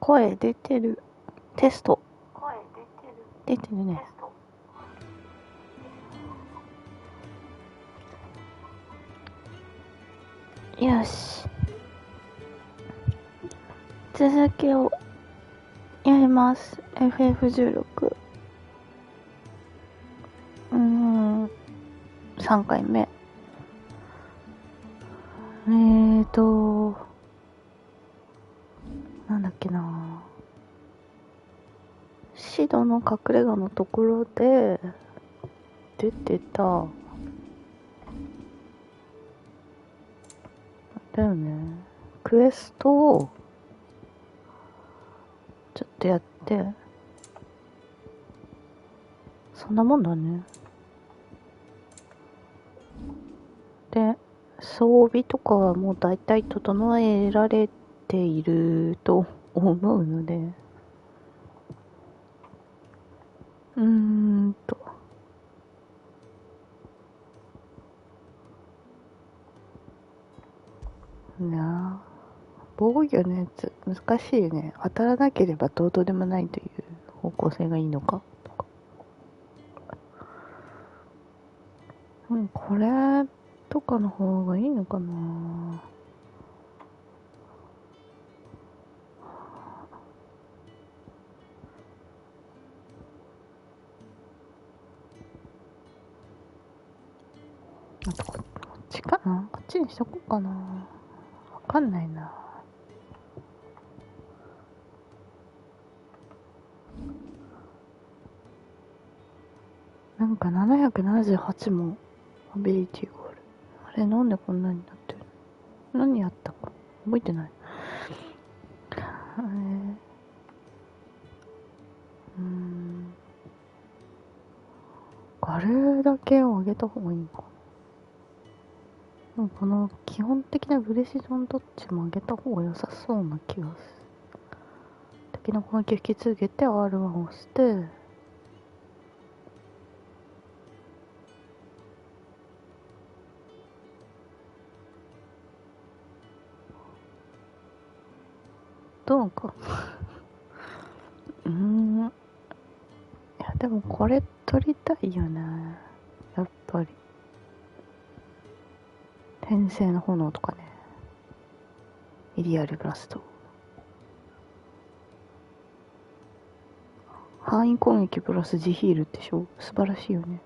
声出てる。テスト。出てるね。よし。続きをやります。FF16。3回目。なんだっけな。シドの隠れ家のところで出てただよね。クエストをちょっとやって、そんなもんだね。で、装備とかはもう大体整えられていると思うので、なあ、防御のやつ難しいよね。当たらなければどうとでもないという方向性がいいのかとか。これとかの方がいいのかな。あとこっちかな。こっちにしとこうかな。わかんないな。なんか778もアビリティがある。あれなんでこんなになってる？何やったか覚えてない。あれだけを上げた方がいいのかな。この基本的なブレシジョンどっちも上げた方が良さそうな気がする。敵の攻撃引き続けて R1 を押して、どうかいやでもこれ取りたいよね、やっぱり。転生の炎とかね、イリアルブラスト、範囲攻撃プラス自ヒールでしょ。素晴らしいよね。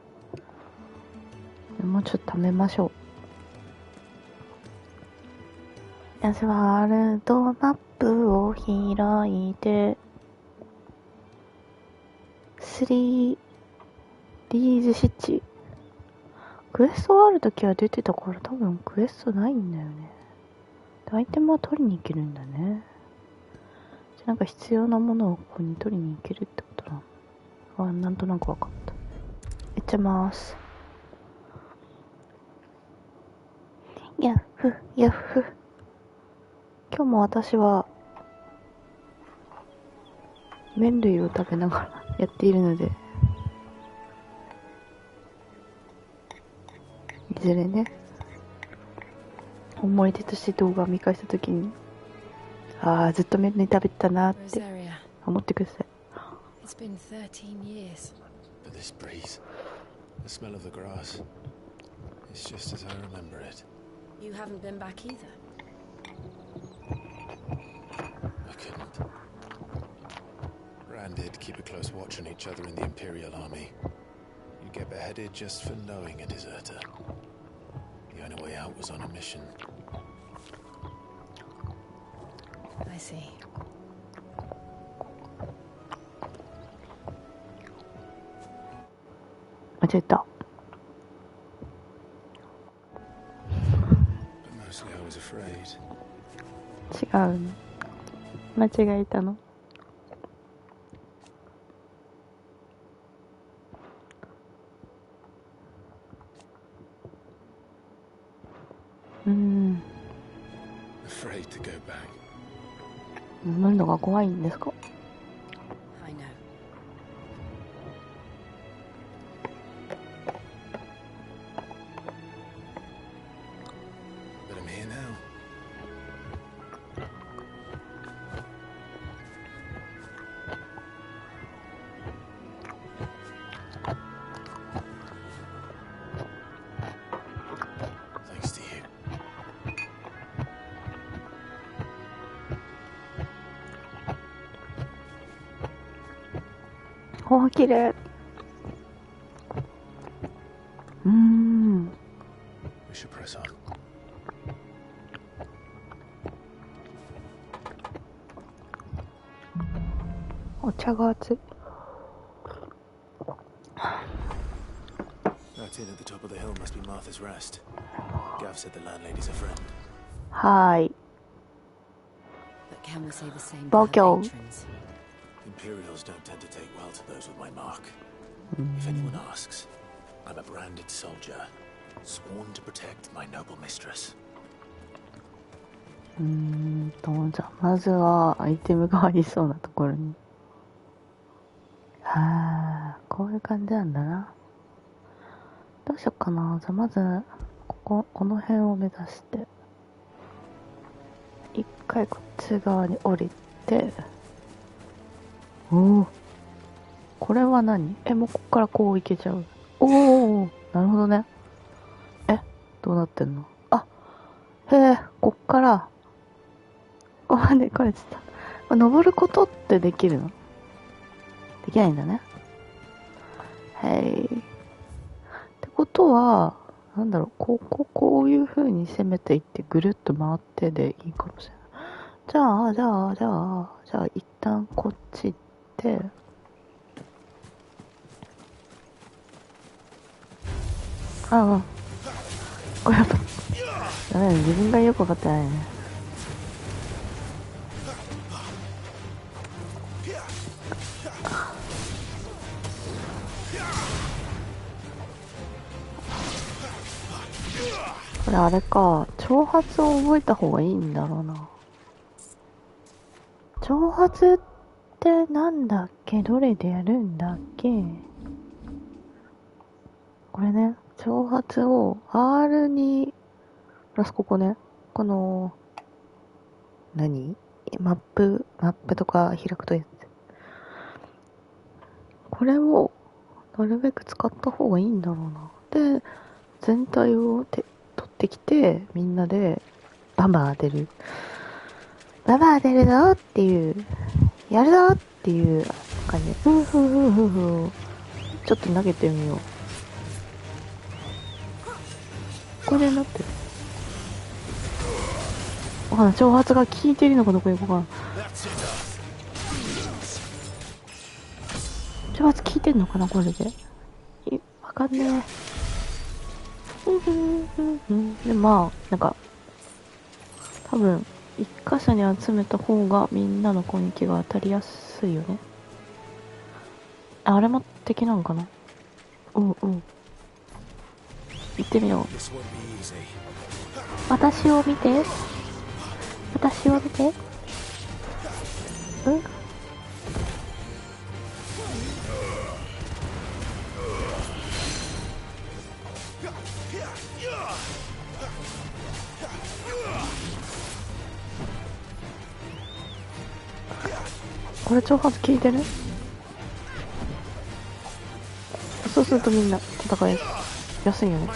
もうちょっと貯めましょう。アスファルトマップを開いて、3ディーズシッチ。クエストがあるときは出てたから多分クエストないんだよね。アイテムは取りに行けるんだね。じゃなんか必要なものをここに取りに行けるってことなの。あ、なんとなくわかった。行っちゃいます。ヤッフヤッフ。今日も私は麺類を食べながらやっているので、いずれね、思い出として動画を見返したときに、ああずっと麺類食べてたなって思ってください。It's been 13 years. But this breeze, the smell of the grass, it's just as I remember it. You haven't been back either. I couldn't. Rand did keep a close watch on each other in the Imperial Army. You'd get beheaded just for knowing a deserter. The only way out was on a mission. I see. But mostly I was afraid. 違うの。間違えたの。Afraid to go back. 乗るのが怖いんですか？ I know. But I'm here now. あ、綺麗。We should press on. お茶が熱い。That inn at the top of the hill must be Martha's Rest. Gav said the landlady's a friend. はーい。 But can we say the same Bao for her Kiao. patrons? Imperials don't tend to take well to those with my mark. If anyone asks, I'm a branded soldier, sworn to protect my noble mistress. じゃあまずはアイテムがありそうなところに。はあ、こういう感じなんだな。どうしよっかな。じゃあまずこの辺を目指して一回こっち側に降りて、おお、これは何？もうこっからこう行けちゃう。おお、なるほどね。どうなってんの？あ、へえ、こっからここまで来れてた。登ることってできるの？できないんだね。へい。ってことは、なんだろう、こういう風に攻めていってぐるっと回ってでいいかもしれない。じゃあ、一旦こっち行って、これやっぱ、ダメだね、自分がよくわかってないね。これあれか、挑発を覚えた方がいいんだろうな。挑発ってなんだっけ？どれでやるんだっけ？これね、挑発を R に、プラスここね、この、マップとか開くとやつ。これをなるべく使った方がいいんだろうな。で、全体を取ってきて、みんなでバンバン当てる。バンバン当てるぞっていう、やるぞっていう感じで、ちょっと投げてみよう。これになってる。わかんない。挑発が効いてるのかどこにかわかんない。挑発効いてんのかなこれで。わかんねえ。で、まあ、なんか、多分、一箇所に集めた方がみんなの攻撃が当たりやすいよね。あれも敵なのかな？行ってみよう。私を見て。これ挑発効いてる？そうするとみんな戦いやすいよね。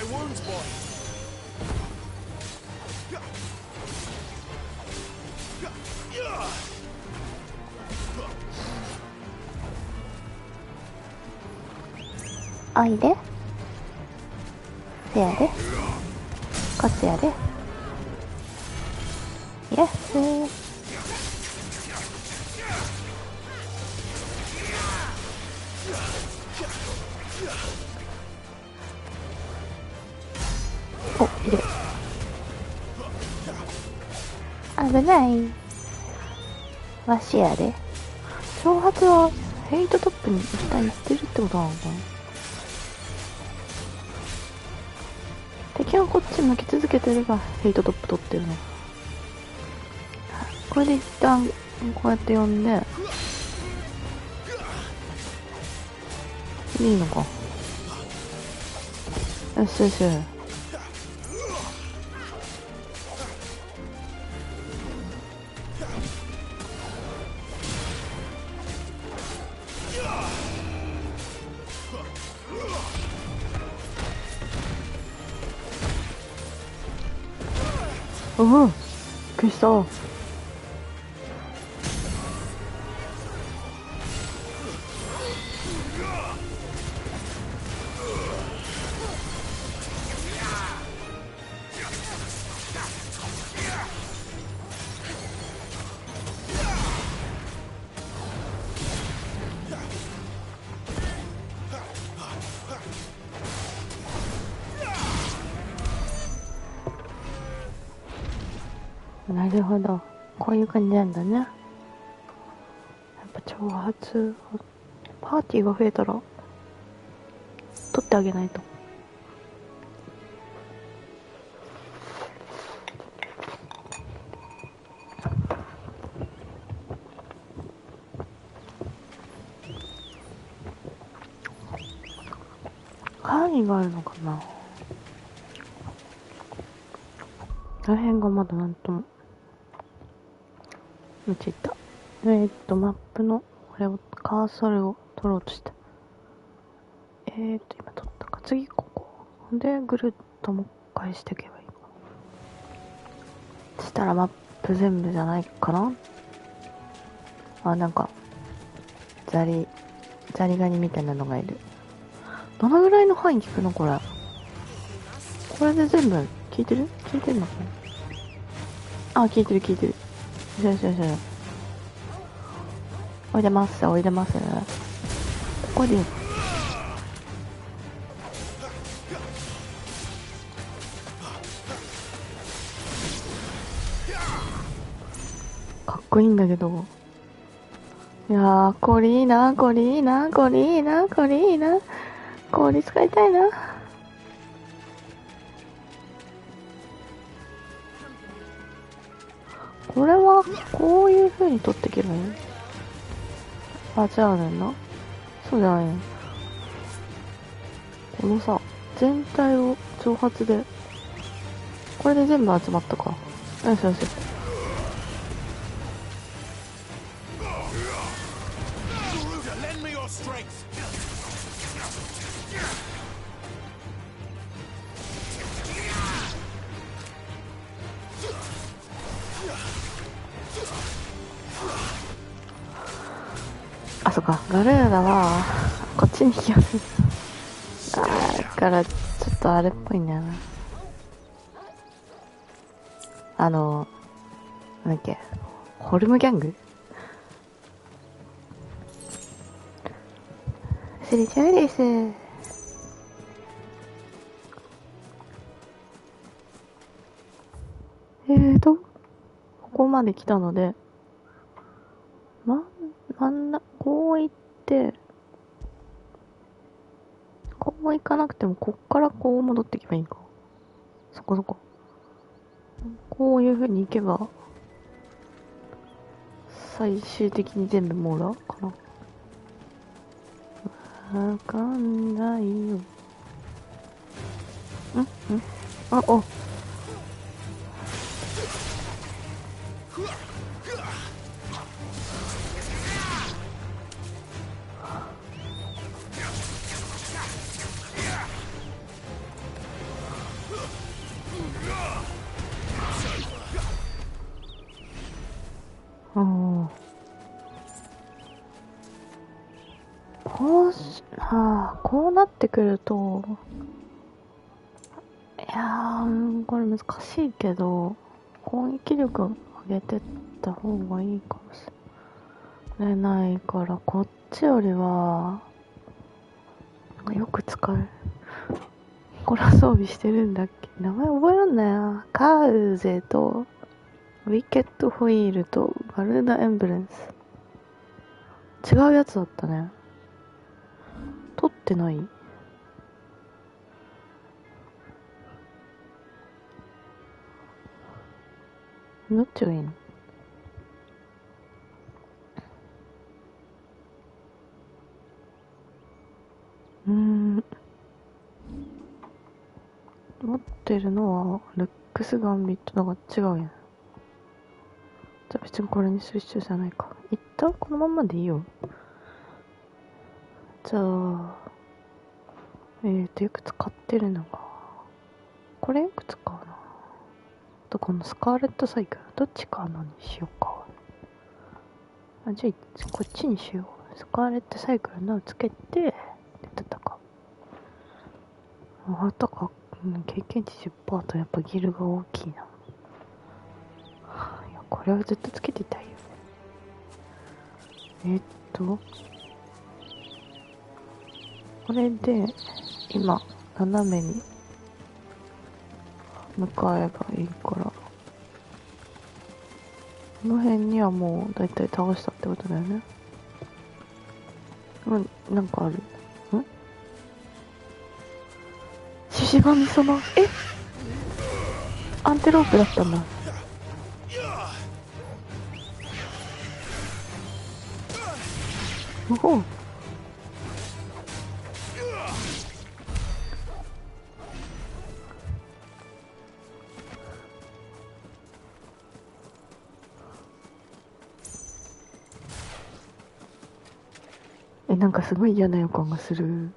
おいで。せやで。こっちやで。イエスー。お、いる。危ない。わしやで。挑発はヘイトトップに一旦行ってるってことなのかな？敵がこっち向き続けてればヘイトトップ取ってるの。これで一旦こうやって呼んでいいのか。よしよし。びっくりした。なるほど。こういう感じなんだね。やっぱ挑発、パーティーが増えたら、取ってあげないと。範囲があるのかな。この辺がまだなんとも。見ていた。マップの、これを、カーソルを取ろうとした。今取ったか。次ここ。で、ぐるっともう一回していけばいいか。そしたらマップ全部じゃないかな。あ、なんか、ザリガニみたいなのがいる。どのぐらいの範囲効くのこれ。これで全部効いてるのかな。あ、効いてる。よし。おいでます。ここで。かっこいいんだけど。いやー、氷いいな。氷使いたいな。これは、こういう風に取っていけばいい。あ、じゃあねんな。そうじゃないの。このさ、全体を挑発で、これで全部集まったか。よし。あ、そっか。ガルーラは、こっちに引き寄せる。だから、ちょっとあれっぽいんだよな。なんだっけ。ホルムギャングそれじゃあです。ここまで来たので、こう行って、こう行かなくても、こっからこう戻っていけばいいか。そこ。こういう風に行けば、最終的に全部網羅かな。わかんないよ。あ、お。こうなってくると、これ難しいけど、攻撃力を上げてった方がいいかもしれないから、こっちよりは、よく使う。これは装備してるんだっけ。名前覚えらんないな。カーゼと、ウィケットホイールと、ガルダエンブレンス。違うやつだったね。取ってない。どっちがいいの？持ってるのはルックスガンビットだから違うやん。じゃあ別にこれにする必要じゃないか。一旦このままでいいよ。じゃあよく使ってるのがこれよく使うな。とこのスカーレットサイクルどっちかのにしようか。じゃあこっちにしよう。スカーレットサイクルのをつけて出てたか。経験値 10% とやっぱギルが大きいな。いやこれはずっとつけてたいよ。これで今斜めに向かえばいいから、この辺にはもうだいたい倒したってことだよね。なんかある。獅子神そのアンテロープだったんだ。おお。なんかすごい嫌な予感がする。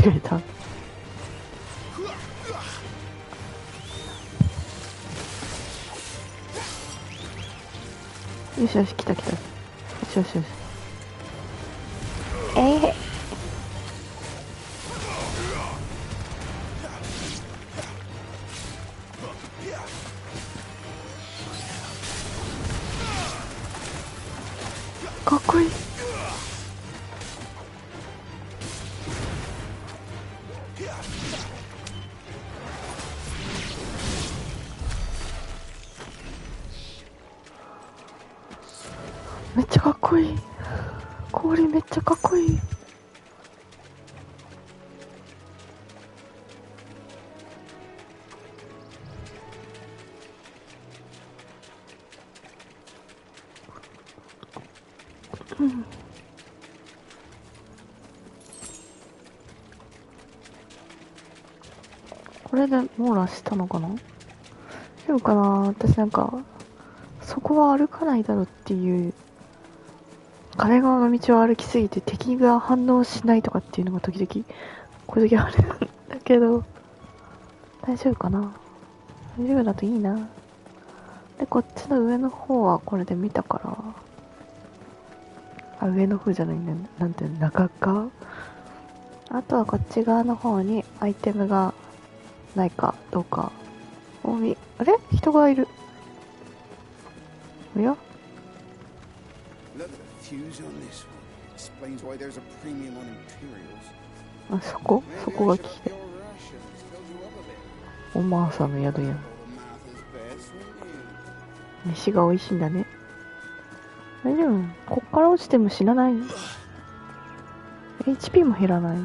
間違えた。よしよし、来た来た。よしよしよし。かっこいい。めっちゃかっこいい。氷めっちゃかっこいい。これで網羅したのかな。大丈夫かな。私なんかそこは歩かないだろうっていう、壁側の道を歩きすぎて敵が反応しないとかっていうのが時々こういう時あるんだけど、大丈夫かな。大丈夫だといいな。で、こっちの上の方はこれで見たから、上の方じゃないんだよ、なんていうの、中側。あとはこっち側の方にアイテムがないかどうかをあれ、人がいる。おや、あ、そこが聞いて。おまーさんの宿や。飯が美味しいんだね。大丈夫。こっから落ちても死なない。HP も減らない。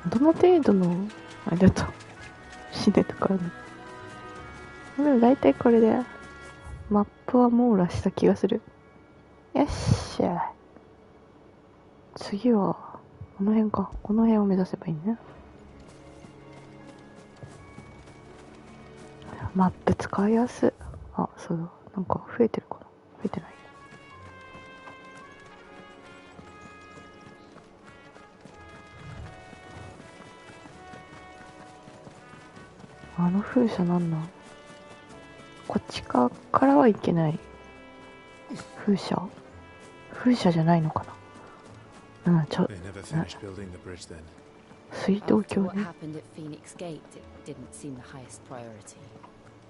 どの程度のあれだと死ねとかある。でも大体これでマップは網羅した気がする。よっしゃ。次はこの辺か。この辺を目指せばいいね。マップ使いやすい。あ、そうだ。なんか増えてるかな。増えてない。あの風車なんだ。こっち側からはいけない。風車じゃないのかな。うん、水道橋ね。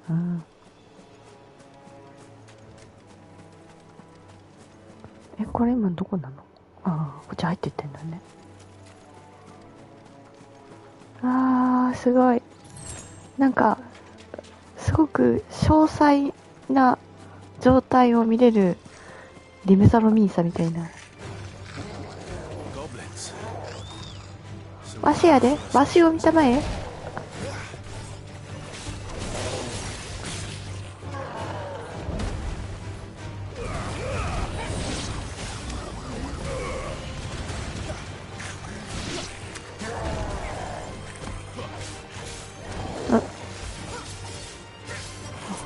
うん。これ今どこなの。ああ、こっち入ってってんだね。あー、すごい。なんかすごく詳細な状態を見れるリメサロミーサみたいな。わしやで、わしを見たまえ。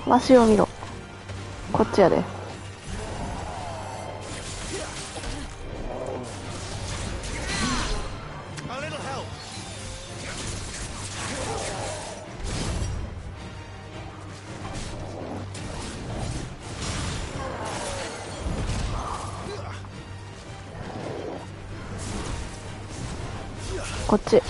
わしを見ろ。こっちやで。こっち。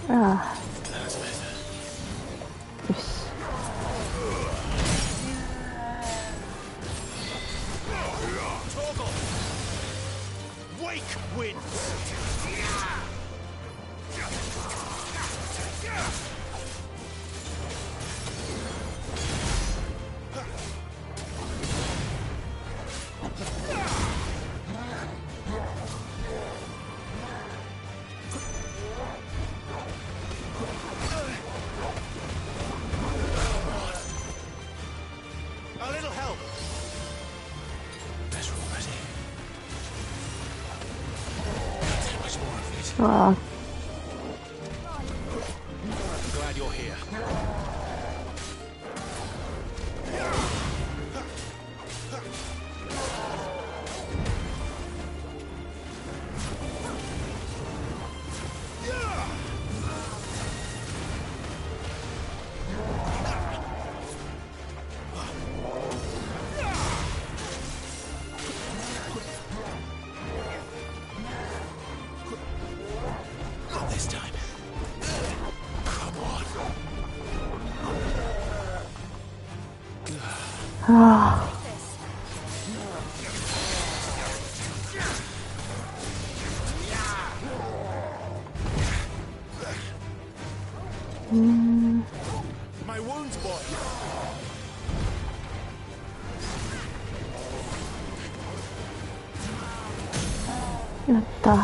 ああ。Strike wins. A little help. Better already. Not much more of these. わあ I'm glad you're here. Not this time. Come on. はあMy wounds, boy. やった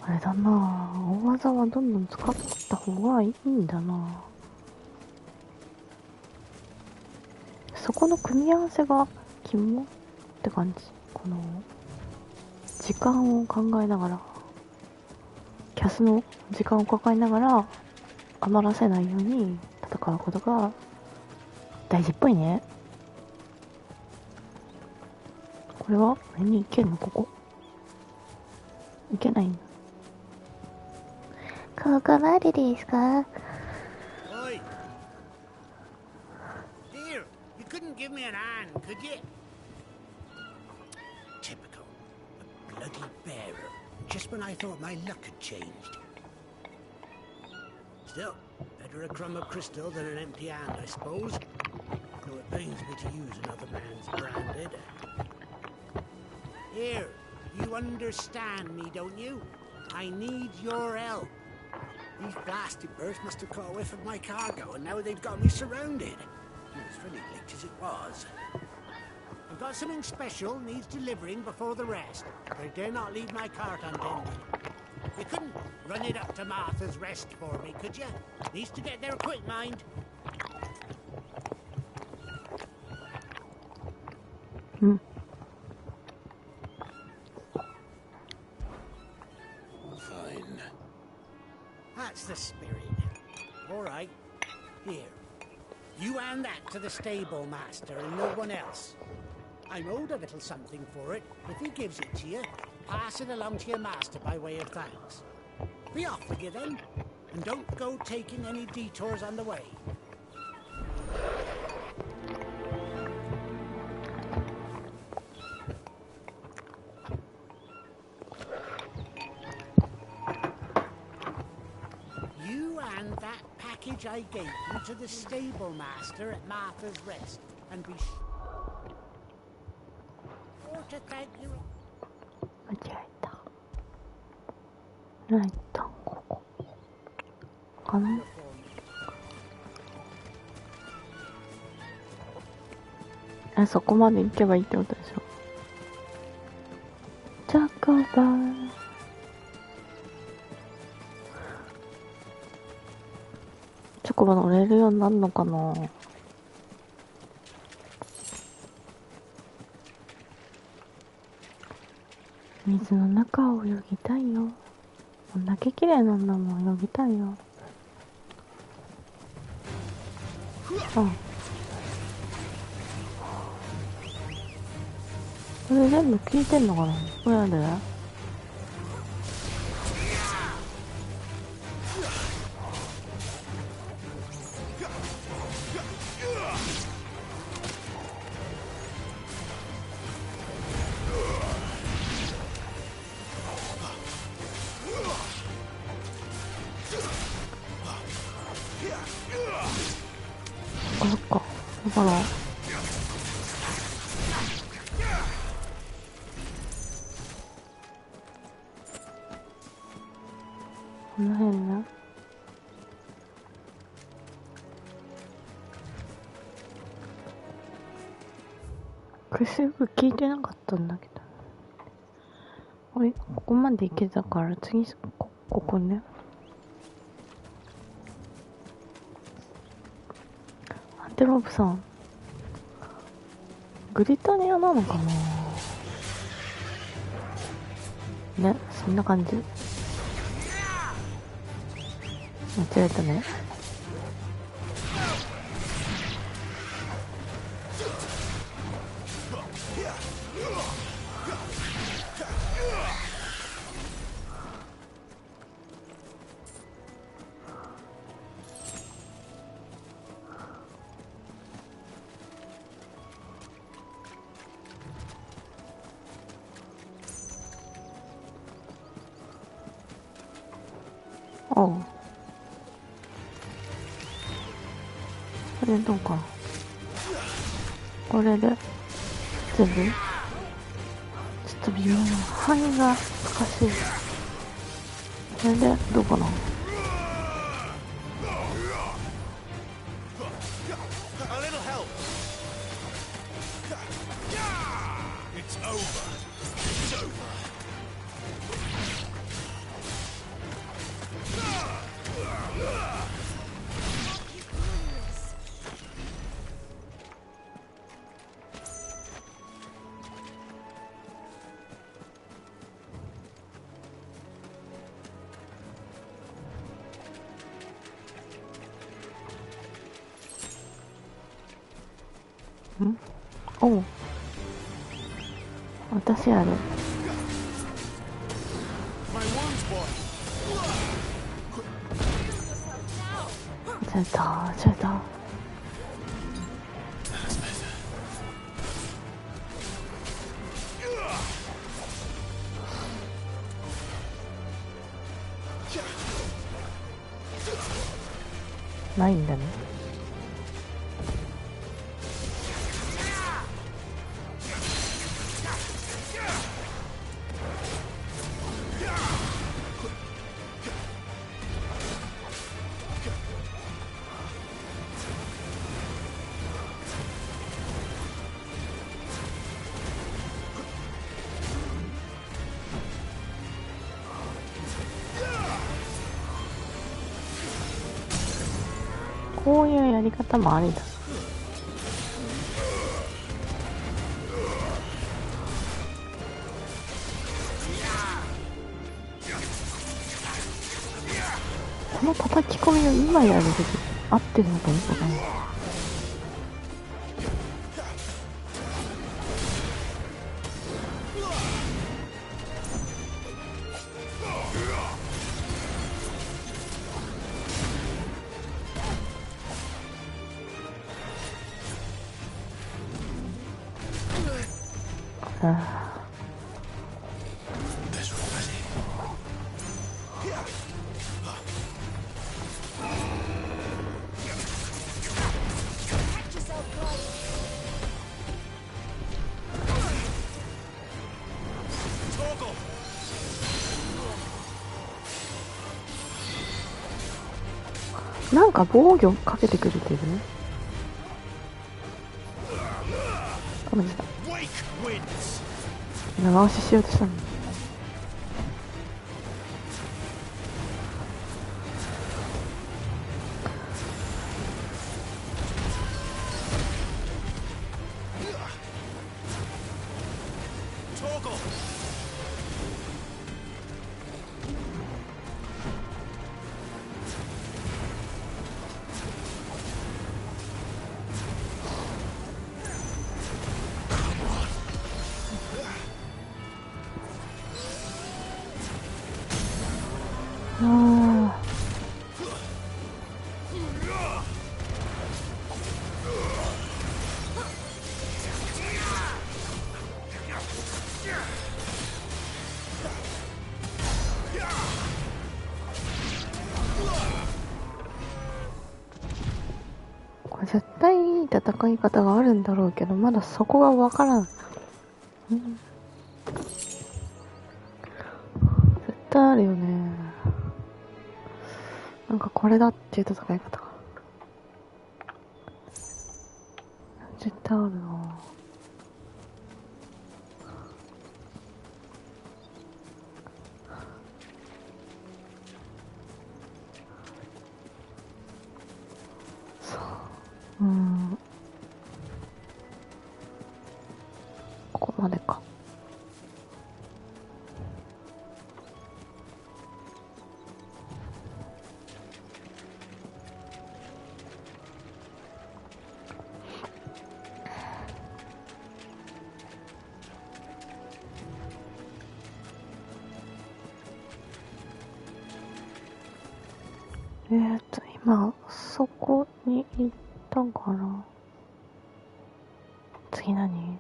あれだなぁ、大技はどんどん使ってった方がいいんだな。そこの組み合わせが肝って感じ。この時間を考えながら、キャスの時間を抱えながら余らせないように戦うことが大事っぽいね。これは上に行けんの？ここ行けないの？ここまでですか？ Oi! Dear, you couldn't give me an hand, could you? Typical. A bloody bearer. Just when I thought my luck had changed. Still, better a crumb of crystal than an empty hand, I suppose. Though it pains me to use another man's branded. Here, you understand me, don't you? I need your help. These blasted birds must have caught a whiff of my cargo, and now they've got me surrounded. It's really late as it was. I've got something special needs delivering before the rest, but I dare not leave my cart untended. You couldn't run it up to Martha's Rest for me, could you? Needs to get there quick, mind. Fine. That's the spirit. All right. Here. You hand that to the stable master and no one else. I'm owed a little something for it. If he gives it to you, pass it along to your master by way of thanks. Be off with you then, and don't go taking any detours on the way. You hand that package I gave you to the stable master at Martha's Rest, and be sure to thank you. 間違えた。ないとここかな。あ、そこまで行けばいいってことでしょ。チョコバー。チョコバ乗れるようになるのかな。水の中を泳ぎたいよ。こんだけ綺麗なんだもん、泳ぎたいよ。あ、これ全部聞いてんのかな。これなんであ、そっか。だから、この辺ね。これすぐ聞いてなかったんだけど。これ、ここまで行けたから次、ここね。アンテロープさん。グリタニアなのかなね、そんな感じ。間違えたね。おう。これどうかな。これで全部ちょっと微妙な範囲が難しい。これでどうかな。んおう。私あれ。ちょっと。ないんだね。こういうやり方もありだ。この叩き込みを今やるべき合ってるのかどうかな。なんか防御かけてくれてるね。ごめんなさい。長押ししようとしたの。戦い方があるんだろうけど、まだそこがわからん。うん、絶対あるよね。なんかこれだっていう戦い方が絶対あるな。ここまでか。今そこに行ったかな。次何？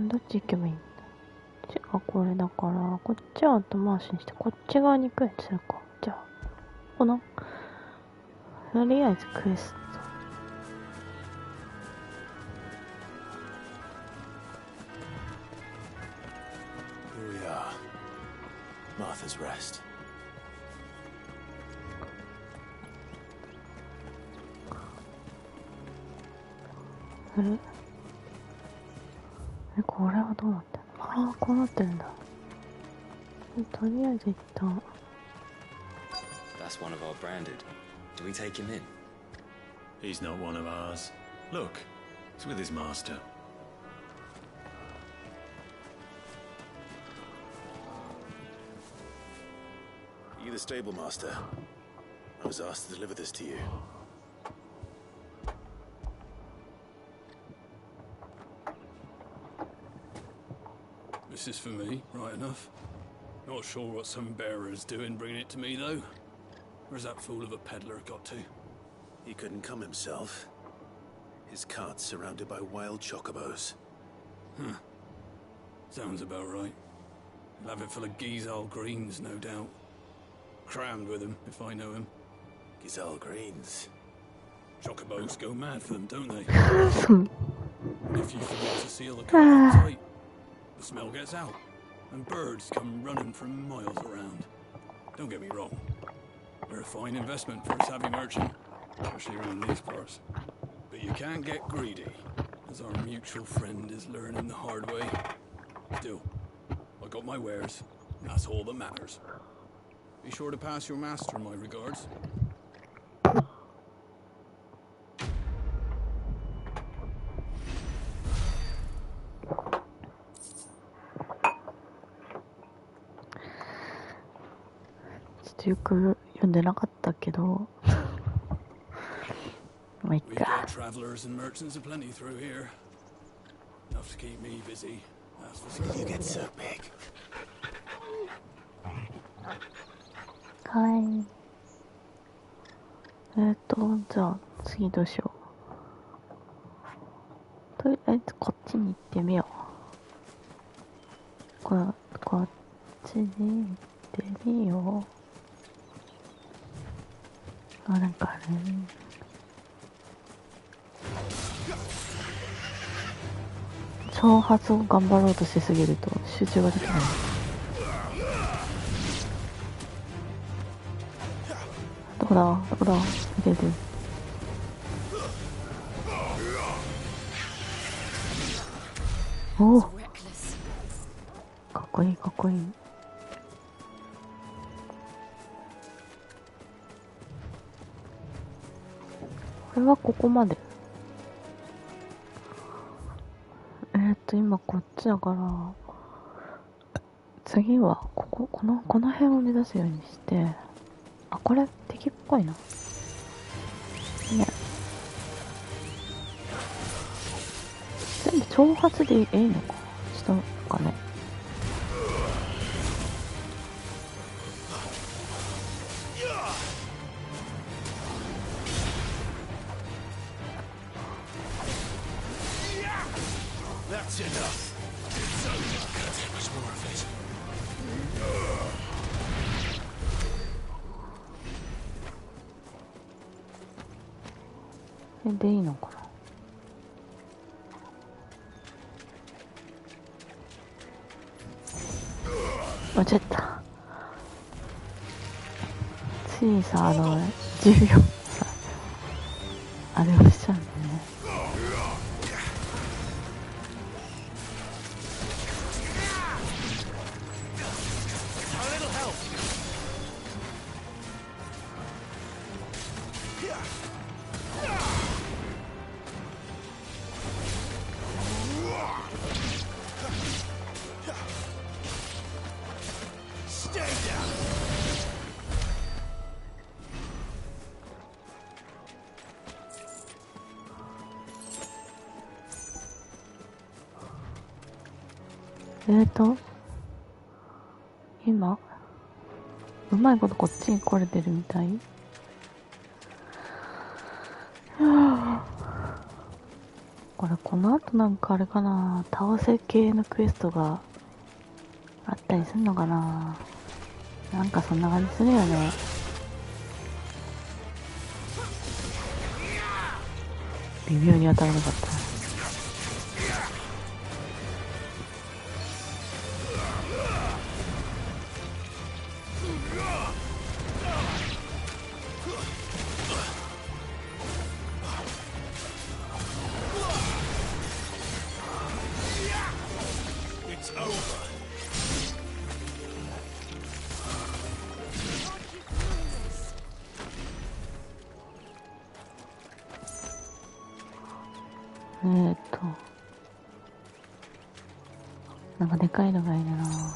どっち行けばいいんだ？こっちがこれだから、こっちは後回しにして、こっち側に行くやつするか。じゃあ、この、とりあえずクエスト。Here we are. Martha's Rest. これはどうなってんの？ああ、こうなってるんだ。とりあえず一旦。That's one of our branded. Do we take him in? He's not one of ours. Look, it's with his master. Are you the stable master? I was asked to deliver this to you. This is for me, right enough. Not sure what some bearer's doing bringing it to me, though. Where's that fool of a peddler got to? He couldn't come himself. His cart's surrounded by wild chocobos. Huh. Sounds about right. He'll have it full of Gizal greens, no doubt. Crammed with him, if I know him. Gizal greens. Chocobos go mad for them, don't they? And if you forget to seal the cart tight, the smell gets out, and birds come running from miles around. Don't get me wrong. They're a fine investment for a savvy merchant, especially around these parts. But you can't get greedy, as our mutual friend is learning the hard way. Still, I got my wares, and that's all that matters. Be sure to pass your master my regards.よく読んでなかったけどまあいっ We've か。 got travelers and merchants aplenty through here. Enough to keep me busy, that's for certain. You get so big. かわいい。じゃあ次どうしよう。とりあえずこっちに行ってみよう。こっちに行ってみよう。あ、なんかあるね。挑発を頑張ろうとしすぎると集中ができない。どこだ見てて。おお、かっこいいかっこいい。これはここまで。今こっちだから、次はこの辺を目指すようにして、あ、これ敵っぽいな。ね。全部挑発でいいのか。ちょっとかね。That's enough. So can't take much more of it. でいいのかな。間違った。ついさ、14さ、あれをしちゃうんだよね。今うまいことこっちに来れてるみたい。これこの後なんかあれかな、倒せ系のクエストがあったりするのかな。なんかそんな感じするよね。微妙に当たらなかった。なんかでかいのがいるな。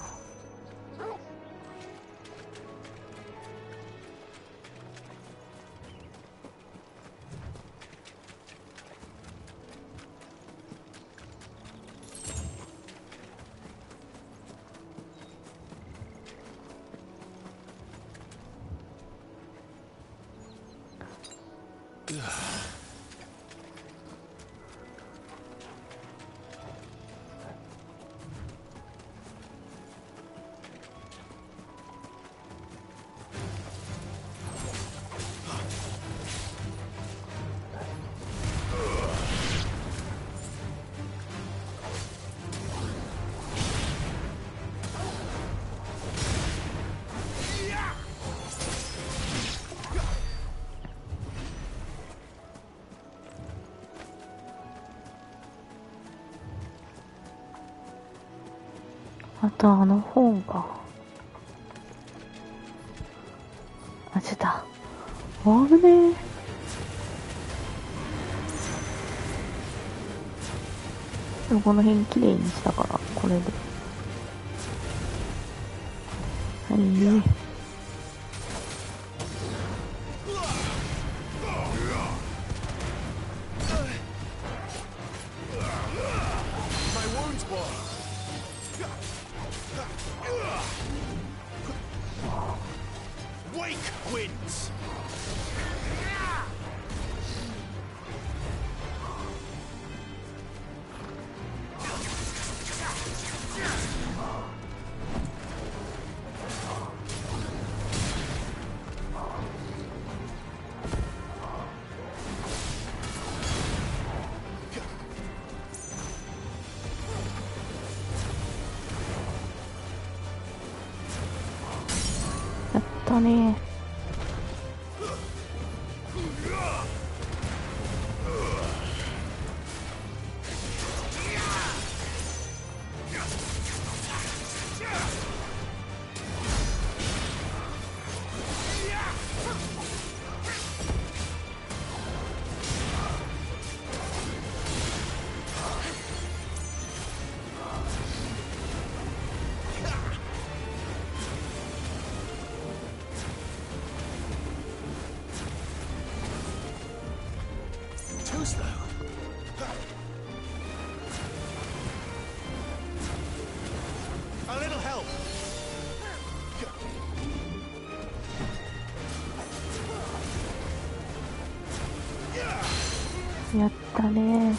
あとあの本が。あ、ちた。危ねえ。でもこの辺きれいにしたから、これで。はい。やったね。やったね。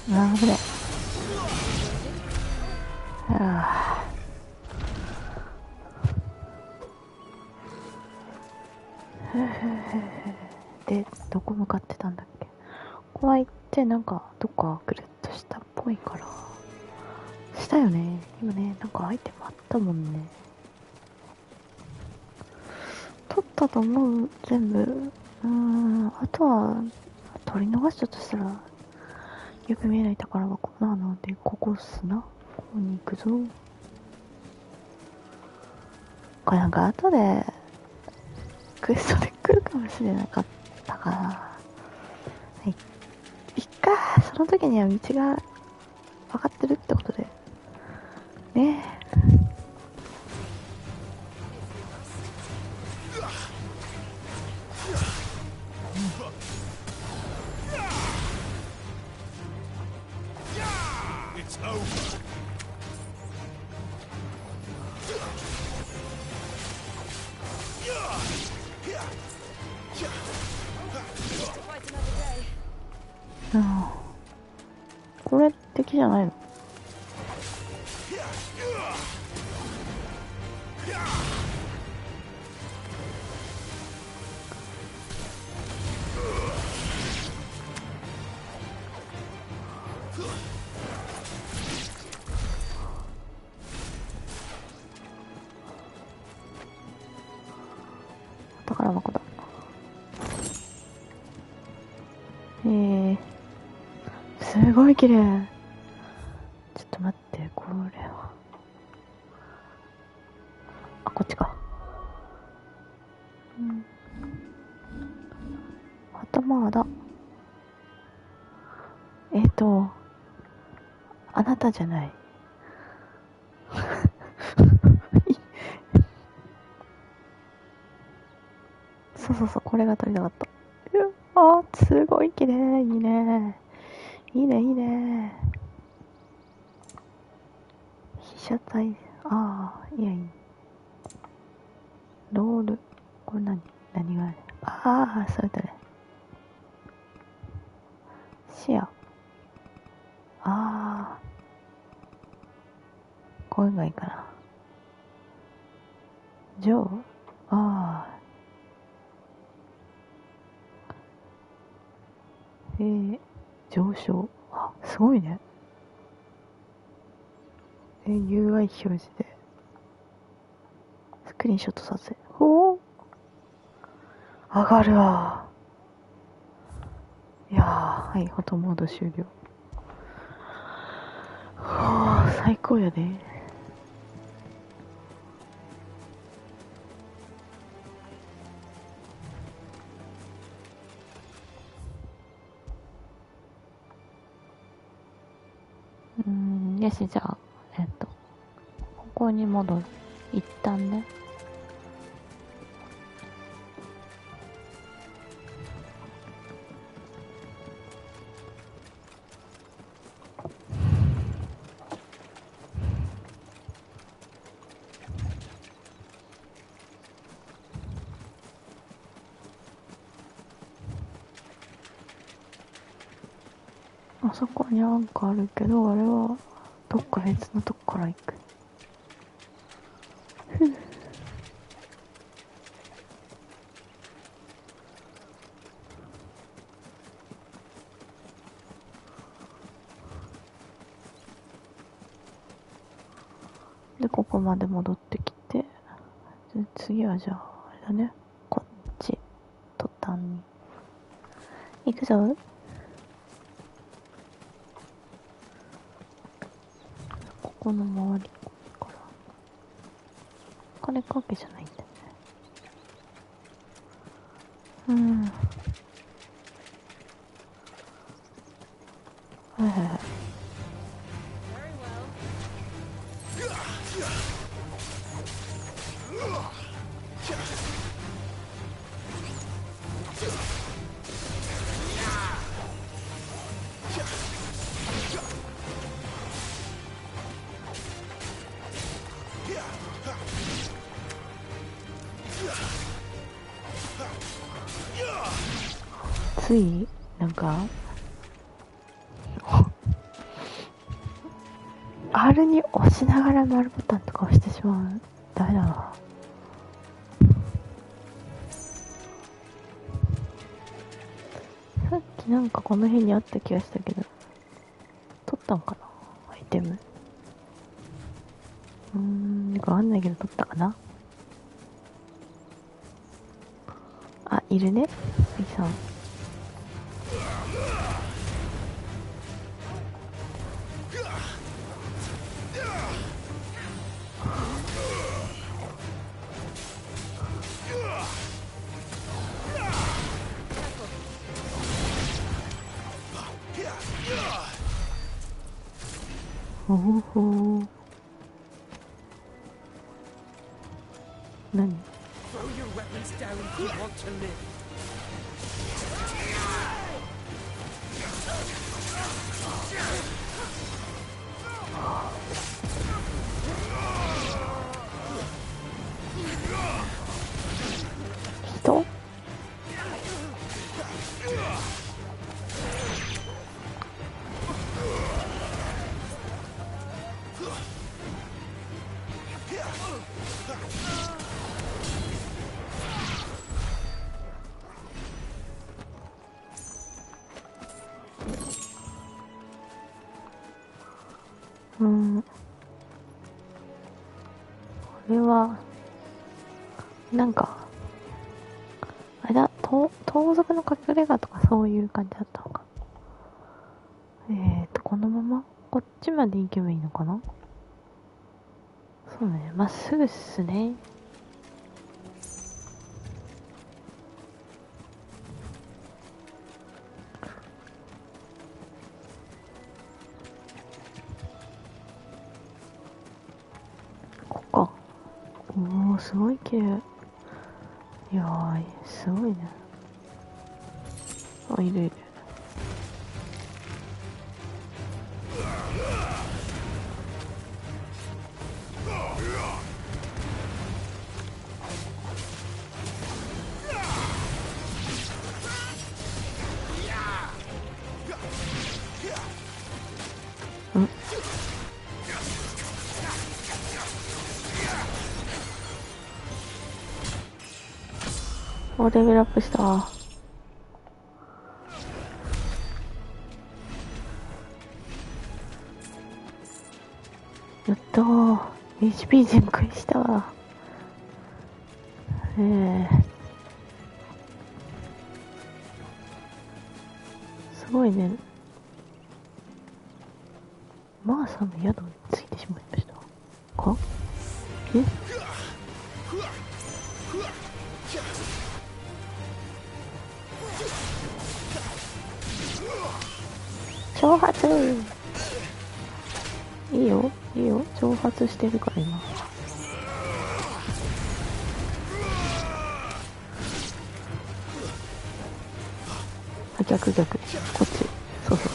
あー、危ね。あー。で、どこ向かってたんだっけ。ここは行ってなんかどっかぐるっとしたっぽいから。したよね。今ね、なんかアイテムあったもんね。取ったと思う、全部。あとは取り逃したとしたらよく見えない宝箱なので、ここっすな。ここに行くぞ。これなんか後でクエストで来るかもしれなかったから、はい、いっか。その時には道が分かってるってことでね。これ敵じゃないの？宝箱だ。すごい綺麗。ちょっと待って、これは。あ、こっちか。頭だ。あなたじゃない。そうそうそう、これが足りなかった。あー、すごい綺麗。いいね。いいね、いいね。被写体。ああ、いやいい。ロール。これ何がある？ああ、それだね。視野。ああ。こういうのがいいかな。上。ああ。上昇。あ、すごいね。UI 表示で。スクリーンショット撮影。おお。上がるわ。いやー、はい、フォトモード終了。はあ、最高やで。よし、じゃあ、ここに戻る。一旦ね。あそこにアンカーあるけど、あれはどっか別のとこから行く。で、ここまで戻ってきて、で次はじゃあ、あれだね。こっち、途端に。行くぞ。ここの周りから。金かけじゃないんだよね。はいはいはい。ついなんか R に押しながら丸ボタンとか押してしまう。ダメだわ。さっきなんかこの辺にあった気がしたけど、取ったんかなアイテム。よくわかんないけど取ったかな。あ、いるね。いさん。ほほほー。何？ Throw your weapons down if you want to live. 人？これはなんかあれだ、盗賊の隠れ家とかそういう感じだったのか。このままこっちまで行けばいいのかな。そうね、まっすぐっすね。ここか。おー、すごい綺麗。いやー、すごいね。あ、いるいる。お、レベルアップしたわ。やったー。HP 全開したわ。すごいね。マーさんの宿についてしまいましたか。え、挑発。いいよいいよ、挑発してるから今。あ、逆こっち。そうそう。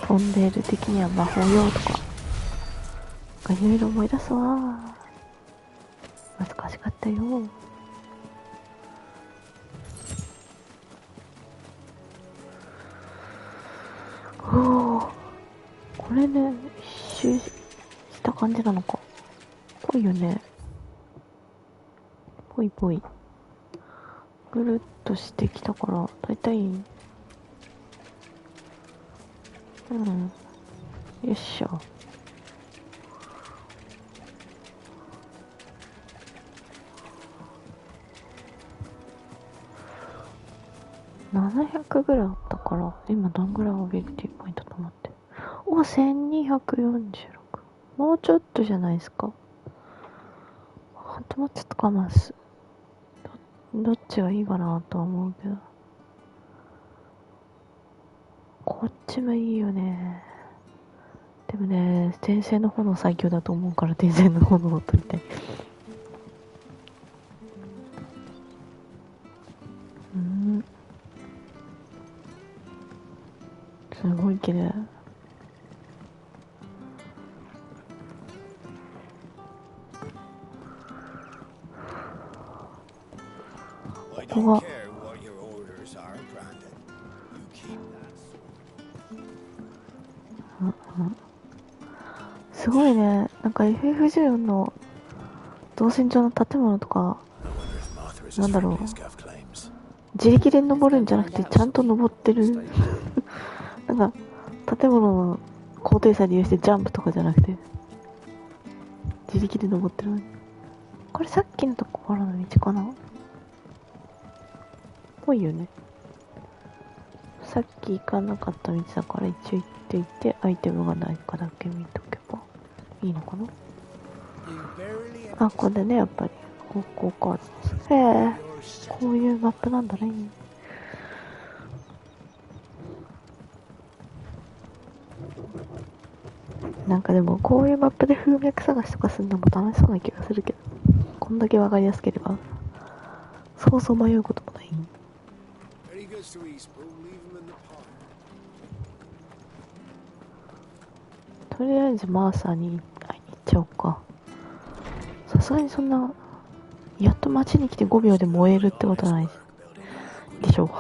飛んでいる敵には魔法用とかいろいろ思い出すわ。懐かしかったよ。おー、これね、一周した感じなのか。ぽいよね。ぽいぽい。ぐるっとしてきたから、だいたい、よっしゃ。700ぐらいあったから、今どんぐらいアビリティポイントと思って。お、1246。もうちょっとじゃないですか。ほんともうちょっとかます。どっちがいいかなとは思うけど。こっちもいいよね。でもね、転生の炎最強だと思うから転生の炎を取りたい。すごい綺麗。ここが care what your orders are, Brandon. You keep that. すごいね。なんか FF14 の造船所の建物とか、なんだろう、自力で登るんじゃなくてちゃんと登ってる。なんか建物の高低差利用してジャンプとかじゃなくて自力で登ってる。これさっきのとこからの道かな。ぽいよね。さっき行かなかった道だから一応行っていってアイテムがないかだけ見とけばいいのかな。あ、これでね、やっぱりここか。へえ、こういうマップなんだね。なんかでもこういうマップで風脈探しとかするのも楽しそうな気がするけど、こんだけわかりやすければそうそう迷うこともない。とりあえずマーサーに会いに行っちゃおうか。さすがにそんなやっと街に来て5秒で燃えるってことはないでしょう。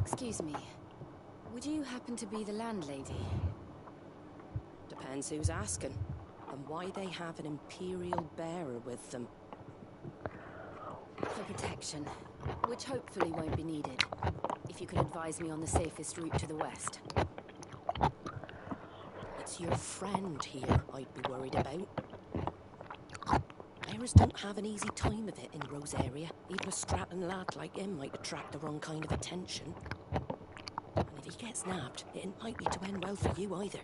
Excuse me. Would you happen to be the landlady? Depends who's asking, and why they have an Imperial bearer with them. For protection, which hopefully won't be needed. If you could advise me on the safest route to the west. It's your friend here I'd be worried about. Bearers don't have an easy time of it in Rose area. Even a Stratton lad like him might attract the wrong kind of attention. And if he gets nabbed, it ain't likely to end well for you either.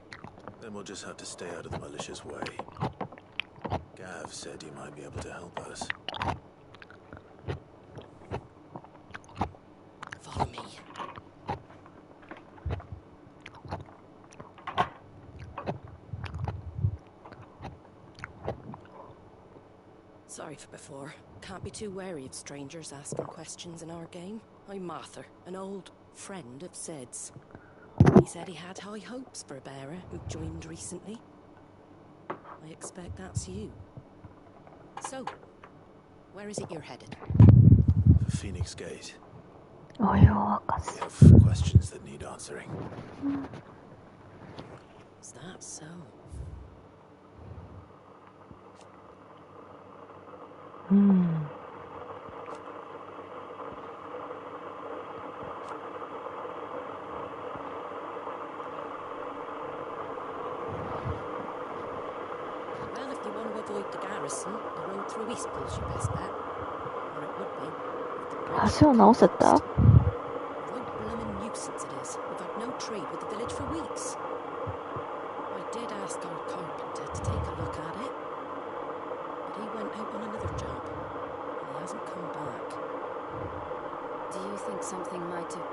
Then we'll just have to stay out of the malicious way. Gav said he might be able to help us. Follow me. Sorry for before. Can't be too wary of strangers asking questions in our game. I'm Martha, an old friend of Sid's. He said he had high hopes for a bearer who joined recently. I expect that's you. So, where is it you're headed? For Phoenix Gate.お湯を沸かす。 We have questions that need answering. Is that so? Well, if you want to avoid the garrison, the road through Eastpool's your best bet. Or it would be. If the bridge 橋を直せた？ What bloomin' nuisance it is. We've had no trade with the village for weeks. I did ask our carpenter to take a look at it, but he went out on another job, and he hasn't come back. Do you think something might have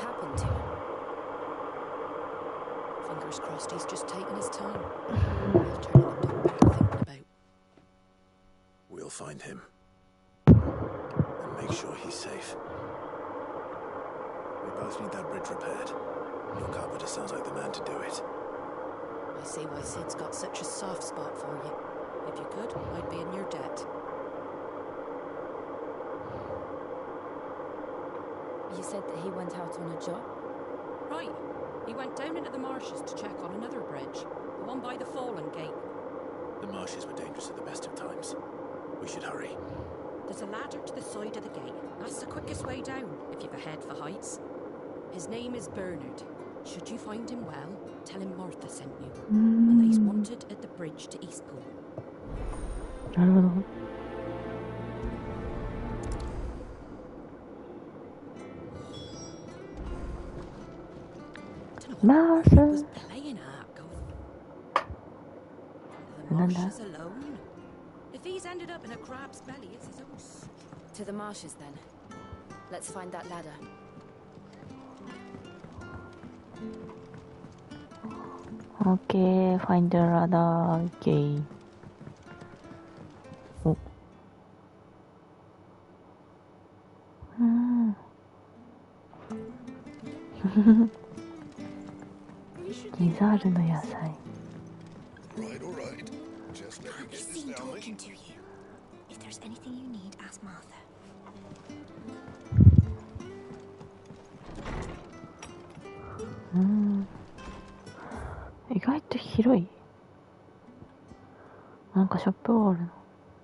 happened to him? Fingers crossed he's just taking his time. Alternative don't bear thinking about. We'll find him. And make sure he's safe. We both need that bridge repaired. Your carpenter sounds like the man to do it. I see why Sid's got such a soft spot for you. If you could, I'd be in your debt. You said that he went out on a job? Right. He went down into the marshes to check on another bridge. The one by the Fallen Gate. The marshes were dangerous at the best of times. We should hurry. There's a ladder to the side of the gate. That's the quickest way down, if you've a head for heights. His name is Bernard. Should you find him well, tell him Martha sent you. And that he's wanted at the bridge to Eastpool. なるほど。マーサ was playing at going. The marshes alone. If he's ended up in a crab's belly, it's his own. To the marshes, then. Let's find that ladder. Okay, find the ladder. Okay. お。We should ギザールの野菜。 Right, all right. Just let me Can't be get this seen down, talking mate. to you. If there's anything you need, ask Martha. 意外と広い。なんかショップがあるの。行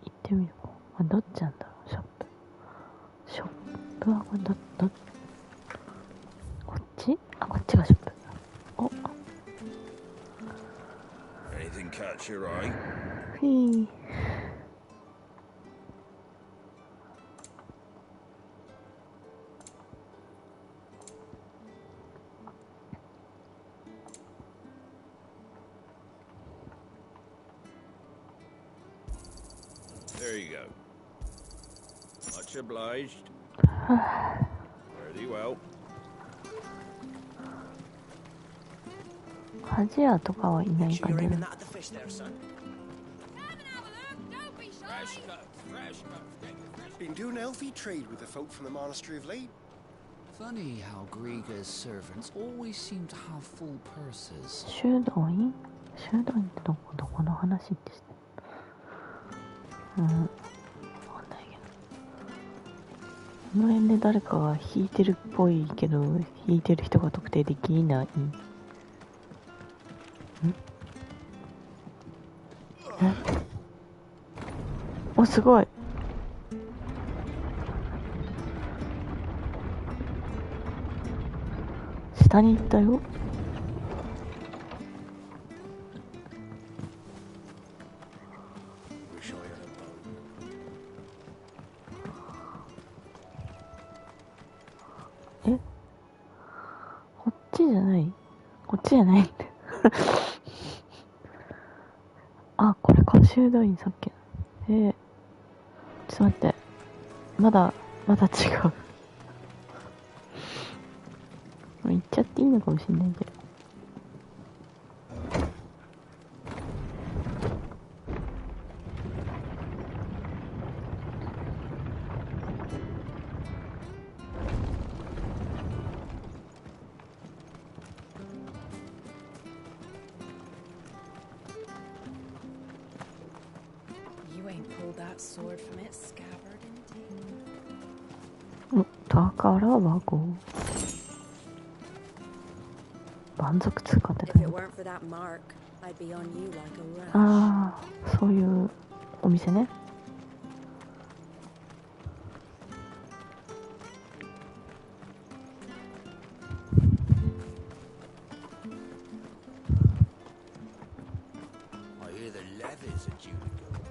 ってみるか。あ、どっちなんだろう、ショップ。ショップはこれこっち？あ、こっちがショップ。お。Anything catch your eye? ふぃ。There you go. Much obliged. Very well. アジアとかはいないか You're ね。 aiming that at the fish there, son. Been doing elfie trade with the folk from the monastery of late. Funny how Griga's servants always seem to have full purses. 修道院？修道院ってどこの話ってしてわかんないけど。この辺で誰かが弾いてるっぽいけど、弾いてる人が特定できない。お、すごい。下に行ったよ。え？こっちじゃない？こっちじゃないって。あ、これか、修道院さっき。ちょっと待って。まだ違う。行っちゃっていいのかもしれないけど。You ain't pulled that sword from its scabbard indeed. お、宝箱。蛮族通貨って If どうい it うの？ weren't for that mark, I'd be on you like a rash. ああ、そういうお店ね。I hear the levies are due to go.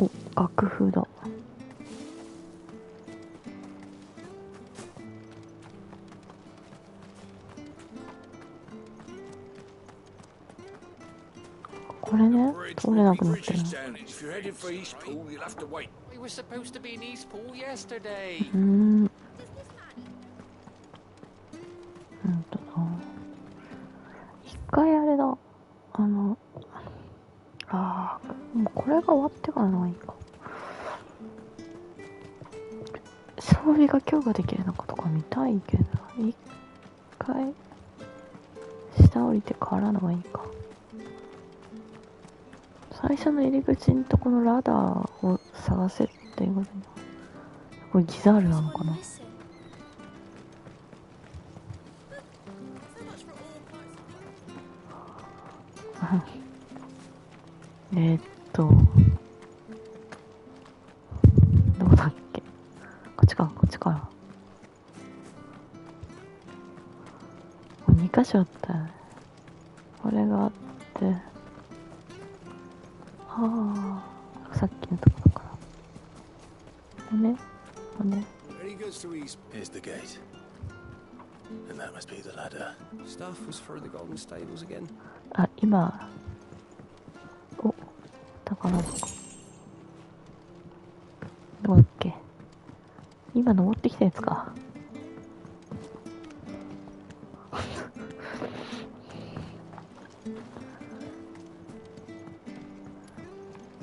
お、楽譜だ。これね、通れなくなってる。If you're headed for East Pool, you'll have to wait. We were supposed to be in East Pool yesterday. 一回あれだ。もうこれが終わってからのがいいか。装備が強化できるのかとか見たいけど、一回下降りてからのがいいか。最初の入り口のとこのラダーを探せっていうことに。これギザールなのかな。どうだっけ。こっちから。これ2箇所あったよね。これがあって、さっきのとこだから。ね。 Very good to East. Here's the gate. And that must be the ladder. Stuff was for the golden stables again. あ、今、お、宝箱。どうだっけ。今登ってきたやつか。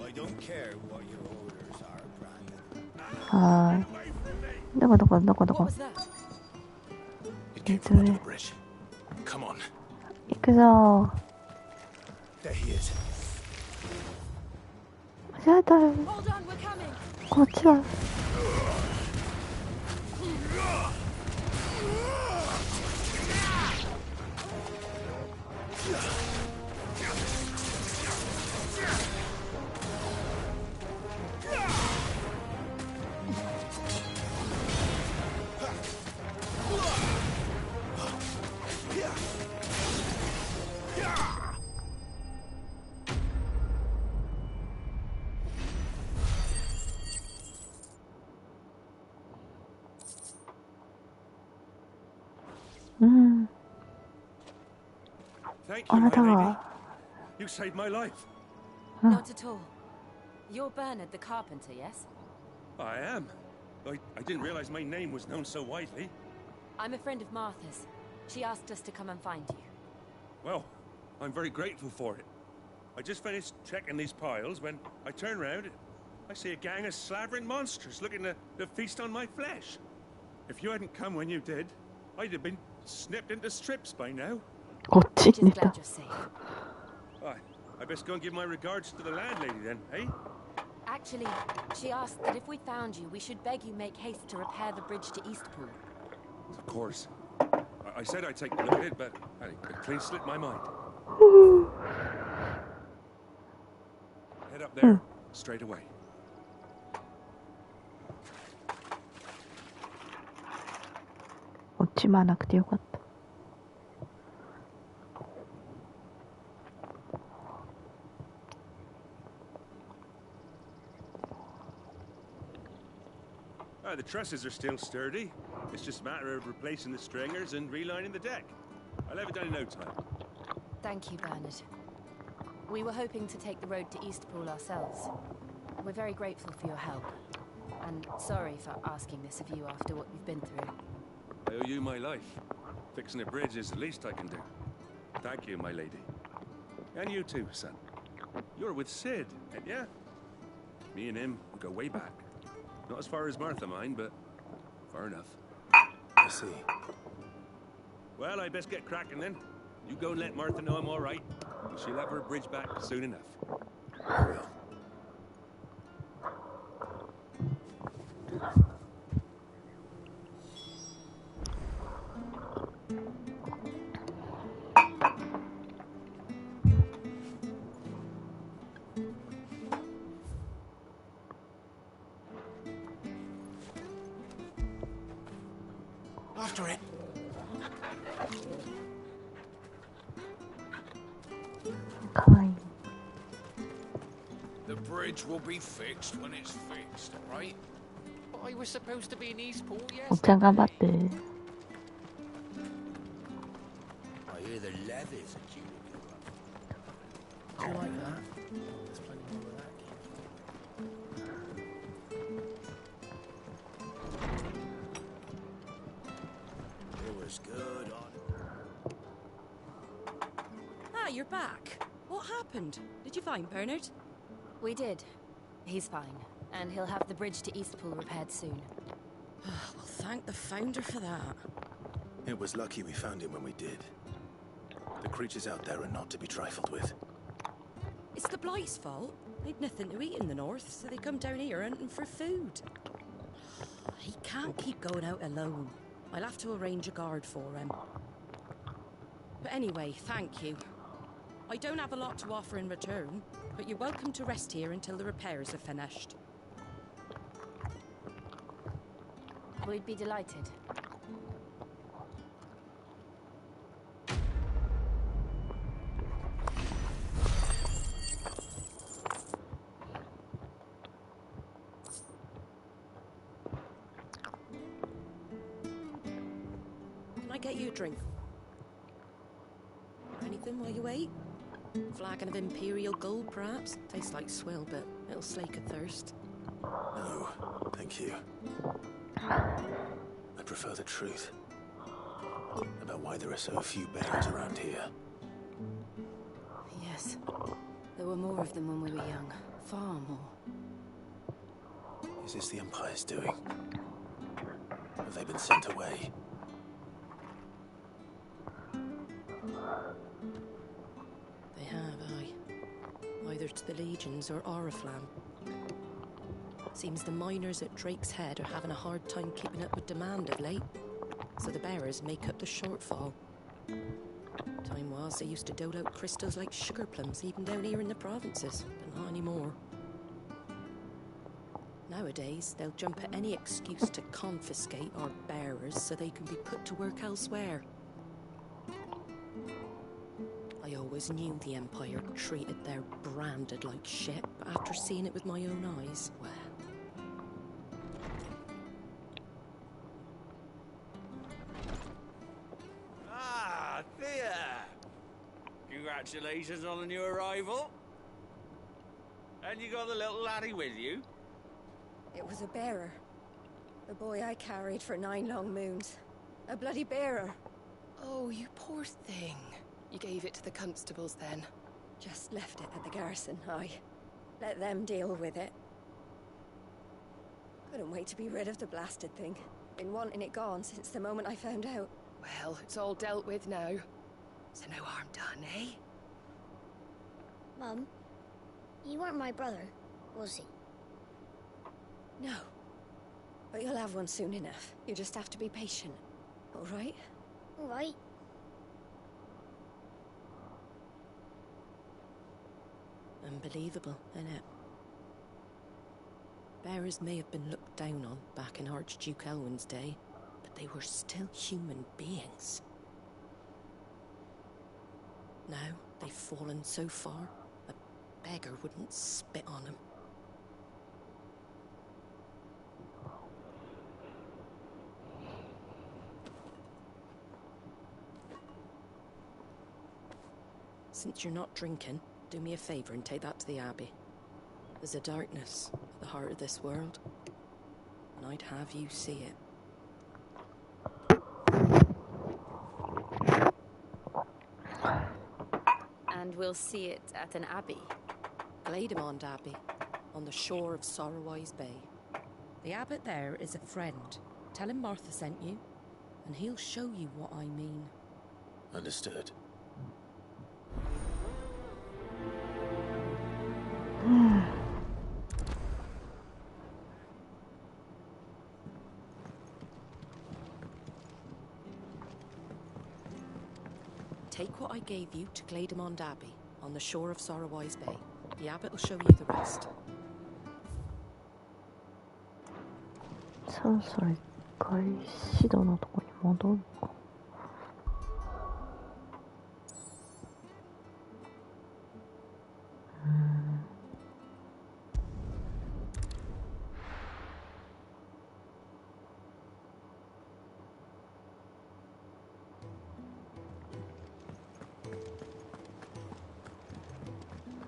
I don't don't care what your orders are, Brian. はーい。どこ What こ was that? It came from under the bridge. Come on. 行くぞ There he is. ー。やだよ。 Hold on, we're coming. こっちは。うん。 Thank あ you, な my た lady. は。 You saved my life. Not at all. You're Bernard the carpenter, yes? I am. I didn't realize my name was known so widely. I'm a friend of Martha's. She asked us to come and find you. Well, I'm very grateful for it. I just finished checking these piles when I turn around. I see a gang of slavering monsters looking to feast on my flesh. If you hadn't come when you did, I'd have been snipped into strips by now. こっち Just にいた glad。you're safe. I best go and give my regards to the landlady then, eh? Actually, she asked that if we found you, we should beg you make haste to repair the bridge to Eastpool. Of course. I said I'd take a look at it, but it clean slipped my mind. Head up there, straight away. 落ちまなくてよかった。The trusses are still sturdy. It's just a matter of replacing the stringers and relining the deck. I'll have it done in no time. Thank you, Bernard. We were hoping to take the road to Eastpool ourselves. We're very grateful for your help. And sorry for asking this of you after what you've been through. I owe you my life. Fixing a bridge is the least I can do. Thank you, my lady. And you too, son. You're with Sid, ain't ya? Me and him go way back. Not as far as Martha, mind, but far enough. I see. Well, I best get cracking then. You go and let Martha know I'm all right. And she'll have her bridge back soon enough. I will. After it. The bridge will be fixed when it's fixed, right? But I was supposed to be in Eastpool おっちゃん yesterday. 頑張って。 I hear the levies are due to go up. I like that. There's plenty more of that. It was good on. Ah, you're back. What happened? Did you find Bernard? We did. He's fine. And he'll have the bridge to Eastpool repaired soon. Well, thank the founder for that. It was lucky we found him when we did. The creatures out there are not to be trifled with. It's the Blight's fault. They'd nothing to eat in the north, so they come down here hunting for food. He can't keep going out alone. I'll have to arrange a guard for him. But anyway, thank you. I don't have a lot to offer in return, but you're welcome to rest here until the repairs are finished. We'd be delighted. Can I get you a drink? Anything while you wait? Flagon of Imperial Gold, perhaps? Tastes like swill, but it'll slake a thirst. No, thank you. I prefer the truth. About why there are so few bears around here. Yes. There were more of them when we were young. farm or... Is this the Empire's doing? Have they been sent away? They have, aye. Either to the Legions or Oriflamme. Seems the miners at Drake's Head are having a hard time keeping up with demand of late, so the bearers make up the shortfall. Time was they used to dole out crystals like sugar plums even down here in the provinces, but not anymore. Nowadays, they'll jump at any excuse to confiscate our bearers so they can be put to work elsewhere. I always knew the Empire treated their branded like shit, but after seeing it with my own eyes, well... Ah, Thea! Congratulations on the new arrival. And you got the little laddie with you? It was a bearer. The boy I carried for 9 long moons. A bloody bearer. Oh, you poor thing. You gave it to the constables then? Just left it at the garrison, aye. Let them deal with it. Couldn't wait to be rid of the blasted thing. Been wanting it gone since the moment I found out. Well, it's all dealt with now. So no harm done, eh? Mum, you weren't my brother, was he? No. But you'll have one soon enough. You just have to be patient. All right? All right. Unbelievable, innit? Bearers may have been looked down on back in Archduke Elwin's day, but they were still human beings. Now they've fallen so far, a beggar wouldn't spit on them. Since you're not drinking, do me a favour and take that to the Abbey. There's a darkness at the heart of this world, and I'd have you see it. And we'll see it at an abbey? Glademond Abbey, on the shore of Sorrowwise Bay. The abbot there is a friend. Tell him Martha sent you, and he'll show you what I mean. Understood. Take what I gave you to Glademond Abbey, on the shore of Sorrowwise Bay. The abbot will show you the rest. そろそろ一回シドのとこに戻るか。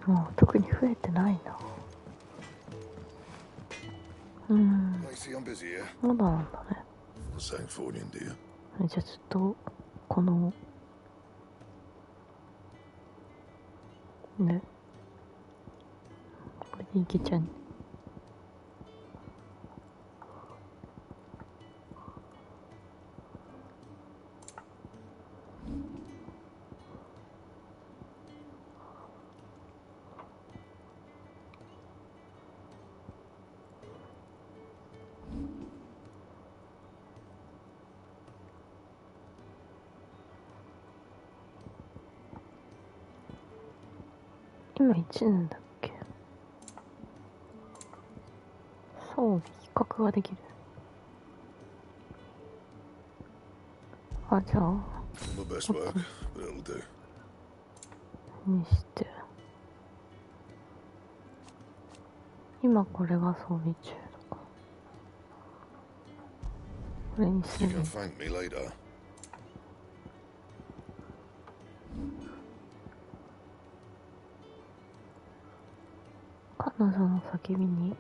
もう特に増えてないな。まだなんだね。じゃあちょっとこのね、これでいけちゃうね。今1年だっけ。装備比較ができる。あ、じゃあにして今これが装備中とかこれにする。彼女の叫びに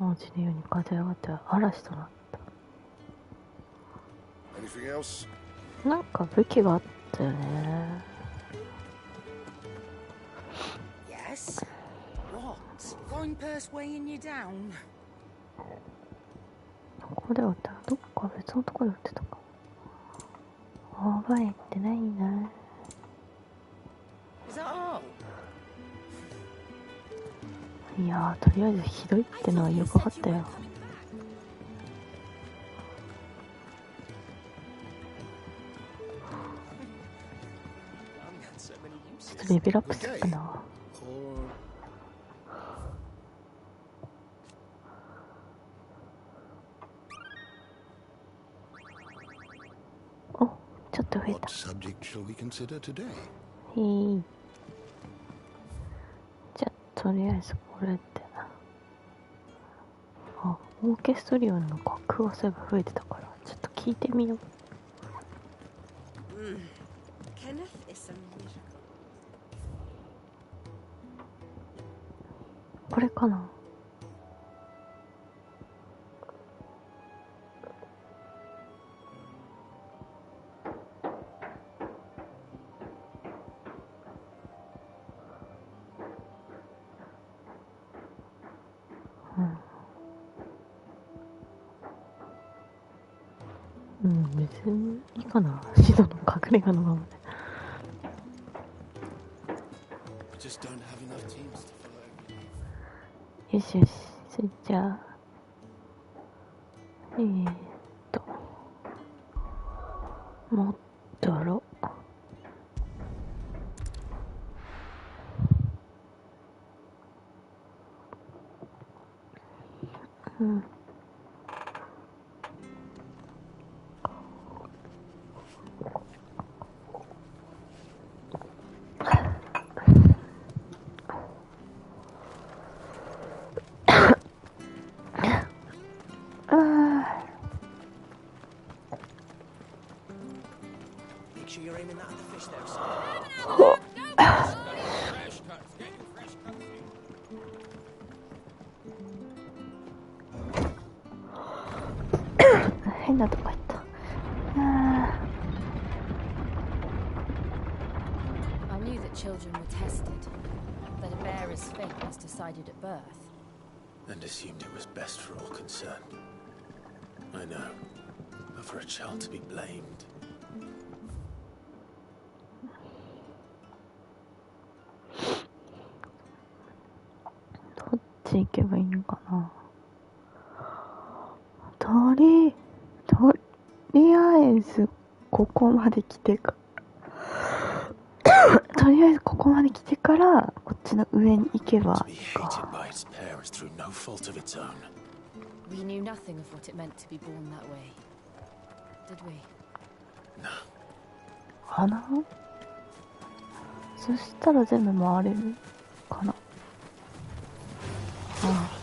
王子のように風上がって嵐となった。なんか武器があったよね。fine purse weighing you down? ここで売ったらどっか別のとこで売ってたか。覚えてないな。Is that all? いやー、とりあえずひどいってのはよくわかったよ。ちょっとレベルアップするかな。お、ちょっと増えた。へい。じゃあとりあえずこれで、あ、オーケストリオンの楽はそういえば増えてたから、ちょっと聞いてみよう。これかな。うん、別にいいかな。シドの隠れ家のままで。よしよし、それじゃあ、戻ろう。うん。変なとこ行った。I knew that children were tested, that a bearer's fate was decided at birth. And assumed it was best for all concerned. I know, but for a child to be blamed. どっち行けばいいのかな。とりあえずここまで来てとりあえずここまで来てからこっちの上に行けばいいか。We knew nothing of what it meant to be born that way, did we? No. 花？そしたら全部回れるかな。ああ。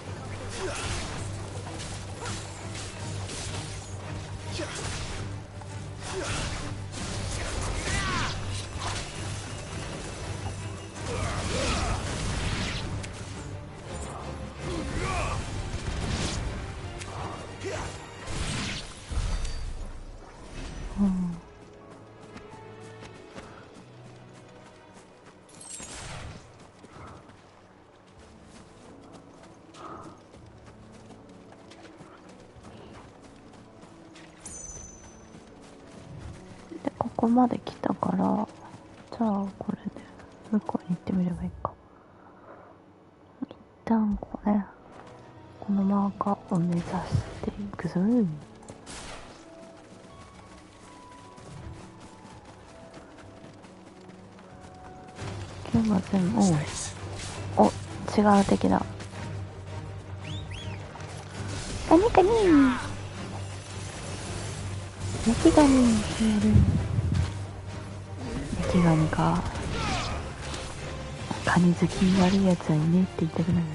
でここまで来たから、じゃあこれで向こうに行ってみればいいか。一旦このマーカーを目指していくぞ。今日は全部お違う敵だ。何かに焼きガニに消える。焼きガニか。カニ好きに悪いやつはいねえって言いたくなるよね。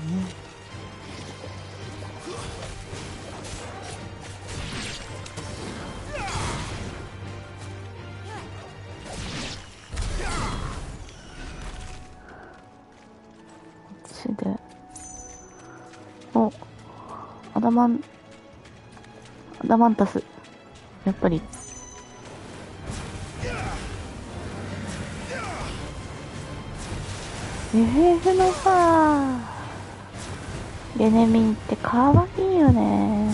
で、お、アダマンタス、やっぱり。FF のさゲネミンってかわいいよね。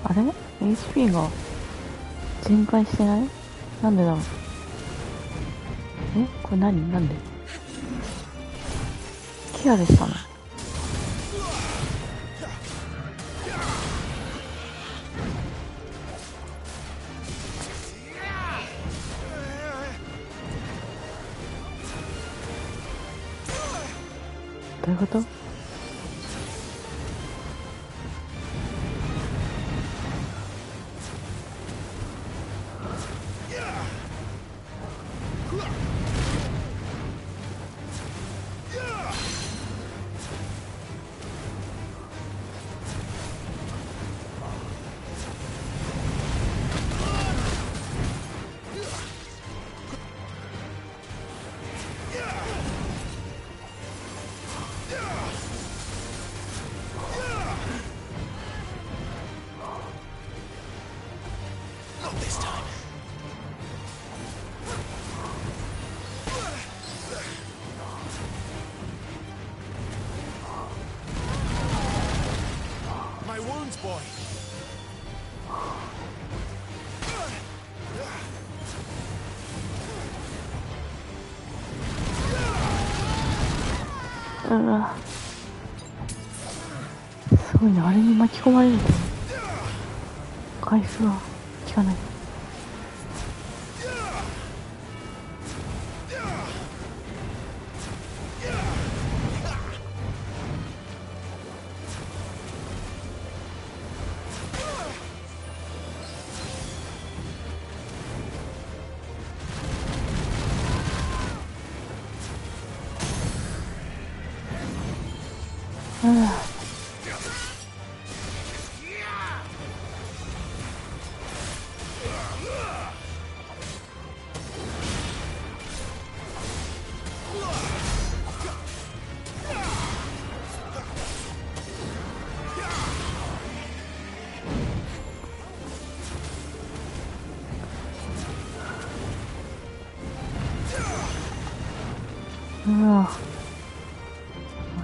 あれ ?HP が全開してない？なんでだろう。これなんでケアでしたの？どういうこと？すごいね、あれに巻き込まれると回復が効かない。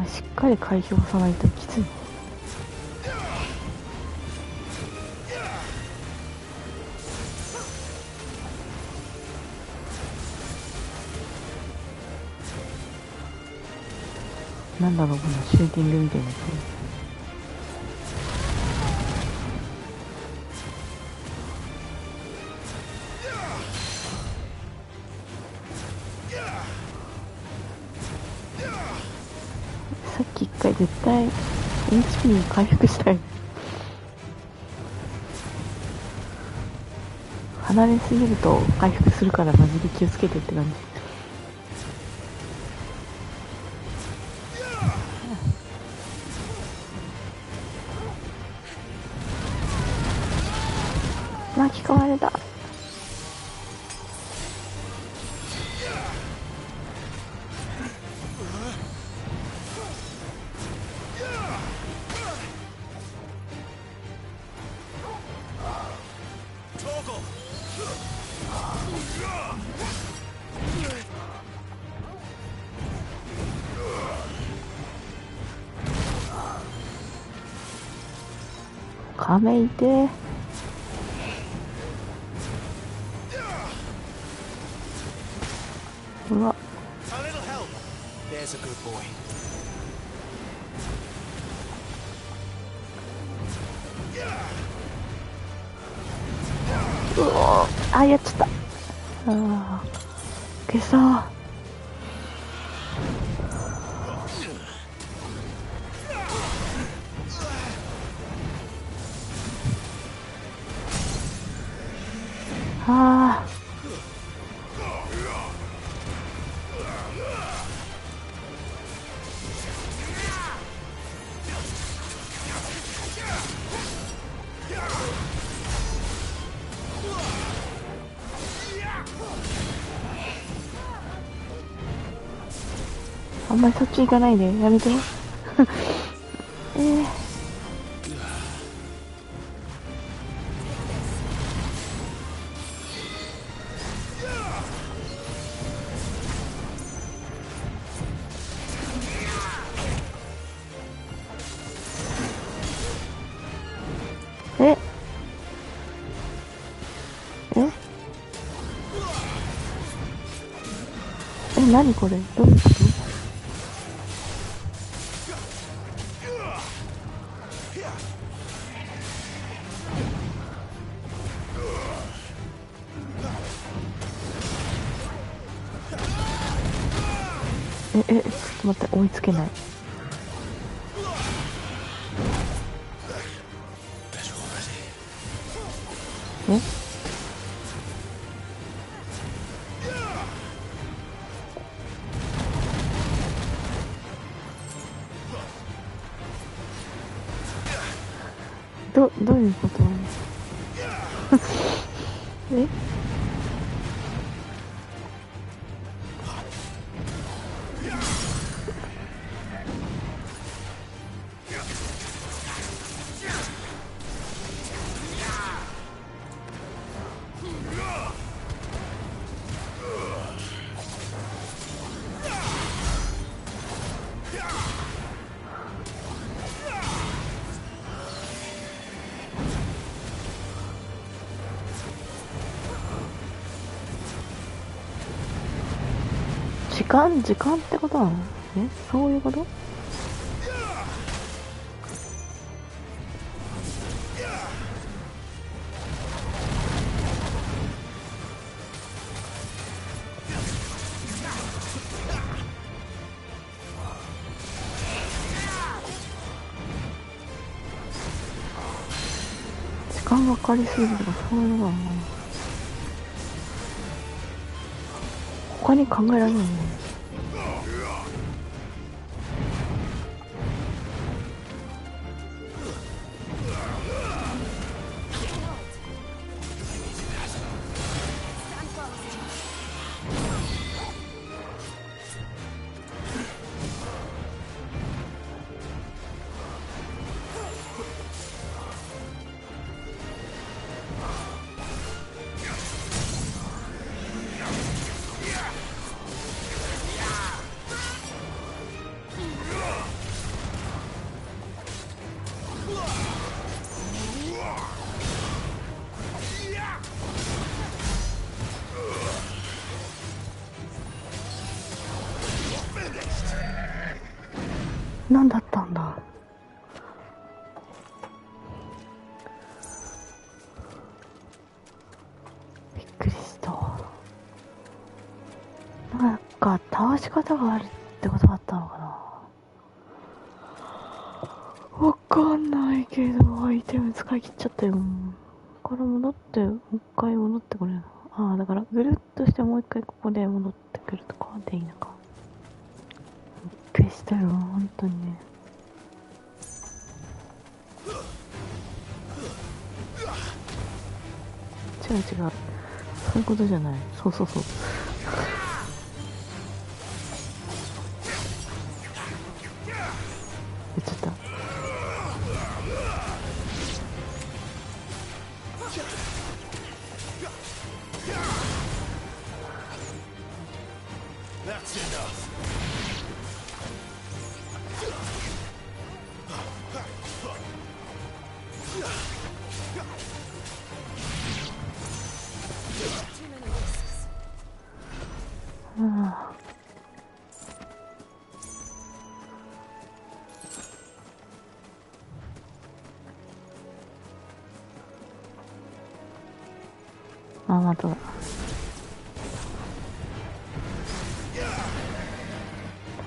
しっかり回避をさないときつい。なんだろう、このシューティングみたいなやつ。さっき一回絶対 HP 回復したい。離れすぎると回復するからマジで気をつけてって感じ。巻き込まれた。亀いて。うわ。A little help. There's a good boy. うおー、あ、やっちゃった。ああ、消そう。ああ。あんまりそっち行かないで、やめて。何これ、どういうこと？ちょっと待って、追いつけない。どういうこと時間ってことなの？そういうこと？時間がかかりすぎるとかそういうのなの？他に考えられないね。何だったんだ。びっくりした。なんか倒し方があるってことだったのかな。わかんないけど、アイテム使い切っちゃったよ。から戻って、もう一回戻ってこれるの。ああ、だからぐるっとしてもう一回ここで戻ってくるとかでいいのか。びっくりしたよ、本当にね。違う、そういうことじゃない。そう言っちゃった。ああ。あ、まただ。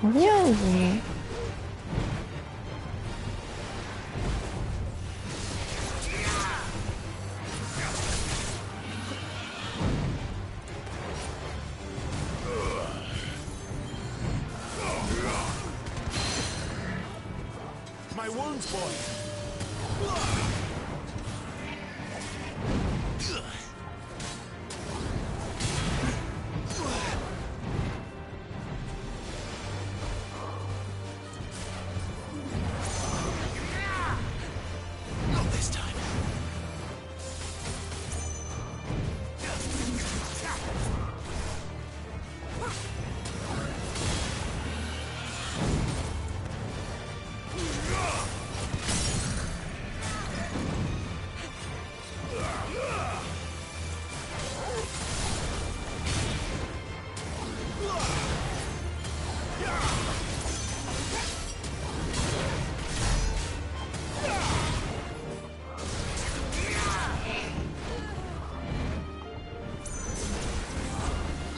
とりあえずね、My wounds, boy. Not this time.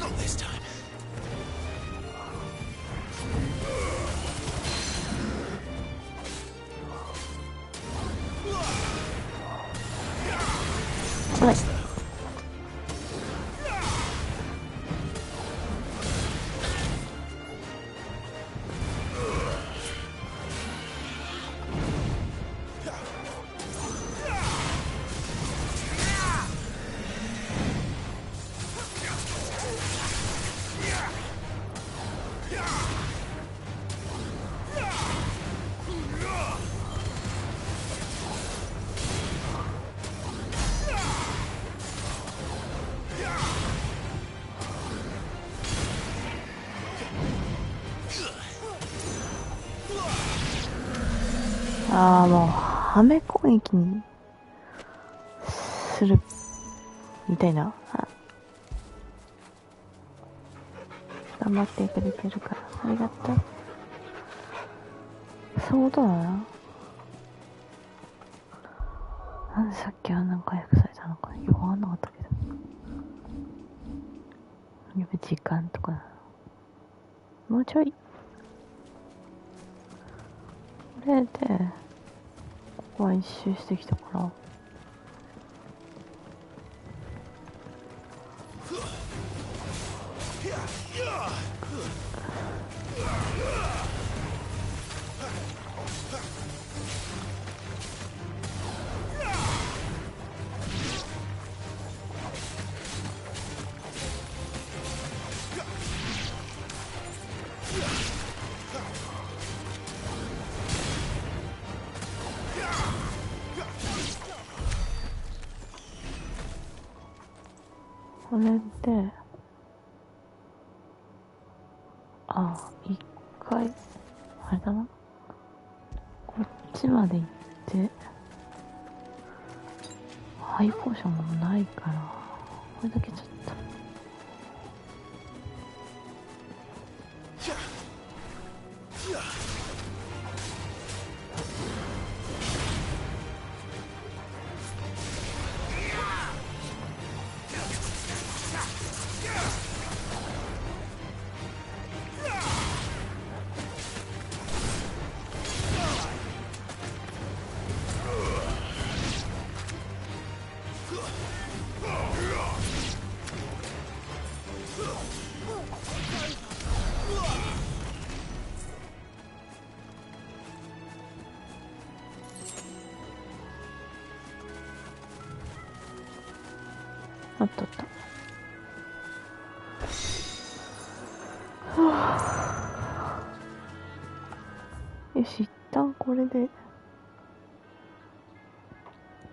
Not this time. これ。ああ、もう、はめ攻撃にする、みたいな。頑張ってくれてるから、ありがとう。そうだな。なんでさっきあんな回復されたのか、よくわかんなかったけど。やっぱ時間とかな。もうちょい。これで、ここは一周してきたから。これで、一回、あれだな。こっちまで行って、ハイポーションもないから、これだけちょっと。あったあった。よし、一旦これで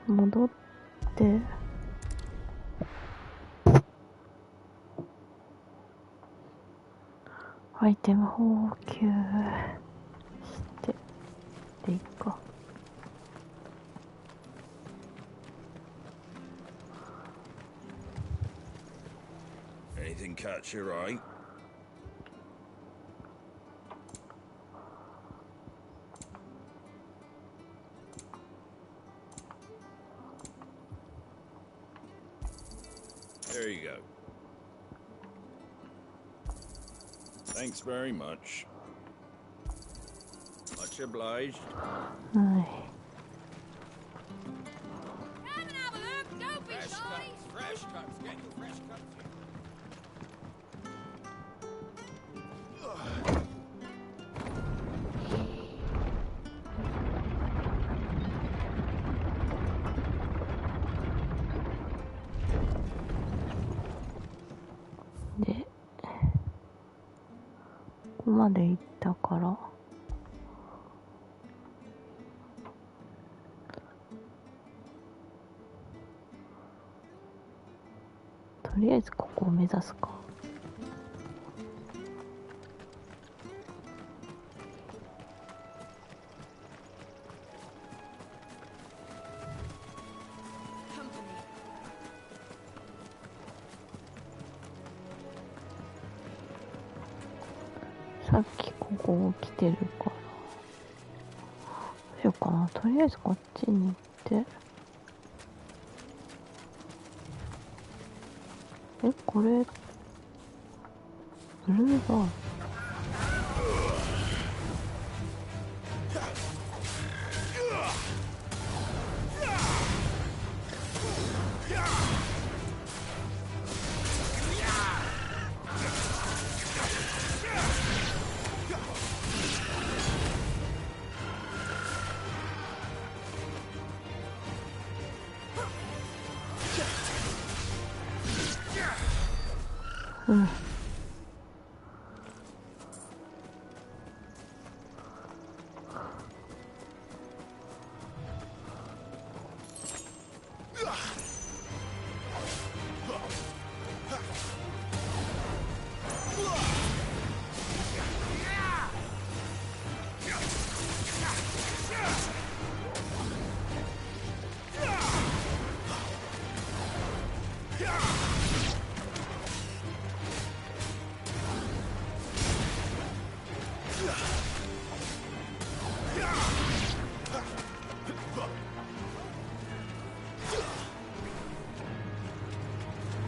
戻ってアイテム補給してでいいか。Anything catch your eye? There you go. Thanks very much. Much obliged. はい。Fresh cuts, fresh cuts. Get your fresh cuts here. で、ここまで行ったから、とりあえずここを目指すか。さっきここ来てるから、どうしようかな。とりあえずこっちに行って、これブルーバー。うん。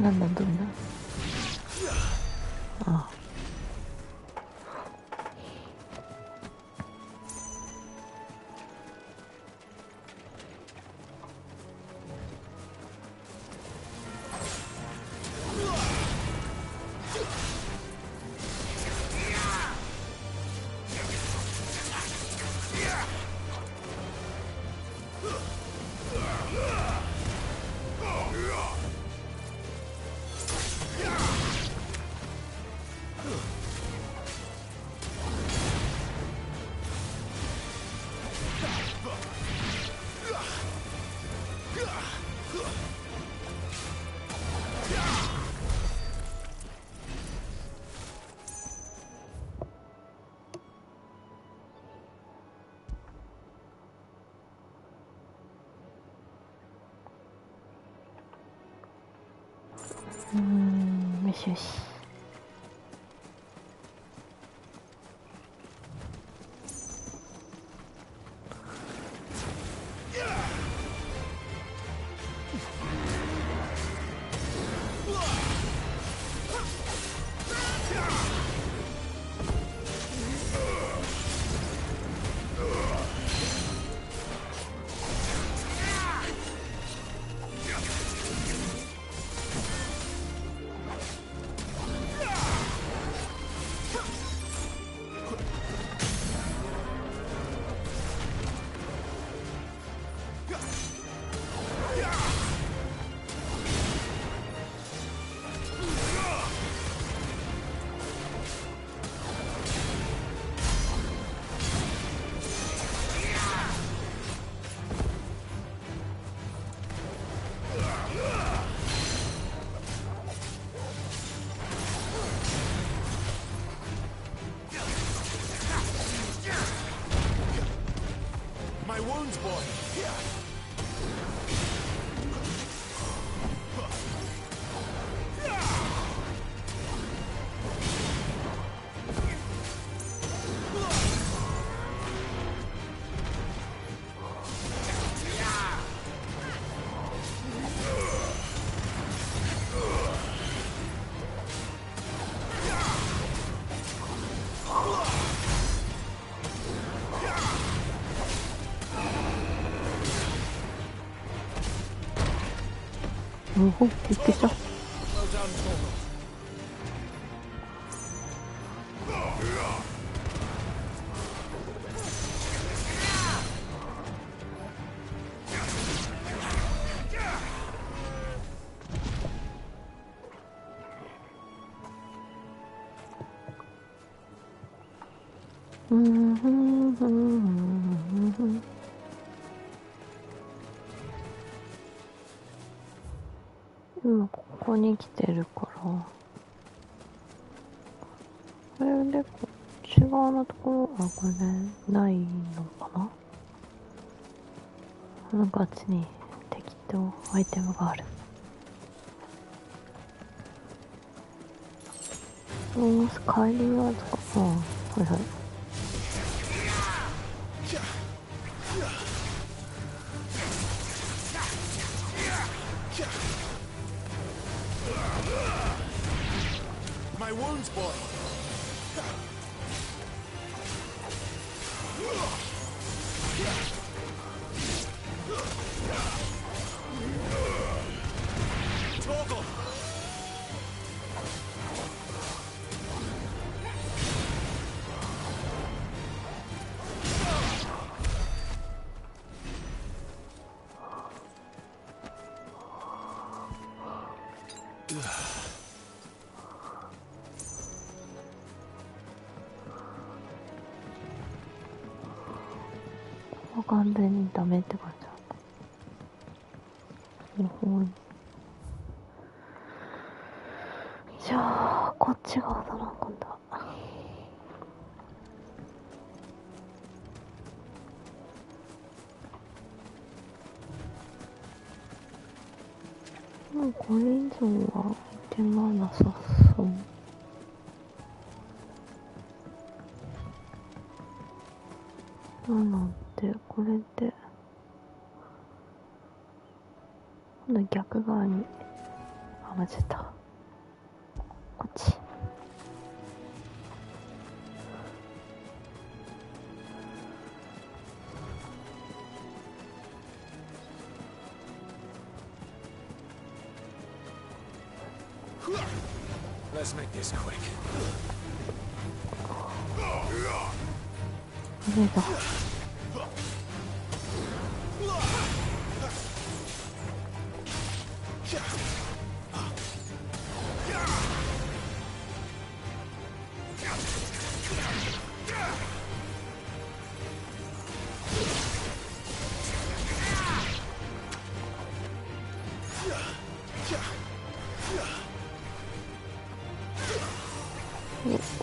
なんだどんな。ああ。よしよし。wounds, boy. Here. おお、びっくりした。今ここに来てるから、これでこっち側のところ、これないのかな。なんかあっちに適当アイテムがある。帰りはとか、はいはい。My wounds, boy. Toggle. Ugh. 完全にダメって感じだ。じゃあこっち側だな今度は。もうこれ以上は手間なさそう。なのでこれで今度逆側に間違えた。こっち。Let's make this quick. これだ。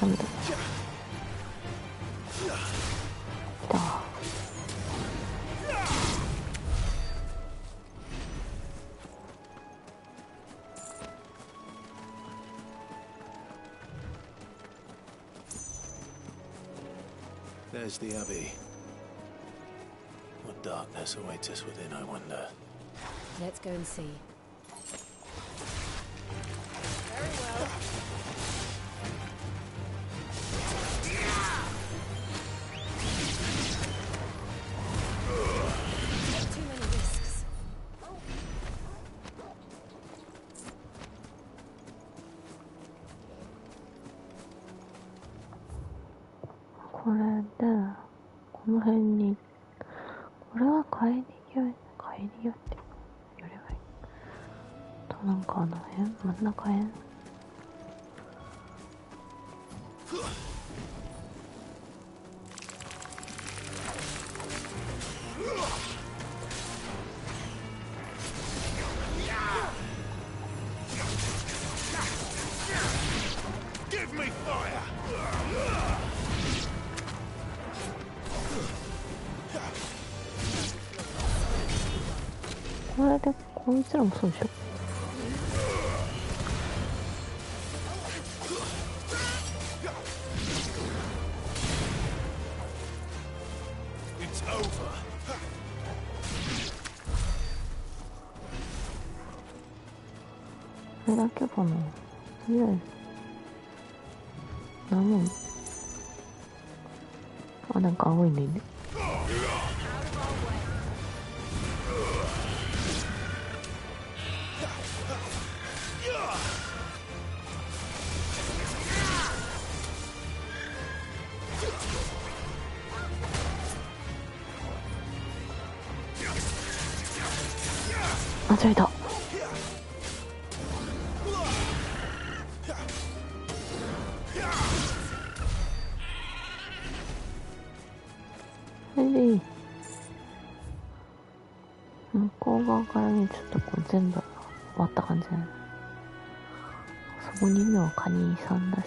ダメだ。来た。There's the Abbey. What darkness awaits us within, I wonder. Let's go and see. Very well. Too many risks. これでこの辺に、これは帰り際ってよりはいいと、なんかあの辺真ん中辺Give me fire! これでこいつらもそうでしょ。It's over. これだけかな。とりあえず何も。あ、なんか青いのいる。間違えた。向こう側から見るとちょっとこう全部終わった感じだね。そこにいるのはカニさんだし。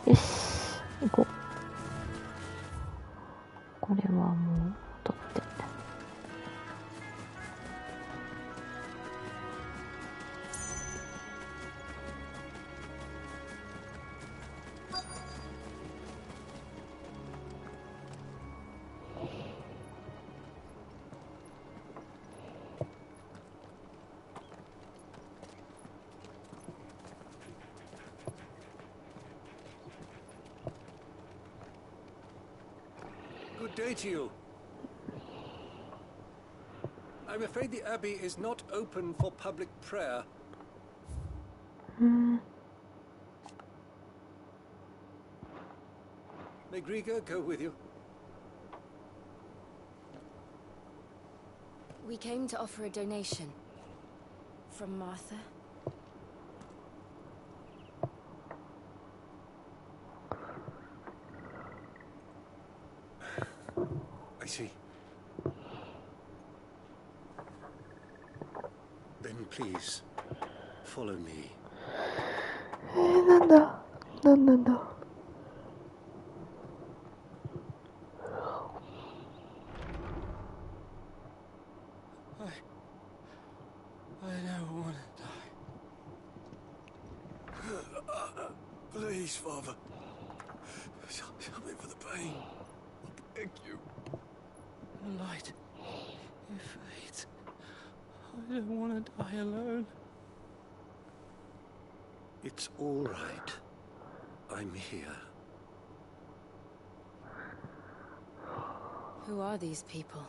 よし、行こう。これはもう取って。Good day to you. I'm afraid the Abbey is not open for public prayer. May Griga go with you? We came to offer a donation. From Martha. I see. Then please, follow me. なんだなんだ。I don't want to die. Please, Father. Something for the pain. I beg you. Light. Your fate. I don't want to die alone. It's all right. I'm here. Who are these people?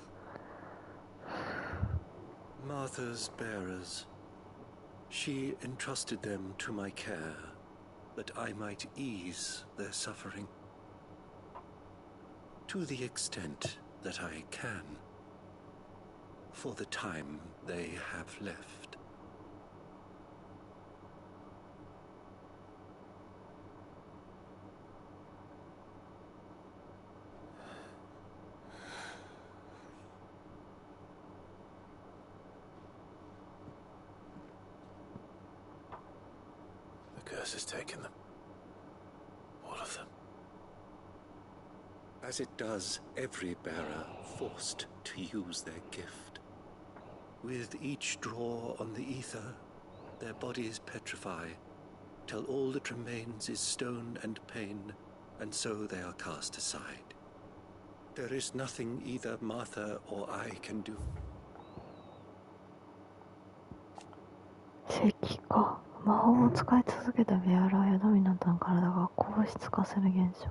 Martha's bearers. She entrusted them to my care, that I might ease their suffering. To the extent that I can, for the time they have left. The curse has taken them. All of them. As it does every bearer forced to use their gift. With each draw on the ether, their bodies petrify, till all that remains is stone and pain, and so they are cast aside. There is nothing either Martha or I can do. 石器か。魔法を使い続けたベアラーやドミナントの体が硬質化する現象。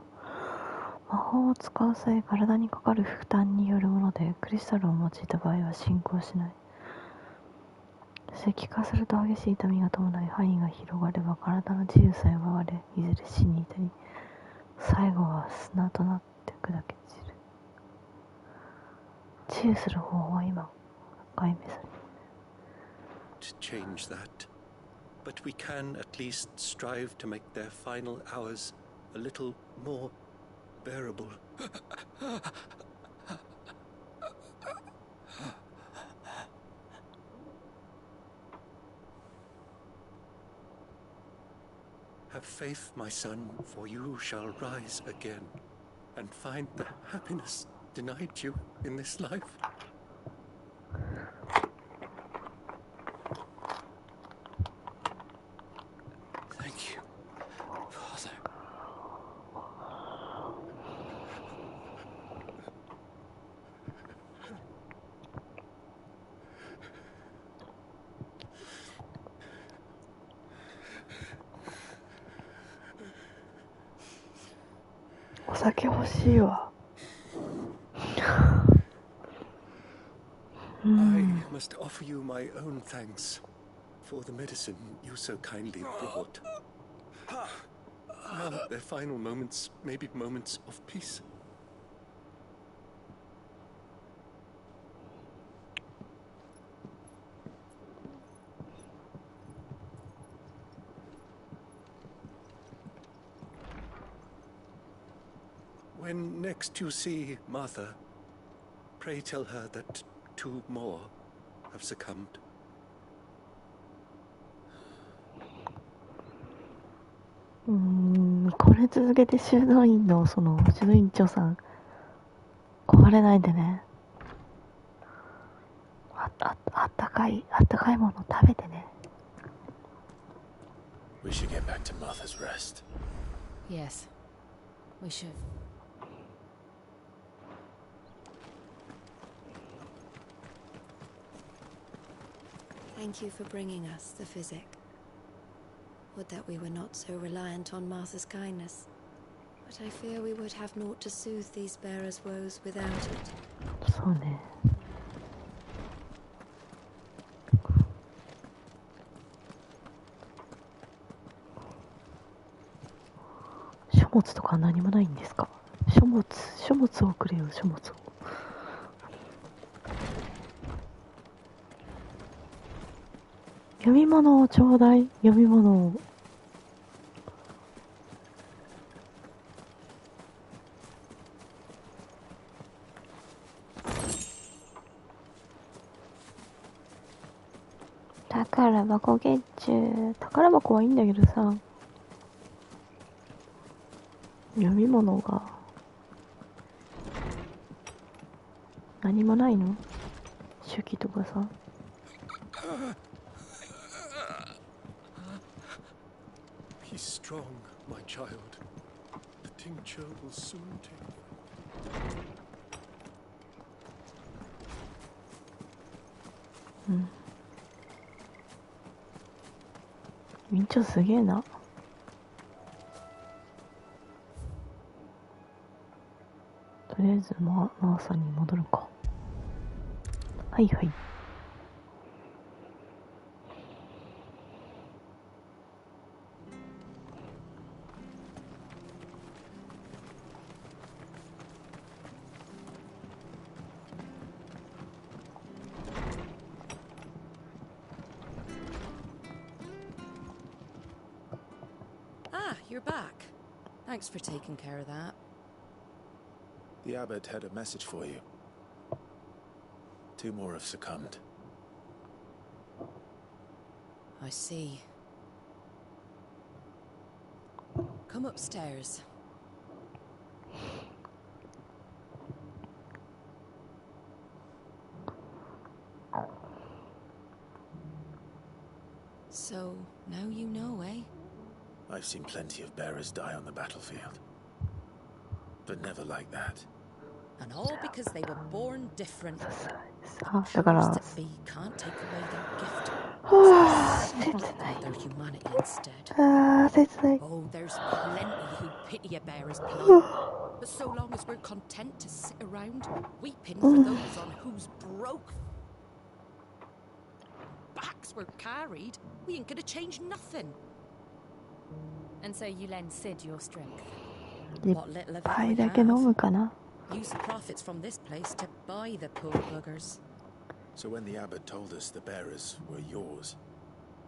魔法を使う際、体にかかる負担によるもので、クリスタルを用いた場合は進行しない。石器化すると激しい痛みが伴い、範囲が広がれば体の自由さえ奪われ、いずれ死に至り、最後は砂となって砕け散る。治癒する方法は今、解明される。To change that. But we can at least strive to make their final hours a little more bearable. Have faith, my son, for you shall rise again and find the happiness denied you in this life. Thank you, Father.お酒欲しいわ。I must offer you my own thanks for the medicine you so kindly brought. Now their final moments may be moments of peace. When next you see Martha, pray tell her that 2 more have succumbed. これ続けて修道院の修道院長さん壊れないでね。あったかいもの食べてね。We should get back to Martha's rest. Yes, we should. Thank you for bringing us the physic. Would that we were not so reliant on Martha's kindness. But I fear we would have naught to soothe these bearers' woes without it. そうね。書物とか何もないんですか？書物をくれよ、書物を。読み物をちょうだい、読み物を。宝箱ゲッチュ。宝箱はいいんだけどさ、読み物が何もないの？手記とかさ。Be strong, my child. The tincture will soon take you. 院長すげえな。とりあえずマーサに戻るか。はいはい。You're back. Thanks for taking care of that. The abbot had a message for you. 2 more have succumbed. I see. Come upstairs. So, now you know, eh? I've seen plenty of bearers die on the battlefield. But never like that. And all because they were born different. だから Powers that be can't take away their gift. 切ない。 Their humanity instead. 切ない。 Oh, there's plenty who pity a bearer's plight. But so long as we're content to sit around, weeping for those on whose broke backs were carried, we ain't gonna change nothing. And so you lend Sid your strength. What little of it we だけ飲む have. かな。 Use the profits from this place to buy the poor buggers. So when the abbot told us the bearers were yours...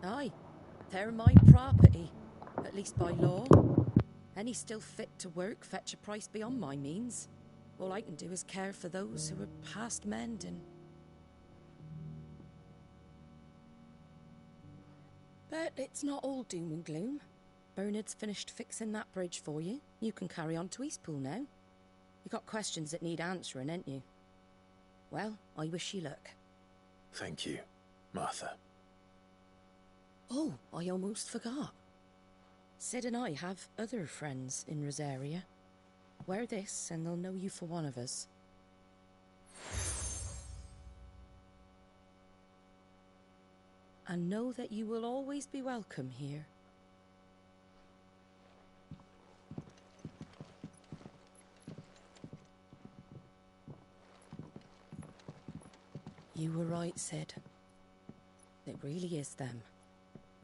Aye, they're my property, at least by law. Any still fit to work fetch a price beyond my means. All I can do is care for those who are past mending. But it's not all doom and gloom. Bernard's finished fixing that bridge for you. You can carry on to Eastpool now. You got questions that need answering, ain't you? Well, I wish you luck. Thank you, Martha. Oh, I almost forgot. Sid and I have other friends in Rosaria. Wear this and they'll know you for one of us. And know that you will always be welcome here. You were right, Sid. It really is them.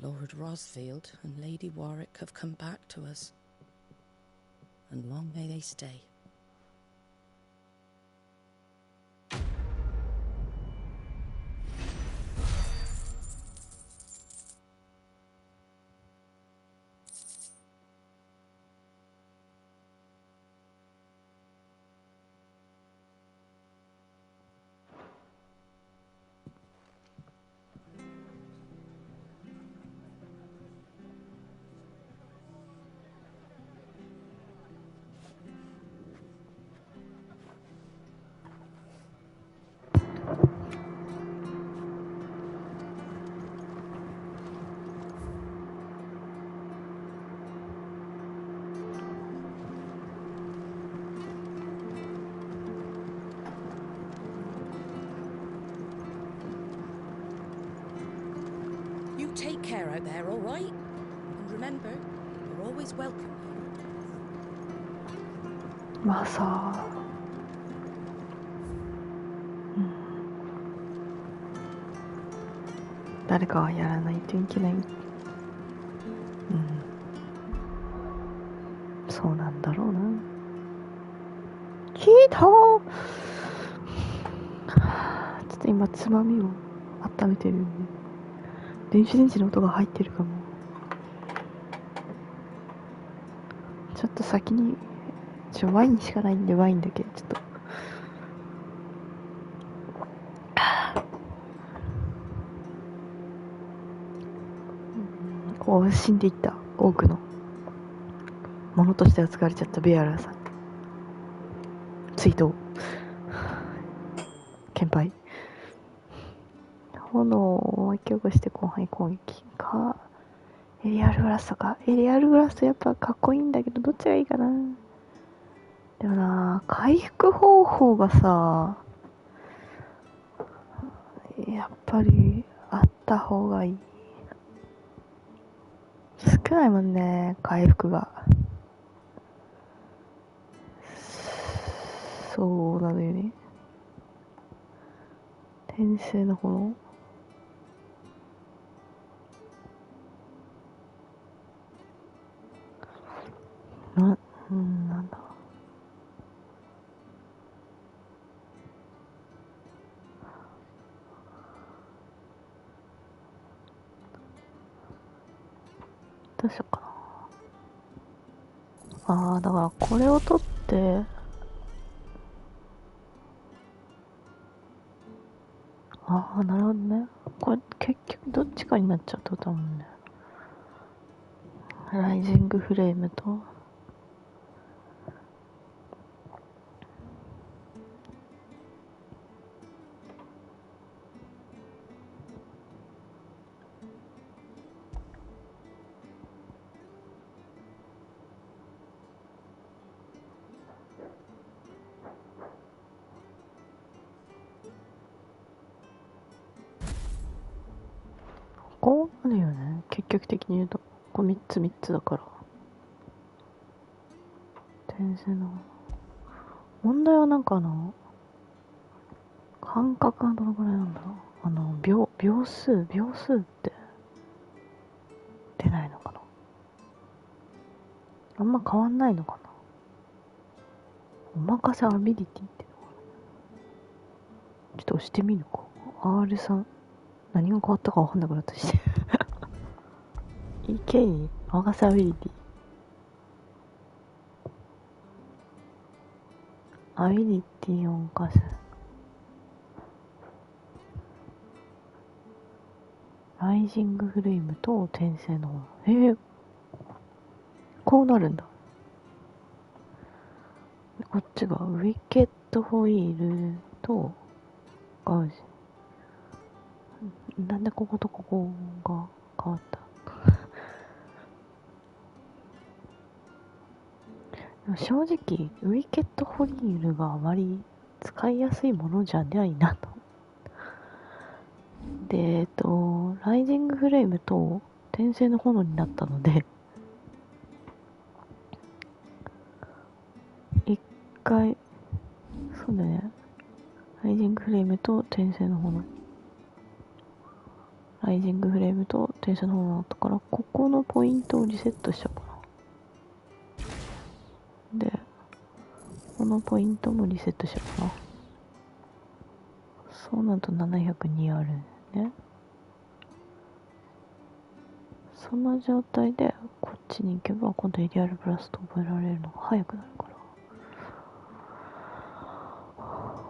Lord Rosfield and Lady Warwick have come back to us. And long may they stay. take care out there, all right? And remember, you're always welcome. まあさ、誰かはやらないといけない。そうなんだろうな。聞いたー。ちょっと今つまみを温めてるんで、電子レンジの音が入ってるかも。ちょっと先にワインしかないんで、ワインだけちょっと死んでいった多くのものとして扱われちゃったベアラーさん、追悼、献杯。炎を巻き起こして広範囲攻撃か、エリアルブラストか。エリアルブラストやっぱかっこいいんだけど、どっちがいいかな。でもな、回復方法がさ、やっぱりあった方がいい。少ないもんね、回復が。そうなのよね。転生の炎、なんだ。どうしようかな。だからこれを取って、なるほどね。これ結局どっちかになっちゃうってことだもんね。ライジングフレームとこうなるよね、結局的に言うと。これ3つだから。転生の問題はなんか感覚がどのくらいなんだろう。秒数って出ないのかな。あんま変わんないのかな。お任せアビリティってのかな。ちょっと押してみるか。R3、何が変わったか分かんなくなったりしてEK お任せアビリティ、アビリティを任せ、ライジングフレームと転生の方。こうなるんだ。こっちがウィケットホイールとガウジ。なんでこことここが変わったでも正直ウィケットホイールがあまり使いやすいものじゃないなと。でライジングフレームと転生の炎になったので、一回、そうだね、ライジングフレームと転生の炎、ライジングフレームと転生の炎だったから、ここのポイントをリセットしちゃおうかな。でこのポイントもリセットしようかな。そうなると702あるね。その状態でこっちに行けば今度エリアルブラスト覚えられるのが早くなるから、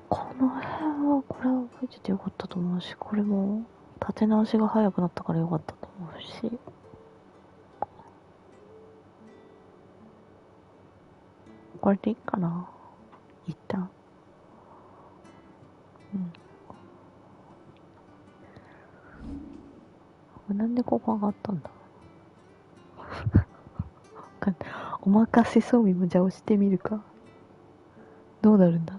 この辺はこれは覚えててよかったと思うし、これも立て直しが早くなったからよかったと思うし、これでいいかな一旦。なんでここ上がったんだお任せ装備もじゃあ押してみるか。どうなるんだ。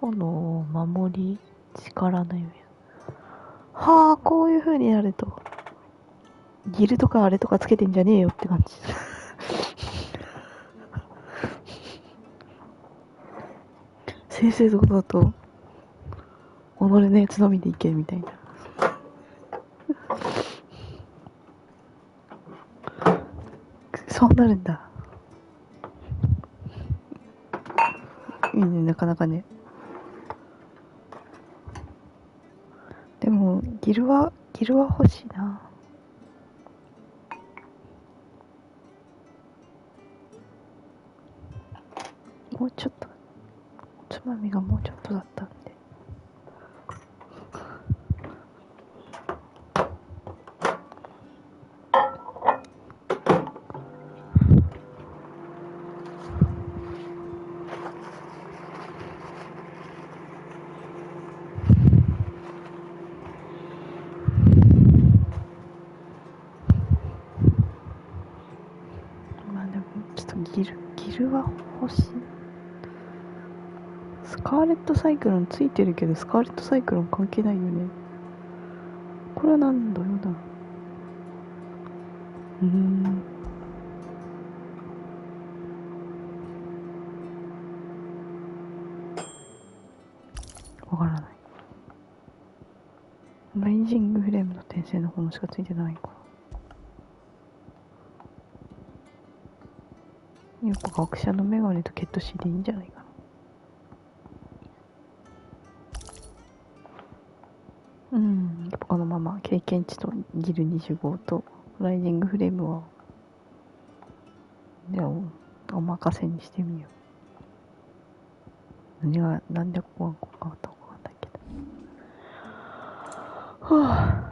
炎を守り、力の夢。はあ、こういう風になると。ギルとかあれとかつけてんじゃねえよって感じ。正々堂々と、己のやつのみでいけるみたいな。そうなるんだ。いいね、なかなかね。でも、ギルは欲しいな。もうちょっと、おつまみがもうちょっとだったんで。まあでも、ちょっとギルは欲しい。スカーレットサイクロンついてるけど、スカーレットサイクロン関係ないよね。これはなんだろうな。わからない。ライジングフレームの転生の方のしかついてないから。やっぱ学者のメガネとケットシーでいいんじゃないかな。やっぱこのまま経験値とギル25とライジングフレームはじゃあお任せにしてみよう。なんでここがこう変わったのかわかんないけど。は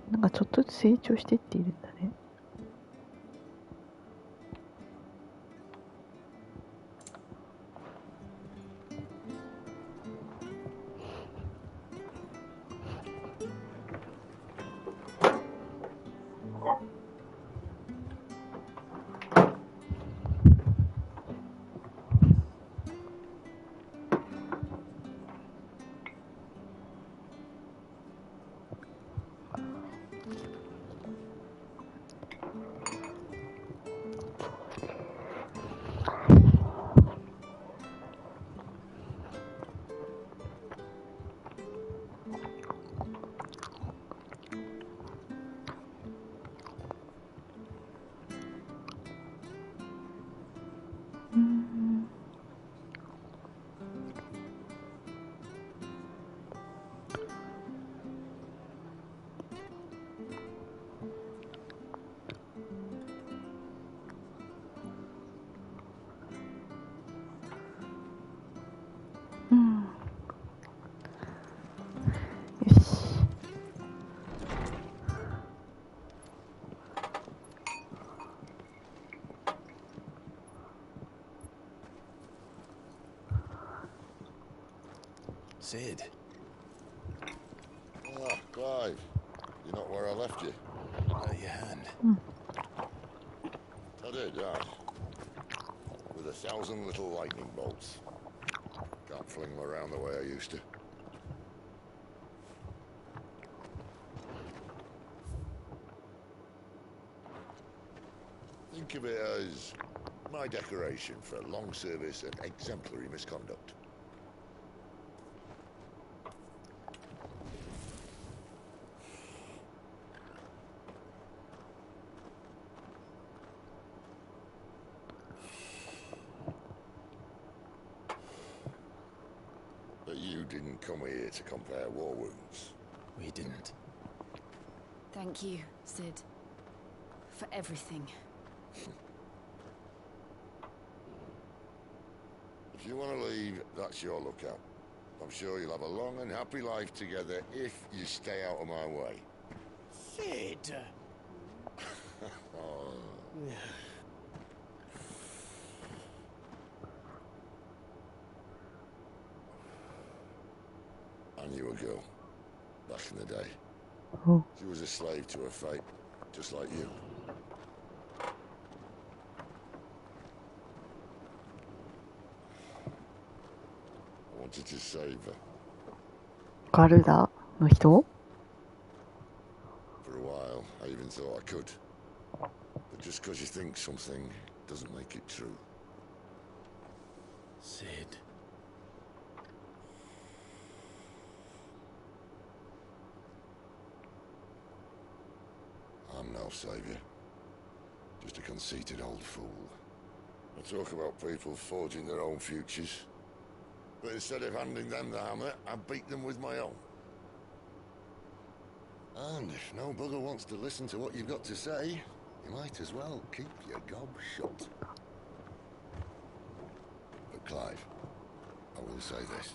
ぁ、なんかちょっとずつ成長していっているんだね。よし。Sid. Ah, Clive. You're not where I left you. Your hand. I did, yeah. With 1,000 little lightning bolts. Can't fling them around the way I used to. Think of it as my decoration for long service and exemplary misconduct. But you didn't come here to compare war wounds. We didn't. Thank you, Sid. For everything. If you want to leave, that's your lookout. I'm sure you'll have a long and happy life together if you stay out of my way. Sid! Oh. I knew a girl back in the day. Oh. She was a slave to her fate, just like you. wanted to save her. ガルダの人 For a while, I even thought I could. But just because you think something doesn't make it true. Sid. I'm no savior. Just a conceited old fool. I talk about people forging their own futures. But instead of handing them the hammer, I beat them with my own. And if no bugger wants to listen to what you've got to say, you might as well keep your gob shut. But Clive, I will say this.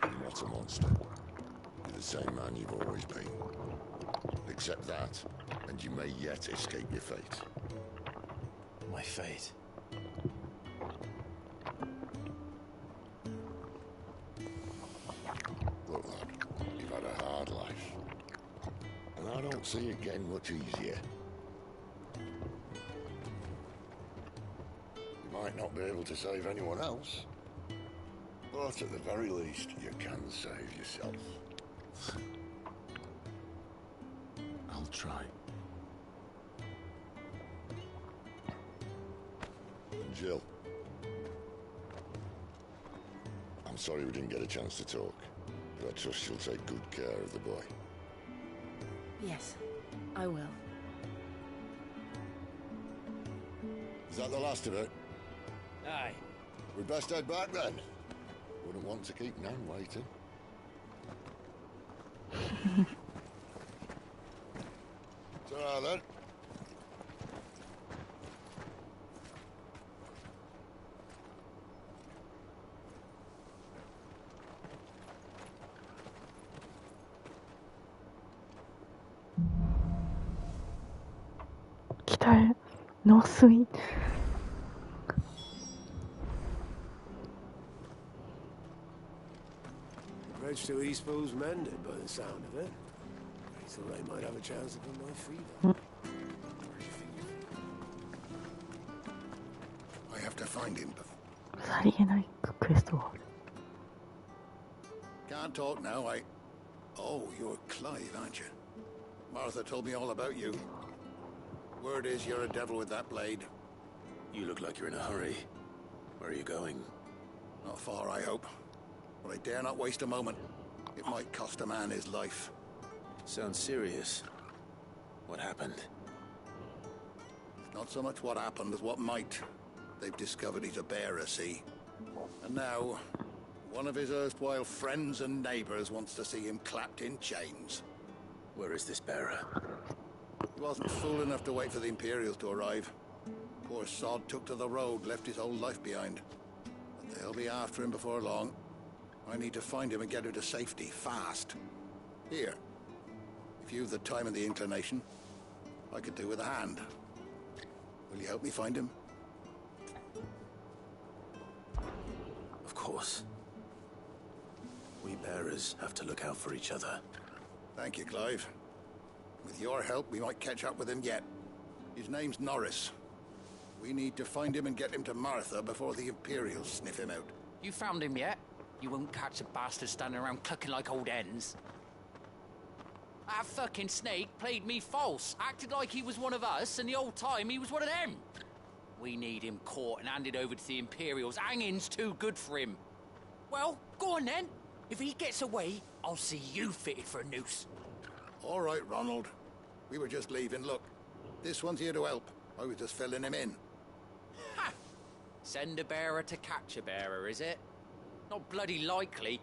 You're not a monster. You're the same man you've always been. Accept that, and you may yet escape your fate. My fate. Look, lad, you've had a hard life. And I don't see it getting much easier. You might not be able to save anyone else, but at the very least, you can save yourself. I'll try. Jill. I'm sorry we didn't get a chance to talk, but I trust you'll take good care of the boy. Yes, I will. Is that the last of it? Aye. We'd best head back then. Wouldn't want to keep Nan waiting. Ta-ra then. No sweet. The bridge to Eastpool's mended by the sound of it. I thought I might have a chance to put my feet up. I have to find him. さりげないクエストがある。 Can't talk now, Oh, you're Clive, aren't you? Martha told me all about you. Word is you're a devil with that blade. You look like you're in a hurry. Where are you going? Not far, I hope. But I dare not waste a moment. It might cost a man his life. Sounds serious. What happened? It's not so much what happened as what might. They've discovered he's a bearer, see? And now, one of his erstwhile friends and neighbors wants to see him clapped in chains. Where is this bearer? He wasn't fool enough to wait for the Imperials to arrive. Poor sod took to the road, left his whole life behind. But they'll be after him before long. I need to find him and get him to safety, fast. Here. If you've the time and the inclination, I could do with a hand. Will you help me find him? Of course. We bearers have to look out for each other. Thank you, Clive. With your help, we might catch up with him yet. His name's Norris. We need to find him and get him to Martha before the Imperials sniff him out. You found him yet? You won't catch a bastard standing around clucking like old hens. That fucking snake played me false, acted like he was one of us, and the whole time he was one of them. We need him caught and handed over to the Imperials. Hanging's too good for him. Well, go on then. If he gets away, I'll see you fitted for a noose. All right, Ronald. We were just leaving. Look, this one's here to help. I was just filling him in. Ha! Send a bearer to catch a bearer, is it? Not bloody likely.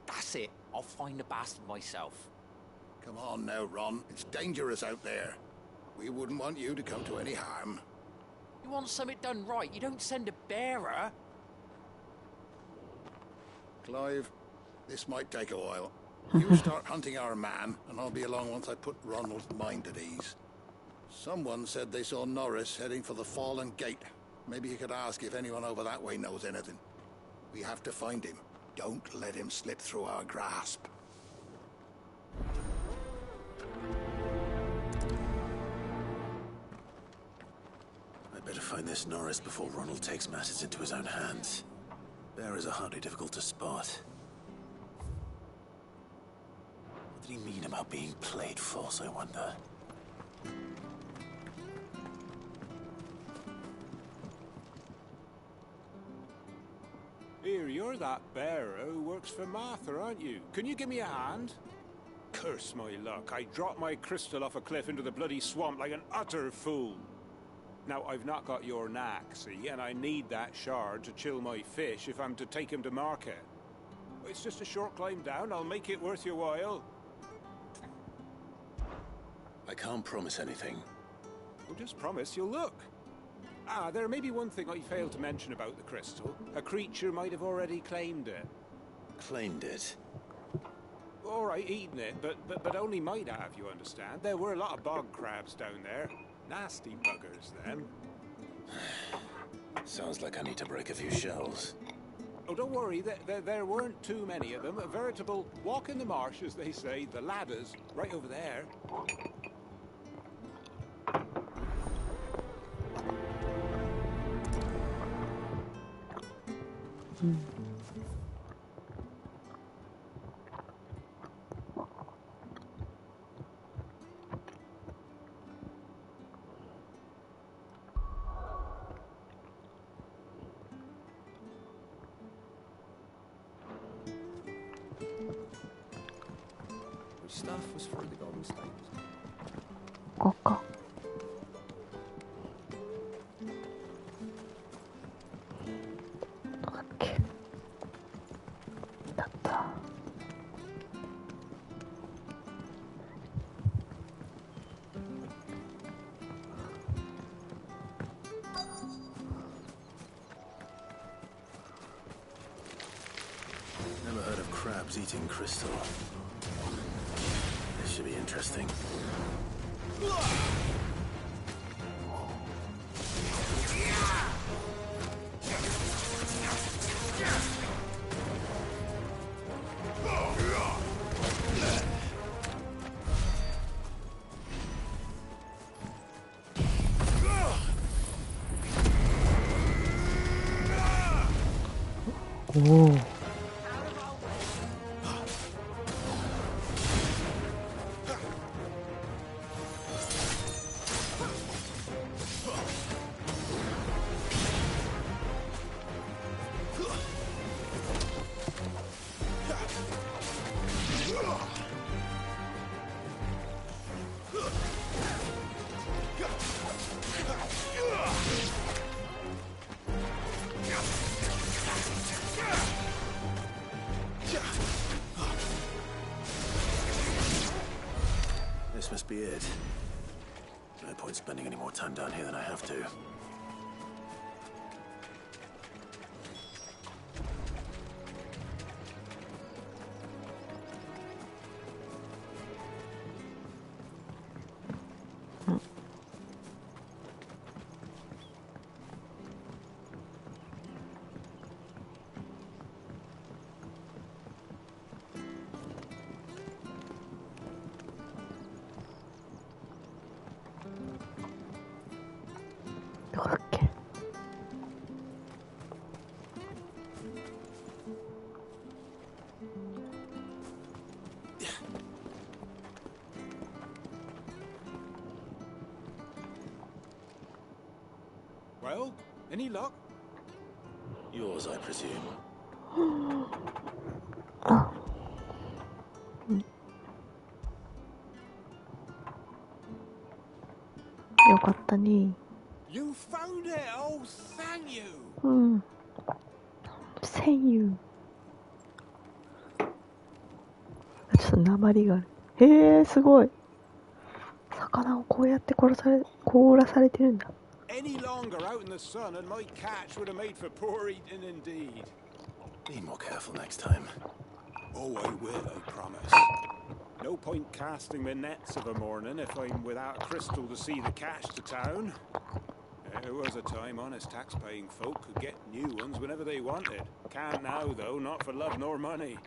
That's it. I'll find the bastard myself. Come on now, Ron. It's dangerous out there. We wouldn't want you to come to any harm. You want something done right, you don't send a bearer. Clive, this might take a while. You start hunting our man, and I'll be along once I put Ronald's mind at ease. Someone said they saw Norris heading for the Fallen Gate. Maybe you could ask if anyone over that way knows anything. We have to find him. Don't let him slip through our grasp. Better find this Norris before Ronald takes matters into his own hands. Bearers are hardly difficult to spot. What did he mean about being played false, I wonder? Here, you're that bearer who works for Martha, aren't you? Can you give me a hand? Curse my luck, I dropped my crystal off a cliff into the bloody swamp like an utter fool. Now, I've not got your knack, see, and I need that shard to chill my fish if I'm to take him to market. It's just a short climb down, I'll make it worth your while. I can't promise anything. Well, just promise you'll look. Ah, there may be one thing I failed to mention about the crystal. A creature might have already claimed it. Claimed it? All right, eaten it, but only might have, you understand. There were a lot of bog crabs down there. Nasty buggers, them. Sounds like I need to break a few shells. Oh, don't worry, there weren't too many of them. A veritable walk in the marsh, as they say. The ladders, right over there. Which staff was for the Golden Stables? ここ。どこだっけ？だった。Never heard of crabs eating crystal. This should be interesting. Oh. This must be it. No point spending any more time down here than I have to. Well, any luck? Yours, I presume. よかったね。 You found it! Oh, thank you! うん。Thank you. ちょっと訛りがある。へえ、すごい。魚をこうやって凍らされてるんだ。Any longer out in the sun and my catch would have made for poor eating indeed. Be more careful next time. Oh, I will, I promise. No point casting my nets of a morning if I'm without a crystal to see the catch to town. There was a time honest tax-paying folk could get new ones whenever they wanted. Can't now, though, not for love nor money.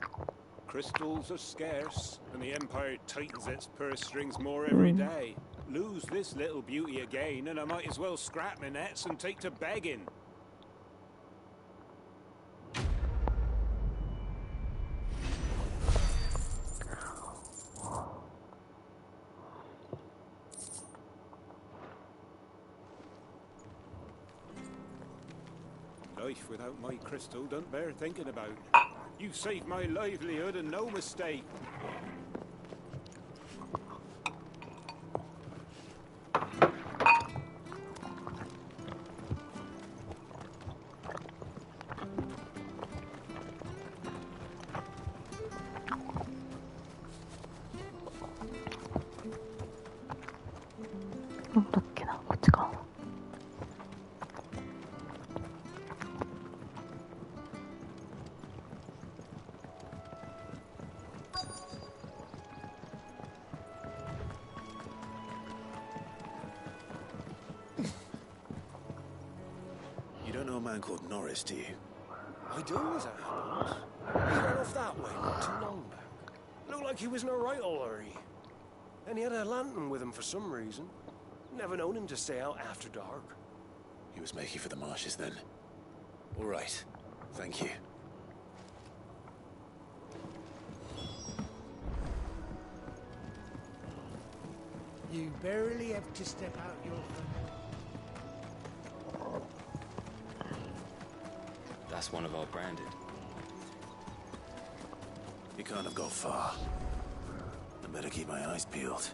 Crystals are scarce, and the Empire tightens its purse strings more every day. Lose this little beauty again, and I might as well scrap my nets and take to begging. Life without my crystal don't bear thinking about. You saved my livelihood and no mistake.なんだっけな、こっちか。You don't know a man called Norris, do you? I do, as it happens. He ran off that way not too long back. Looked like he was in a right old hurry. And he had a lantern with him for some reason. Never known him to stay out after dark. He was making for the marshes then. All right. Thank you. You barely have to step out your front. That's one of our branded. You can't have got far. I better keep my eyes peeled.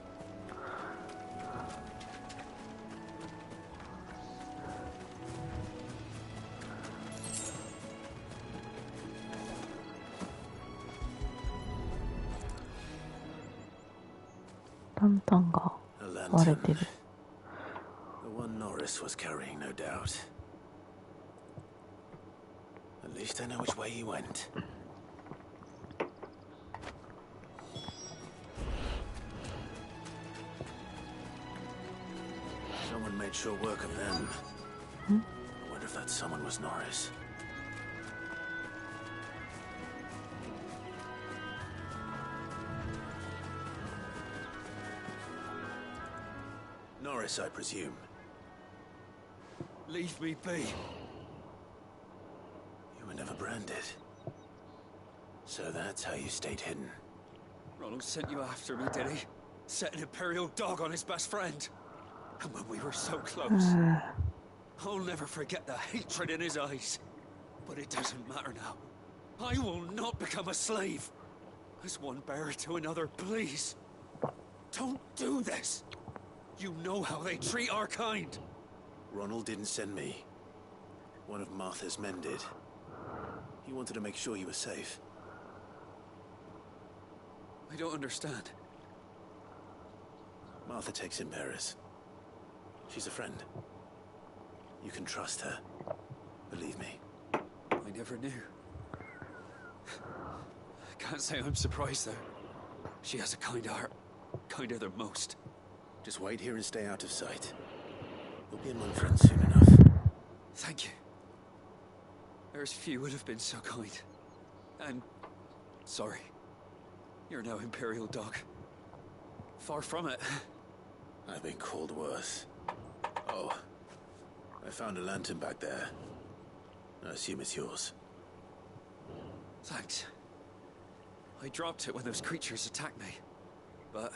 Lantern Aが lantern. 割れてる。 The one Norris was carrying, no doubt. At least I know which way he went. Someone made sure work of them. I wonder if that someone was Norris. Norris, I presume. Leave me be. You were never branded. So that's how you stayed hidden. Ronald sent you after me, did he? Set an Imperial dog on his best friend. And when we were so close. I'll never forget the hatred in his eyes. But it doesn't matter now. I will not become a slave. As one bearer to another, please. Don't do this. You know how they treat our kind. Ronald didn't send me. One of Martha's men did. He wanted to make sure you were safe. I don't understand. Martha takes in bearers. She's a friend. You can trust her. Believe me. I never knew. I can't say I'm surprised, though. She has a kind heart. Kinder than most. Just wait here and stay out of sight. We'll be among friends soon enough. Thank you. There's few would have been so kind. And... sorry. You're no Imperial dog. Far from it. I've been called worse. Oh. I found a lantern back there. I assume it's yours. Thanks. I dropped it when those creatures attacked me. But...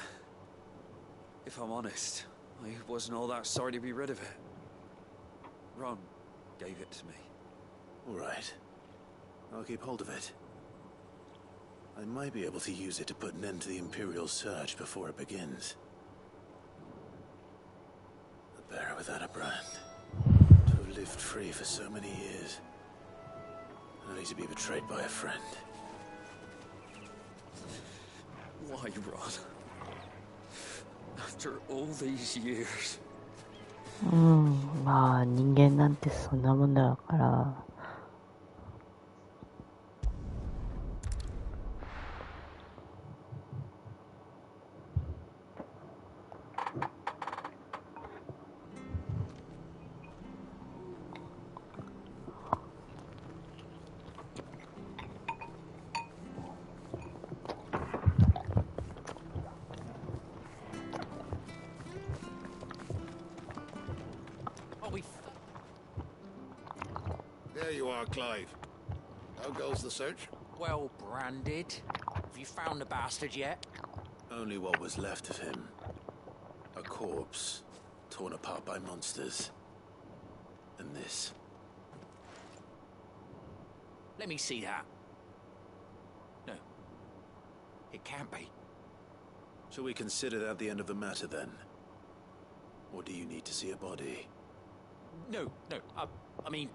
if I'm honest, I wasn't all that sorry to be rid of it. Ron gave it to me. All right. I'll keep hold of it. I might be able to use it to put an end to the Imperial surge before it begins. A bearer without a brand. To have lived free for so many years. Only to be betrayed by a friend. Why, Ron? After all these years. まあ人間なんてそんなもんだから。There you are, Clive. How goes the search? Well branded. Have you found the bastard yet? Only what was left of him. A corpse, torn apart by monsters. And this. Let me see that. No. It can't be. Shall we consider that the end of the matter, then? Or do you need to see a body? No. I mean,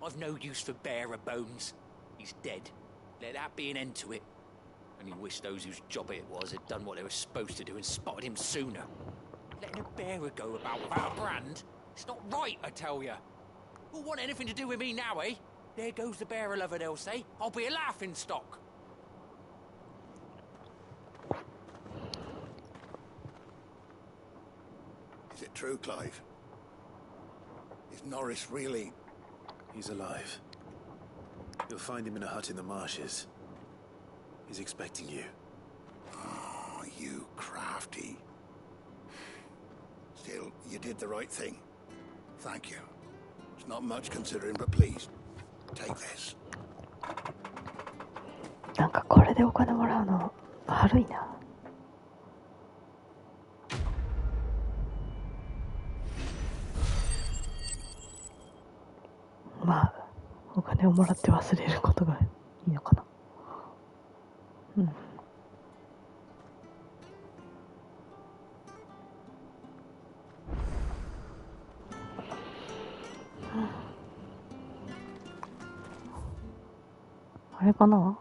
I've no use for bearer bones. He's dead. Let that be an end to it. Only wish those whose job it was had done what they were supposed to do and spotted him sooner. Letting a bearer go about without a brand? It's not right, I tell ya. Who'll want anything to do with me now, eh? There goes the bearer lover, they'll say. I'll be a laughing stock. Is it true, Clive? Is Norris really... He's alive. You'll find him in a hut in the marshes. He's expecting you. Oh, you crafty. Still, you did the right thing. Thank you. It's not much considering, but please, take this. なんかこれでお金もらうの悪いな。まあお金をもらって忘れることがいいのかな。うん。あれかな、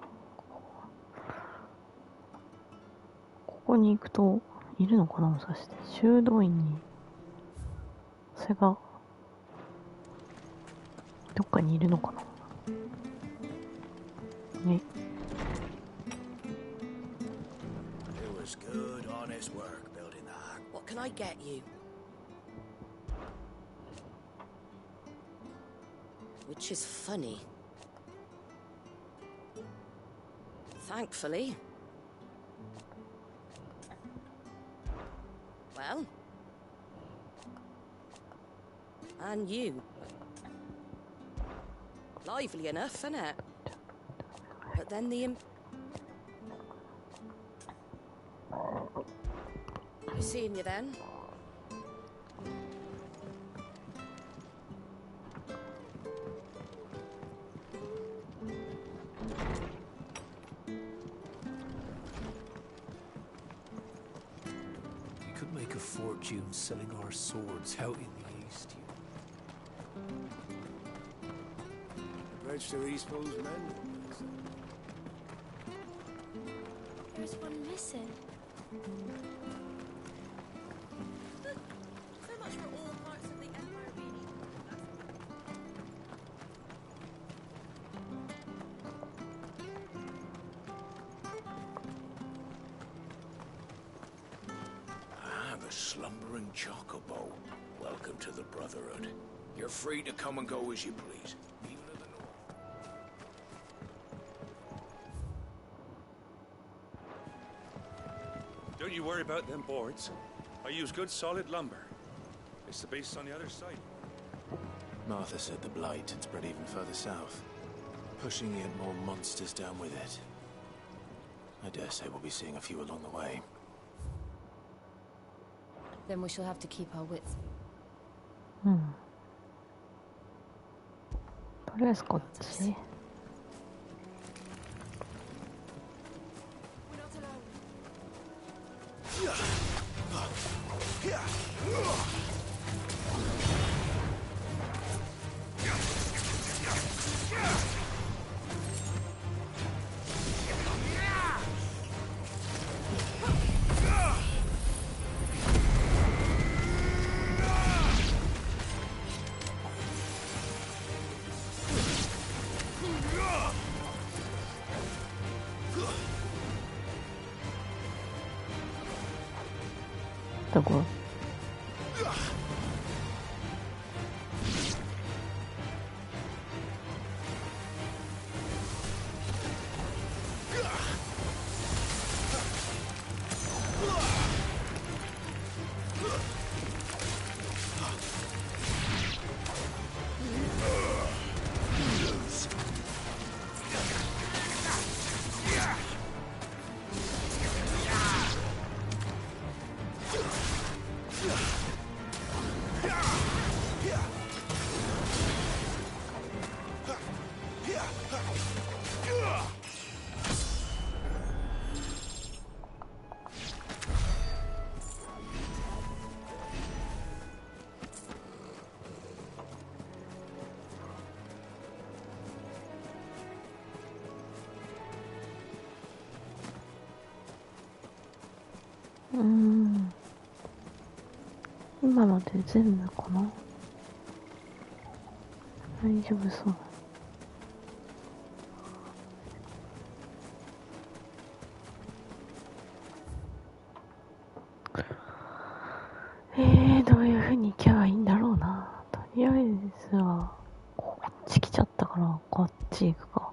ここに行くといるのかな、もしかして修道院にそれがどっかにいるのかなね。It was good, honest work building that. What can I get you? Which is funny. Thankfully. Well. And you. Lively enough, innit? But then the Be seeing you then. We could make a fortune selling our swords out in the east. The bridge to Eastpool's men. There's one missing. So much for all parts of the Empire being equal. Ah, the slumbering chocobo. Welcome to the Brotherhood. You're free to come and go as you please. Even in the north. Don't you worry about them boards. I use good solid lumber. It's the base on the other side. Martha said the blight had spread even further south, pushing yet more monsters down with it. I dare say we'll be seeing a few along the way. Then we shall have to keep our wits. うん。とりあえずこっち。どこ？今ので全部かな。大丈夫そう。どういう風に行けばいいんだろうな。とりあえずはこっち来ちゃったからこっち行くか。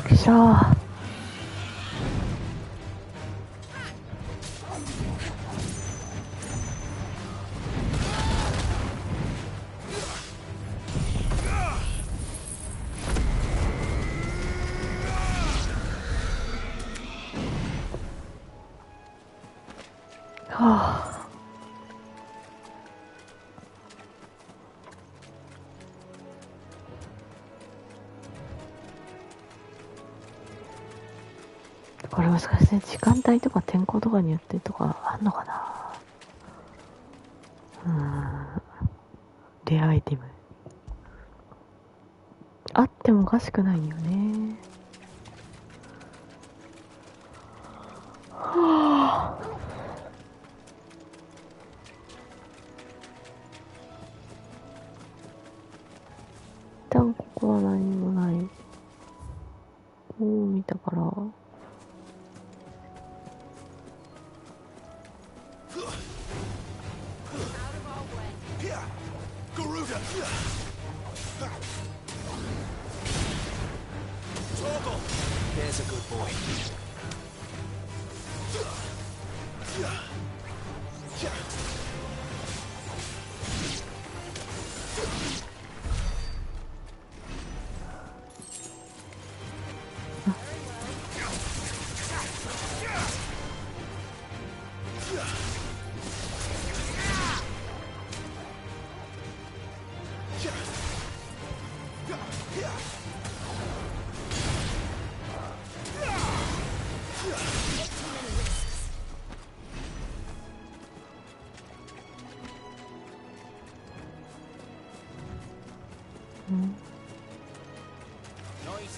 くしゃー。はあ。これもしかして時間帯とか天候とかによってとかあんのかな。レアアイテムあってもおかしくないよね。はあ。一旦ここは何もない。こう見たからThere's a good boy.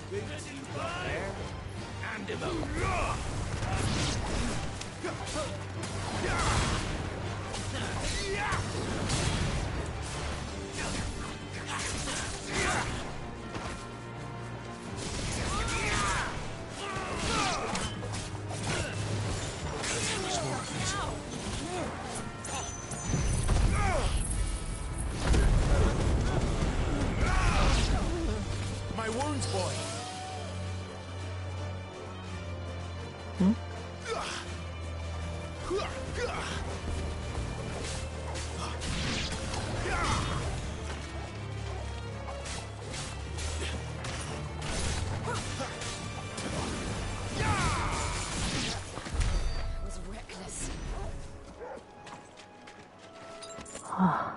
My wounds, boy. Was reckless.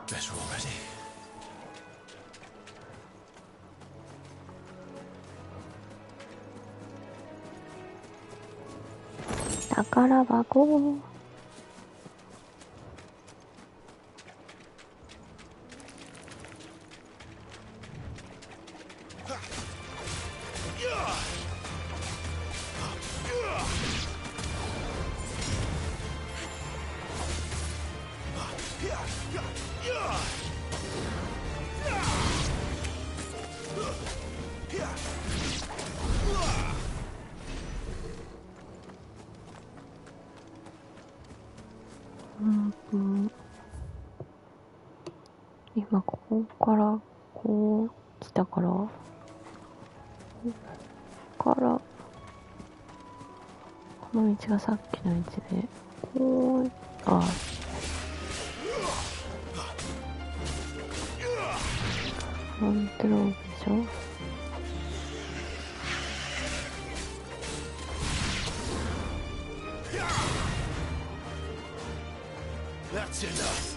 Better already. 宝箱。今ここからこう来たから、ここからこの道がさっきの道でこうモンテローブでしょ。That's enough.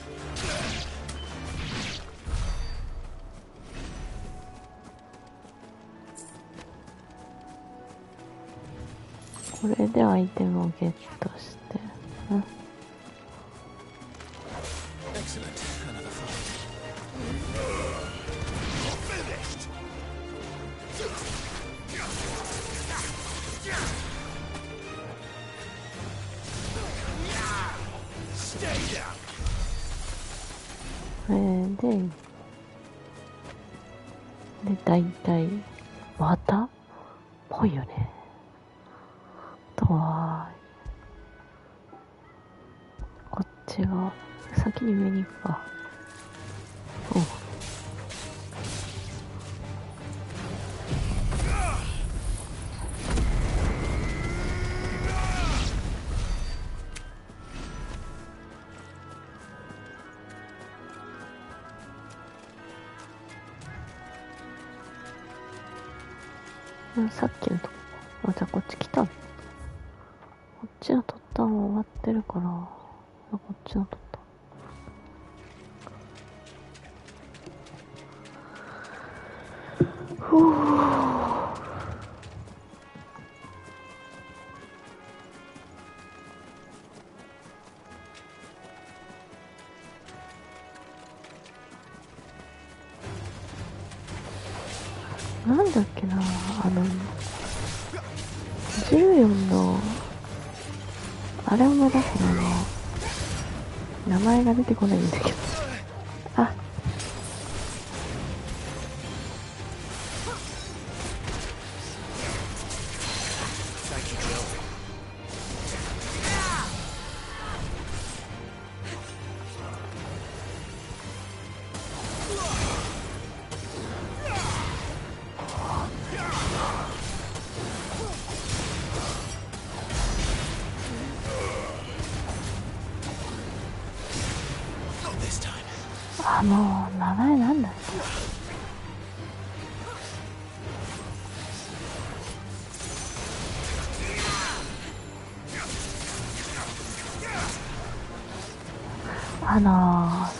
これでアイテムをゲットして、Excellent. Another fight. Finished. Stay down. これでだいたいまたぽいよね。あとはこっちが先に上に行くか。さっきのとこ、じゃあこっち来たの。こっちの突端は終わってるから、こっちの突端。ふぅ。なんだっけな、14のあれを目指すの名前が出てこないんだけど、名前なんだっけ。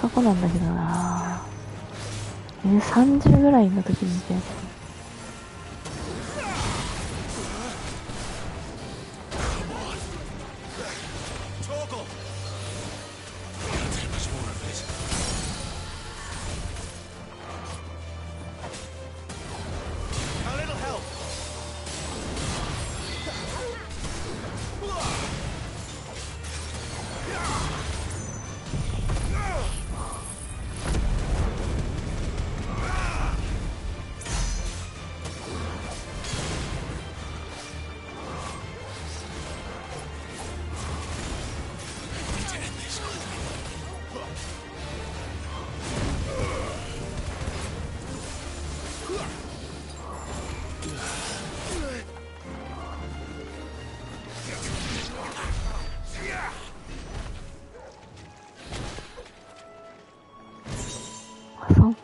そこなんだけどな。30ぐらいの時に見たやつ。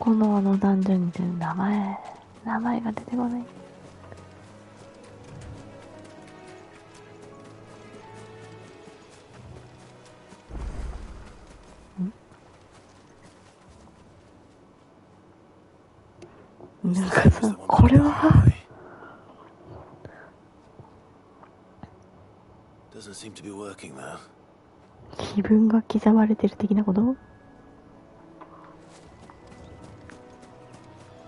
このダンジョンに出る名前が出てこない。なんかさ、これは気分が刻まれてる的なこと？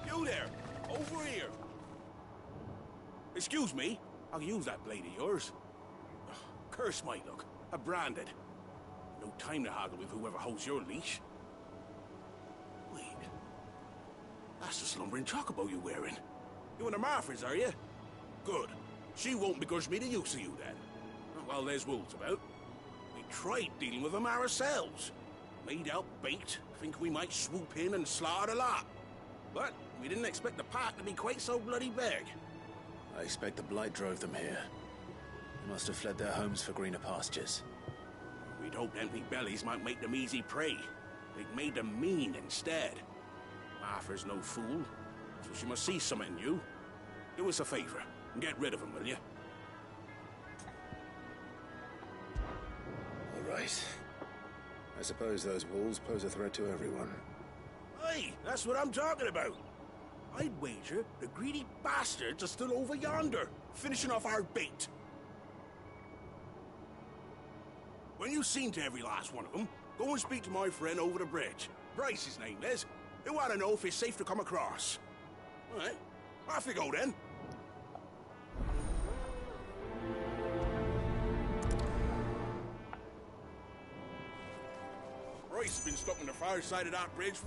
You there, over here. Excuse me, I'll use that blade of yours. Curse my luck, I'm branded. No time to haggle with whoever holds your leash. Wait, that's the slumbering chocobo you're wearing. You and the Marfors, are you? Good. She won't begrudge me the use of you then. Well, there's wolves about. We tried dealing with them ourselves. Made out baked, think we might swoop in and slaughter the lot. But we didn't expect the pack to be quite so bloody big. I expect the blight drove them here. They must have fled their homes for greener pastures. We'd hoped empty bellies might make them easy prey. They'd made them mean instead. Martha's no fool, so she must see something in you. Do us a favor and get rid of them, will you? All right. I suppose those wolves pose a threat to everyone. Hey, that's what I'm talking about. I'd wager the greedy bastards are still over yonder, finishing off our bait. When you've seen to every last one of them, go and speak to my friend over the bridge. Bryce, his name is. He want to know if it's safe to come across. All right, off you go then. Bryce has been stuck on the far side of that bridge for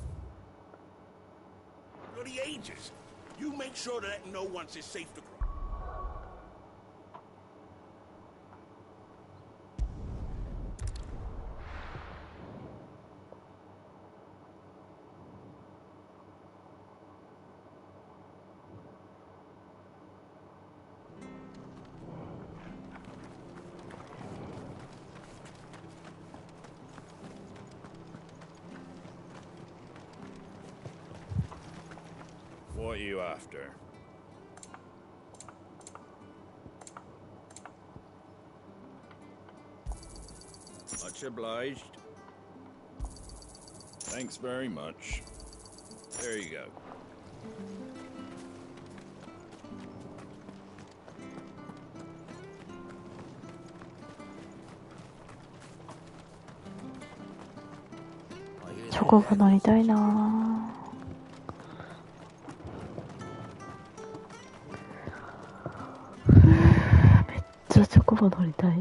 bloody ages. You make sure to let him know once it's safe to cross. What are you after? Much obliged. Thanks very much. There you go.チョコが乗りたいなぁ。めっちゃチョコが乗りたい。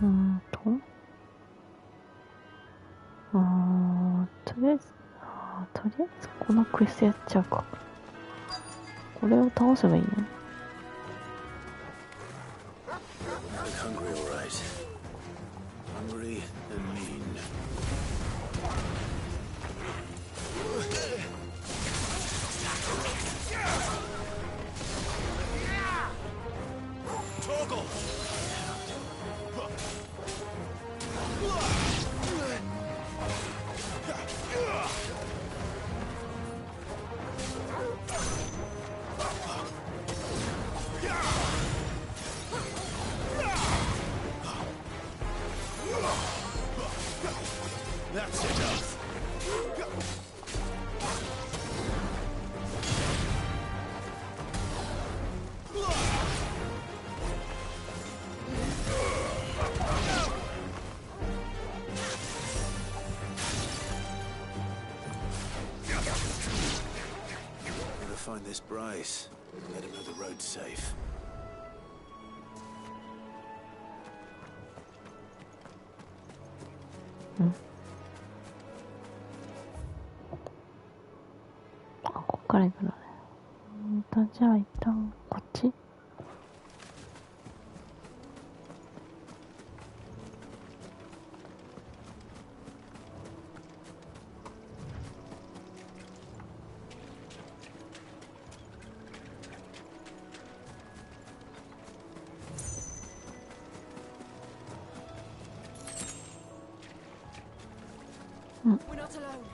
とりあえずこのクエストやっちゃうか。これを倒せばいいの？ Hungry, all right. Hungry and mean. Toggle! That's enough. Gotta find this Bryce. Let him know the road's safe. Ah, こっから行くのね。じゃあ一旦こっち。We're not alone.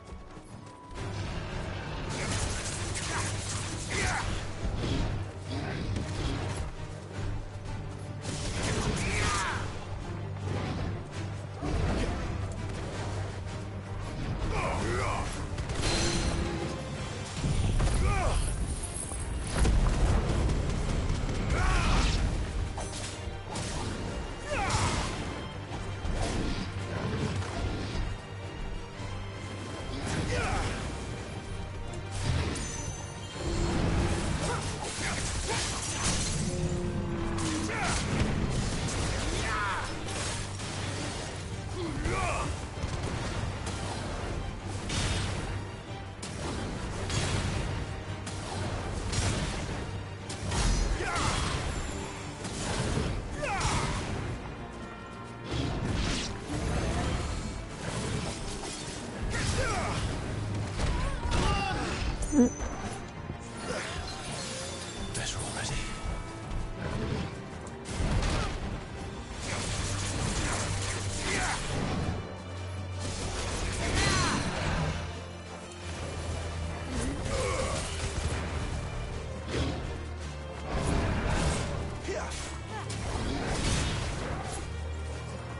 Better already.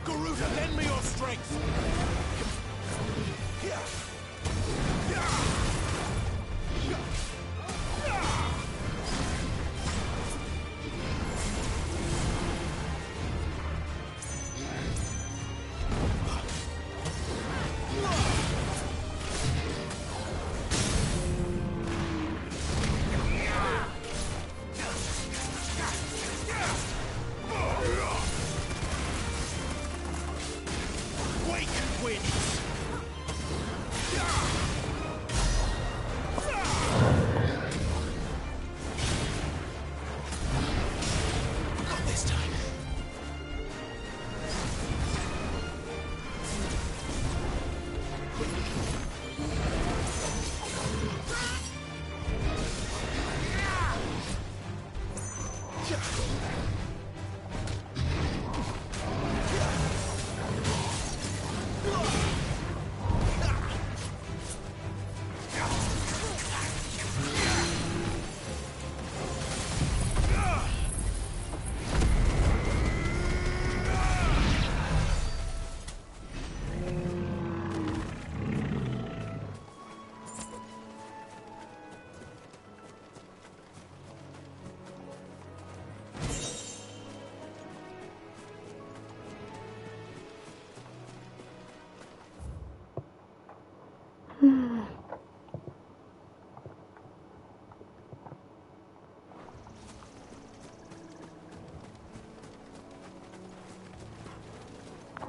Garuda, lend me your strength! Wake winds!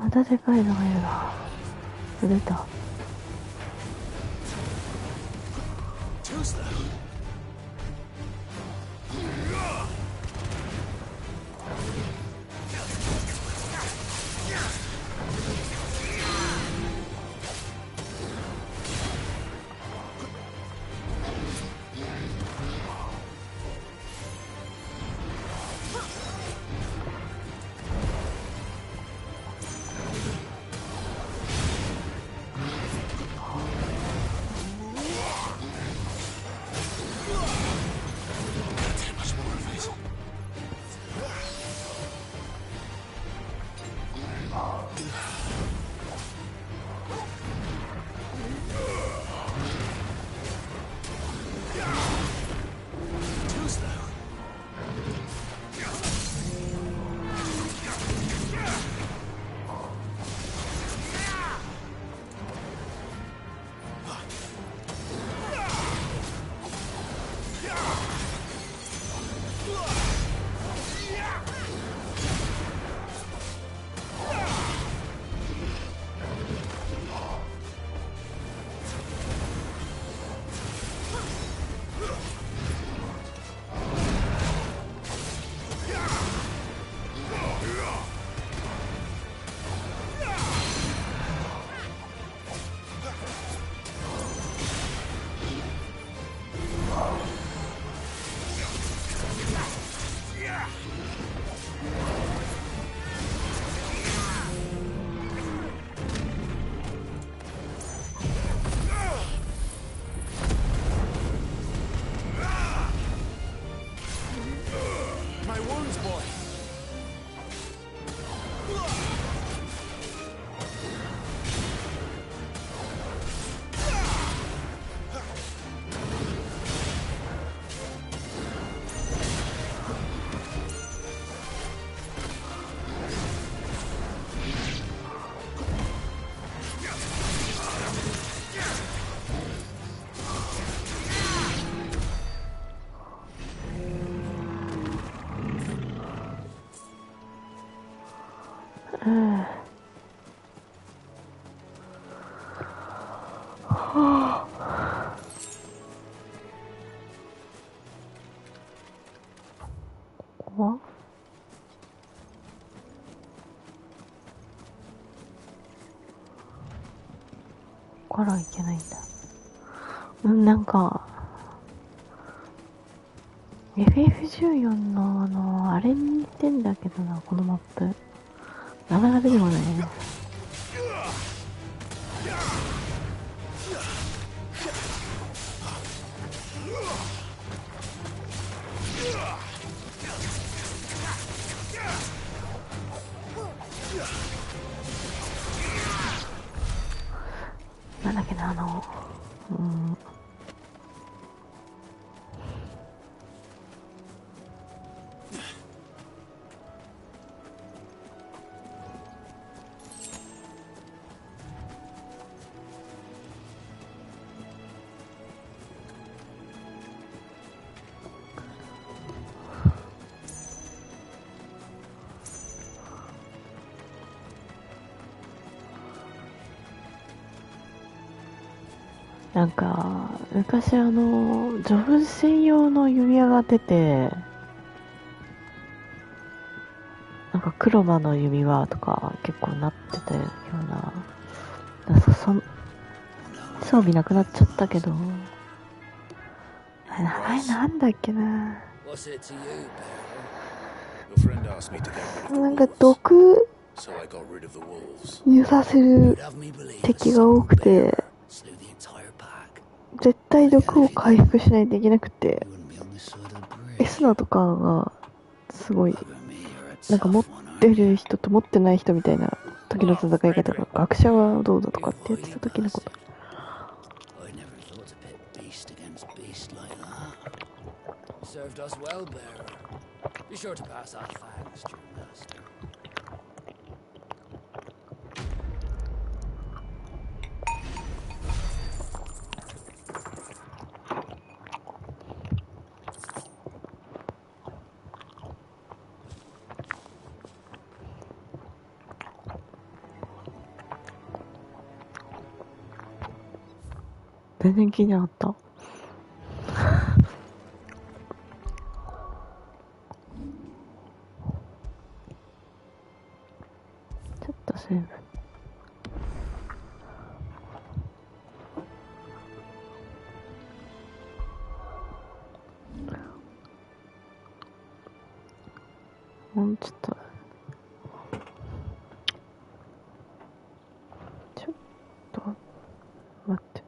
またでかいのがいるな。出た。ここからいけないんだ。なんか FF14 のあれに似てんだけどな、このマップ。名前が出てこないね。なんだっけな、なんか昔ジョブ専用の指輪が出て、なんか黒魔の指輪とか結構なってたような、装備なくなっちゃったけど、あれ名前なんだっけな。なんか毒にさせる敵が多くて、絶対毒を回復しないといけなくて、エスナとかがすごいなんか持ってる人と持ってない人みたいな時の戦い方が、学者はどうだとかってやってた時のこと。全然聞いてなかった。ちょっとセーブ。もうちょっと。ちょっと待って。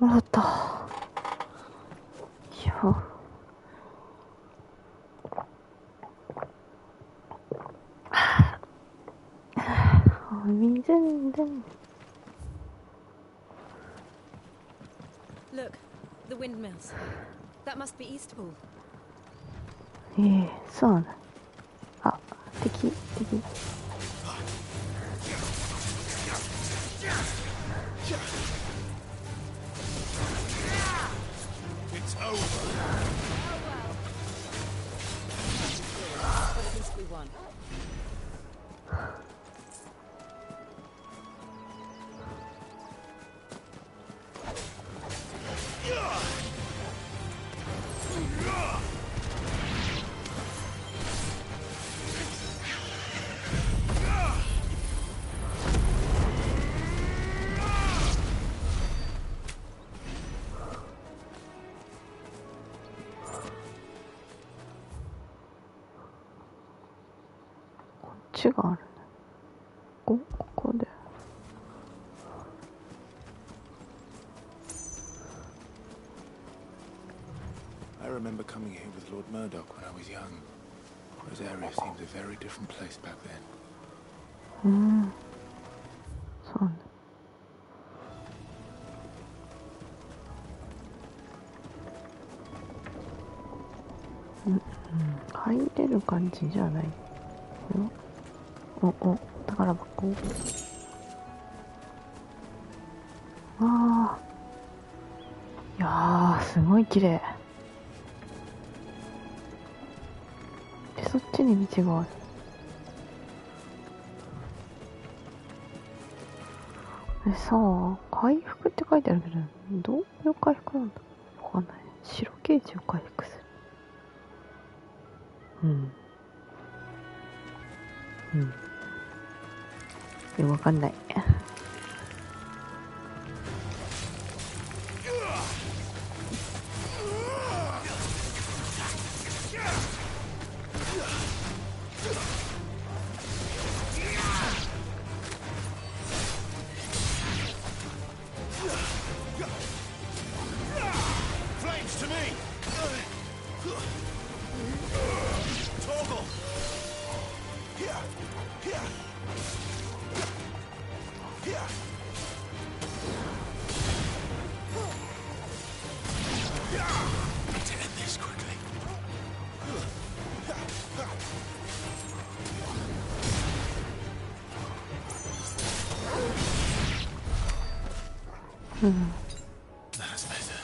戻った。いや。Look, the windmills. That must be Eastpool. そうなんだ。あ、敵。It's over. Oh well. But at least we won.こっちがあるね。ここで。I remember coming here with Lord Murdoch when I was young. This area seems a very different place back then. そうね。てる感じじゃない。お、宝箱。ああ。いやー、すごい綺麗。で、そっちに道がある。さあ、回復って書いてあるけど、どういう回復なんだわかんない。白ゲージを回復する。わかんない。That's better.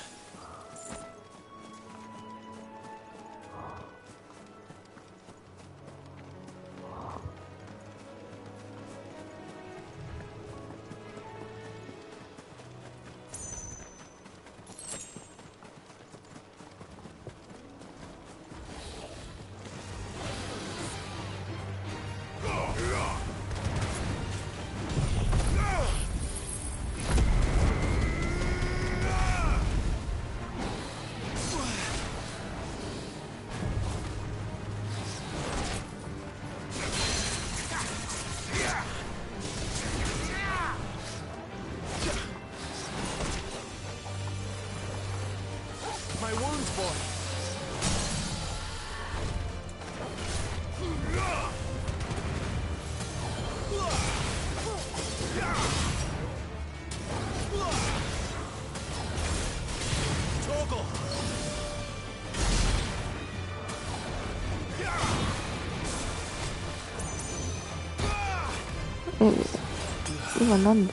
今なんで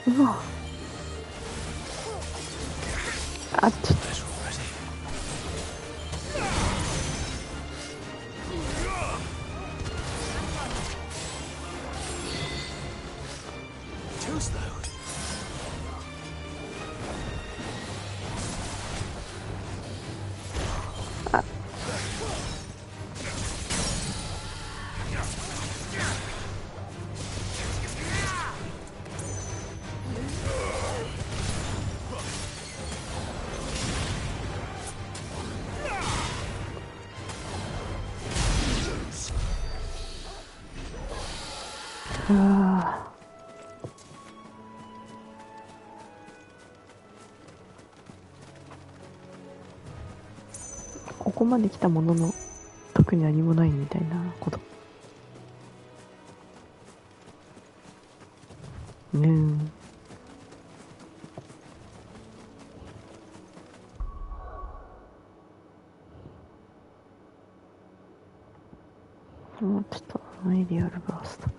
うわあっちょっとここまで来たものの特に何もないみたいなこともうちょっとエリアルブラスト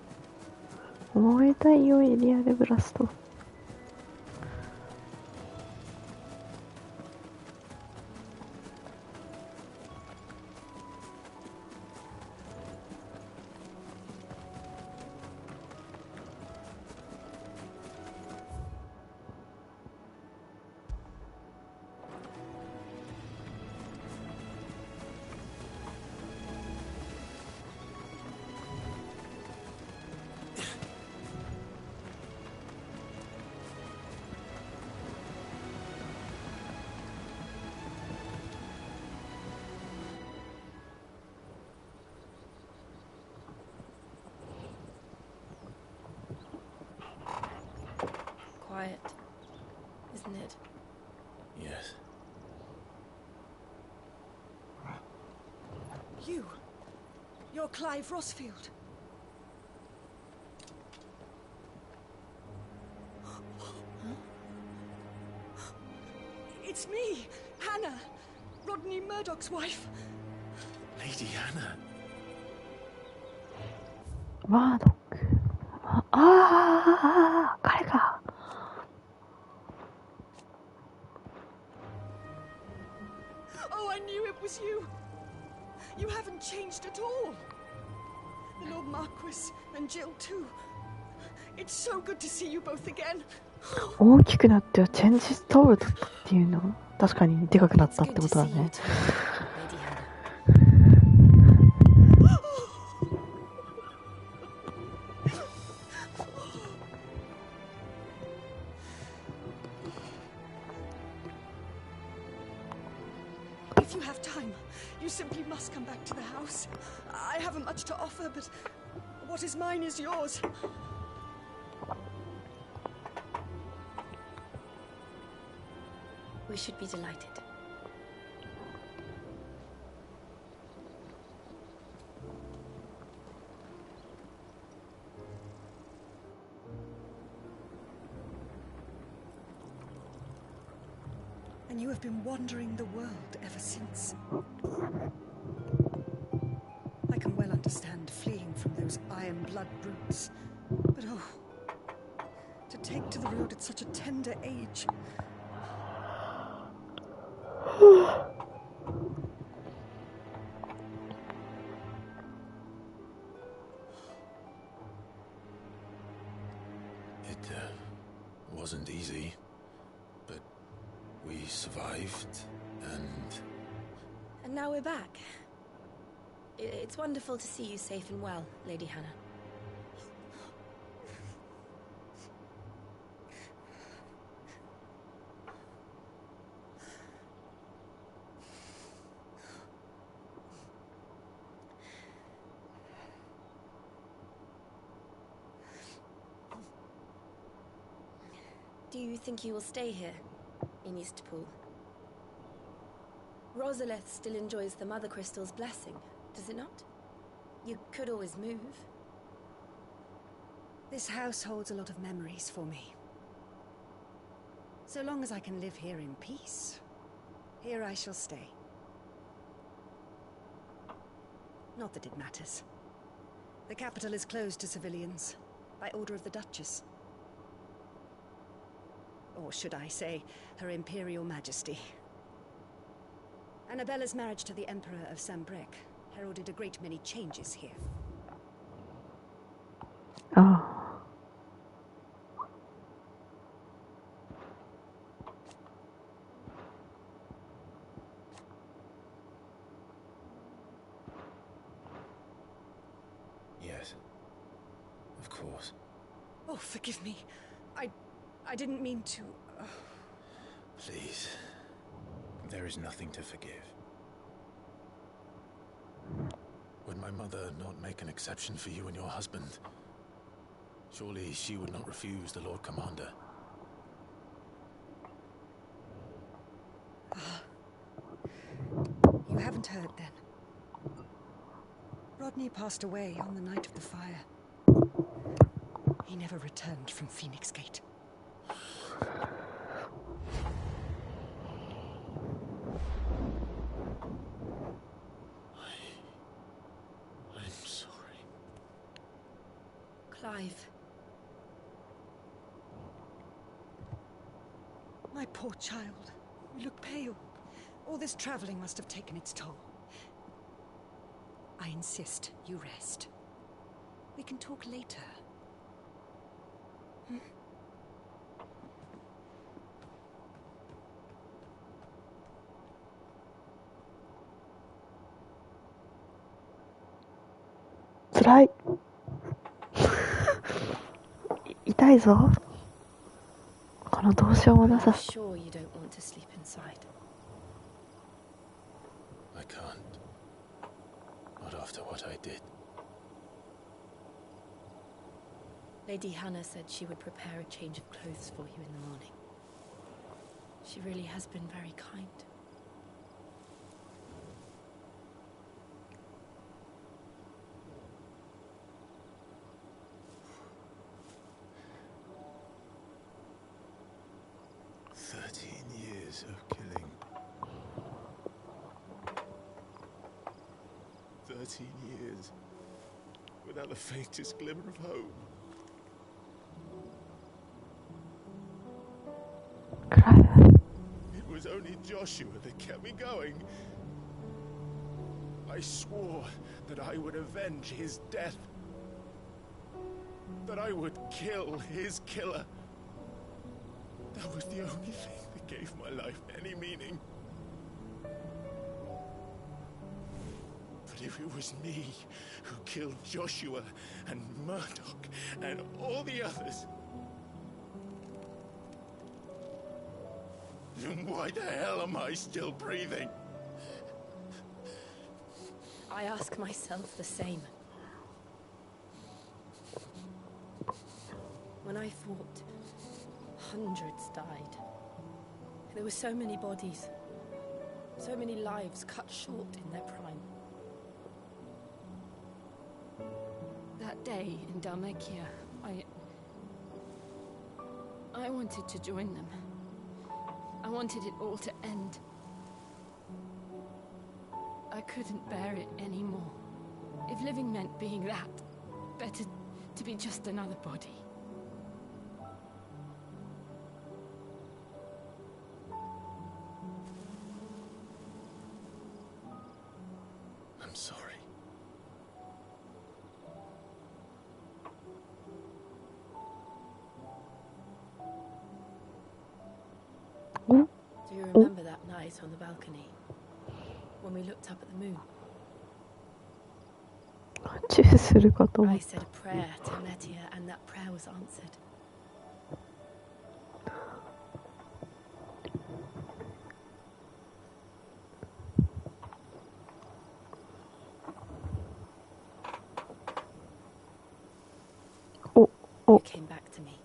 燃えたいよエリアルブラスト quiet, isn't it? Yes. You're Clive Rossfield. It's me, Hannah, Rodney Murdoch's wife. Lady Hannah. マードック。彼か。Oh, I knew it was you. You haven't changed at all. The Lord Marquis and Jill too. It's so good to see you both again. 大きくなってはチェンジタオルだったっていうの。確かにでかくなったってことだね。If you have time, you simply must come back to the house. I haven't much to offer, but what is mine is yours. We should be delighted. And you have been wandering the world ever since. I can well understand fleeing from those iron blood brutes. But oh, to take to the road at such a tender age. It wasn't easy, but we survived, and... And now we're back. It's wonderful to see you safe and well, Lady Hannah. Do you think you will stay here, in Eastpool? Rosaleth still enjoys the Mother Crystal's blessing, does it not? You could always move. This house holds a lot of memories for me. So long as I can live here in peace, here I shall stay. Not that it matters. The capital is closed to civilians, by order of the Duchess. Or should I say, Her Imperial Majesty. Annabella's marriage to the Emperor of Sambrec heralded a great many changes here. Oh. Yes. Of course. Oh, forgive me. I didn't mean to... Please. There is nothing to forgive. Would my mother not make an exception for you and your husband? Surely she would not refuse the Lord Commander. You haven't heard, then. Rodney passed away on the night of the fire. He never returned from Phoenix Gate. I'm sorry. Clive. My poor child. You look pale. All this traveling must have taken its toll. I insist you rest. We can talk later. Hmm?辛い。痛いぞ。このどうしようもなさ。 Sure you don't want to sleep inside. I can't. Not after what I did. Lady Hannah said she would prepare a change of clothes for you in the morning. She really has been very kind. Years of killing. 13 years without the faintest glimmer of hope. It was only Joshua that kept me going. I swore that I would avenge his death. That I would kill his killer. That was the only thing that gave my life any meaning. But if it was me who killed Joshua and Murdoch and all the others, then why the hell am I still breathing? I ask myself the same. When I thought hundreds died, there were so many bodies, so many lives cut short in their prime. That day in Dalmekia, I wanted to join them. I wanted it all to end. I couldn't bear it anymore. If living meant being that, better to be just another body. I'm sorry. Do you remember that night on the balcony? When we looked up at the moon? I said a prayer to Metia and that prayer was answered. You came back to me.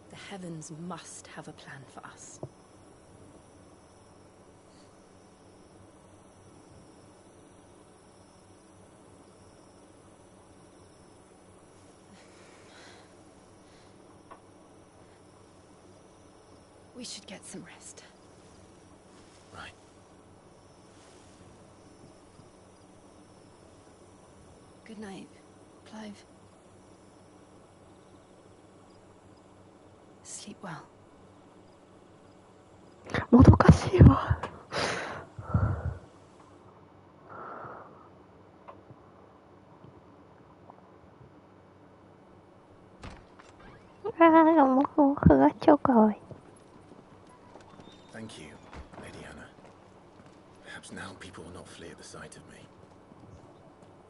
The heavens must have a plan for us. We should get some rest. Right. Good night, Clive. Sleep well. もどかしいわ。もふもふが超かわいい。Thank you, Lady Hannah. Perhaps now people will not flee at the sight of me.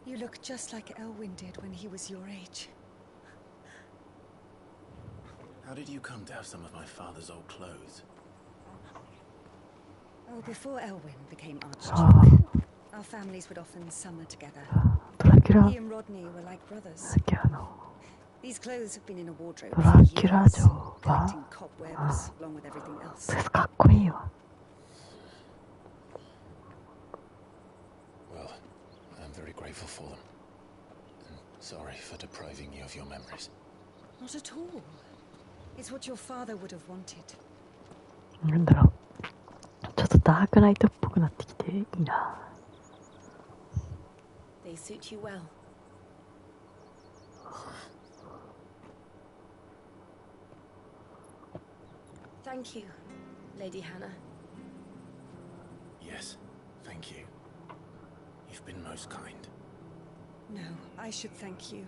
You look just like Elwyn did when he was your age. How did you come to have some of my father's old clothes? Oh, before Elwyn became Archduke, our families would often summer together. He and Rodney were like brothers. These clothes have been in a wardrobe for years, collecting cobwebs along with everything else. かっこいいわ。Well, I'm very grateful for them. And sorry for depriving you of your memories. Not at all. It's what your father would have wanted. なんだろう。ちょっとダークナイトっぽくなってきていいな。They suit you well. Thank you, Lady Hannah. Yes, thank you. You've been most kind. No, I should thank you.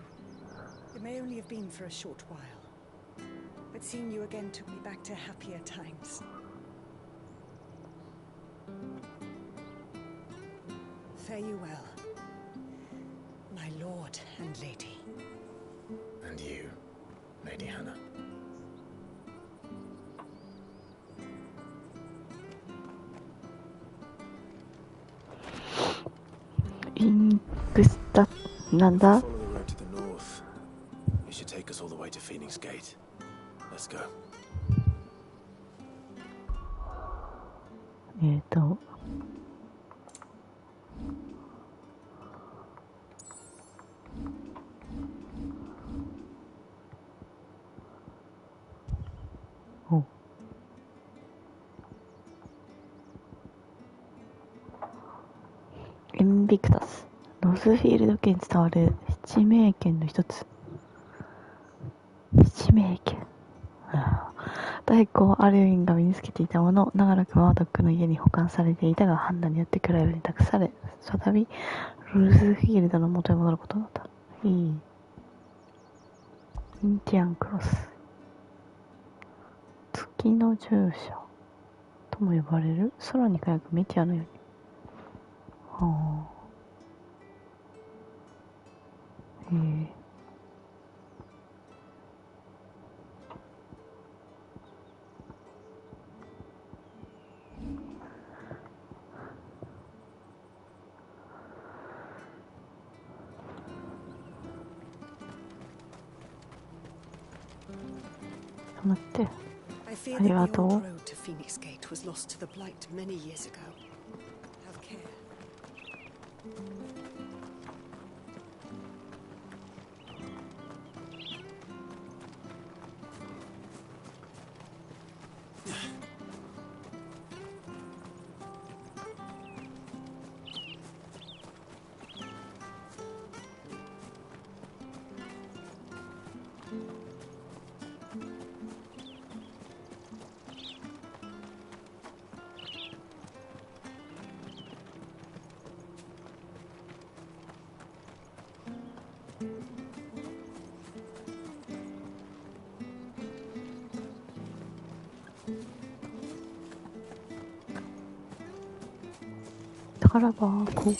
It may only have been for a short while, but seeing you again took me back to happier times. Fare you well, my lord and lady. And you, Lady Hannah. Inksta なんだ Follow the road to the north. go. おインビクタス、ロスフィールド家に伝わる七名剣の一つ。七名剣。大公アルウィンが身につけていたもの、長らくマードックの家に保管されていたが、判断によってクライブに託され、再びロスフィールドの元へ戻ることになった。インティアンクロス。月の従者とも呼ばれる空に輝くメティアのように。はあ。待って。ありがとう。宝箱。Well,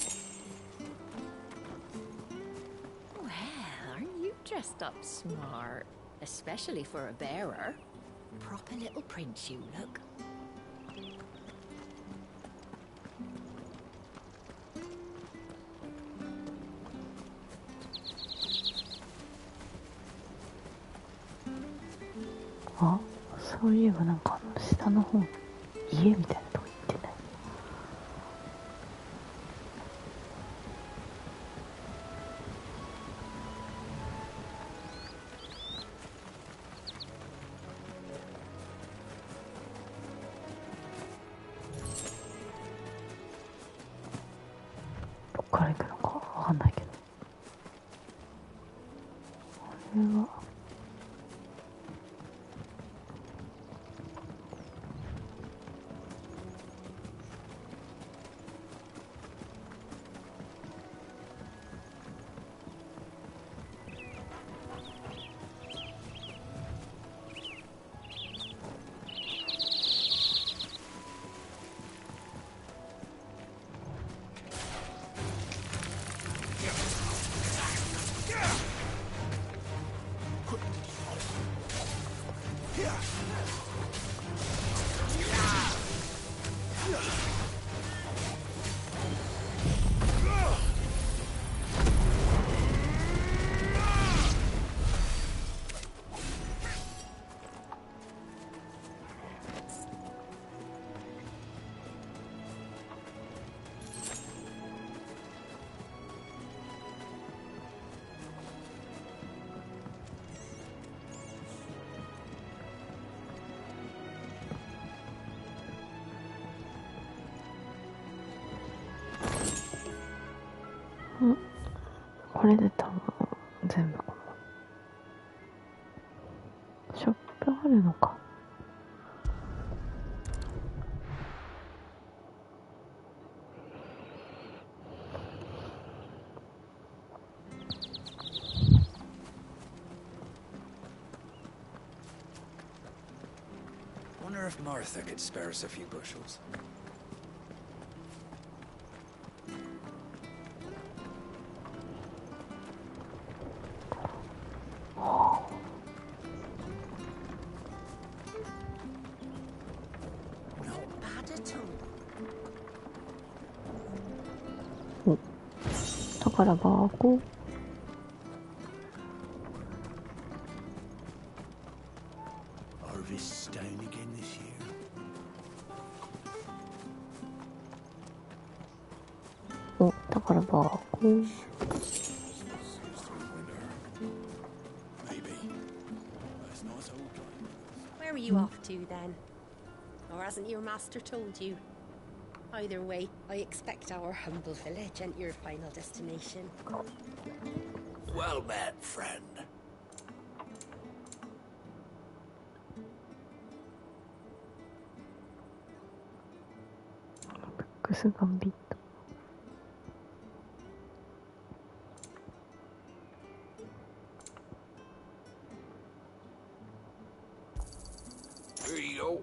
aren't you dressed up smart? Especially for a bearer. Proper little prince you look. Ah, そういえばなんか下の方家みたいなとこ行ってない。どっから行くのかわかんないけど。これはこれで多分全部このショップあるのか。Wonder if Martha could spare us a few bushels. Oh, 宝箱。harvests down again this year. Oh, だからバーコー。Where are you off to then? Or hasn't your master told you? Either way, I expect our humble village ain't your final destination. Well met, friend. X ガンビット。Here you go.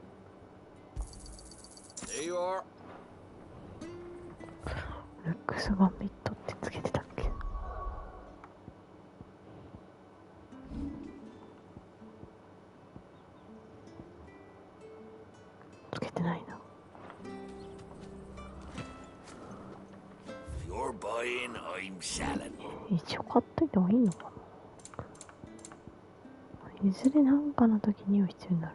There you are. X ガンビットってつけてたっけ？つけてないな。You're buying, I'm selling. 一応買っといた方がいいのかな。いずれなんかの時には必要になる。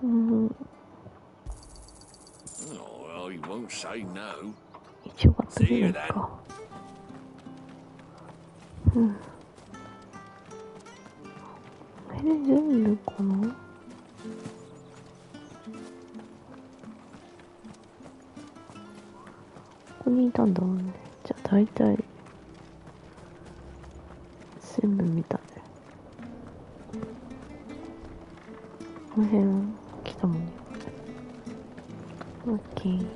Oh, well, you won't say no. 一応買っと See けばい you い then. か。うん。これで全部かな？ここにいたんだもんね。じゃあ大体全部見たね。この辺来たもんね。オッケー。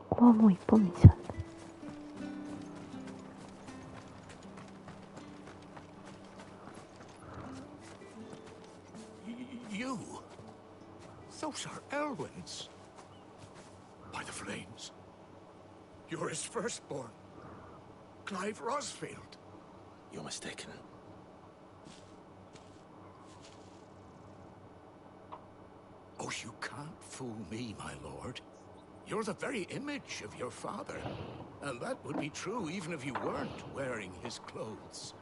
ここはもう一本道なんだ。You? Those are Elwyn's. By the flames. You're his firstborn. Clive Rosfield. You're mistaken. Oh, you can't fool me, my lord. You're the very image of your father. And that would be true even if you weren't wearing his clothes.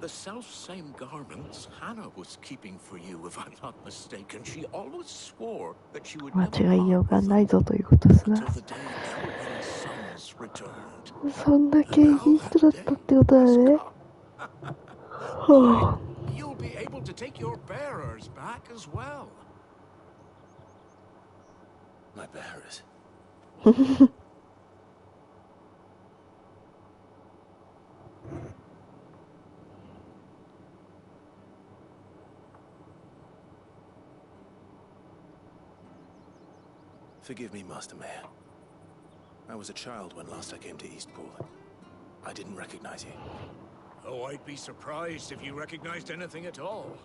The self-same garments Hannah was keeping for you, if I'm not mistaken. She always swore that she would 間 never 違いようがないぞということですな。 until the day Elwyn's sons returned. そんだけいい人だったってことだね。はあ。 You'll be able to take your bearers back as well. My bearers. Forgive me, Master Mayor. I was a child when last I came to Eastpool. I didn't recognize you. Oh, I'd be surprised if you recognized anything at all.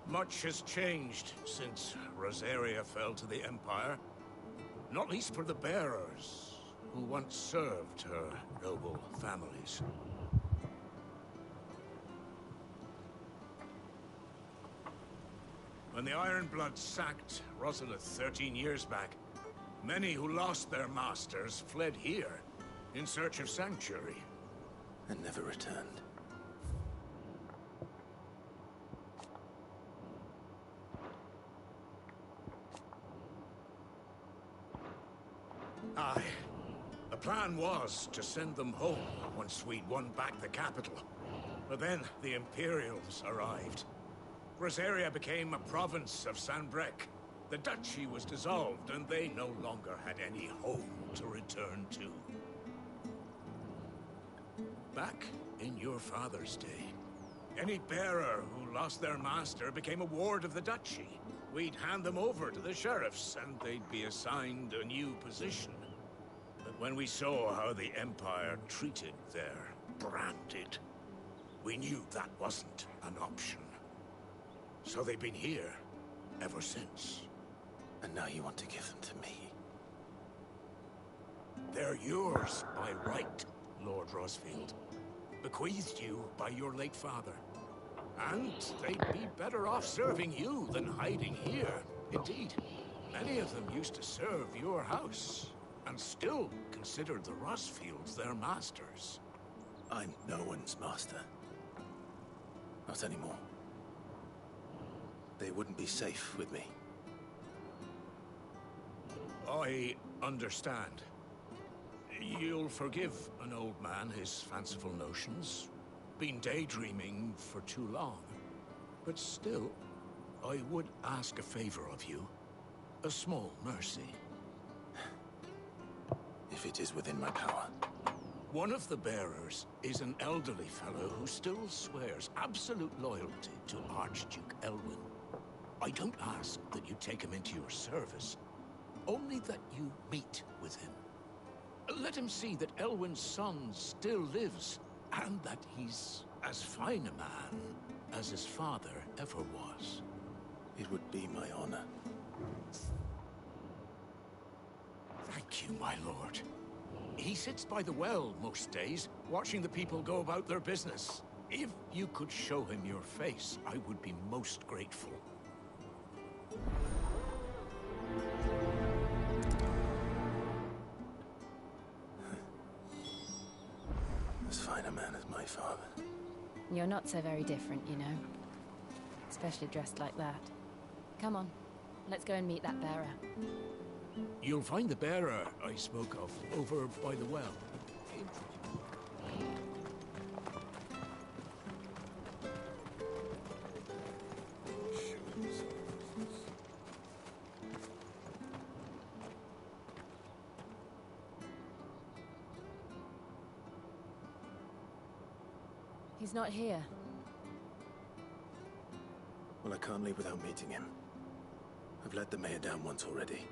Much has changed since Rosaria fell to the Empire. Not least for the bearers, who once served her noble families. When the Iron Blood sacked Rosalith 13 years back, many who lost their masters fled here in search of sanctuary. And never returned. Aye. The plan was to send them home once we'd won back the capital. But then the Imperials arrived. Rosaria became a province of Sanbreque. The duchy was dissolved, and they no longer had any home to return to. Back in your father's day, any bearer who lost their master became a ward of the duchy. We'd hand them over to the sheriffs, and they'd be assigned a new position. But When we saw how the Empire treated their branded, we knew that wasn't an option. So they've been here ever since. And now you want to give them to me? They're yours by right, Lord Rosfield. Bequeathed you by your late father. And they'd be better off serving you than hiding here. Indeed, many of them used to serve your house, and still considered the Rosfields their masters. I'm no one's master. Not anymore. They wouldn't be safe with me. I understand. You'll forgive an old man his fanciful notions. Been daydreaming for too long. But still, I would ask a favor of you. A small mercy. If it is within my power. One of the bearers is an elderly fellow who still swears absolute loyalty to Archduke Elwyn. I don't ask that you take him into your service, only that you meet with him. Let him see that Elwyn's son still lives, and that he's as fine a man as his father ever was. It would be my honor. Thank you, my lord. He sits by the well most days, watching the people go about their business. If you could show him your face, I would be most grateful. As fine a man as my father. You're not so very different, you know. Especially dressed like that. Come on, let's go and meet that bearer. You'll find the bearer I spoke of over by the well. He's not here. Well, I can't leave without meeting him. I've let the mayor down once already.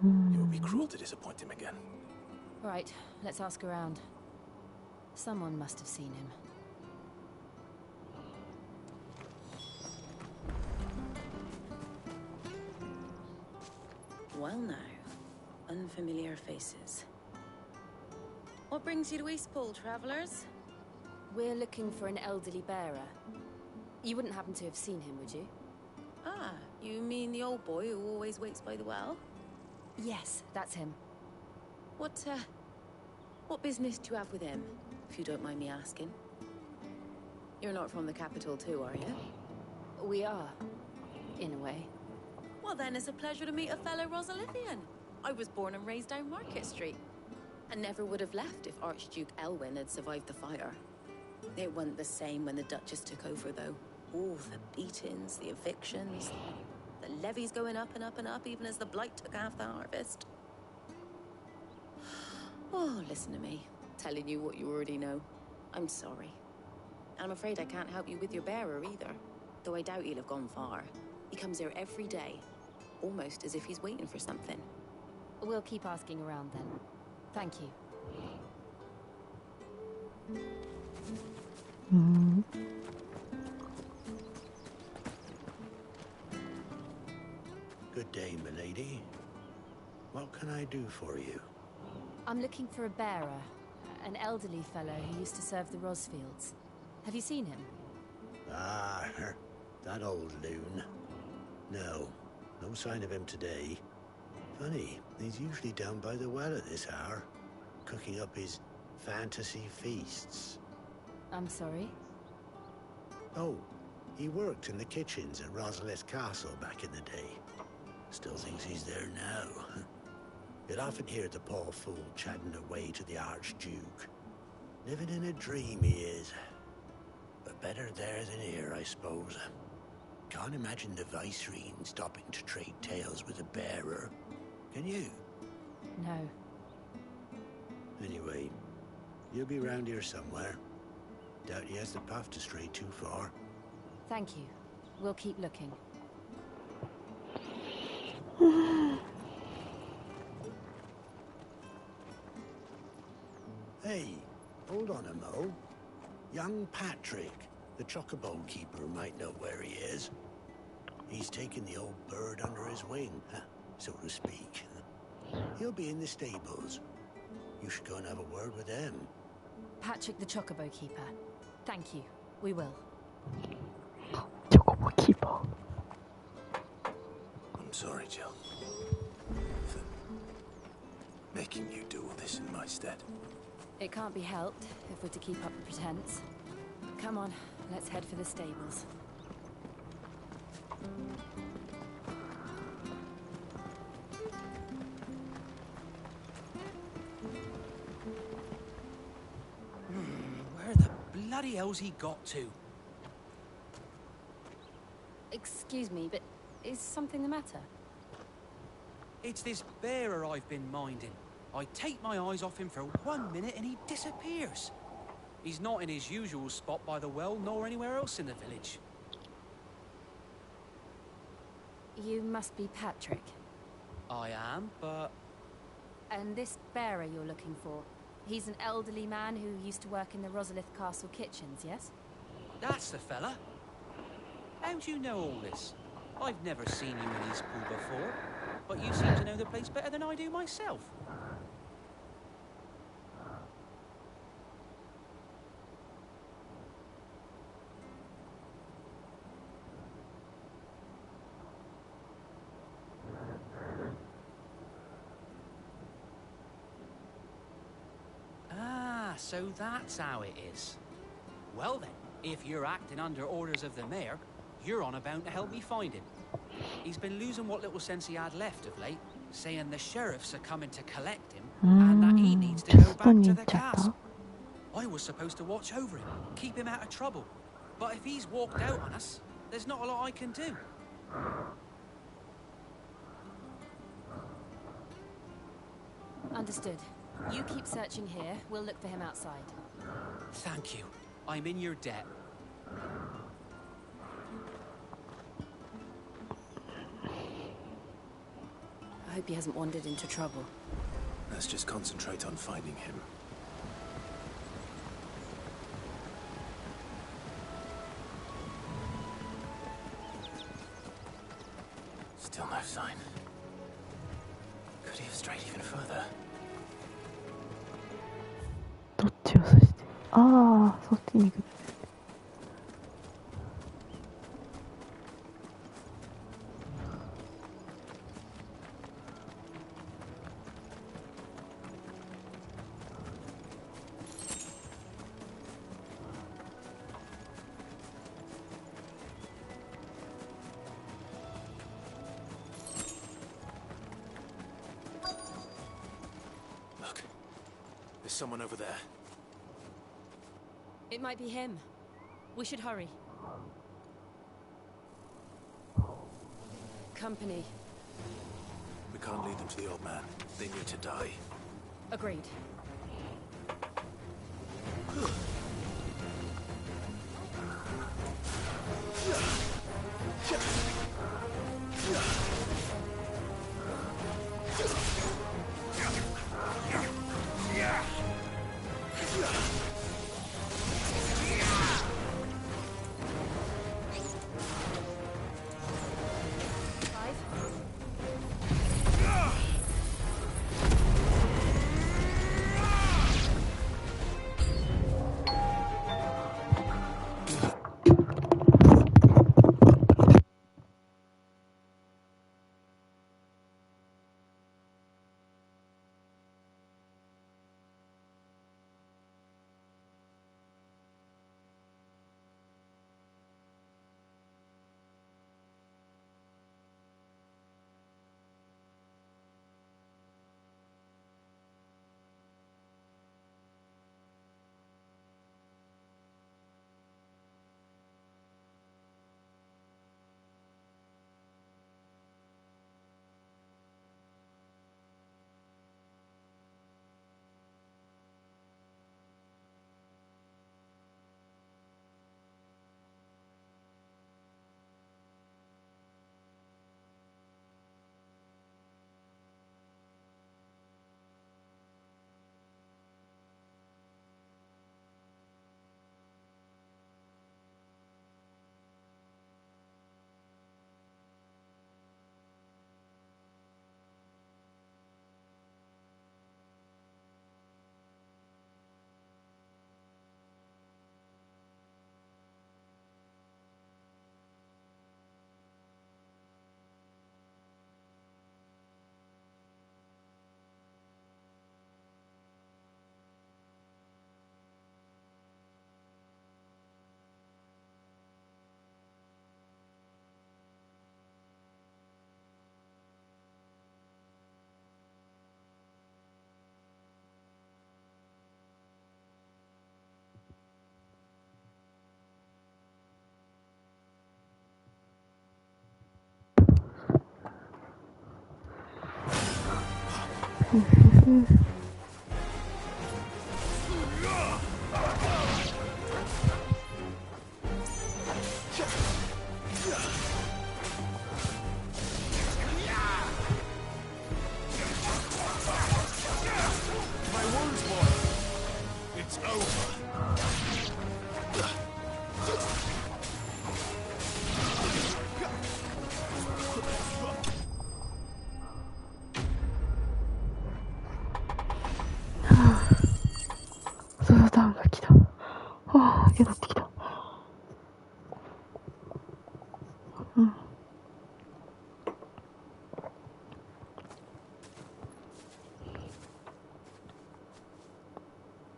It would be cruel to disappoint him again. Right, let's ask around. Someone must have seen him. Well now, unfamiliar faces. What brings you to Eastpool, travellers? We're looking for an elderly bearer. You wouldn't happen to have seen him, would you? Ah, you mean the old boy who always waits by the well? Yes, that's him. What business do you have with him, if you don't mind me asking? You're not from the capital too, are you? We are, in a way. Well then, it's a pleasure to meet a fellow Rosalithian. I was born and raised down Market Street, and never would have left if Archduke Elwyn had survived the fire. It wasn't the same when the Duchess took over, though. Oh, the beatings, the evictions, the levies going up and up and up, even as the blight took half the harvest. Oh, listen to me, telling you what you already know. I'm sorry. And I'm afraid I can't help you with your bearer either, though I doubt he'll have gone far. He comes here every day, almost as if he's waiting for something. We'll keep asking around then. Thank you. Good day, milady. What can I do for you? I'm looking for a bearer, an elderly fellow who used to serve the Rosfields. Have you seen him? Ah, that old loon. No sign of him today. Funny, he's usually down by the well at this hour, cooking up his fantasy feasts. I'm sorry? Oh, he worked in the kitchens at Rosalith Castle back in the day. Still thinks he's there now. You'd often hear the poor fool chatting away to the Archduke. Living in a dream he is. But better there than here, I suppose. Can't imagine the Viceroy stopping to trade tales with a bearer. Can you? No. Anyway, you'll be round here somewhere. Doubt he has the path to stray too far. Thank you. We'll keep looking. Hey, hold on a mo. Young Patrick, the chocobo keeper, might know where he is. He's taken the old bird under his wing, so to speak. He'll be in the stables. You should go and have a word with him. Patrick the chocobo keeper. Thank you. We will. Chocobo keeper. I'm sorry, Jill. For making you do all this in my stead. It can't be helped if we're to keep up the pretense. Come on, let's head for the stables. Where the bloody hell's he got to? Excuse me, but is something the matter? It's this bearer I've been minding. I take my eyes off him for 1 minute and he disappears. He's not in his usual spot by the well, nor anywhere else in the village. You must be Patrick. I am, but... And this bearer you're looking for, he's an elderly man who used to work in the Rosalith Castle kitchens, yes? That's the fella. How do you know all this? I've never seen you in Eastpool before, but you seem to know the place better than I do myself. So that's how it is. Well then, if you're acting under orders of the mayor, you're on about to help me find him. He's been losing what little sense he had left of late, saying the sheriffs are coming to collect him, and that he needs to go back to the castle. I was supposed to watch over him, keep him out of trouble. But if he's walked out on us, there's not a lot I can do. Understood. You keep searching here, we'll look for him outside. Thank you. I'm in your debt. I hope he hasn't wandered into trouble. Let's just concentrate on finding him. Still no sign. Could he have strayed even further? どっちを指して、ああ、そっちに行く。Look, there's someone over there. It might be him. We should hurry. Company. We can't lead them to the old man. They need to die. Agreed.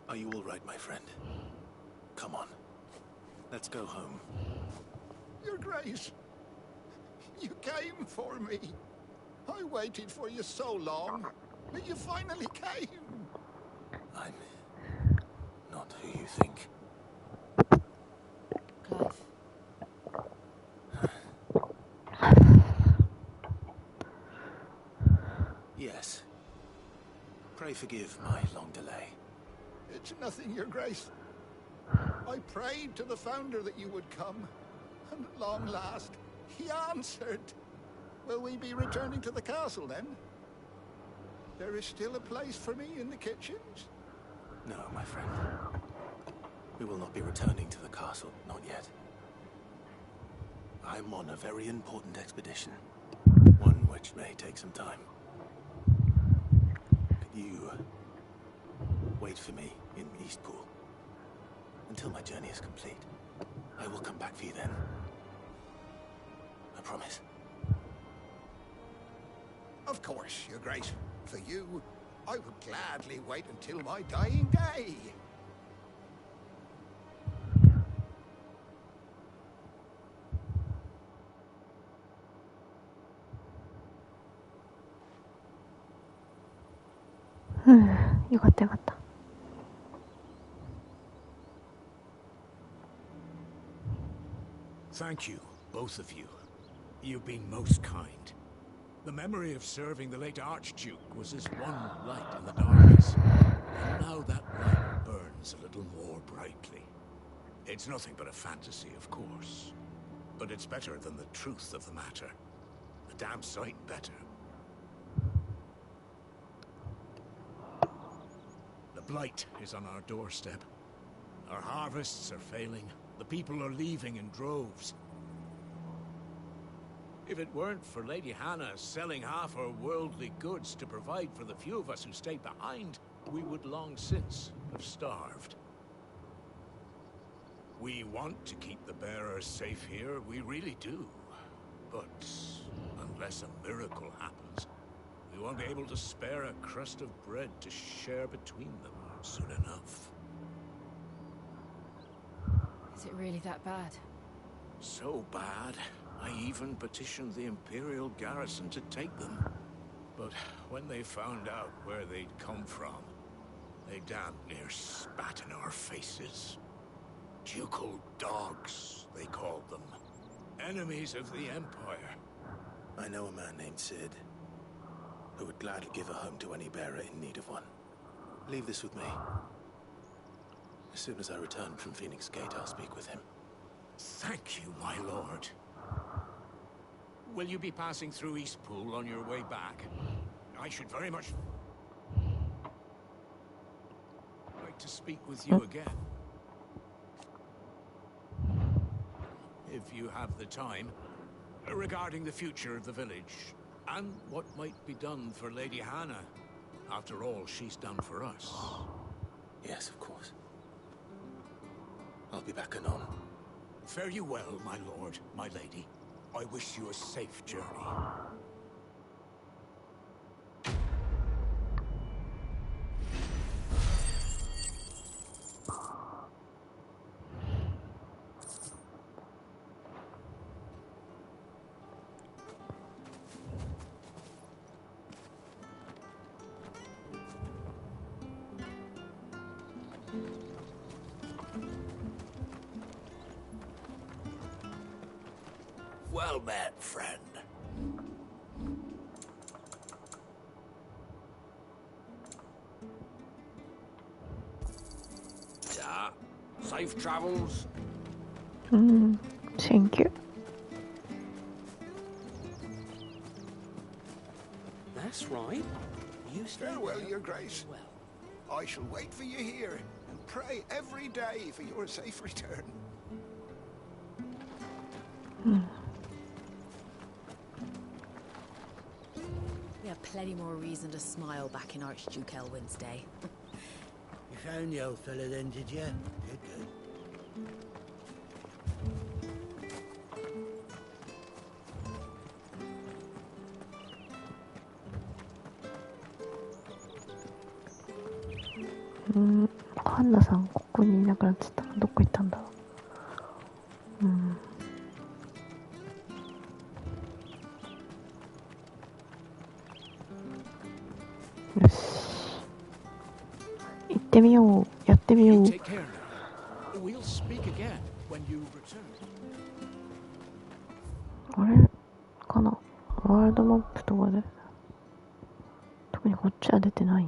Are you all right, my friend? Come on. Let's go home. Your Grace, you came for me. I waited for you so long, but you finally came. I'm not who you think. Clive. Yes. Pray forgive my long delay. It's nothing, Your Grace. I prayed to the Founder that you would come, and at long last, he answered. Will we be returning to the castle, then? There is still a place for me in the kitchens? No, my friend. We will not be returning to the castle, not yet. I'm on a very important expedition. One which may take some time. Could you wait for me in Eastpool until my journey is complete? I will come back for you then. I promise. Of course, Your Grace. For you, I would gladly wait until my dying day.よかったよかった。Thank you, both of you. You've been most kind. The memory of serving the late Archduke was as one light in the darkness. And now that light burns a little more brightly. It's nothing but a fantasy, of course. But it's better than the truth of the matter. A damn sight better. The blight is on our doorstep. Our harvests are failing. The people are leaving in droves. If it weren't for Lady Hannah selling half her worldly goods to provide for the few of us who stayed behind, we would long since have starved. We want to keep the bearers safe here, we really do. But unless a miracle happens, we won't be able to spare a crust of bread to share between them soon enough. Is it really that bad? So bad, I even petitioned the Imperial garrison to take them. But when they found out where they'd come from, they damn near spat in our faces. Ducal dogs, they called them. Enemies of the Empire. I know a man named Sid, who would gladly give a home to any bearer in need of one. Leave this with me. As soon as I return from Phoenix Gate, I'll speak with him. Thank you, my lord. Will you be passing through Eastpool on your way back? I should very much like to speak with you again. If you have the time, regarding the future of the village, and what might be done for Lady Hannah. After all she's done for us. Yes, of course. I'll be back anon. Fare you well, my lord, my lady. I wish you a safe journey. Well met, friend. that. Safe travels. Thank you. That's right. You stay Farewell, Your Grace. I shall wait for you here and pray every day for your safe return. We have plenty more reason to smile back in Archduke Elwin's day. You found the old fella then, did you? Good.ハンナさんここにいなくなっちゃった。どこ行ったんだ。よし。行ってみよう。やってみよう。Take care now. We'll speak again when you return. あれかな。ワールドマップとかで。特にこっちは出てない。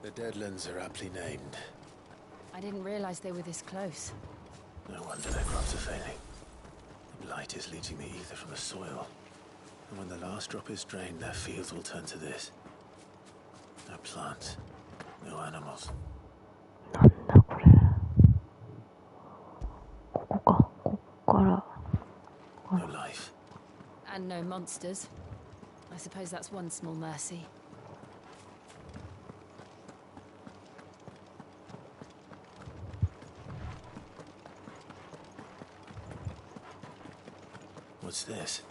The Deadlands are aptly named. I didn't realize they were this close. No wonder their crops are failing. The blight is leaching the ether from the soil. And when the last drop is drained, their fields will turn to this. No plants, no animals. なんだこれ。ここか。ここから。No life. And no monsters. I suppose that's one small mercy. What's this?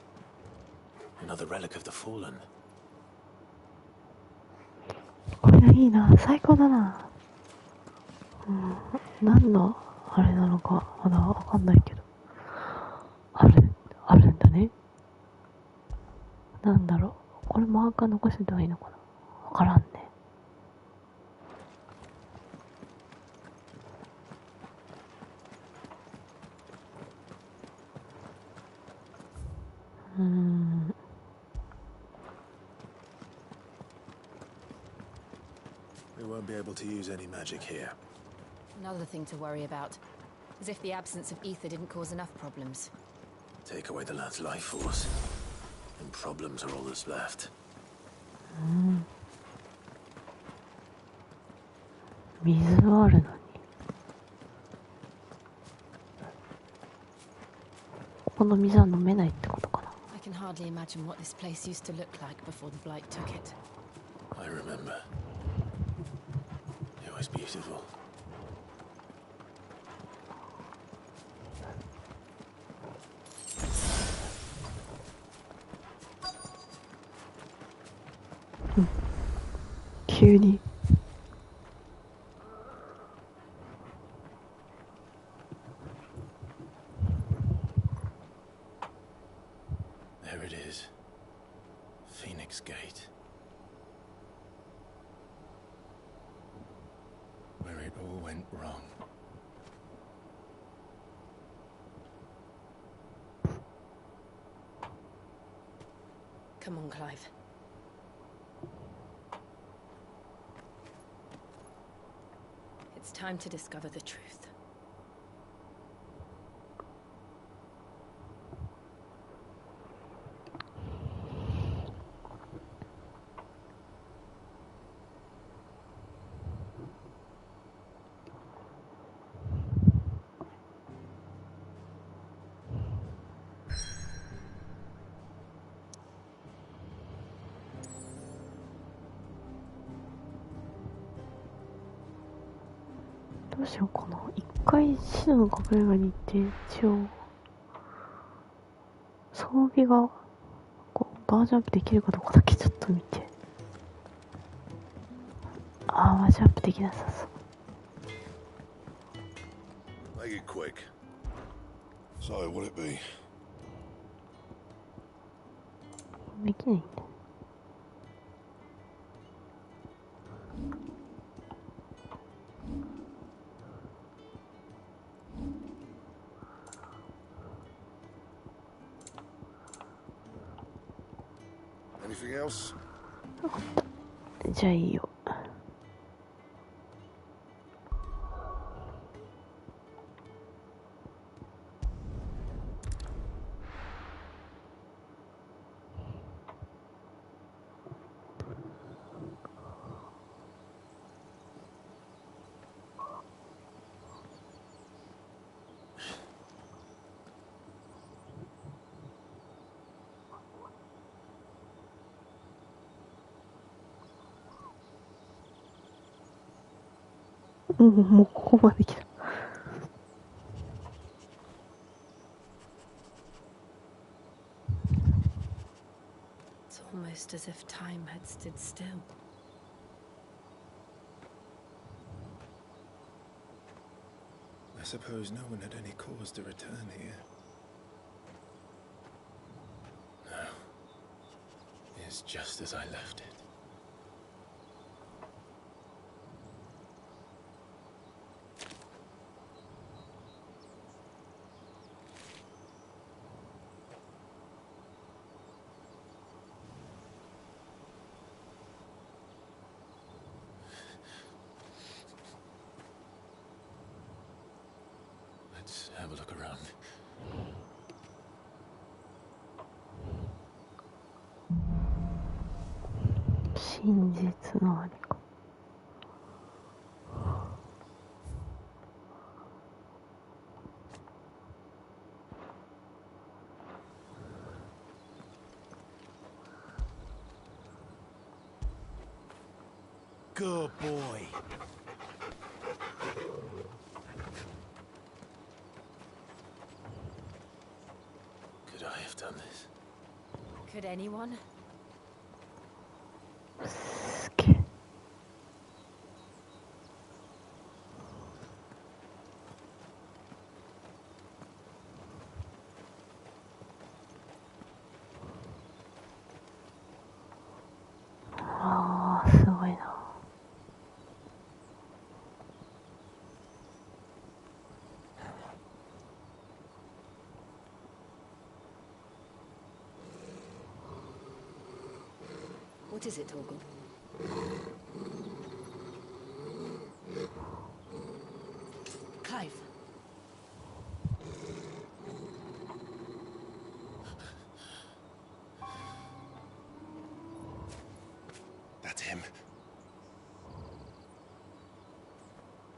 Another relic of the fallen. これいいな。最高だな。何のあれなのかまだわかんないけど。あるんだね。なんだろう。これマーカー残してた方がいいのかな。わからんね。We won't be able to use any magic here. Another thing to worry about. As if the absence of ether didn't cause enough problems. Take away the lad's life force, and problems are all that's left. 水はあるのに。ここの水は飲めないってことかな。I can hardly imagine what this place used to look like before the blight took it. I remember. It was beautiful. Cutie. There it is. Phoenix Gate. Where it all went wrong. Come on, Clive. It's time to discover the truth.どうしようかな。一回死の隠れ家に行って一応装備がこうバージョンアップできるかどうかだけちょっと見て。バージョンアップできなさそう。 Make it quick. So, what'll it be? できないんだ。Anything else? じゃあいいよ。もうここまで来た。It's almost as if time had stood still. I suppose no one had any cause to return here. No. It's just as I left it. Let's have a look around. 真実のありか。Good boy. Could I have done this? Could anyone? すげえ。ああ、すごいな。What is it, Torgal? Clive. That's him.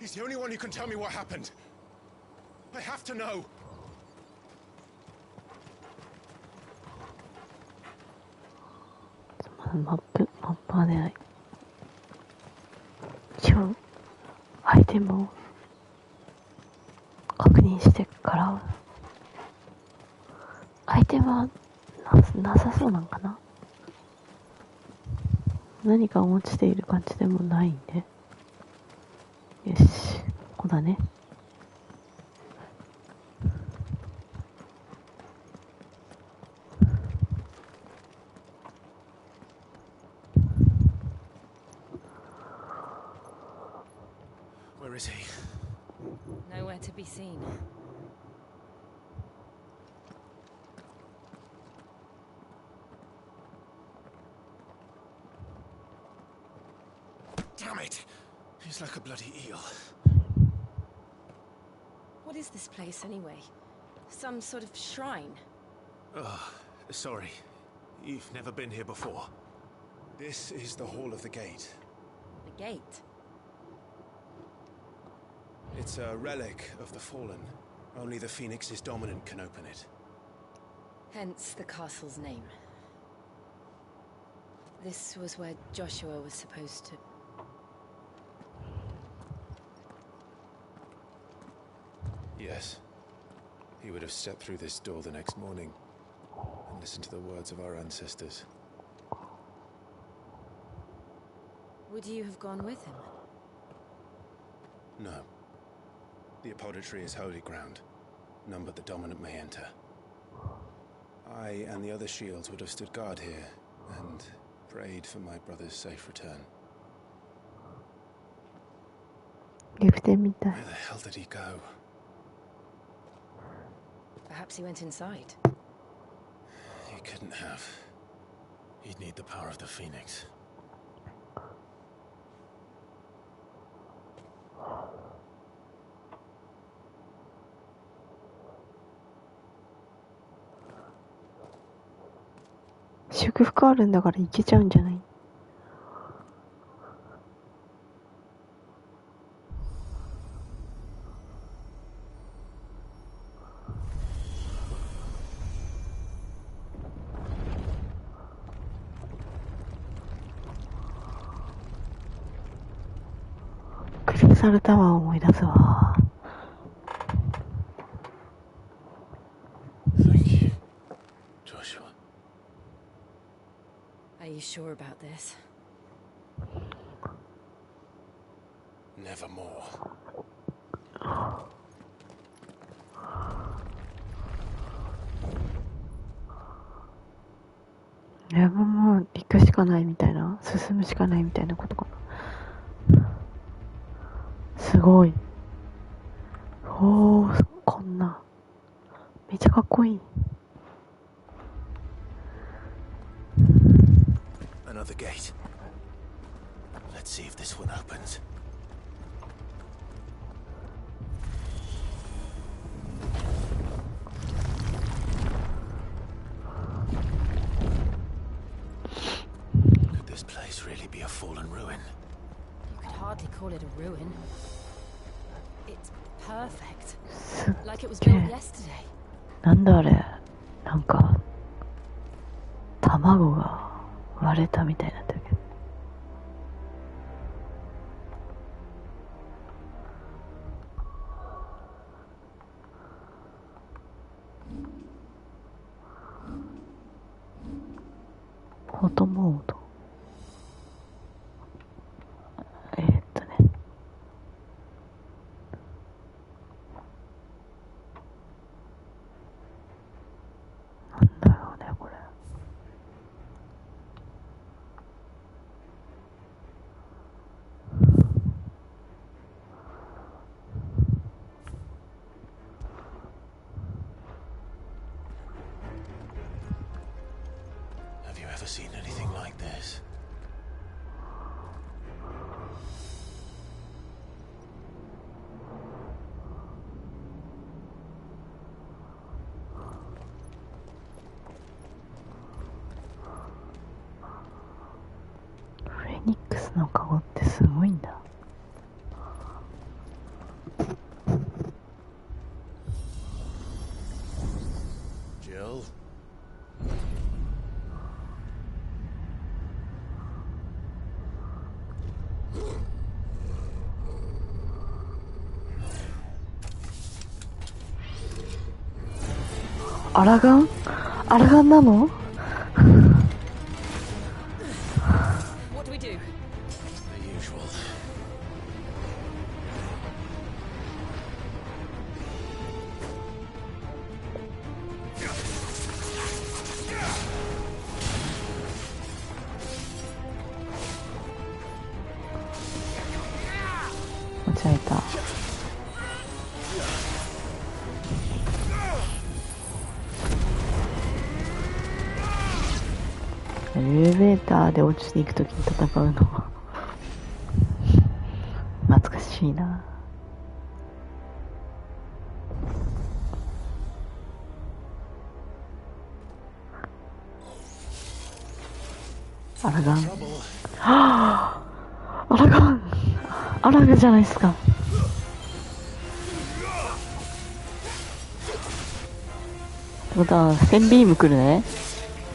He's the only one who can tell me what happened. I have to know. マップは出ない。一応アイテムを確認してから。アイテムはなさそうなんかな。何か落ちている感じでもないんで。よし、ここだね。Where is he? Nowhere to be seen. Damn it! He's like a bloody eel. What is this place, anyway? Some sort of shrine? Oh, sorry. You've never been here before. This is the Hall of the Gate. The gate? It's a relic of the Fallen. Only the Phoenix's dominant can open it. Hence the castle's name. This was where Joshua was supposed to... Yes. He would have stepped through this door the next morning and listened to the words of our ancestors. Would you have gone with him? No. The apodatory is holy ground. None but the dominant may enter. I and the other shields would have stood guard here and prayed for my brother's safe return. Where the hell did he go? Perhaps he went inside. He couldn't have. You'd need the power of the Phoenix.祝福あるんだからいけちゃうんじゃない？クリスタルタワーを思い出すわ。Thank you, Joshua. Are you sure about this? Nevermore. Nevermore 行くしかないみたいな、進むしかないみたいなことかな。すごい。おー、こんな。めっちゃかっこいい。Another gate. Let's see if this one opens. Could this place really be a fallen ruin? You could hardly call it a ruin. It's perfect. Like it was built yesterday. なんだあれ。なんか卵が割れたみたいになってるけど。フォトモード。Have you ever seen anything like this? Phoenix のカゴってすごいんだ。Jill?アラガン？アラガンなのWhat do we do? The usual. What's right there?エレベーターで落ちていくときに戦うのは懐かしいな。アラガン。はぁ、アラガン。アラガじゃないですか。ってことは1000ビーム来るね。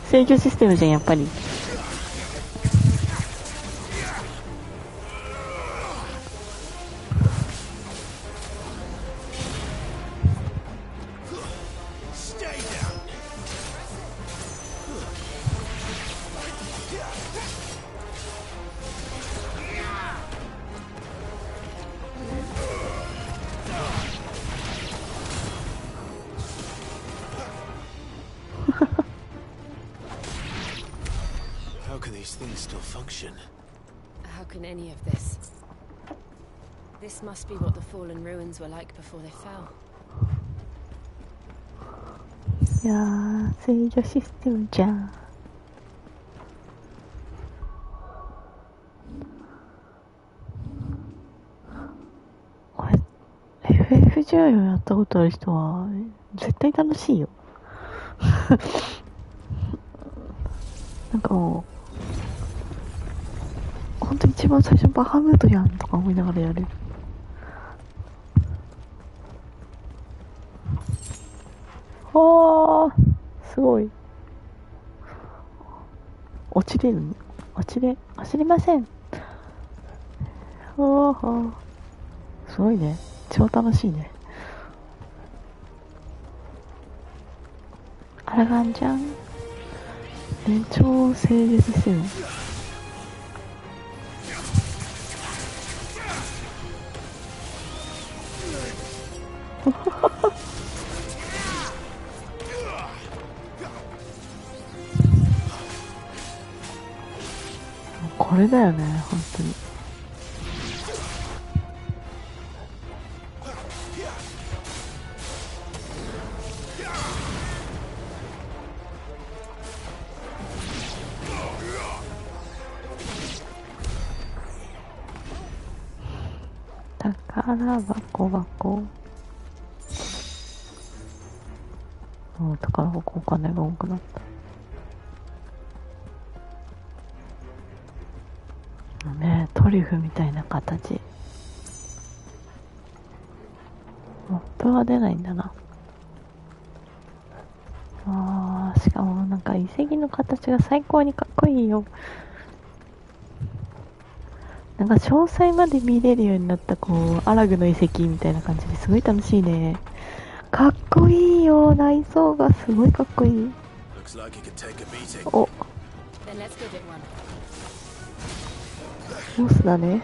制御システムじゃん、やっぱり。How can these things still function? How can any of this? This must be what the fallen ruins were like before they fell. いやー、制御システムじゃん。FF14 やったことある人は絶対楽しいよ。なんかもうほんと一番最初バハムートやんとか思いながらやる。はあ、すごい。落ちれるの？走りません。はあ、すごいね。超楽しいね。あらがんじゃん。超整列してるの。これだよね、本当に。宝箱。宝箱お金が多くなった。ね、トリュフみたいな形。モップは出ないんだな。しかもなんか遺跡の形が最高にかっこいいよ。なんか詳細まで見れるようになったアラグの遺跡みたいな感じですごい楽しいね。かっこいいよ、内装がすごいかっこいい。お、ボスだね。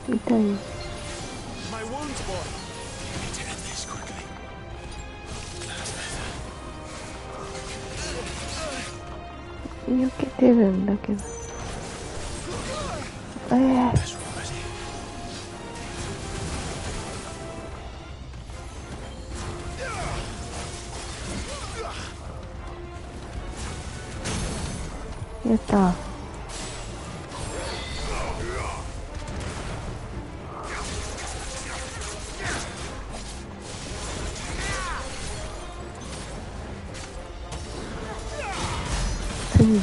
痛い。避けてるんだけど。やった。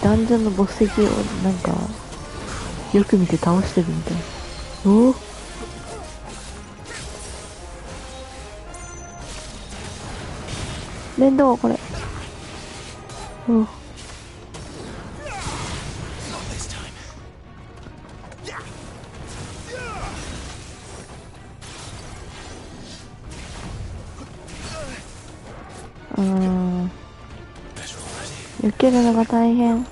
ダンジョンのボス敵をなんかよく見て倒してるみたいな。お、面倒これ。お、避けるのが大変。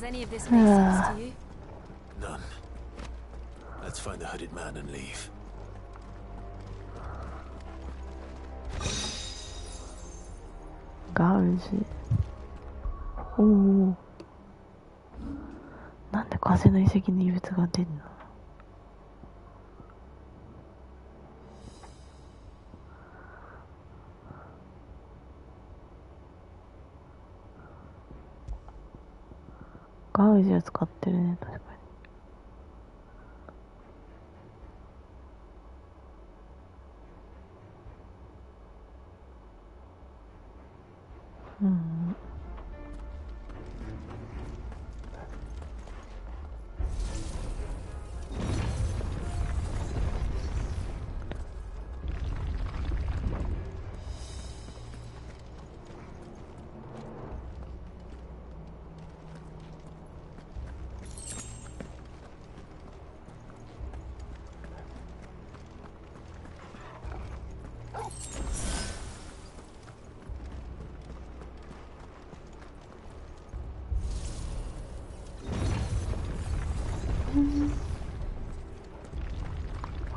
Any of this make sense to you? None. Let's find the hooded man and leave. ガウジ。おお。なんで風の遺跡に異物が出るの？ガウジを使ってるね、確かに。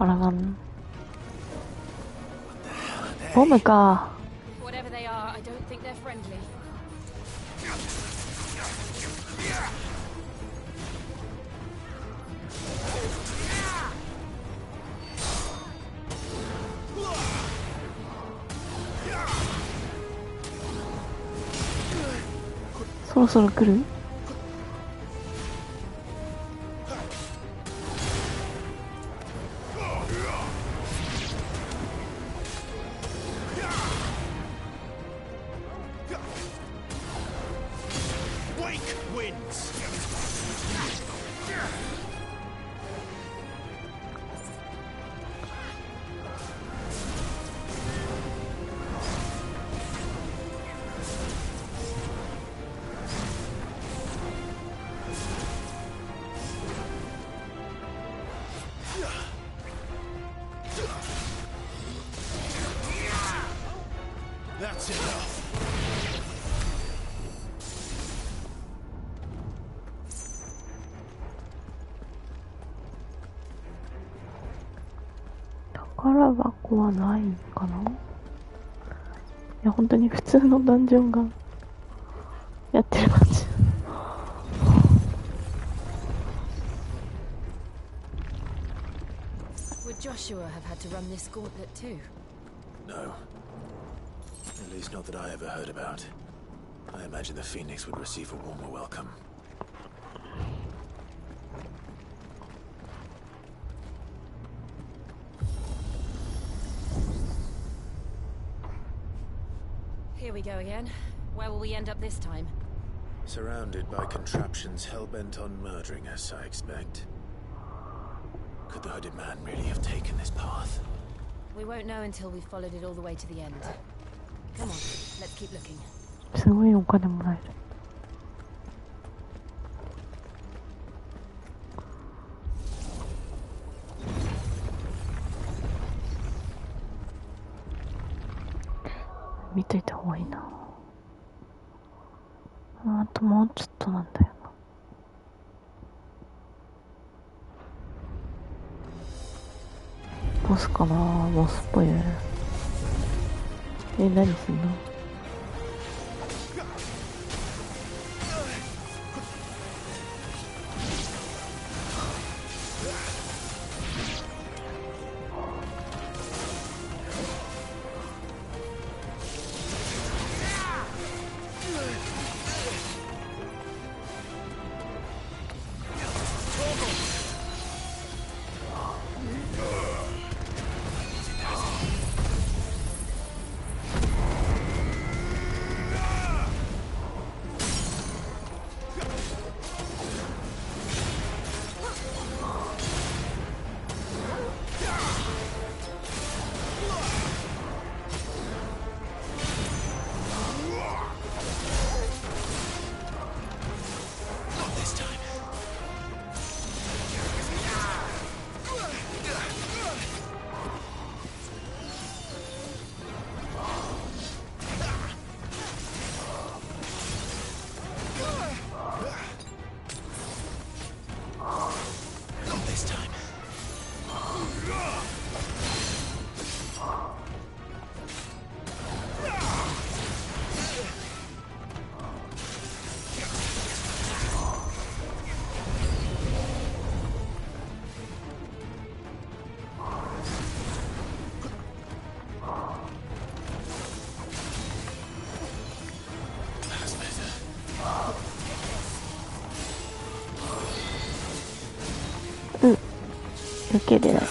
あらがん。ボムか。Whatever they are, I don't think they're friendly. そろそろ来る？That's enough. 宝箱はないかな。いや、本当に普通のダンジョンがやってる感じ。Would Joshua have had to run this gauntlet too? No. At least not that I ever heard about. I imagine the Phoenix would receive a warmer welcome. Here we go again. Where will we end up this time? Surrounded by contraptions hell-bent on murdering us, I expect. Could the hooded man really have taken this path? We won't know until we've followed it all the way to the end. Come on, let's keep looking. すごいお金もらえる。見といた方がいいな。あともうちょっとなんだよな。ボスかな。ボスっぽいね。何すんの？避けれない。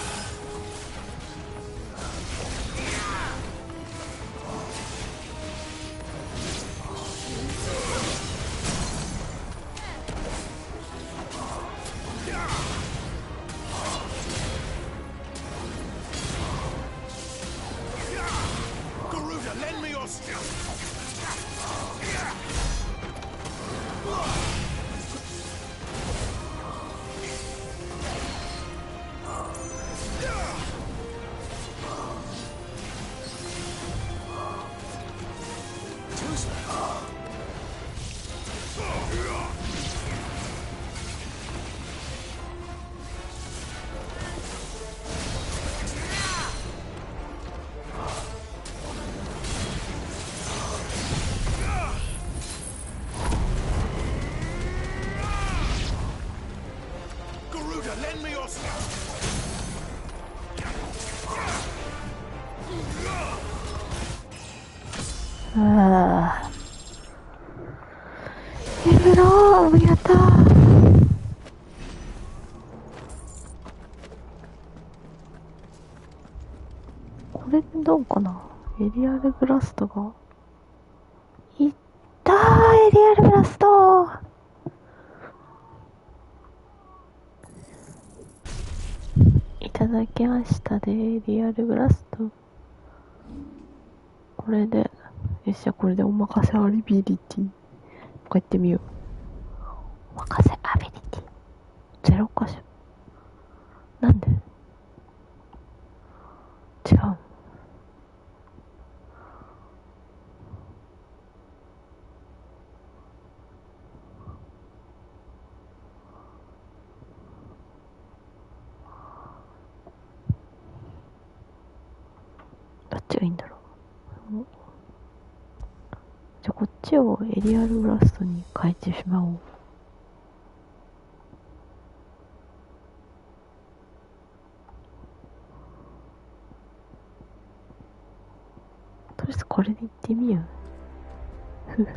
あーやめろー、無理やったー。これでどうかな。エリアルブラストがいったー。エリアルブラストー。いただきましたで、エリアルブラスト。これで、よっしゃ、これでお任せアビリティ。もう一回やってみよう。お任せアビリティ。0箇所。なんで違う。どっちがいいんだろう。じゃあこっちをエリアルブラストに変えてしまおう。とりあえずこれでいってみよう。ふふふ。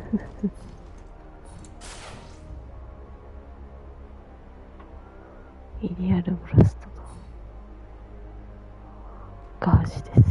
エリアルブラストとガージです。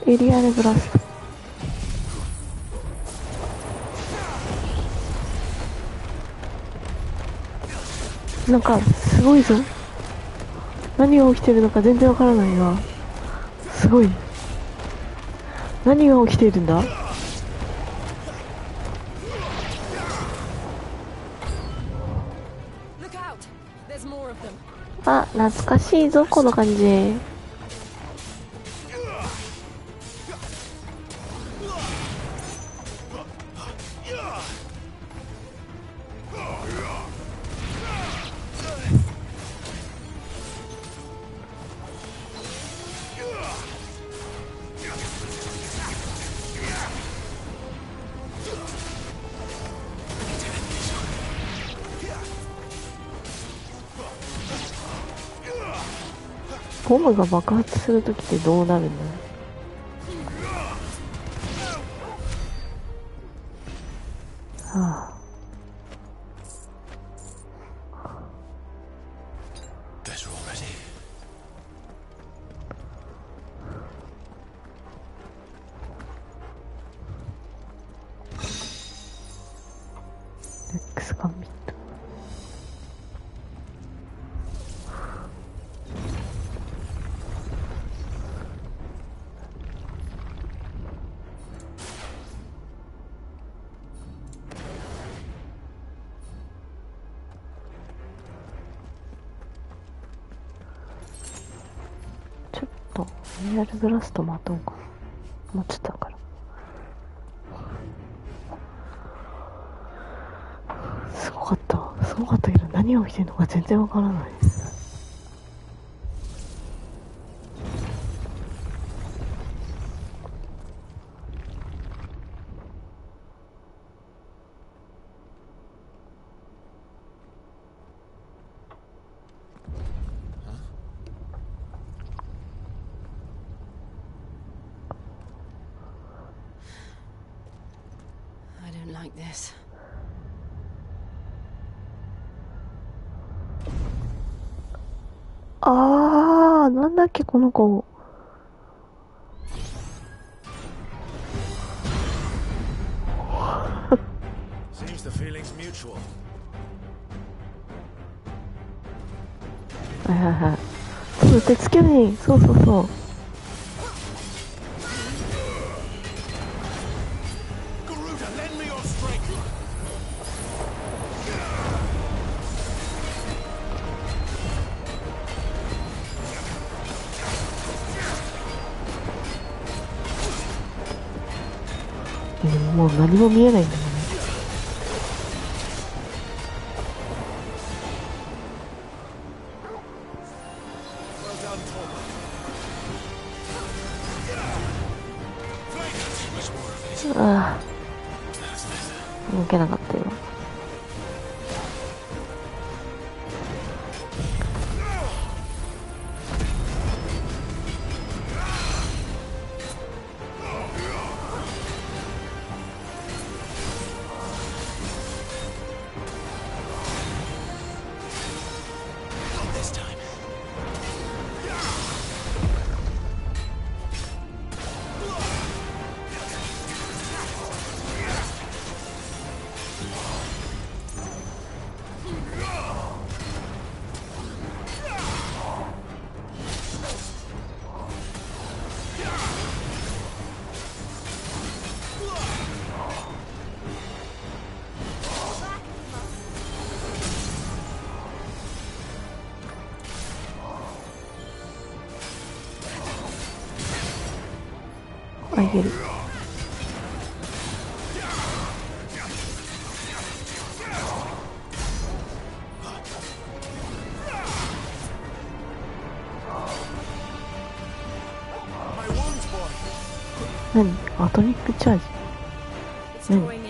エリアルブラスト。なんかすごいぞ。何が起きてるのか全然わからないが、すごい。何が起きているんだ。あ、懐かしいぞこの感じ。ボムが爆発するときってどうなるんだ。はあ。レックスガンビット。エリアルブラスト待とうか。もうちょっとだから。すごかったけど何が起きてるのか全然わからない。Like this. あー、なんだっけこの子。Seems the feeling's mutual. はいはいはい。そう、手つけに、そうそうそう。もう何も見えないんだよね。ああ、動けなかったよ。あげる。何？アトミックチャージ？何？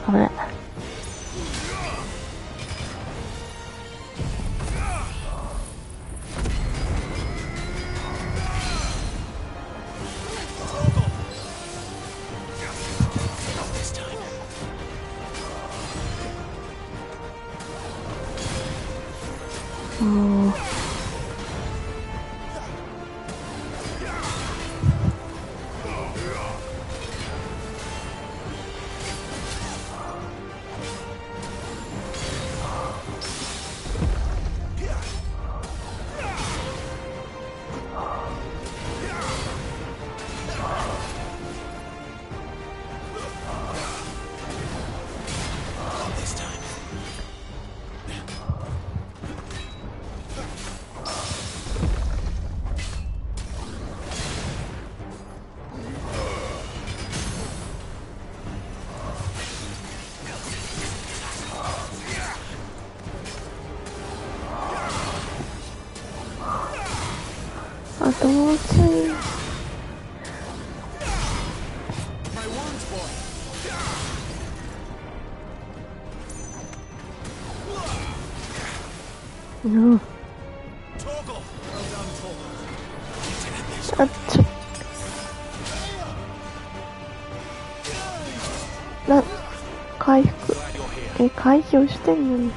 危ない。あともうちょい。うん。回復。回避してんのに。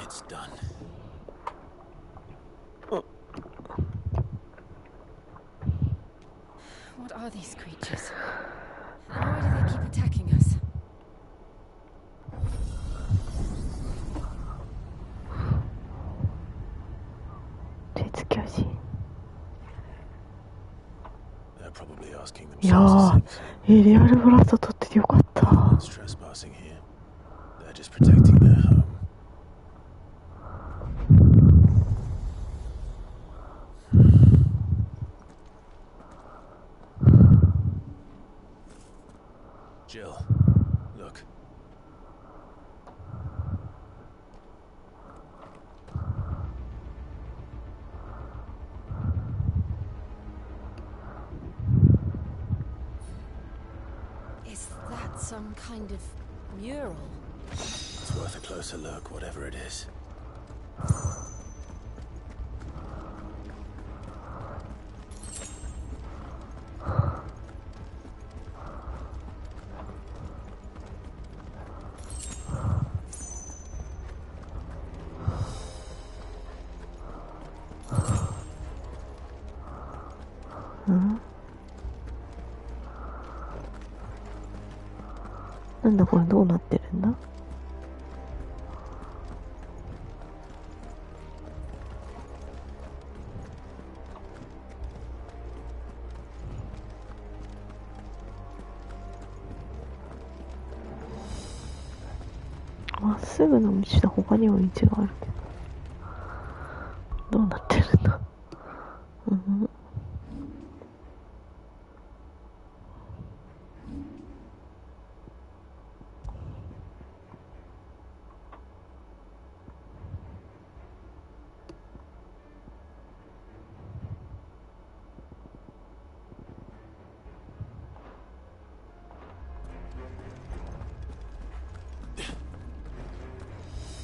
It's done. What are these creatures? And why do they keep attacking us? They're probably asking いや themselves ー、リアルブラスト取っててよかった。trespassing here. They're just protecting their home. some kind of mural. It's worth a closer look, whatever it is.なんだこれ、どうなってるんだ？まっすぐの道と他にも道があるけど、どうなってるんだ？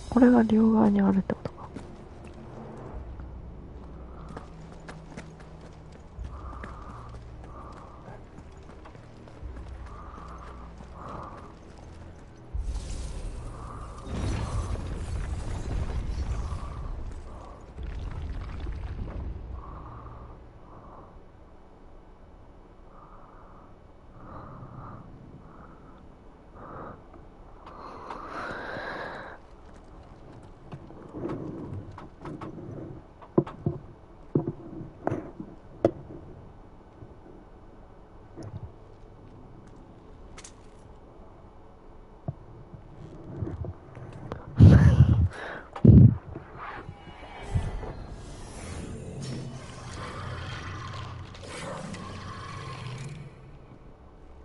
これが両側にあるってことか。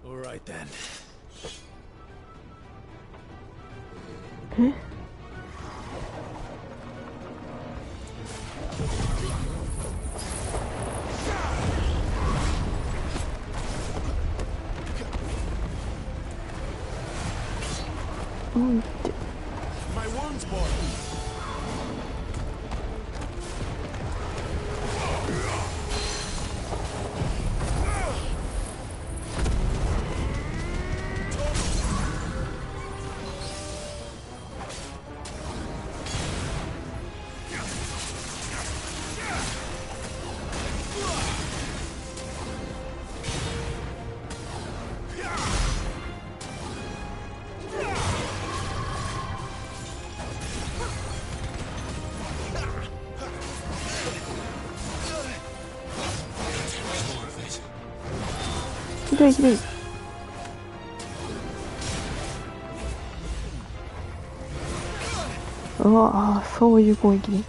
Alright then. え？My wounds, boy.ひどいひどい。うわぁ、そういう攻撃ね。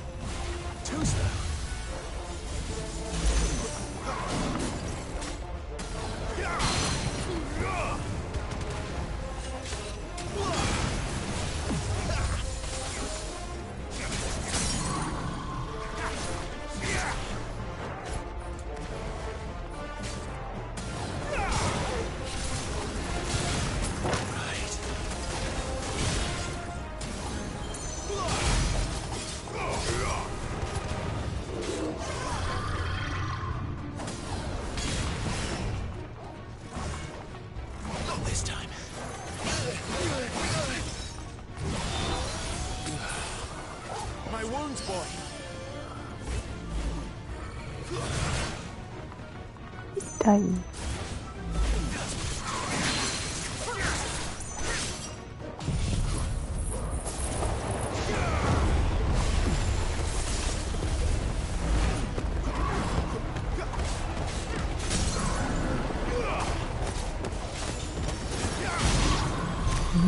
痛い。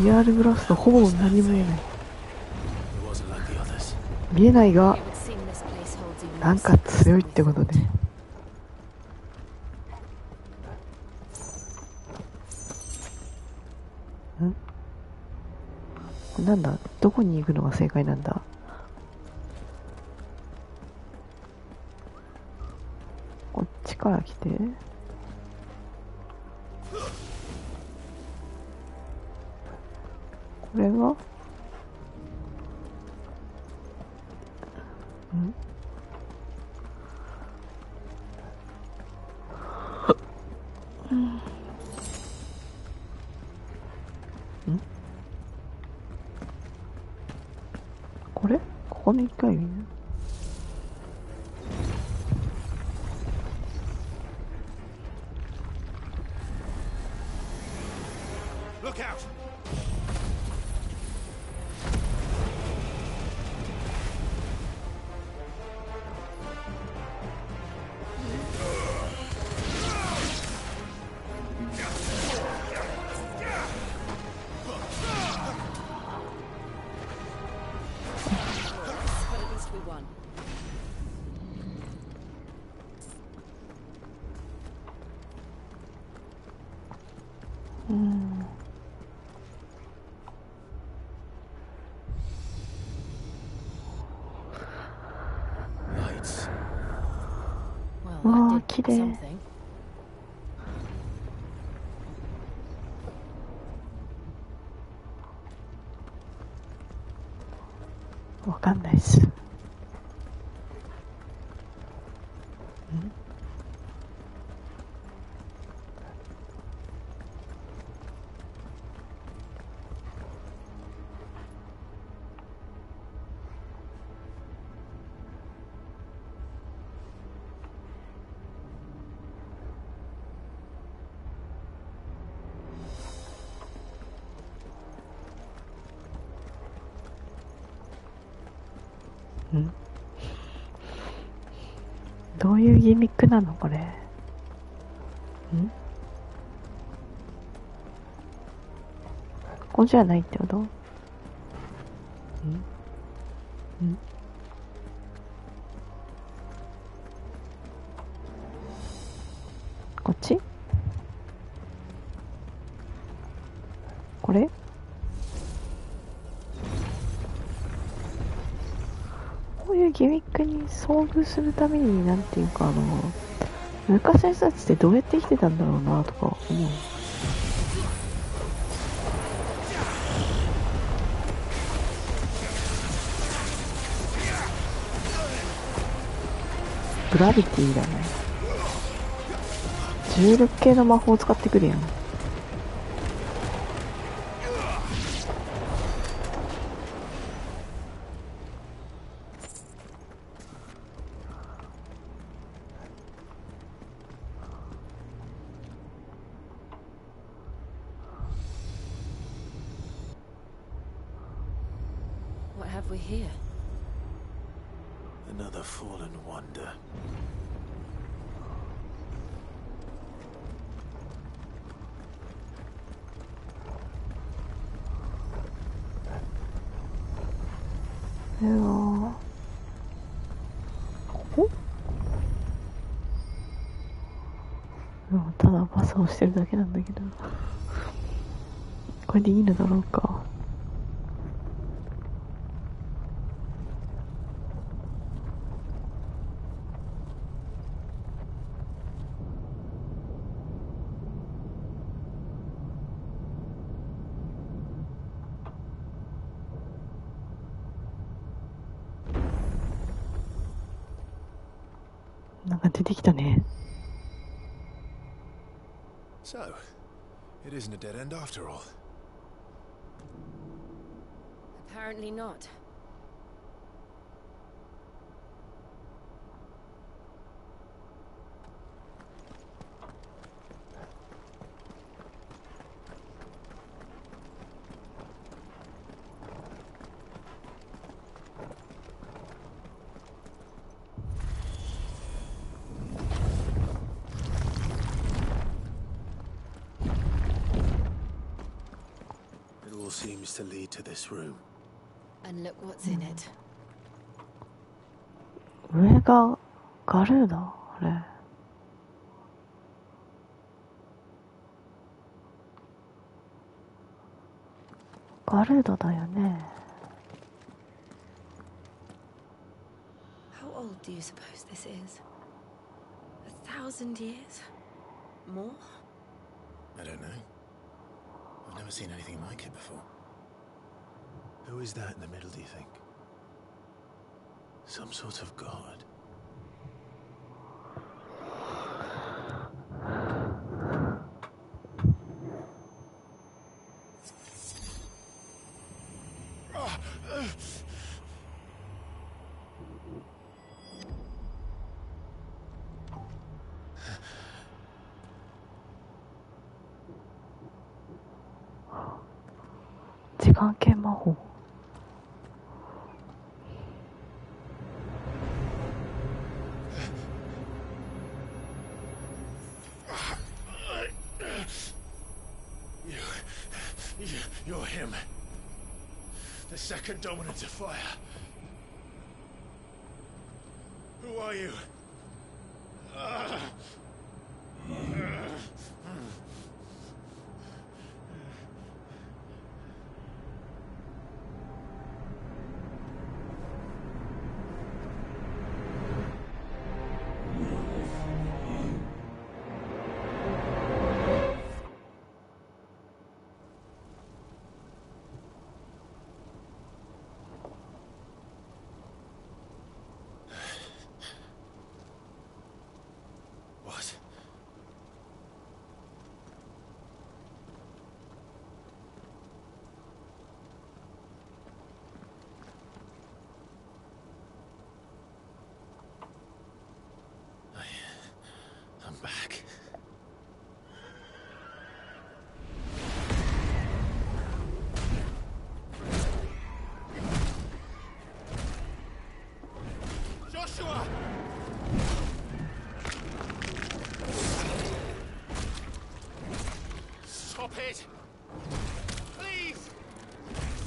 リアルブラストほぼ何も見えない。見えないがなんか強いってことで。なんだ、どこに行くのが正解なんだ。こっちから来て、これはこれここに一回見る。Look out! But at least we won. Lights. Well, that did kitty. something. わかんないっす。どういうギミックなのこれ。ここじゃないってこと？こっち？これ？こういうギミックに遭遇するためになんていうか昔の人たちってどうやって生きてたんだろうなとか思う。グラビティだね。重力系の魔法を使ってくるやん。What have we here? Another fallen wonder. Oh? ただバスをしてるだけなんだけど、これでいいのだろうか。なんか出てきたね。So, it isn't a dead end after all. Apparently not. Seems to lead to this room. And look what's in it. 上がガルーダ？あれ。ガルーダだよね。How old do you suppose this is? 1,000 years? More? I don't know. I've never seen anything like it before. Who is that in the middle, do you think? Some sort of god? You're him. The second dominant of fire. Who are you? What? I'm back. Joshua! Stop it! Please!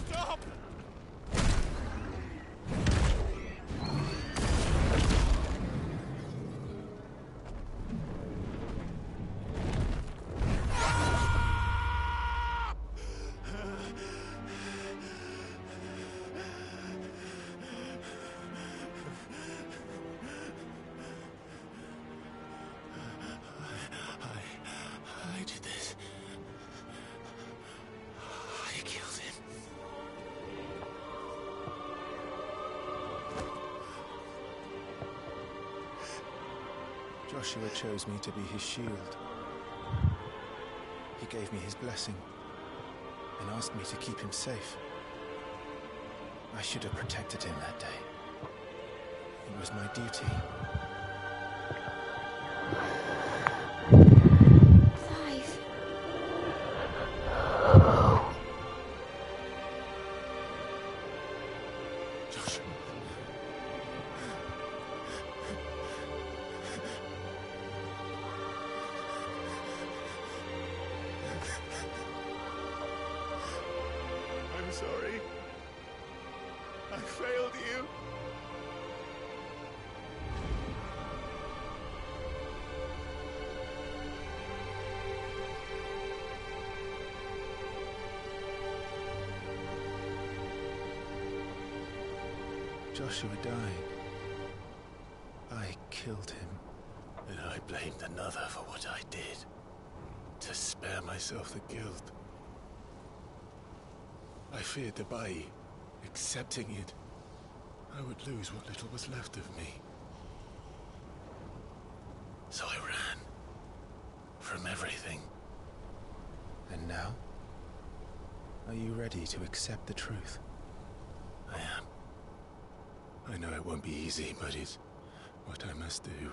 Stop! I did this. I killed him. Joshua chose me to be his shield. He gave me his blessing and asked me to keep him safe. I should have protected him that day. It was my duty. I'm sorry. I failed you. Joshua died. I killed him. And I blamed another for what I did. To spare myself the guilt. I feared that by accepting it, I would lose what little was left of me. So I ran. From everything. And now? Are you ready to accept the truth? I am. I know it won't be easy, but it's what I must do.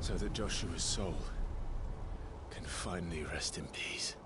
So that Joshua's soul can finally rest in peace.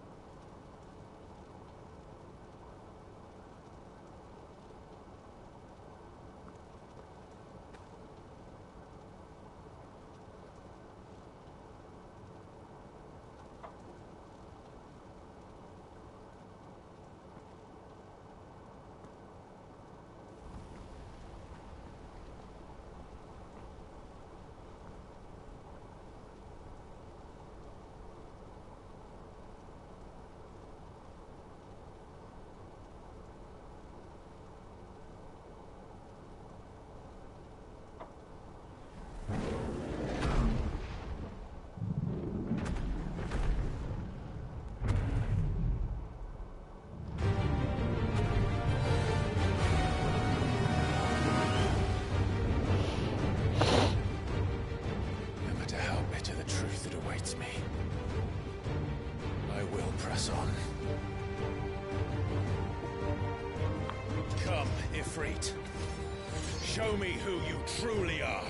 retreat. Show me who you truly are.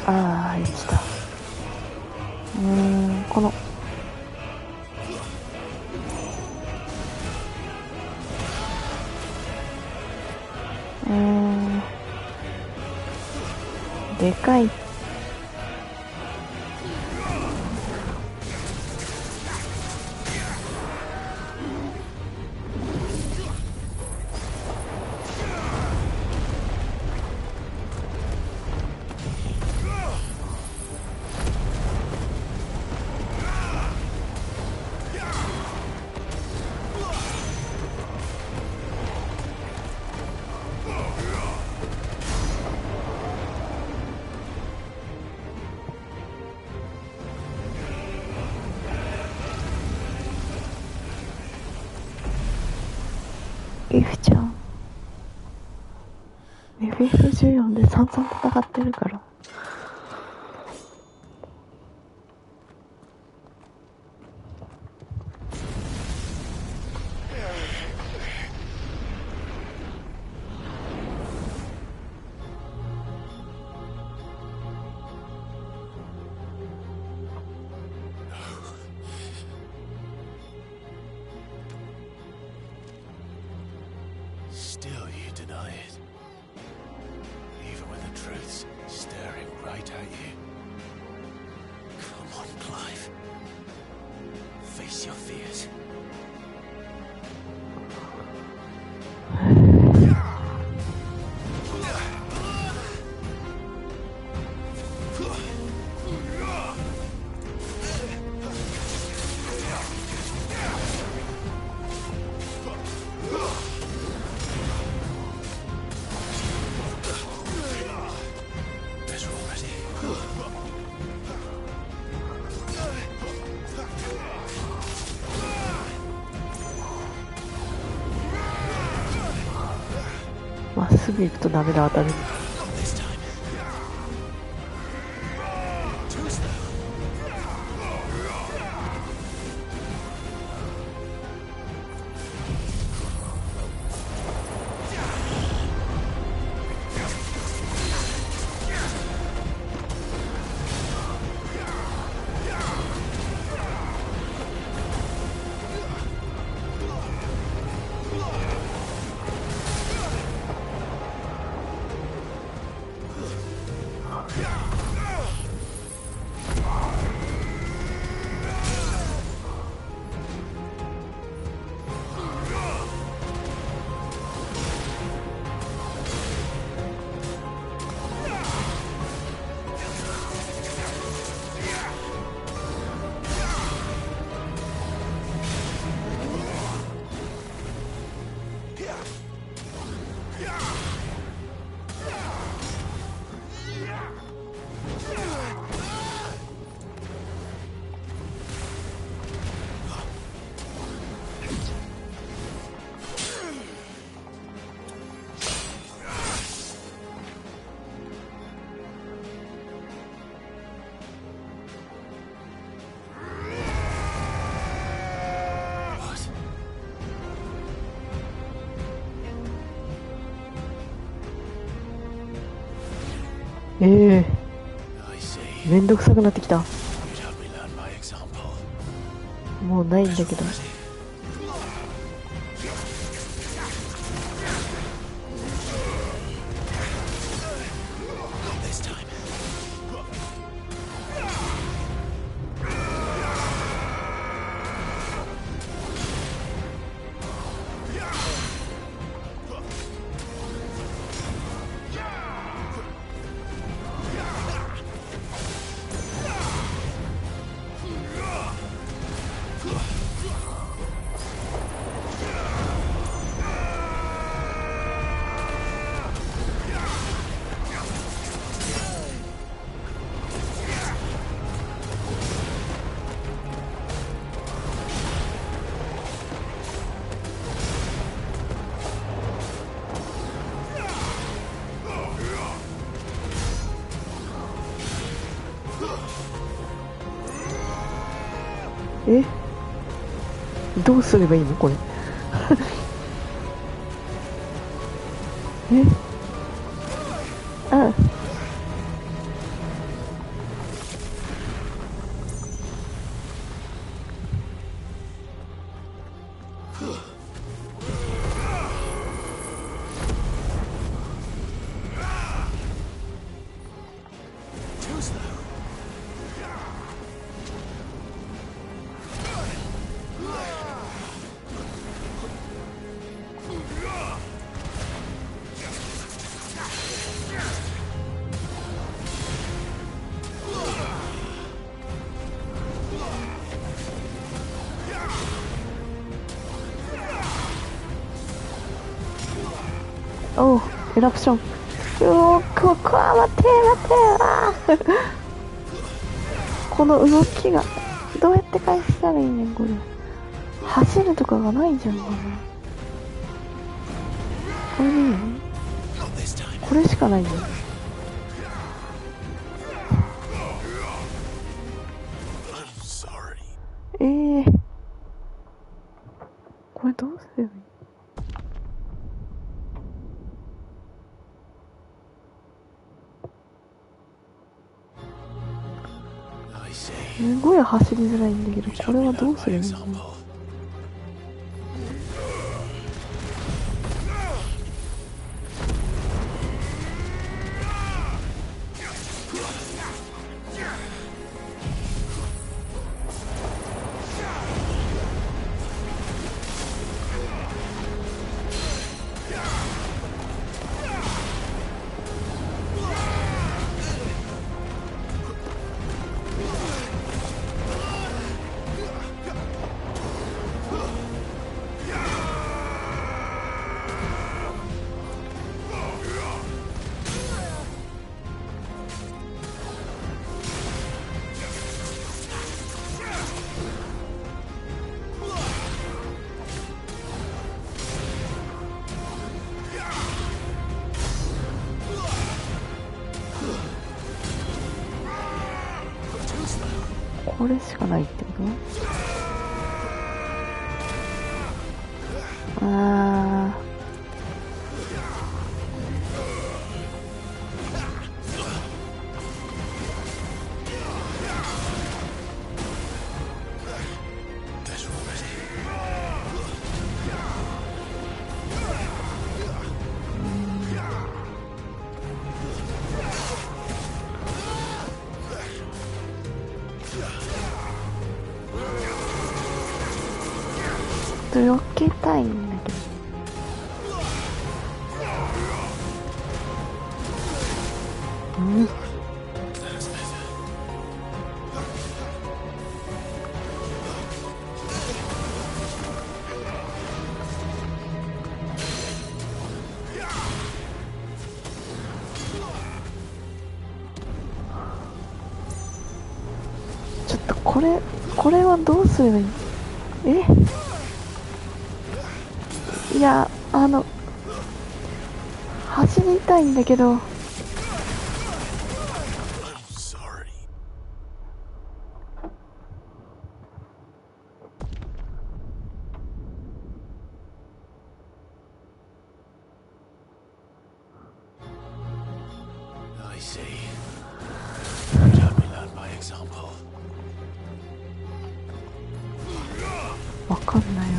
ああ、落ちた。このでかい。リフちゃん FF14 で散々戦ってるから。Still you deny it. Even when the truth's staring right at you. Come on, Clive. Face your fears.まっすぐ行くとダメだ、当たる。めんどくさくなってきた。もうないんだけど。どうすればいいのこれ。あ、おう、エラプション。待って、この動きがどうやって返したらいいねんこれ。走るとかがないじゃん。これでいいの？これしかないんだよ。これどうすればいい？すごい走りづらいんだけど、これはどうすればいいの？これしかないってこと？と避けたいんだけど。うん。ちょっとこれはどうすればいい？いや、走りたいんだけど。わかんないな。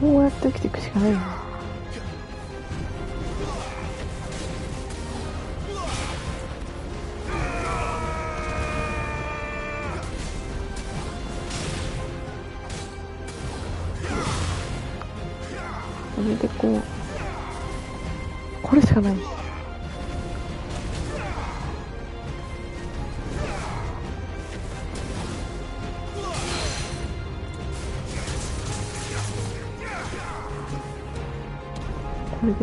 こうやって生きていくしかないな。これでこれしかない。これで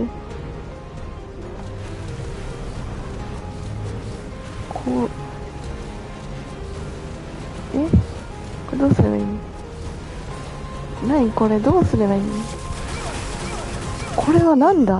これどうすればいい？何これどうすればいい？これはなんだ？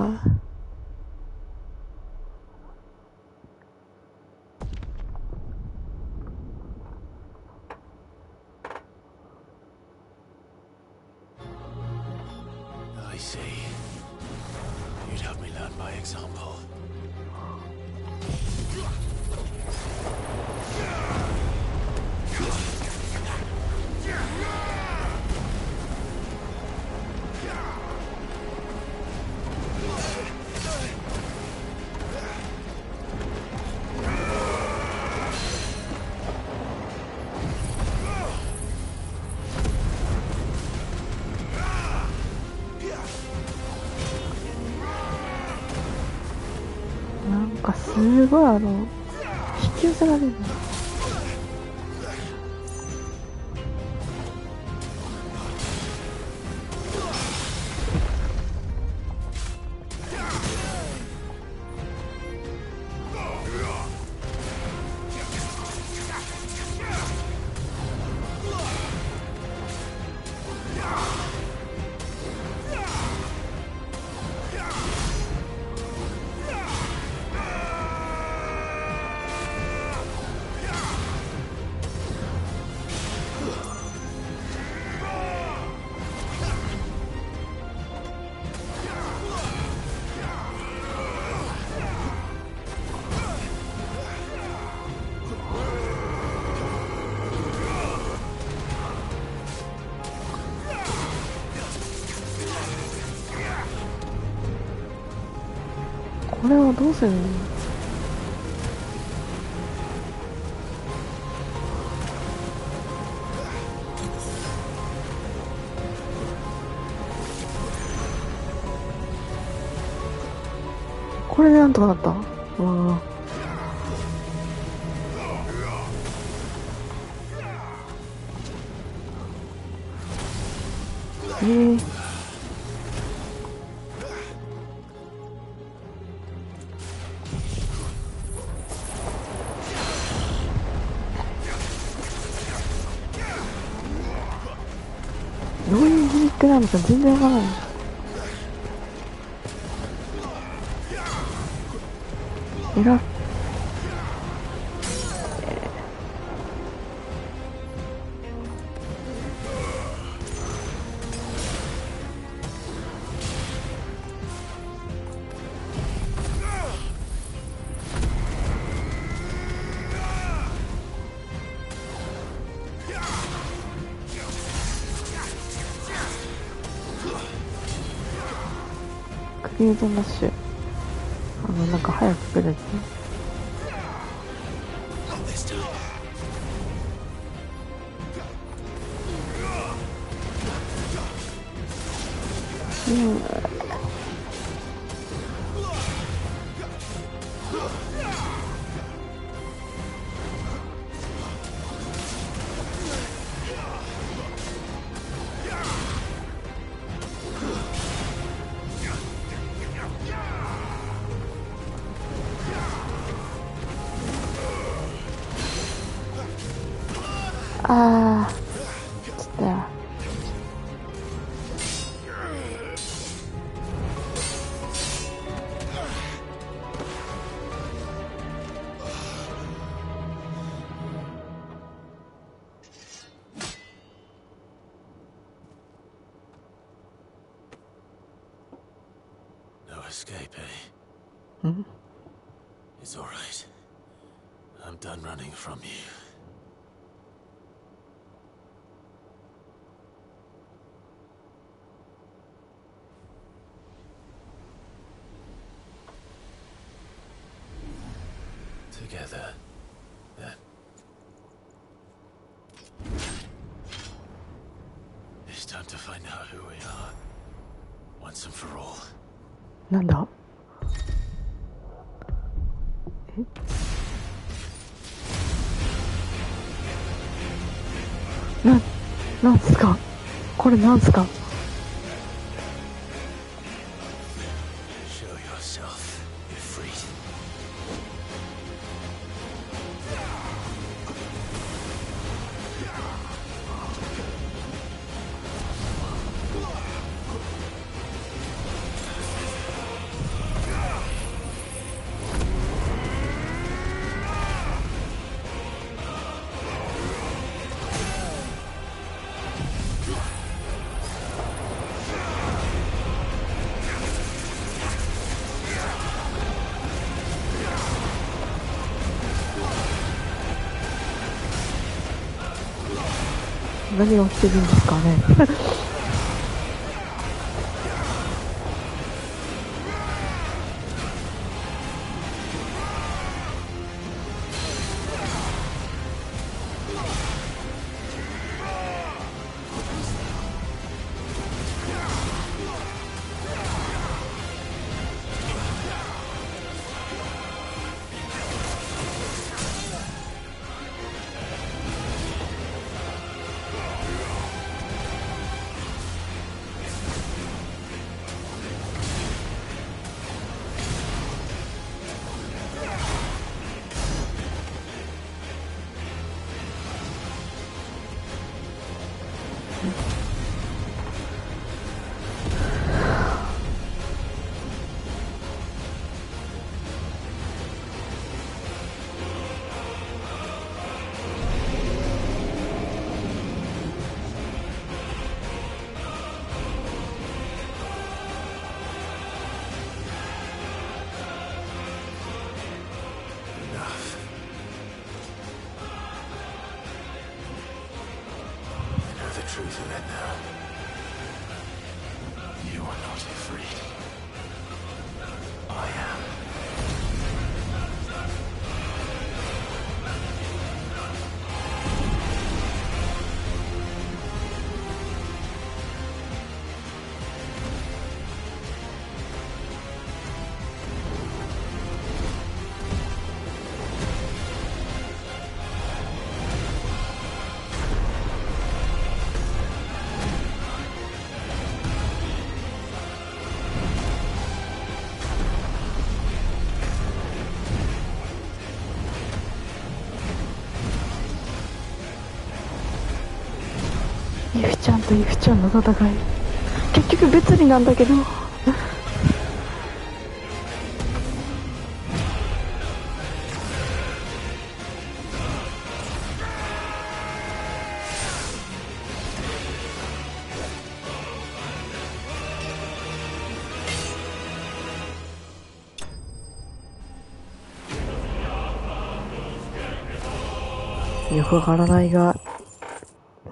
なんかすごい引き寄せられる。これはどうするの？これでなんとかなった？うわよクなのか全然わからない。えらクリードマッシュ、なんか早く来るやつね。ああ、ちょっとや。No escape, eh? Hmm? It's all right. I'm done running from you. Together, then. It's time to find out who we are, once and for all. なんだ？なんすか？これなんすか？ Show yourself, Ifrit.何が起きてるんですかね。Truth of it now. You are not afraid. I am.イフちゃんとイフちゃんの戦い。結局物理なんだけど。よくわからないが、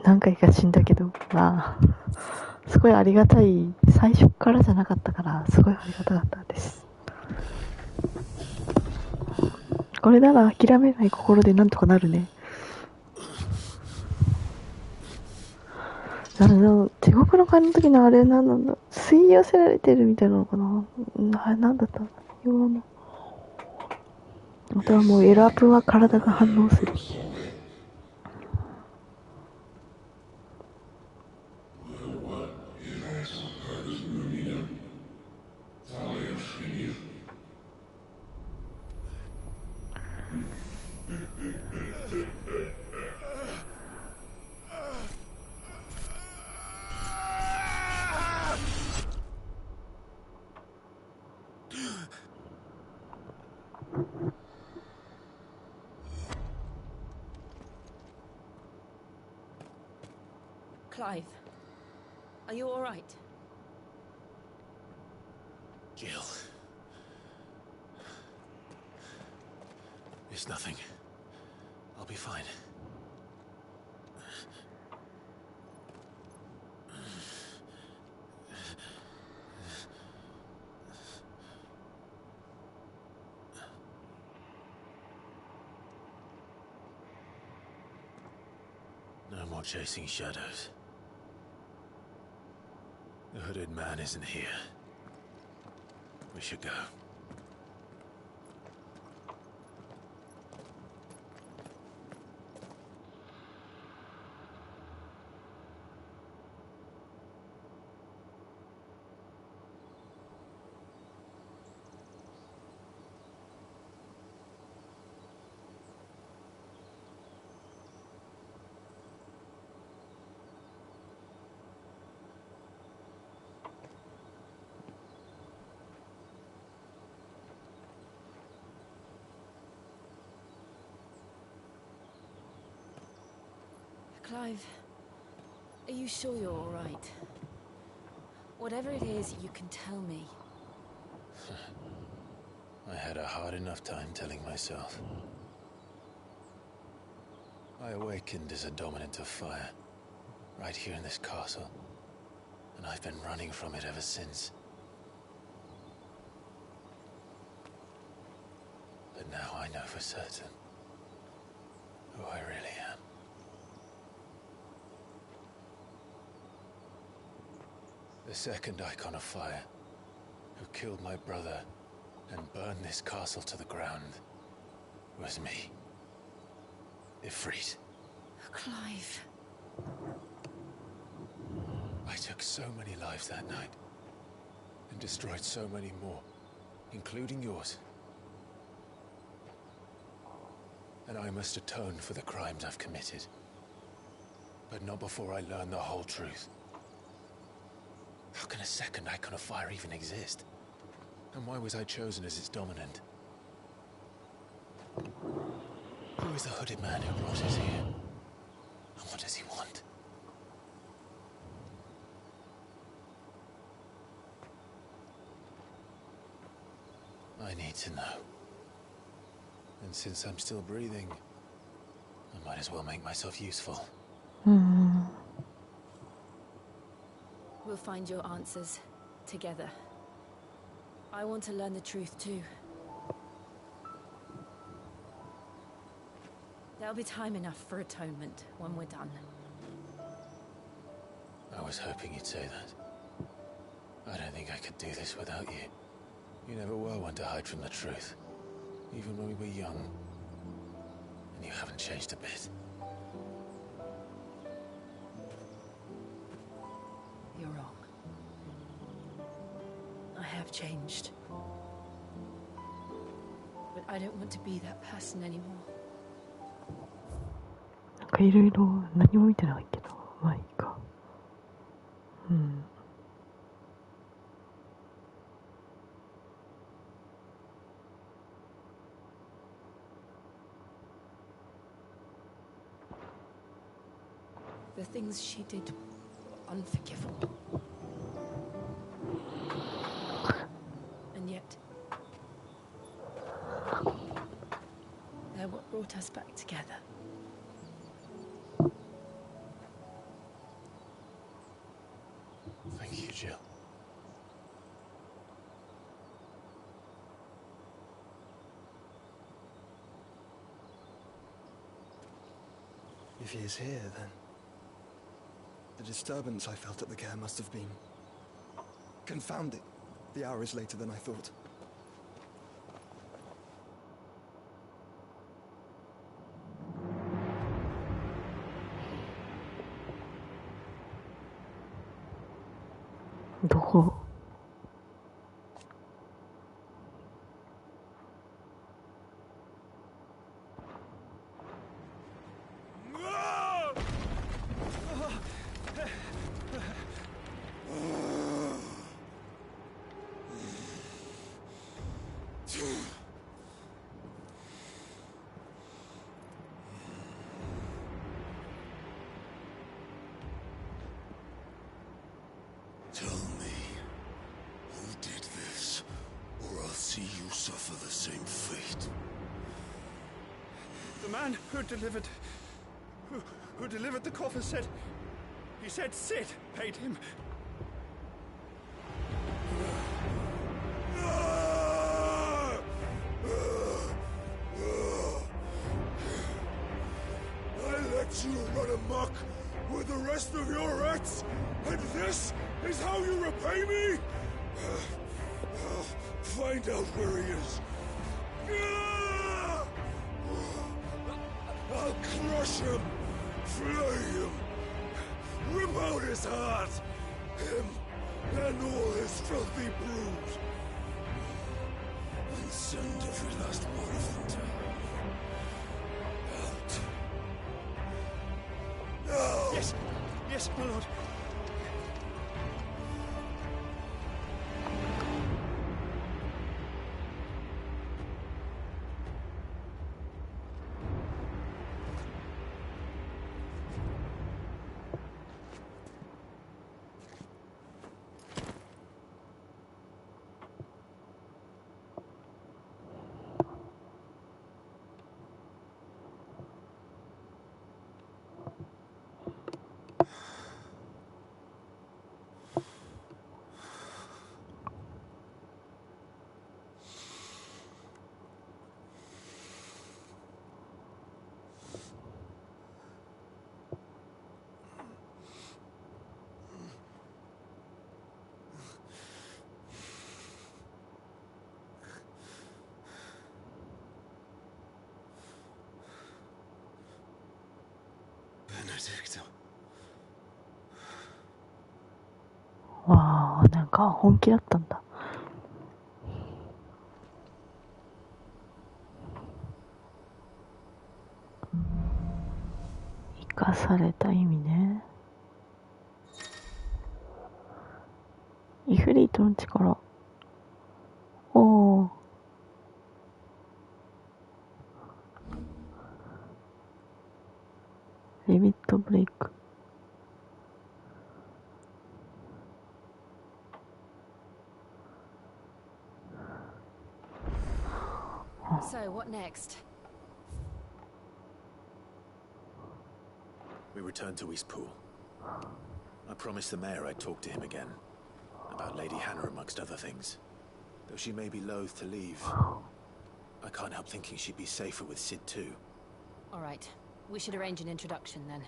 何回か死んだけど、まあ、すごいありがたい、最初からじゃなかったから、すごいありがたかったです。これなら諦めない心でなんとかなるね。地獄の鐘の時のあれなんだ、吸い寄せられてるみたいなのかな。なんだったんだような。あとはもうエラープは体が反応する。Clive, are you all right? Jill. It's nothing. I'll be fine. No more chasing shadows. The hooded man isn't here. We should go. Clive, are you sure you're all right? Whatever it is, you can tell me. I had a hard enough time telling myself. I awakened as a dominant of fire, right here in this castle, and I've been running from it ever since. But now I know for certain who I really am. The second icon of fire, who killed my brother and burned this castle to the ground, was me. Ifrit. Clive. I took so many lives that night, and destroyed so many more, including yours. And I must atone for the crimes I've committed. But not before I learn the whole truth. How can a second icon of fire even exist? And why was I chosen as its dominant? Who is the hooded man who brought us here? And what does he want? I need to know. And since I'm still breathing, I might as well make myself useful. We'll find your answers together. I want to learn the truth too. There'll be time enough for atonement when we're done. I was hoping you'd say that. I don't think I could do this without you. You never were one to hide from the truth, even when we were young. And you haven't changed a bit. You're wrong. I have changed. But I don't want to be that person anymore. なんかいろいろ何も見てないけど、まあいいか。The things she did were unforgivable. And yet, they're what brought us back together. Thank you, Jill. If he is here, then the disturbance I felt at the care must have been confounding. The hour is later than I thought. Tell me, who did this, or I'll see you suffer the same fate. The man who delivered the coffer said... He said Sid paid him. I let you run amok with the rest of your rats, and this is how you repay me? Find out where he is. I'll crush him, flay him, rip out his heart, him and all his filthy brood, and send every last one of them to out. No! Yes, yes, my lord. Benedicta. わあ、なんか本気だったんだ。生かされた意味ね。イフリートの力。おお。リミットブレイク。So, what next? We return to Eastpool. I promised the mayor I'd talk to him again. About Lady Hannah amongst other things. Though she may be loath to leave, I can't help thinking she'd be safer with Sid too. All right. We should arrange an introduction then.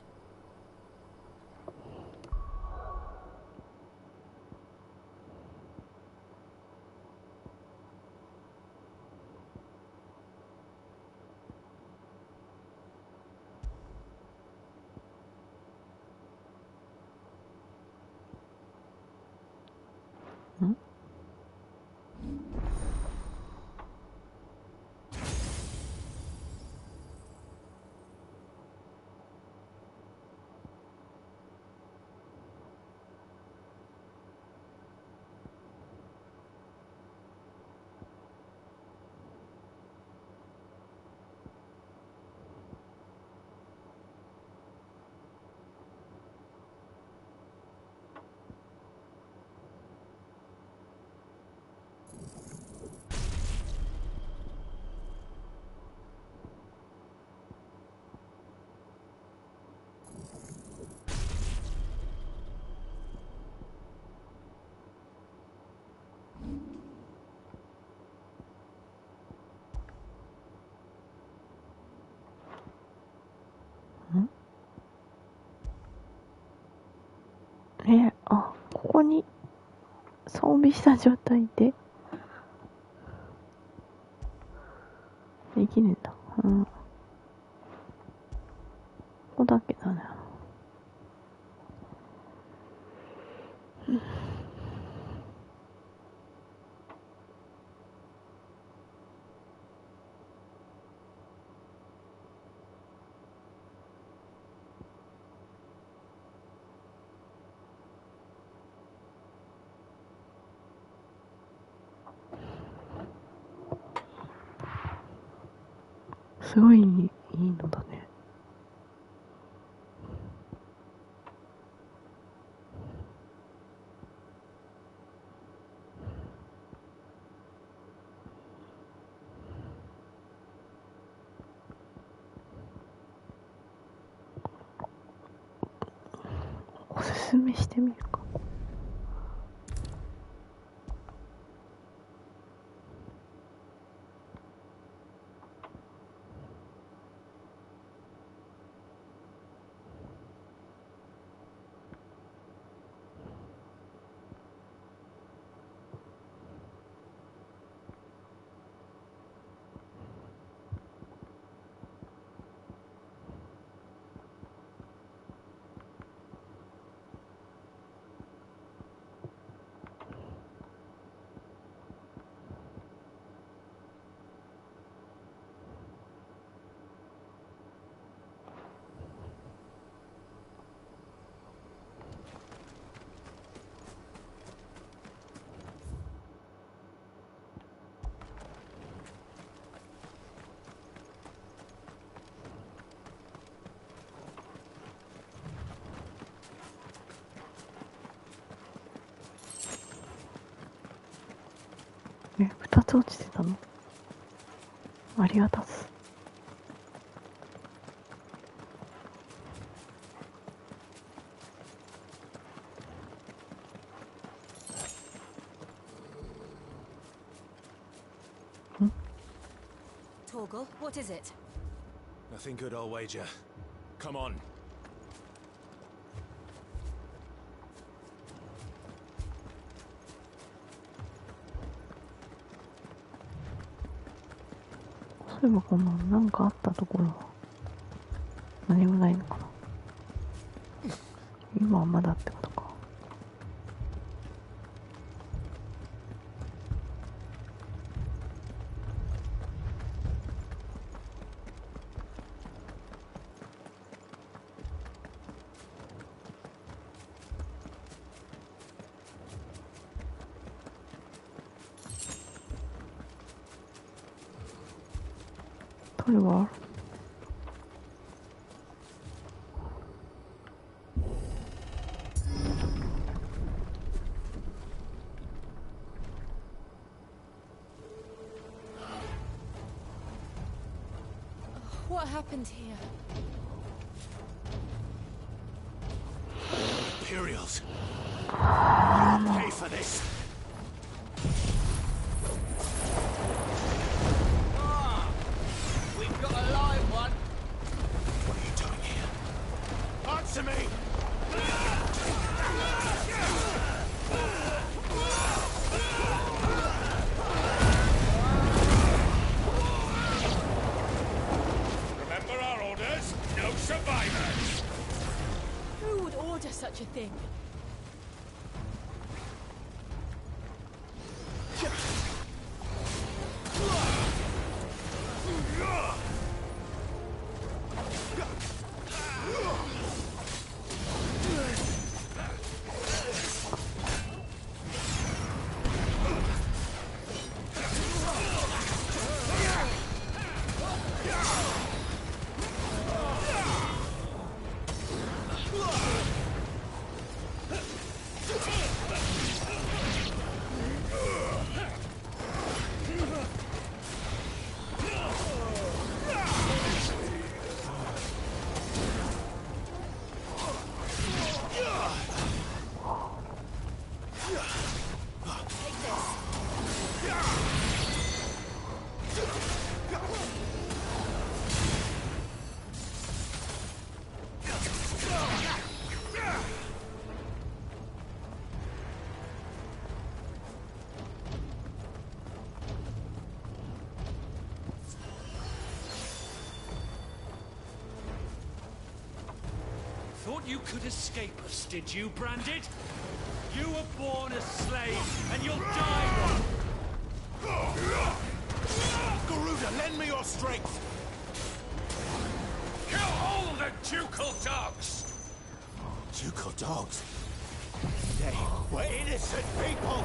あ、ここに装備した状態でできるんだ。うん。ここだけだね。すごいいいのだね。おすすめしてみるか。2つ落ちてたの？ありがたす。Torgal, what is it? Nothing good, I'll wager. Come on. そういえばこのなんかあったところは何もないのかな。今はまだってことか。これはWhat happened here? Imperials. You'll pay for this. We've got a live one. What are you doing here? Answer me! Remember our orders? No survivors. Who would order such a thing? thought you could escape us, did you, Branded? You were born a slave, and you'll die one. Garuda, lend me your strength! Kill all the ducal dogs! Ducal dogs? They were innocent people!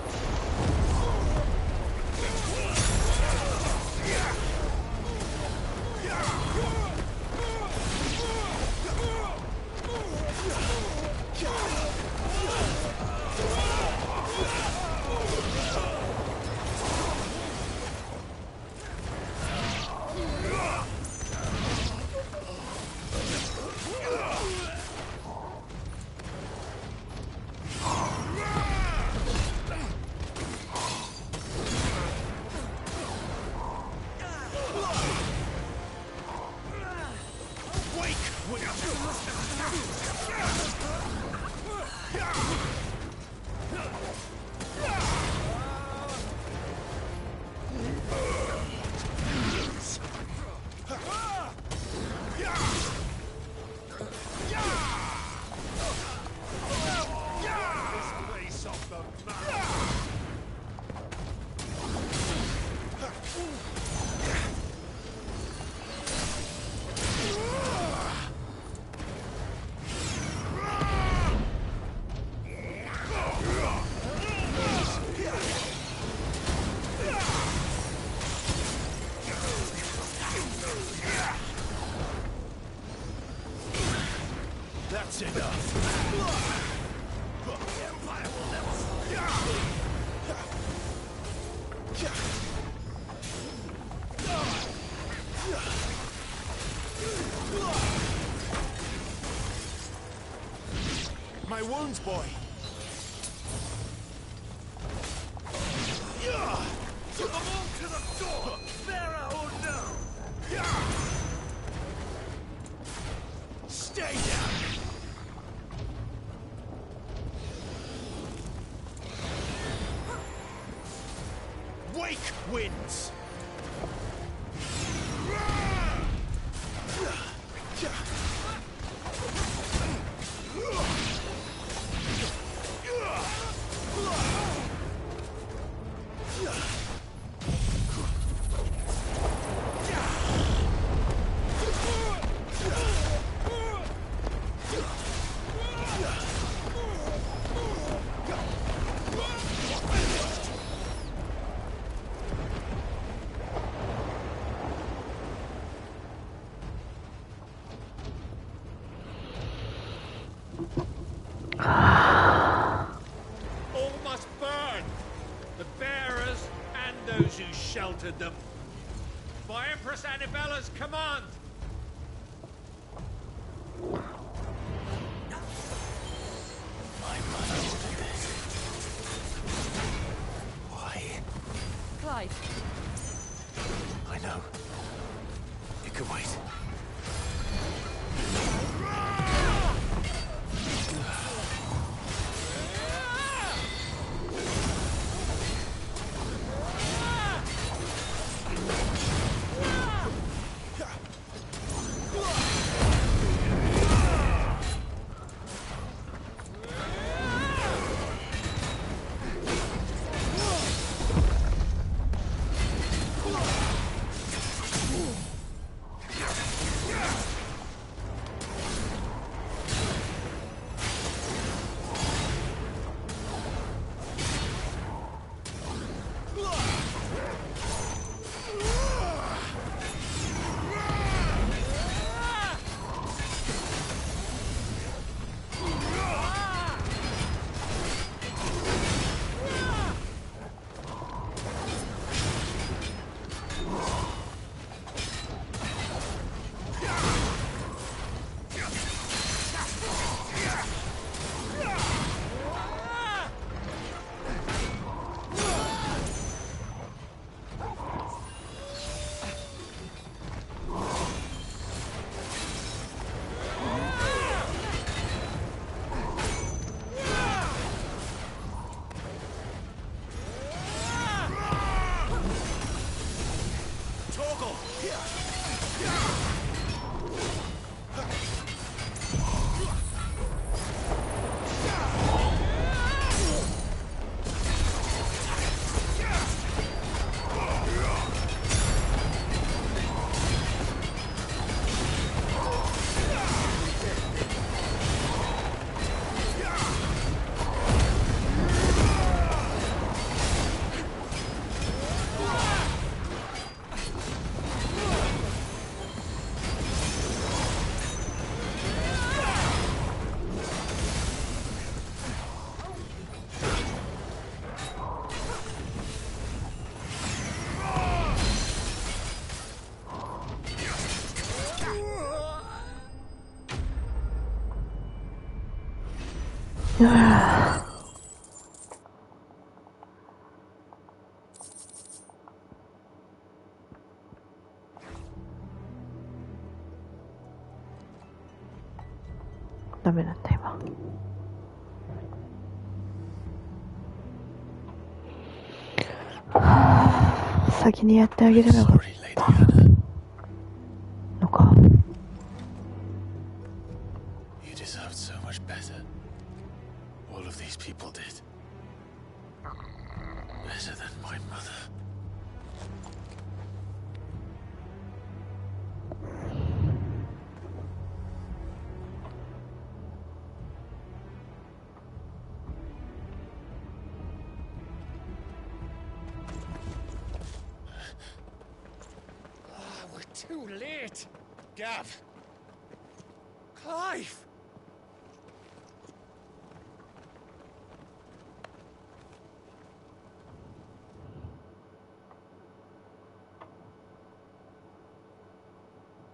That's enough. The Empire will never fall. My wounds, boy. To the moon, to the door. Bearer or no. Stay down. Wake winds. All must burn! The bearers and those who sheltered them. By Empress Annabella's command! My mother will do this. Why? Clyde. I know. It could wait. ダメなんだ今。先にやってあげればよかったのか。You deserved so much better. All of these people did. Better than my mother. Too late! Gav! Clive!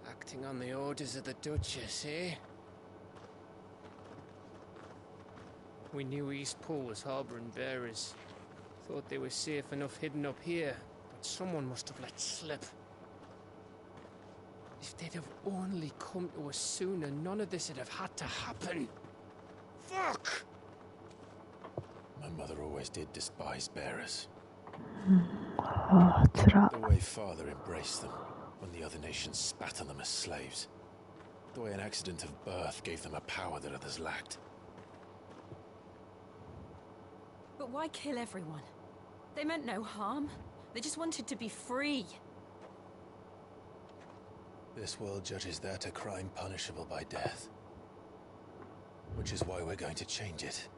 Acting on the orders of the Duchess, eh? We knew East Pool was harbouring bearers. Thought they were safe enough hidden up here, but someone must have let slip. If they'd have only come to us sooner, none of this would have had to happen. Fuck! My mother always did despise bearers. The way father embraced them when the other nations spat on them as slaves. The way an accident of birth gave them a power that others lacked. But why kill everyone? They meant no harm. They just wanted to be free. This world judges that a crime punishable by death. Which is why we're going to change it.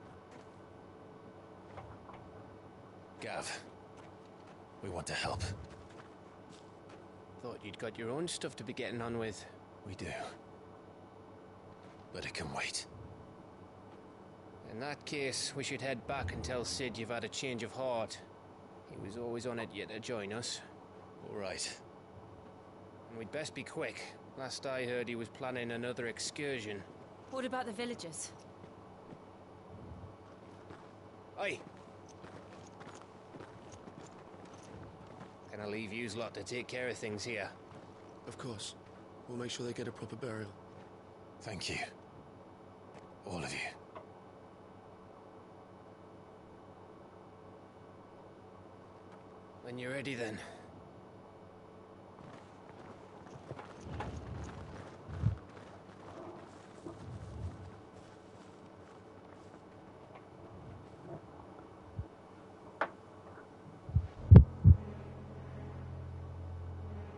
Gav, we want to help. Thought you'd got your own stuff to be getting on with. We do. But it can wait. In that case, we should head back and tell Sid you've had a change of heart. He was always on it yet to join us. All right. And we'd best be quick. Last I heard, he was planning another excursion. What about the villagers? Aye. Can I leave yous lot to take care of things here? Of course. We'll make sure they get a proper burial. Thank you. All of you. When you're ready, then.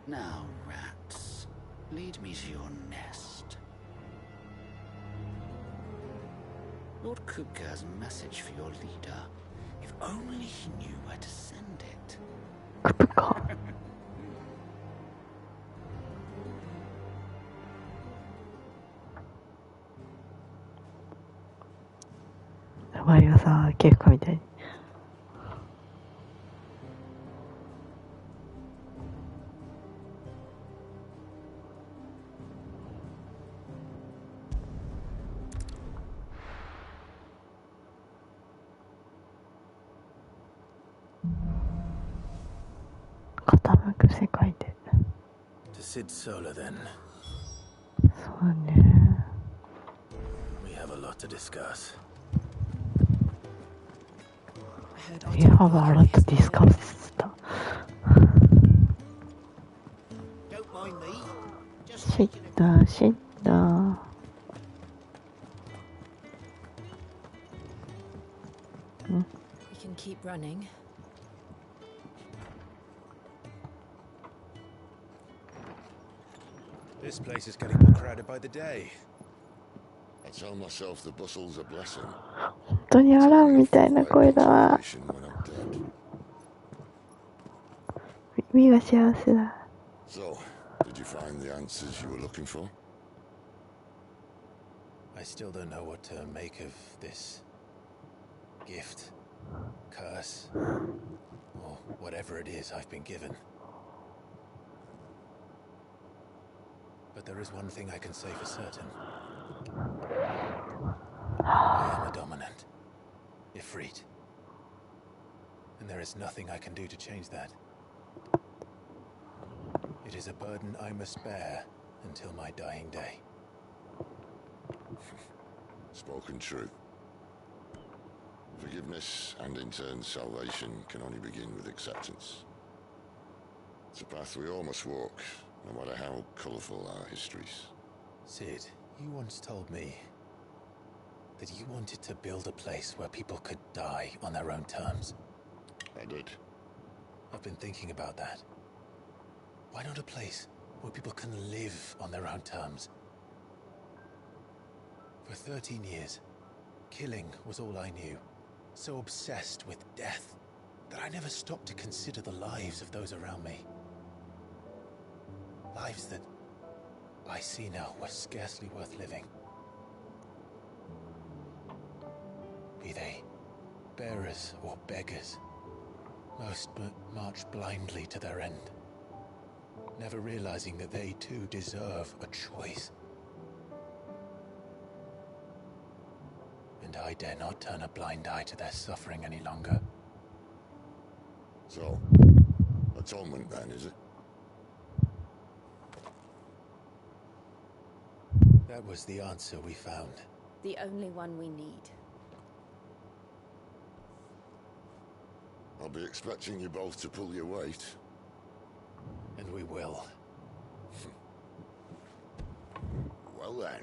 Now, rats, lead me to your nest. Lord Kupka has a message for your leader. If only he knew where to send it. Kupka. 名前がさ、ケフカみたいに。傾く世界で。To Sid Solar, then. そうね。We have a lot to discuss. We have a lot to discuss. Don't mind me. Just シッター、シッター。We can keep running. This place is getting more crowded by the day. I tell myself the bustle's a blessing. 本当にアラームみたいな声だわ。耳が幸せだ。So, did you find the answers you were looking for? I still don't know what to make of this gift, curse, or whatever it is I've been given. But there is one thing I can say for certain. I am a dominant. Ifrit. And there is nothing I can do to change that. It is a burden I must bear until my dying day. Spoken true. Forgiveness and in turn salvation can only begin with acceptance. It's a path we all must walk, no matter how colourful our histories. Sid, you once told me that you wanted to build a place where people could die on their own terms. I did. I've been thinking about that. Why not a place where people can live on their own terms? For 13 years, killing was all I knew. So obsessed with death that I never stopped to consider the lives of those around me. Lives that I see now were scarcely worth living. Be they bearers or beggars, most march blindly to their end, never realizing that they too deserve a choice. And I dare not turn a blind eye to their suffering any longer. So, atonement then, is it? That was the answer we found. The only one we need. I'll be expecting you both to pull your weight. And we will. Well then,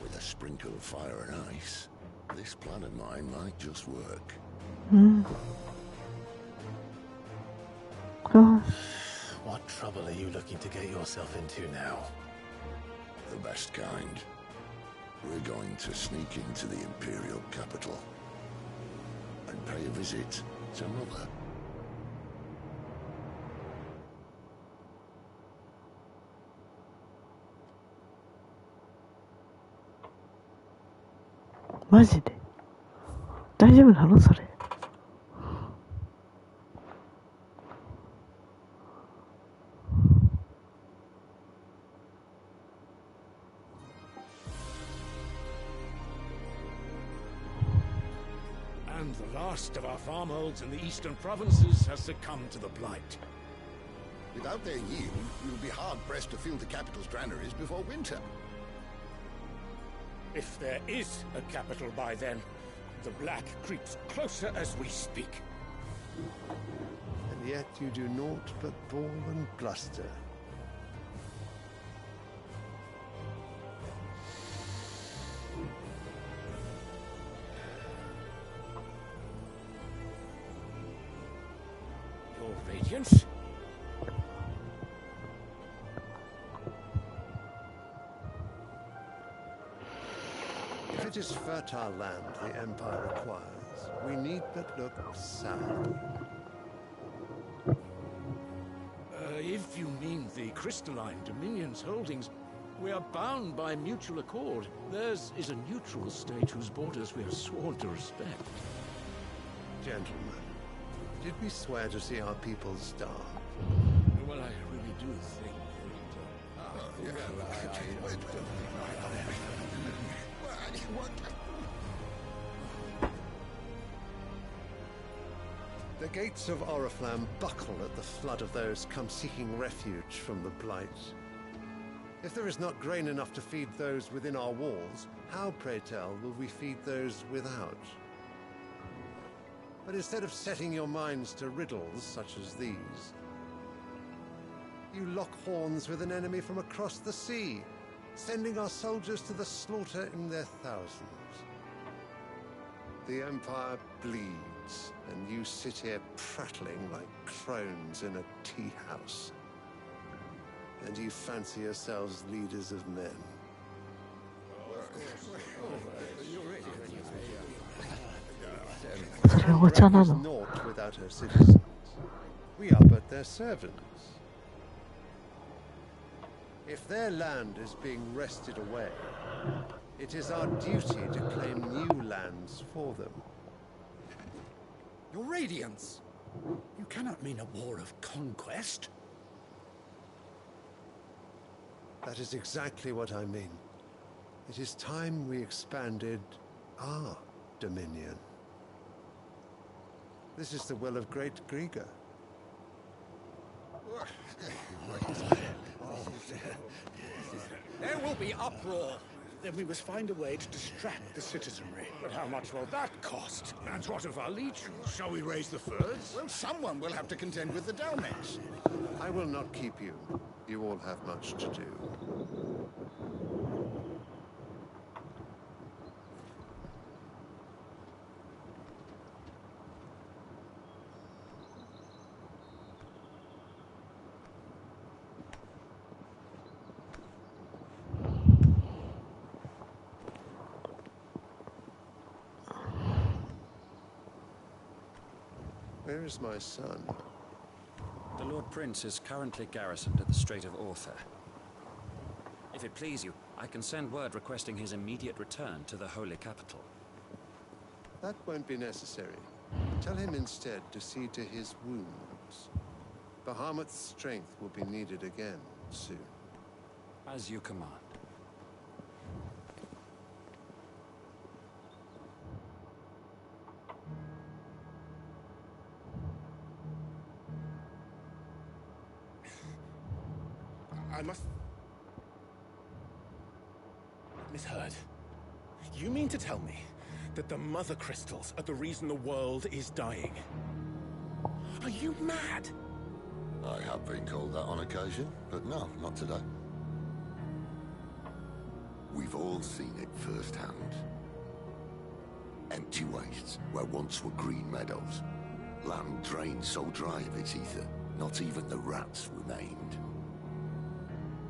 with a sprinkle of fire and ice, this plan of mine might just work. What trouble are you looking to get yourself into now? The best kind. We're going to sneak into the Imperial capital and pay a visit to Mother.マジで大丈夫なのそれ。And the last of our farmholds in the eastern provinces has succumbed to the blight. Without their yield, we'll be hard-pressed to fill the capital's granaries before winter. If there is a capital by then, the black creeps closer as we speak. And yet you do naught but bawl and bluster. Your Radiance? If it is fertile land the Empire requires, we need but look south. If you mean the crystalline Dominion's holdings, we are bound by mutual accord. Theirs is a neutral state whose borders we are sworn to respect. Gentlemen, did we swear to see our people starve? Well, I really do think The gates of Oriflamme buckle at the flood of those come seeking refuge from the blight. If there is not grain enough to feed those within our walls, how, pray tell, will we feed those without? But instead of setting your minds to riddles such as these, you lock horns with an enemy from across the sea, sending our soldiers to the slaughter in their thousands. The Empire bleeds, and you sit here prattling like crones in a tea house. And you fancy yourselves leaders of men. Empire is naught without her citizens. We are but their servants. If their land is being wrested away, it is our duty to claim new lands for them. Your Radiance! You cannot mean a war of conquest. That is exactly what I mean. It is time we expanded our dominion. This is the will of great Grieger. There will be uproar. Then we must find a way to distract the citizenry. But how much will that cost? And what of our legions? Shall we raise the furs? Well, someone will have to contend with the Dalmeks. I will not keep you. You all have much to do. Where is my son? The Lord Prince is currently garrisoned at the Strait of Author. If it please you, I can send word requesting his immediate return to the Holy Capital. That won't be necessary. Tell him instead to see to his wounds. Bahamut's strength will be needed again soon. As you command. I must... misheard. You mean to tell me that the mother crystals are the reason the world is dying? Are you mad? I have been called that on occasion, but no, not today. We've all seen it firsthand. Empty wastes where once were green meadows. Land drained so dry of its ether, not even the rats remained.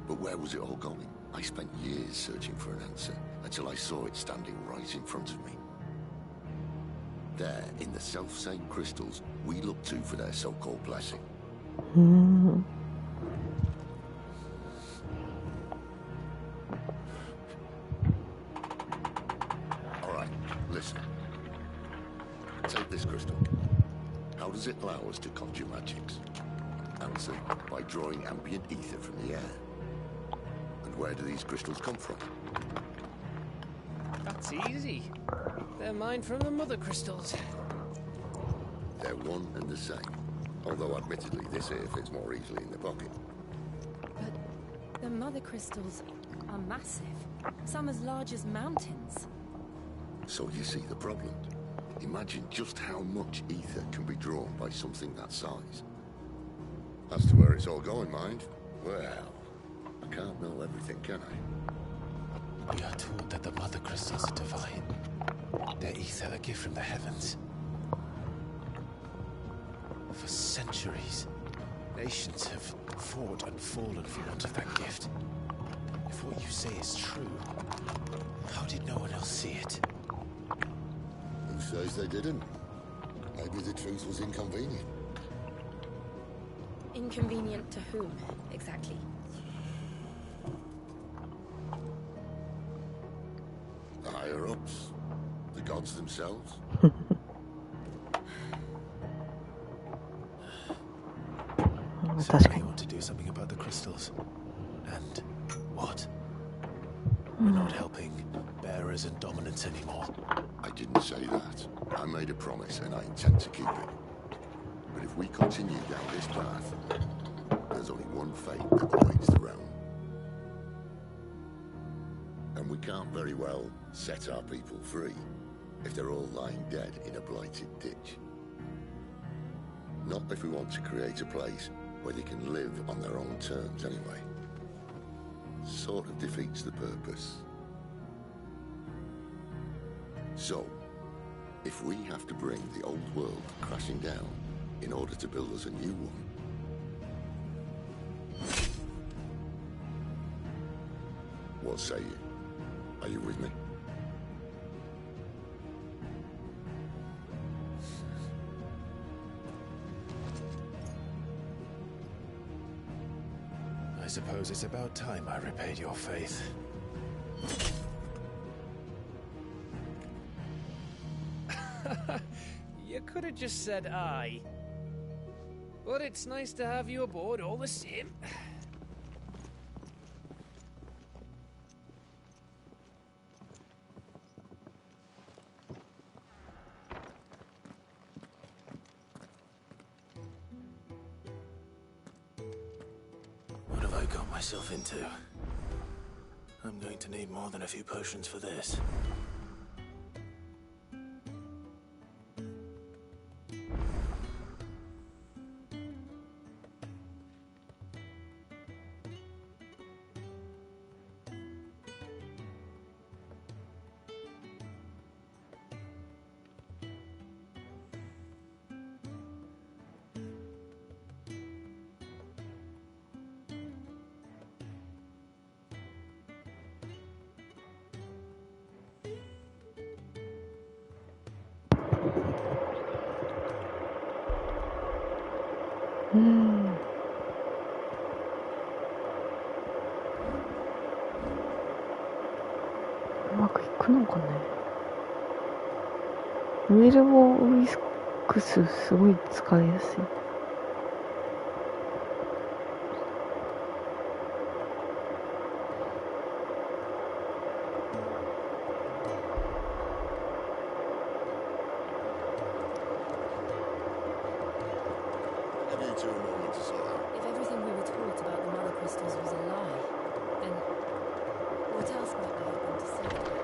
But where was it all going? I spent years searching for an answer, until I saw it standing right in front of me. There, in the self-same crystals we look to for their so-called blessing. Alright, listen. Take this crystal. How does it allow us to conjure magics? Answer, by drawing ambient ether from the air. Where do these crystals come from? That's easy. They're mined from the mother crystals. They're one and the same. Although admittedly this here fits more easily in the pocket. But the mother crystals are massive. Some as large as mountains. So you see the problem. Imagine just how much ether can be drawn by something that size. As to where it's all going, mind? Well... I can't know everything, can I? We are told that the mother crystals are divine. Their ether a gift from the heavens. For centuries, nations have fought and fallen for want of that gift. If what you say is true, how did no one else see it? Who says they didn't? Maybe the truth was inconvenient. Inconvenient to whom, exactly? The higher-ups? The gods themselves? So we want to do something about the crystals. And what? We're not helping bearers and dominants anymore. I didn't say that. I made a promise and I intend to keep it. But if we continue down this path, there's only one fate that awaits the realm. And we can't very well set our people free if they're all lying dead in a blighted ditch. Not if we want to create a place where they can live on their own terms anyway. Sort of defeats the purpose. So, if we have to bring the old world crashing down in order to build us a new one, what say you? Are you with me? I suppose it's about time I repaid your faith. You could have just said aye. But it's nice to have you aboard all the same. myself into? I'm going to need more than a few potions for this.うまくいくのかね。ウィルボウイスクスすごい使いやすい。If everything we were taught about the mother crystals was a lie, then what else might we have been deceived about?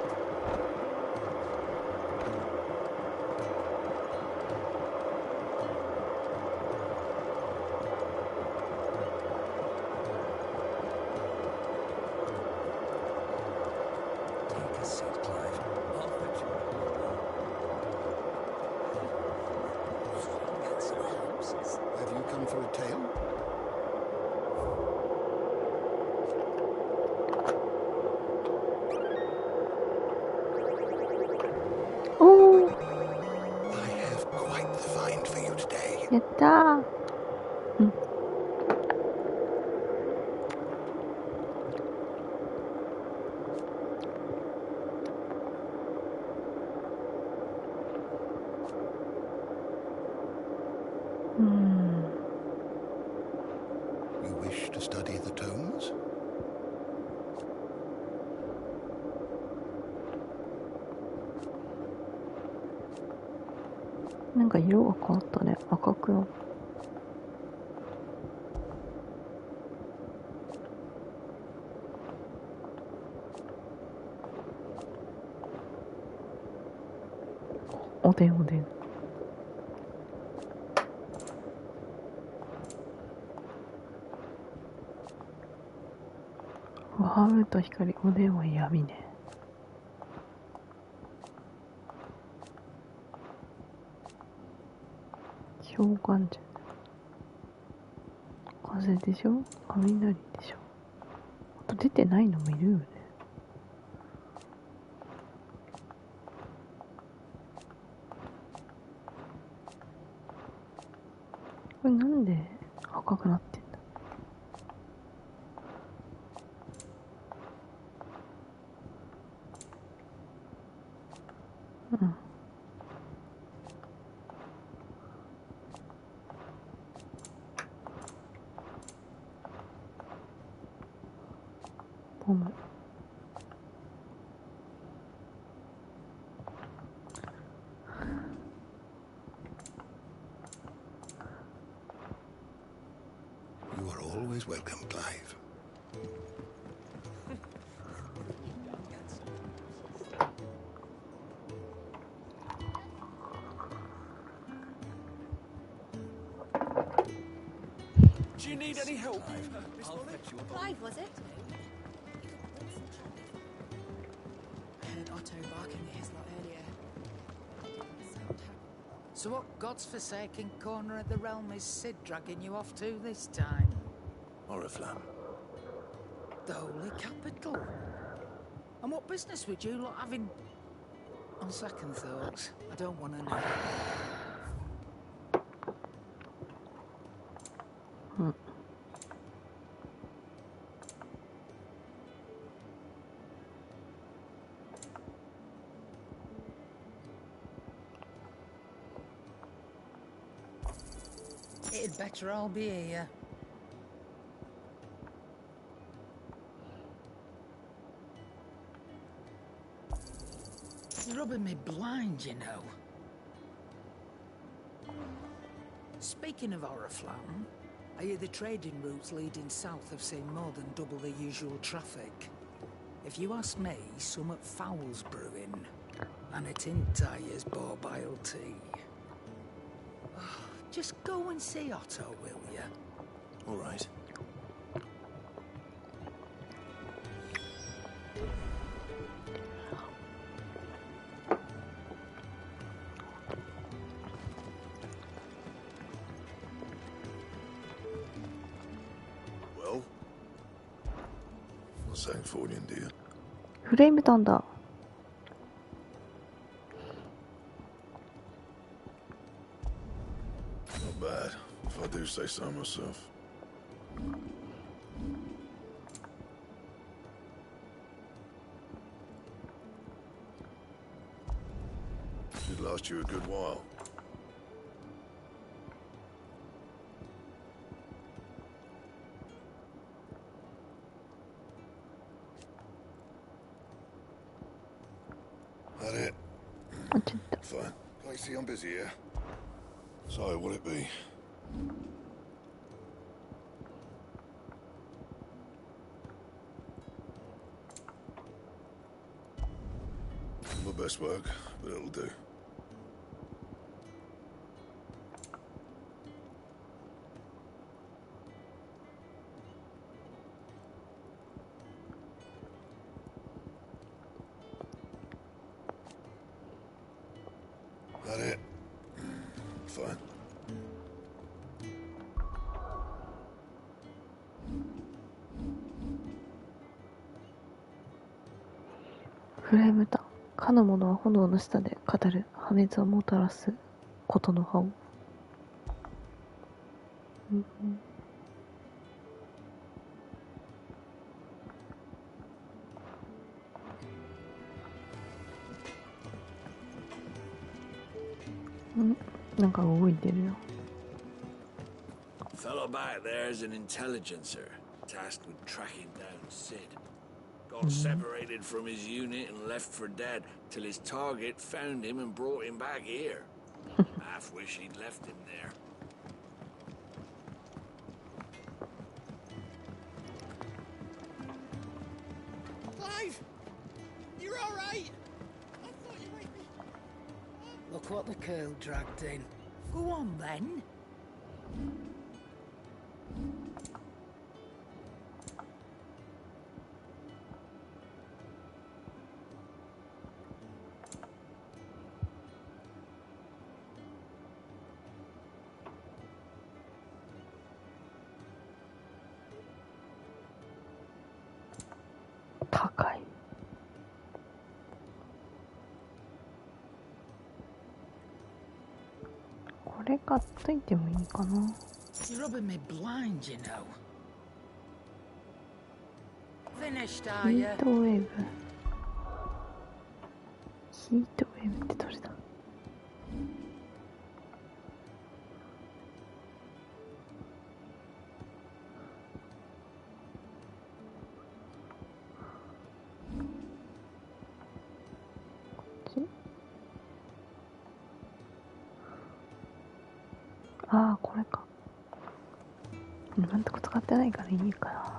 Take a seat, Clive. I'll fetch you. Have you come for a tale? Oh! I have quite the find for you today. やったー。You wish to study the tomes? なんか色が変わったね。赤くなった。おでんおでん。ハムと光、おでんは闇ね。氷岩樹。風でしょ、雷でしょ。あと出てないのもいるよね。これなんで赤くなってんだ。うん。ボム。You are always welcome, Clive. Do you need any help? Clive, was it? I heard Otto barking at his lot earlier. So what god's-forsaken corner of the realm is Sid dragging you off to this time? Oriflamme. The Holy Capital. And what business would you lot having? On second thoughts, I don't want to know. It'd better all be here. It's rubbing me blind, you know. Speaking of Oriflamme, I hear the trading routes leading south have seen more than double the usual traffic. If you ask me, summat foul's brewing. And it entires borbile tea. Just go and see Otto, will ya? All right. Well, not saying fortune, do you? フレームたんだ。Not bad, if I do say so myself. Should last you a good while. That it? Fine. Can't see I'm busy here. So, what'll it be? My best work, but it'll do. That it? Fine. フレームた。かの者は炎の下で語る破滅をもたらすことの葉を。なんか動いてるよ。Fellow back there is an intelligencer, tasked with tracking down Sid. Got separated from his unit and left for dead, till his target found him and brought him back here. Half wish he'd left him there. Clive! You're alright! I thought you might be... Look what the curl dragged in. Go on then.これ買っといてもいいかな。 You're rubbing me blind, you know. Finished, ヒ are you? ートウェーブ。ヒートウェーブってどれだ。ああ、これか。今んとこ使ってないからいいかな。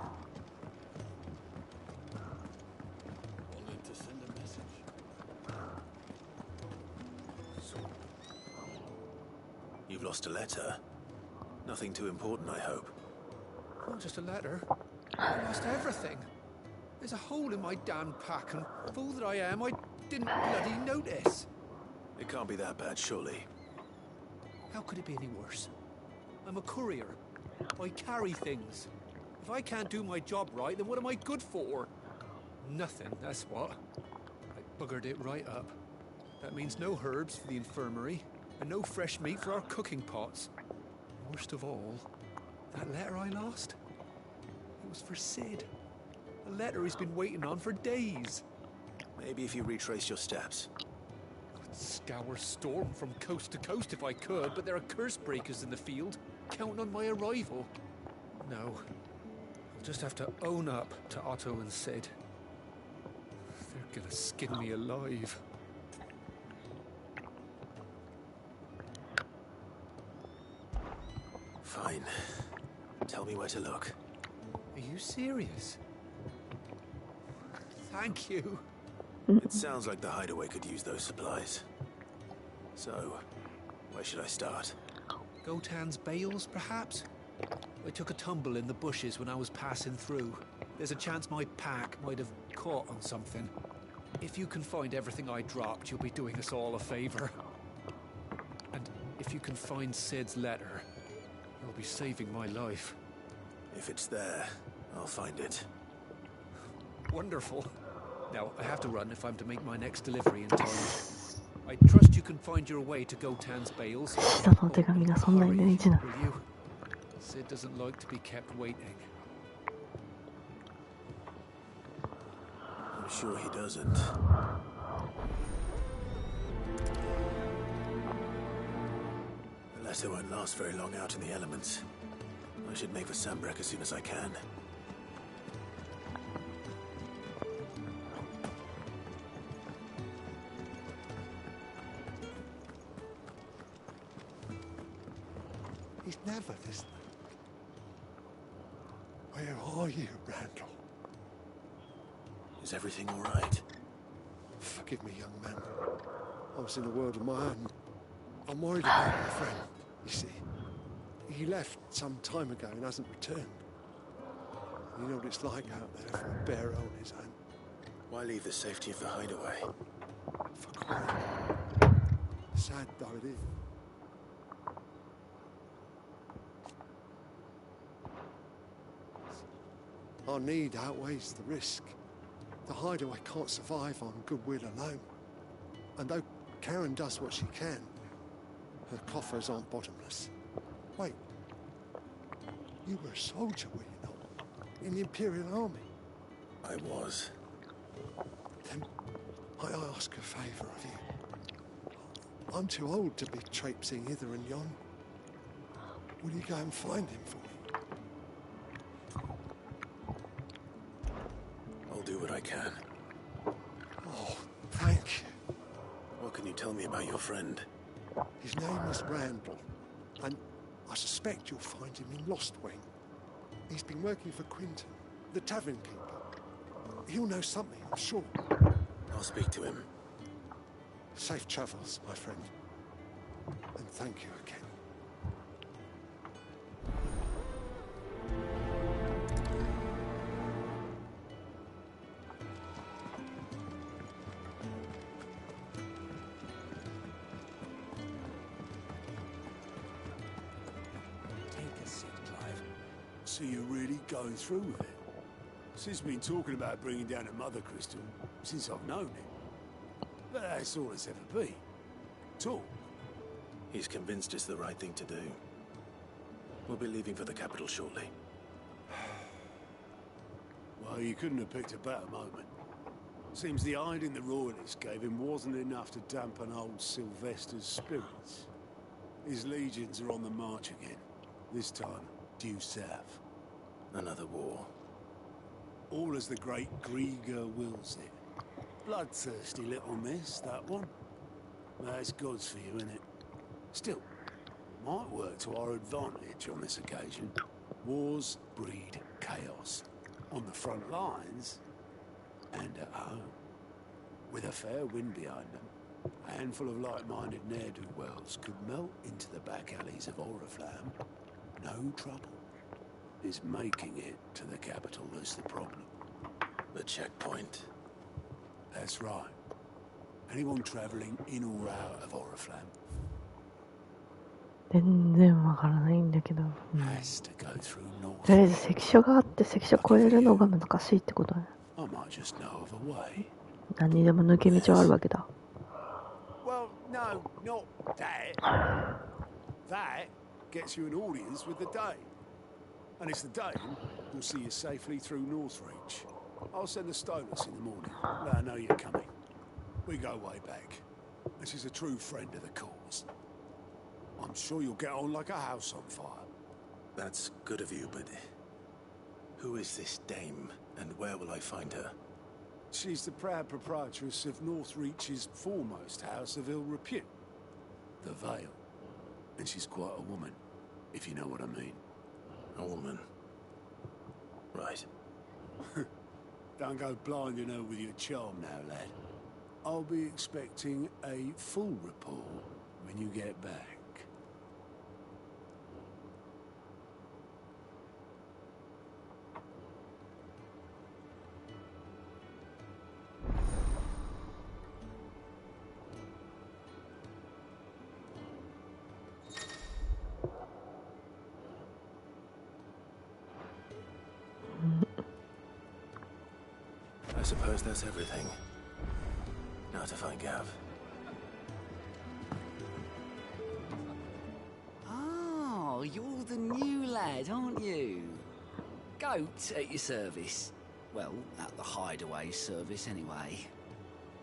You've lost a letter. Nothing too important, I hope. Not just a letter. I lost everything. There's a hole in my damn pack, and fool that I am, I didn't bloody notice. It can't be that bad, surely. How could it be any worse? I'm a courier. I carry things. If I can't do my job right, then what am I good for? Nothing, that's what. I buggered it right up. That means no herbs for the infirmary, and no fresh meat for our cooking pots. Worst of all, that letter I lost, it was for Sid. A letter he's been waiting on for days. Maybe if you retrace your steps. I'd scour Storm from coast to coast if I could, but there are curse breakers in the field, counting on my arrival. No, I'll just have to own up to Otto and Sid. They're gonna skin me alive. Fine. Tell me where to look. Are you serious? Thank you. It sounds like the hideaway could use those supplies. So, where should I start? Gotan's bales, perhaps? I took a tumble in the bushes when I was passing through. There's a chance my pack might have caught on something. If you can find everything I dropped, you'll be doing us all a favor. And if you can find Sid's letter, you'll be saving my life. If it's there, I'll find it. Wonderful. Now, I have to run if I'm to make my next delivery in time. I trust you can find your way to Gotan's bales. 下の手紙がそんなに大事なの。 Will you? Sid doesn't like to be kept waiting. I'm sure he doesn't. The letter won't last very long out in the elements. I should make for Sambrek as soon as I can. He's never this late. Where are you, Randall? Is everything all right? Forgive me, young man. I was in a world of my own. I'm worried about my friend, you see. He left some time ago and hasn't returned. You know what it's like out there for a bearer on his own. Why leave the safety of the hideaway? For quiet. Sad though it is. Our need outweighs the risk. The hideaway can't survive on goodwill alone. And though Karen does what she can, her coffers aren't bottomless. Wait. You were a soldier, were you not? In the Imperial Army? I was. Then I ask a favour of you. I'm too old to be traipsing hither and yon. Will you go and find him for me? I'll do what I can. Oh, thank you. What can you tell me about your friend? His name is Randall, and I suspect you'll find him in Lostwing. He's been working for Quinton, the tavern keeper. He'll know something, I'm sure. I'll speak to him. Safe travels, my friend. And thank you again. So you're really going through with it? Sid's been talking about bringing down a mother crystal since I've known him. But that's all it's ever been. Talk. He's convinced it's the right thing to do. We'll be leaving for the capital shortly. Well, you couldn't have picked a better moment. Seems the hiding the royalists gave him wasn't enough to dampen old Sylvester's spirits. His legions are on the march again. This time, due south. Another war. All as the great Grieger wills it. Bloodthirsty little miss, that one. That's God's for you, innit? Still, might work to our advantage on this occasion. Wars breed chaos. On the front lines, and at home. With a fair wind behind them, a handful of like-minded ne'er-do-wells could melt into the back alleys of Oriflamme. No trouble. Is making it to the capital that's the problem. The checkpoint. That's right. Anyone travelling in or out of Oriflamme 全然わからないんだけど、has to go through North. とりあえず関所があって関所越えるのが難しいってことね。 I might just know of a way. 何にでも抜け道はあるわけだ。 Well, no, not that. That gets you an audience with the Dane. And it's the Dane who'll see you safely through Northreach. I'll send the Stolas in the morning. Let her know you're coming. We go way back. And she's a true friend of the cause. I'm sure you'll get on like a house on fire. That's good of you, but who is this dame, and where will I find her? She's the proud proprietress of Northreach's foremost house of ill repute, the Vale. And she's quite a woman, if you know what I mean. A woman. Right. Don't go blinding her with your charm now, lad. I'll be expecting a full report when you get back. I suppose that's everything. Now to find Gav. Oh, you're the new lad, aren't you? Goat at your service. Well, at the hideaway service anyway.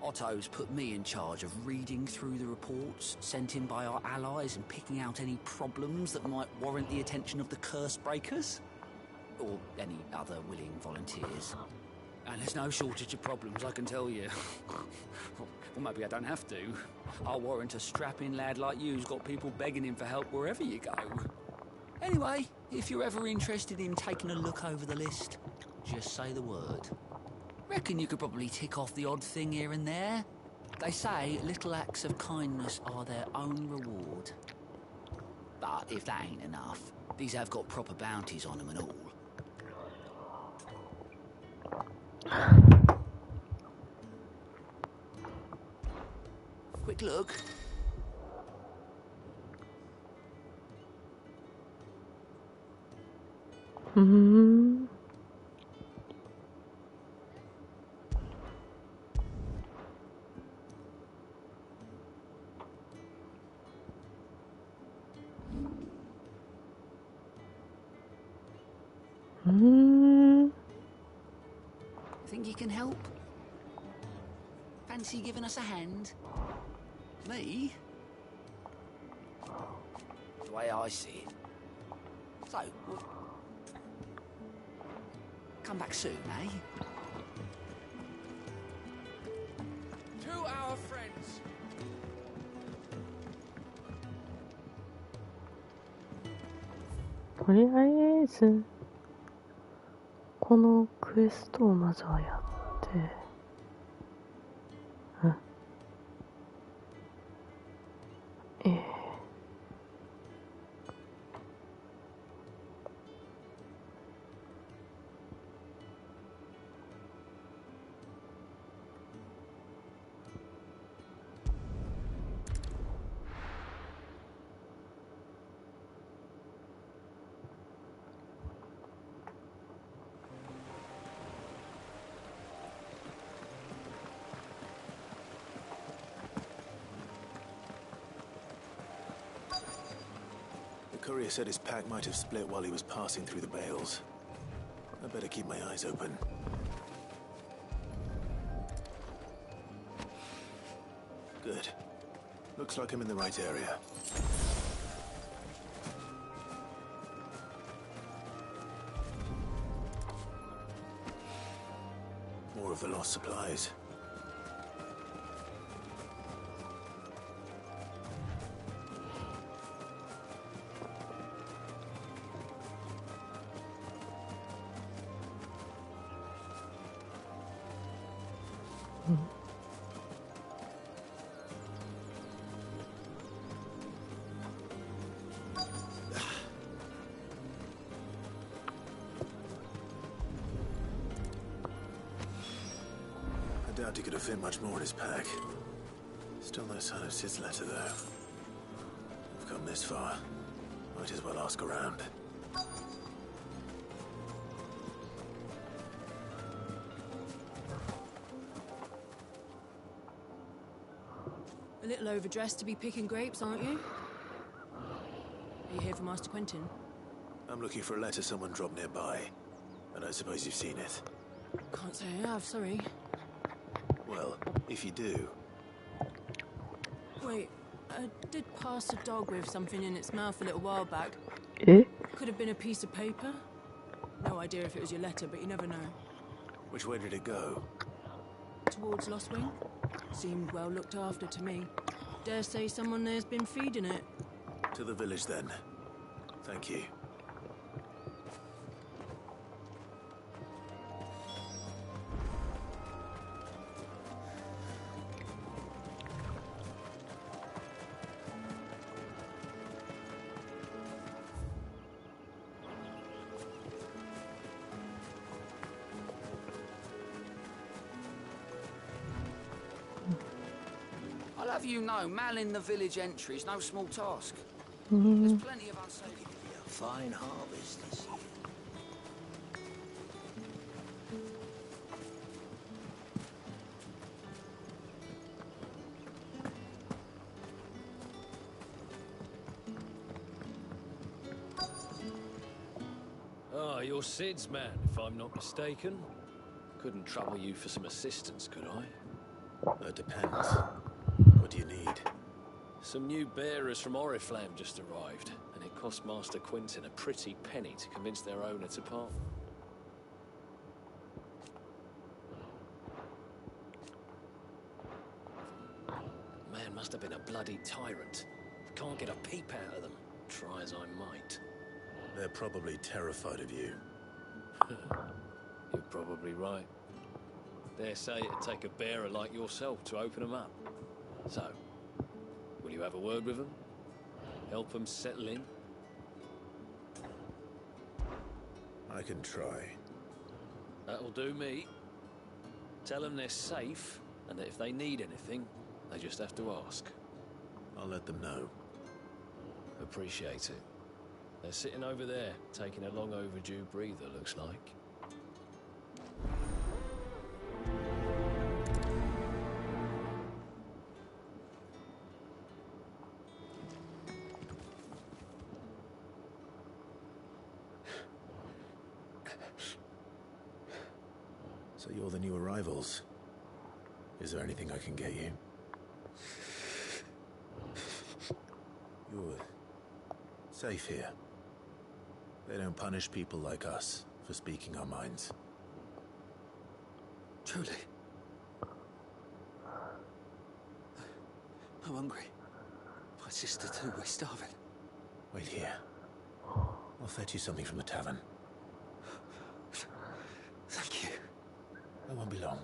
Otto's put me in charge of reading through the reports sent in by our allies and picking out any problems that might warrant the attention of the curse breakers. Or any other willing volunteers. And there's no shortage of problems, I can tell you. Well, maybe I don't have to. I'll warrant a strapping lad like you who's got people begging him for help wherever you go. Anyway, if you're ever interested in taking a look over the list, just say the word. Reckon you could probably tick off the odd thing here and there. They say little acts of kindness are their own reward. But if that ain't enough, these have got proper bounties on them and all. Quick look. Hmm. Hmm. Think you can help? Fancy giving us a hand? Me? The way I see it. So, come back soon, eh? To our friends. とりあえずこのクエストをまずはやってThe courier said his pack might have split while he was passing through the bales. I better keep my eyes open. Good. Looks like I'm in the right area. More of the lost supplies. I doubt he could have fit much more in his pack. Still no sign of Sid's letter, though. We've come this far. Might as well ask around. A little overdressed to be picking grapes, aren't you? Are you here for Master Quentin? I'm looking for a letter someone dropped nearby. And I suppose you've seen it. Can't say I have, sorry. Well, if you do... Wait, I did pass a dog with something in its mouth a little while back. Could have been a piece of paper. No idea if it was your letter, but you never know. Which way did it go? Towards Lostwing. Seemed well looked after to me. Dare say someone there's been feeding it. To the village, then. Thank you. have you know, manning the village entry is no small task. Mm. There's plenty of unsafe... A fine harvest this year. Ah, you're Sid's man, if I'm not mistaken. Couldn't trouble you for some assistance, could I? It depends. What do you need? Some new bearers from Oriflamme just arrived, and it cost Master Quentin a pretty penny to convince their owner to part. Man must have been a bloody tyrant. Can't get a peep out of them, try as I might. They're probably terrified of you. You're probably right. Dare say it'd take a bearer like yourself to open them up. So, will you have a word with them? Help them settle in? I can try. That'll do me. Tell them they're safe, and that if they need anything, they just have to ask. I'll let them know. Appreciate it. They're sitting over there, taking a long overdue breather, looks like. So you're the new arrivals. Is there anything I can get you? You're safe here. They don't punish people like us for speaking our minds. Truly. I'm hungry. My sister too, we're starving. Wait here. I'll fetch you something from the tavern. Thank you. I won't be long.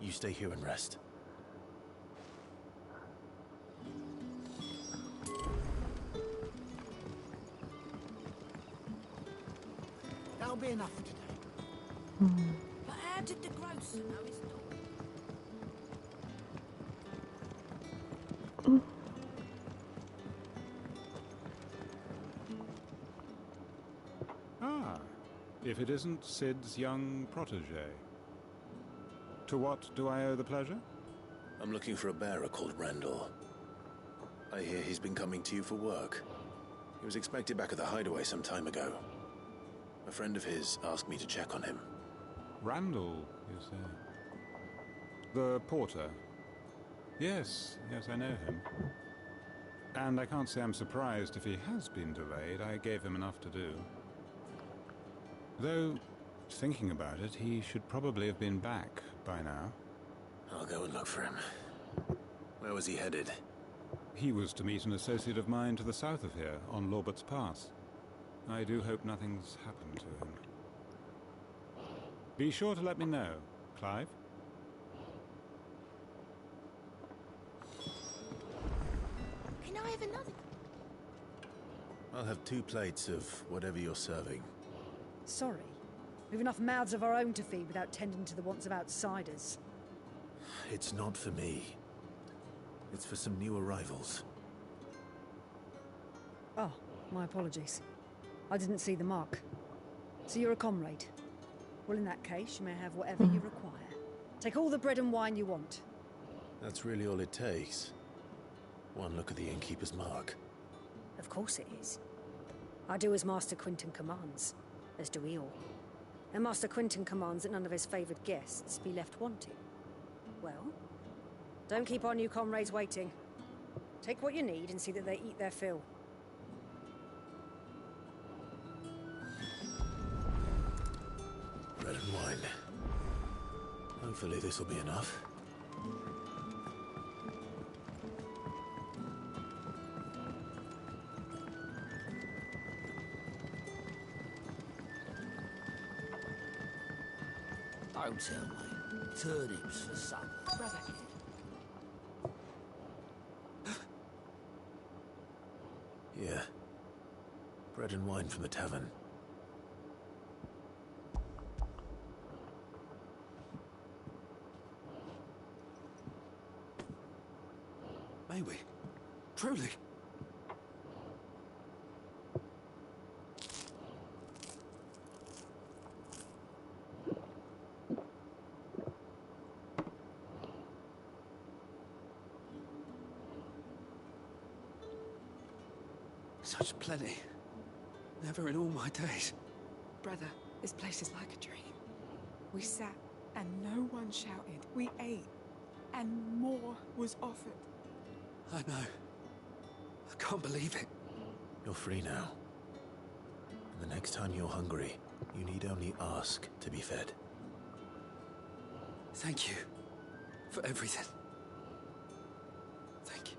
You stay here and rest. That'll be enough for today. But how did the grocer know his dog? Ah, if it isn't Sid's young protege. To what do I owe the pleasure? I'm looking for a bearer called Randall. I hear he's been coming to you for work. He was expected back at the hideaway some time ago. A friend of his asked me to check on him. Randall, you say? The porter? Yes, I know him. And I can't say I'm surprised if he has been delayed. I gave him enough to do. Though, thinking about it, he should probably have been back by now. I'll go and look for him. Where was he headed? He was to meet an associate of mine to the south of here, on Lorbert's Pass. I do hope nothing's happened to him. Be sure to let me know, Clive. Can I have another? I'll have 2 plates of whatever you're serving. Sorry. We've enough mouths of our own to feed without tending to the wants of outsiders. It's not for me. It's for some new arrivals. Oh, my apologies. I didn't see the mark. So you're a comrade. Well, in that case, you may have whatever you require. Take all the bread and wine you want. That's really all it takes. One look at the innkeeper's mark. Of course it is. I do as Master Quentin commands, as do we all. And Master Quentin commands that none of his favoured guests be left wanting. Well, don't keep our new comrades waiting. Take what you need and see that they eat their fill. Bread and wine. Hopefully this will be enough. Don't tell me. Turnips for supper. Brother. Yeah. Bread and wine from the tavern. may we? Truly. Such plenty. Never in all my days. Brother, this place is like a dream. We sat and no one shouted. We ate and more was offered. I know. I can't believe it. You're free now. And the next time you're hungry, you need only ask to be fed. Thank you for everything. Thank you.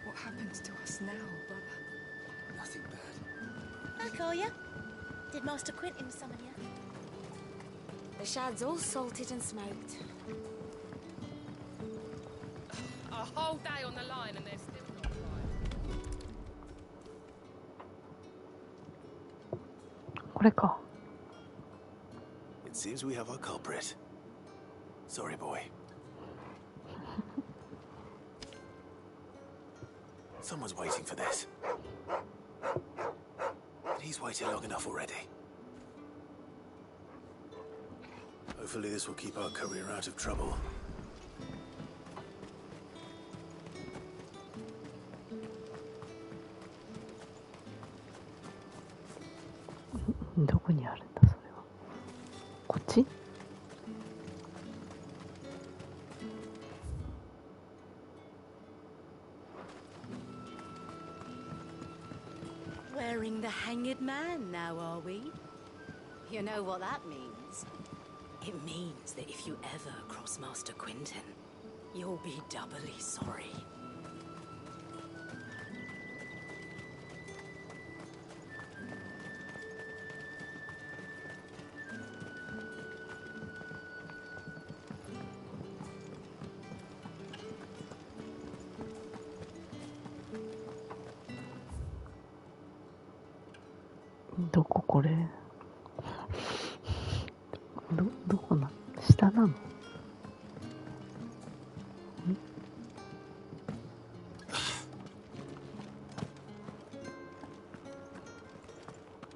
What happens to us now, brother? Nothing bad. Back are ya? Did Master Quentin summon you? The shad's all salted and smoked. A whole day on the line and they're still not right. これか。 It seems we have our culprit. Sorry, boy. Someone's waiting for this. And he's waited long enough already. Hopefully this will keep our career out of trouble. Where どこにあるんだそれは。こっち? Wearing the hanged man now, are we? You know what that means? It means that if you ever cross Master Quentin, you'll be doubly sorry.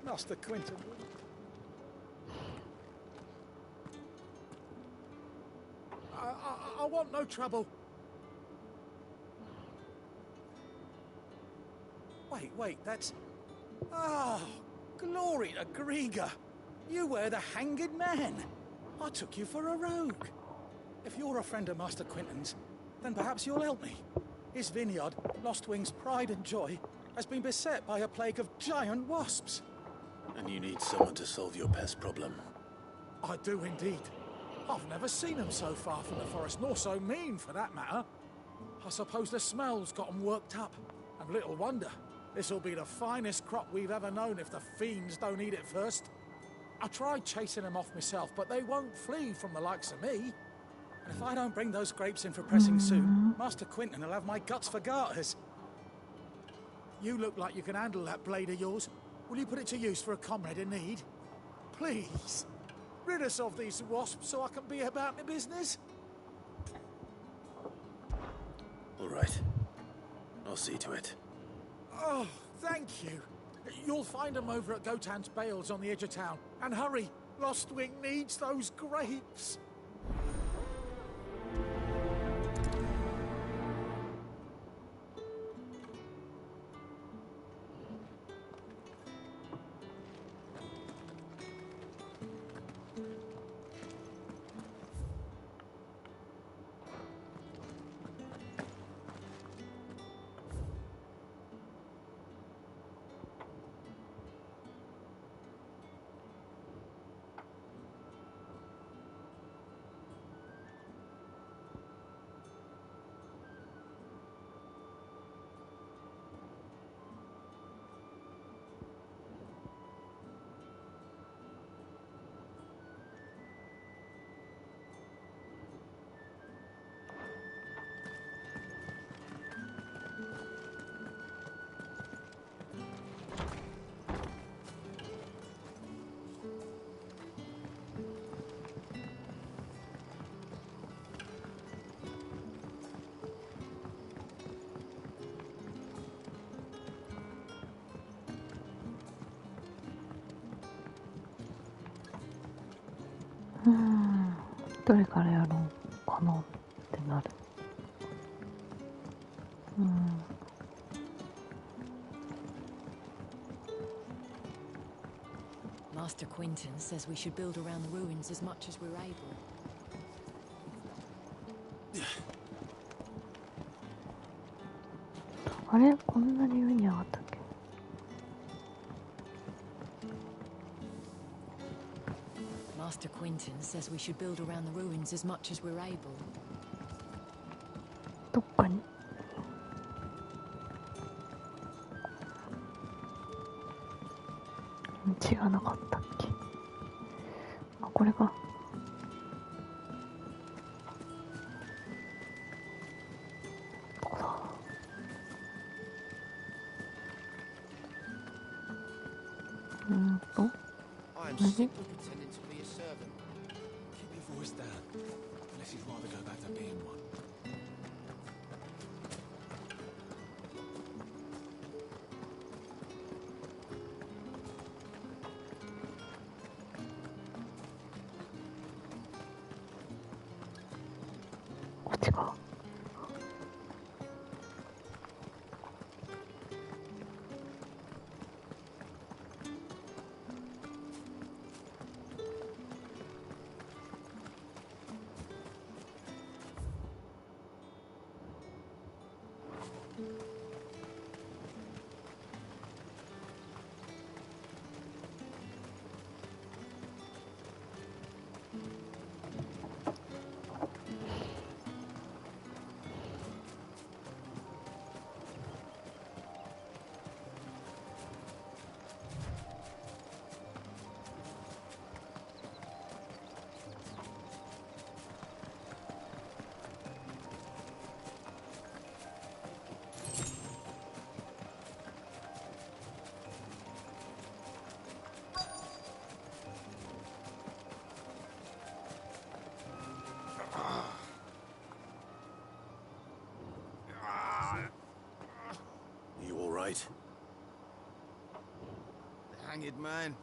Master Quentin. I want no trouble. Wait, that's... Oh, glory to Grieger. You were the hanged man. I took you for a rogue. If you're a friend of Master Quentin's, then perhaps you'll help me. His vineyard, Lostwing's pride and joy, has been beset by a plague of giant wasps. And you need someone to solve your pest problem. I do indeed. I've never seen them so far from the forest, nor so mean, for that matter. I suppose the smell's got them worked up. And little wonder. This'll be the finest crop we've ever known if the fiends don't eat it first. I tried chasing them off myself, but they won't flee from the likes of me. And if I don't bring those grapes in for pressing soon, Master Quentin will have my guts for garters. You look like you can handle that blade of yours. Will you put it to use for a comrade in need? Please, rid us of these wasps so I can be about my business. All right. I'll see to it. Oh, thank you. You'll find them over at Gotan's Bales on the edge of town. And hurry, Lostwing needs those grapes. どれからやろうかなってなる。Master Quentin says we should build around the ruins as much as we're able. あれ、こんなに上に上がったっけ。Master Quentin says we should build around the ruins as much as we're able. どっかに道がなかったっけ。あ、これか。どこだ。I'm何？ simply pretending to be a servant. Keep your voice down, unless you'd rather go back to being one. Hanged man.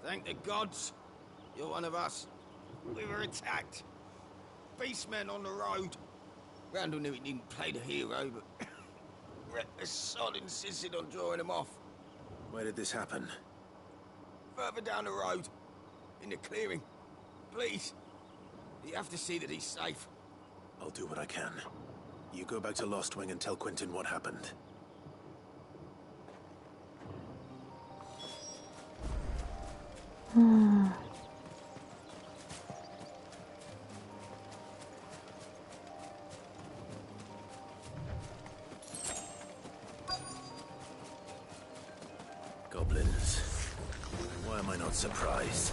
Thank the gods. You're one of us. We were attacked. Beastmen on the road. Randall knew he didn't play the hero, but reckless sod insisted on drawing him off. Where did this happen? Further down the road. In the clearing. Please. You have to see that he's safe. I'll do what I can. You go back to Lost Wing and tell Quentin what happened. Goblins. Why am I not surprised?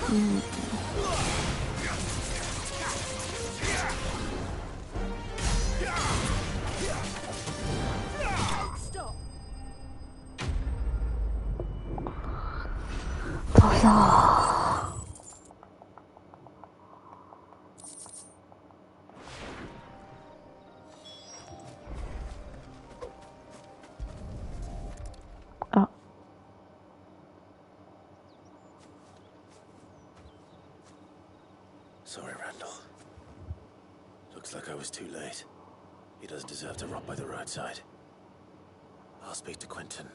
どうぞ。あ。Sorry, Randall. Looks like I was too late. He doesn't deserve to rot by the roadside. I'll speak to Quentin.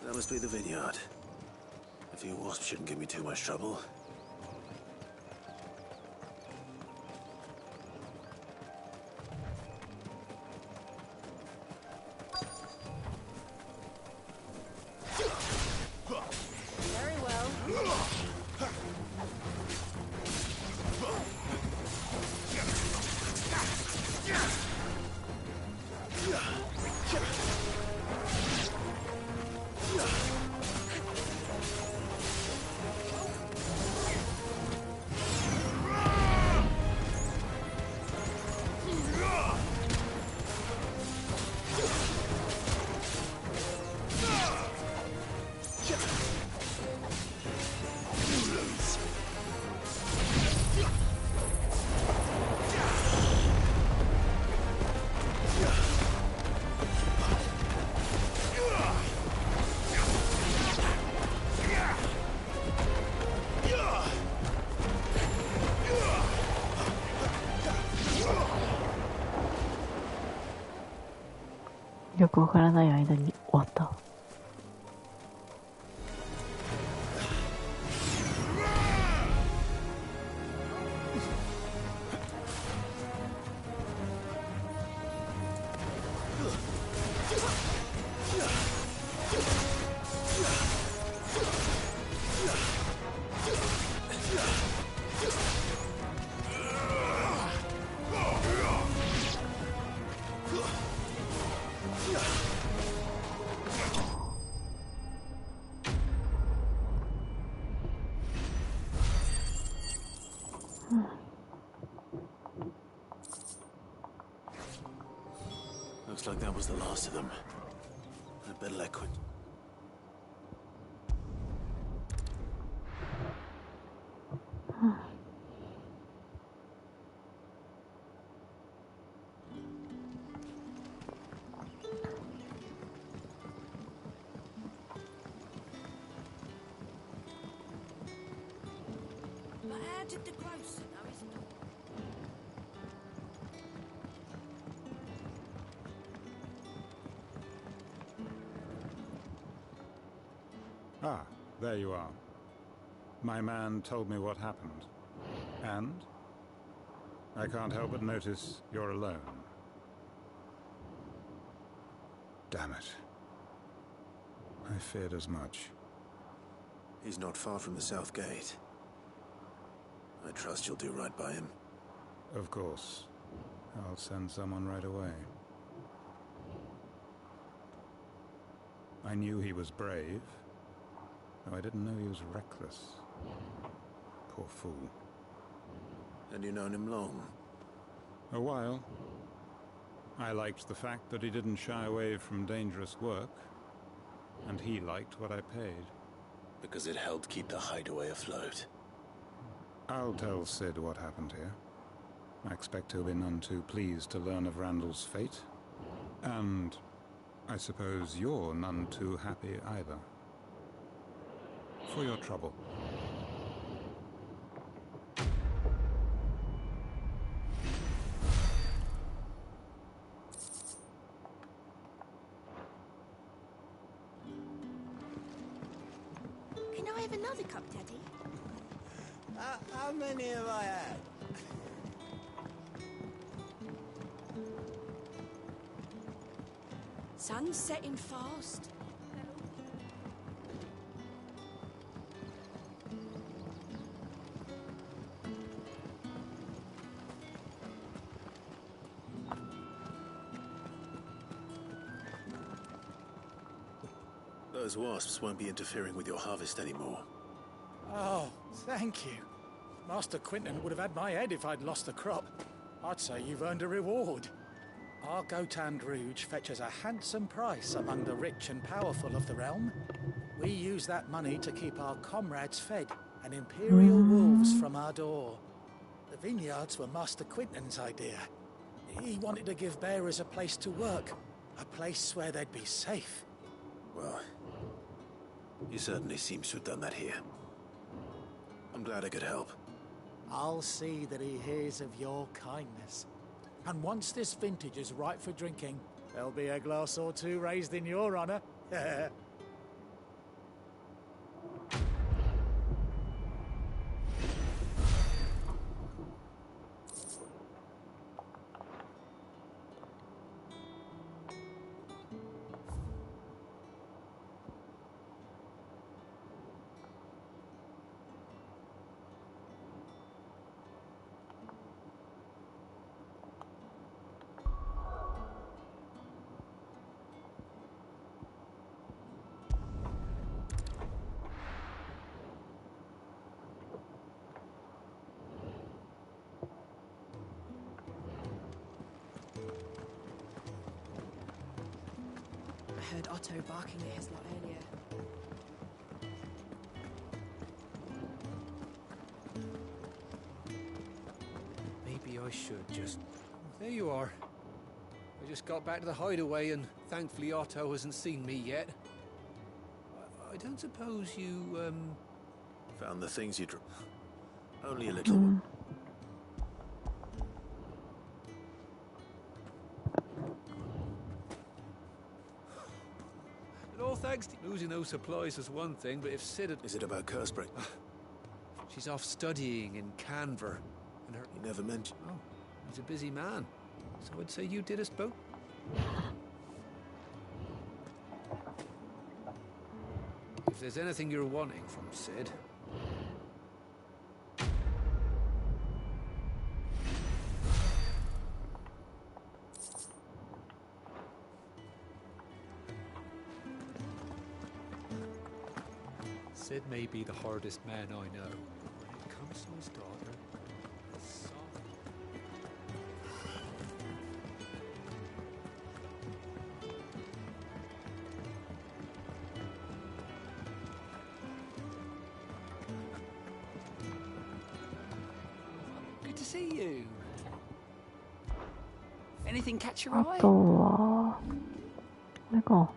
That must be the vineyard. A few wasps shouldn't give me too much trouble. Very well.よくわからない間に終わった。Looks like that was the last of them. I'd better let Quentin. But how did the grocer know his daughter? Ah, there you are. My man told me what happened. And? I can't help but notice you're alone. Damn it. I feared as much. He's not far from the south gate. I trust you'll do right by him. Of course. I'll send someone right away. I knew he was brave, though I didn't know he was reckless. Poor fool. And you've known him long? A while. I liked the fact that he didn't shy away from dangerous work, and he liked what I paid. Because it helped keep the hideaway afloat. I'll tell Sid what happened here. I expect he'll be none too pleased to learn of Randall's fate. And I suppose you're none too happy either. For your trouble. Can I have another cup, Daddy? How many have I had? Sun's setting fast. Those wasps won't be interfering with your harvest anymore. Oh, thank you. Master Quinton would have had my head if I'd lost the crop. I'd say you've earned a reward. Our Gotand Rouge fetches a handsome price among the rich and powerful of the realm. We use that money to keep our comrades fed and imperial wolves from our door. The vineyards were Master Quinton's idea. He wanted to give bearers a place to work, a place where they'd be safe. Well, he certainly seems to have done that here. I'm glad I could help. I'll see that he hears of your kindness. And once this vintage is ripe for drinking, there'll be a glass or two raised in your honor. I heard Otto barking at his lot earlier. Maybe I should just... There you are. I just got back to the hideaway and thankfully Otto hasn't seen me yet. I don't suppose you, Found the things you only a little. all thanks to... Losing those supplies is one thing, but if Sid had... Is it about Cursebreak? She's off studying in Canver, and her... He never mentioned... Oh, he's a busy man. So I'd say you did us both. If there's anything you're wanting from Sid... Sid may be the hardest man I know, but when it comes to his daughter, he's soft. Good to see you. Anything catch your eye? あとは、これか。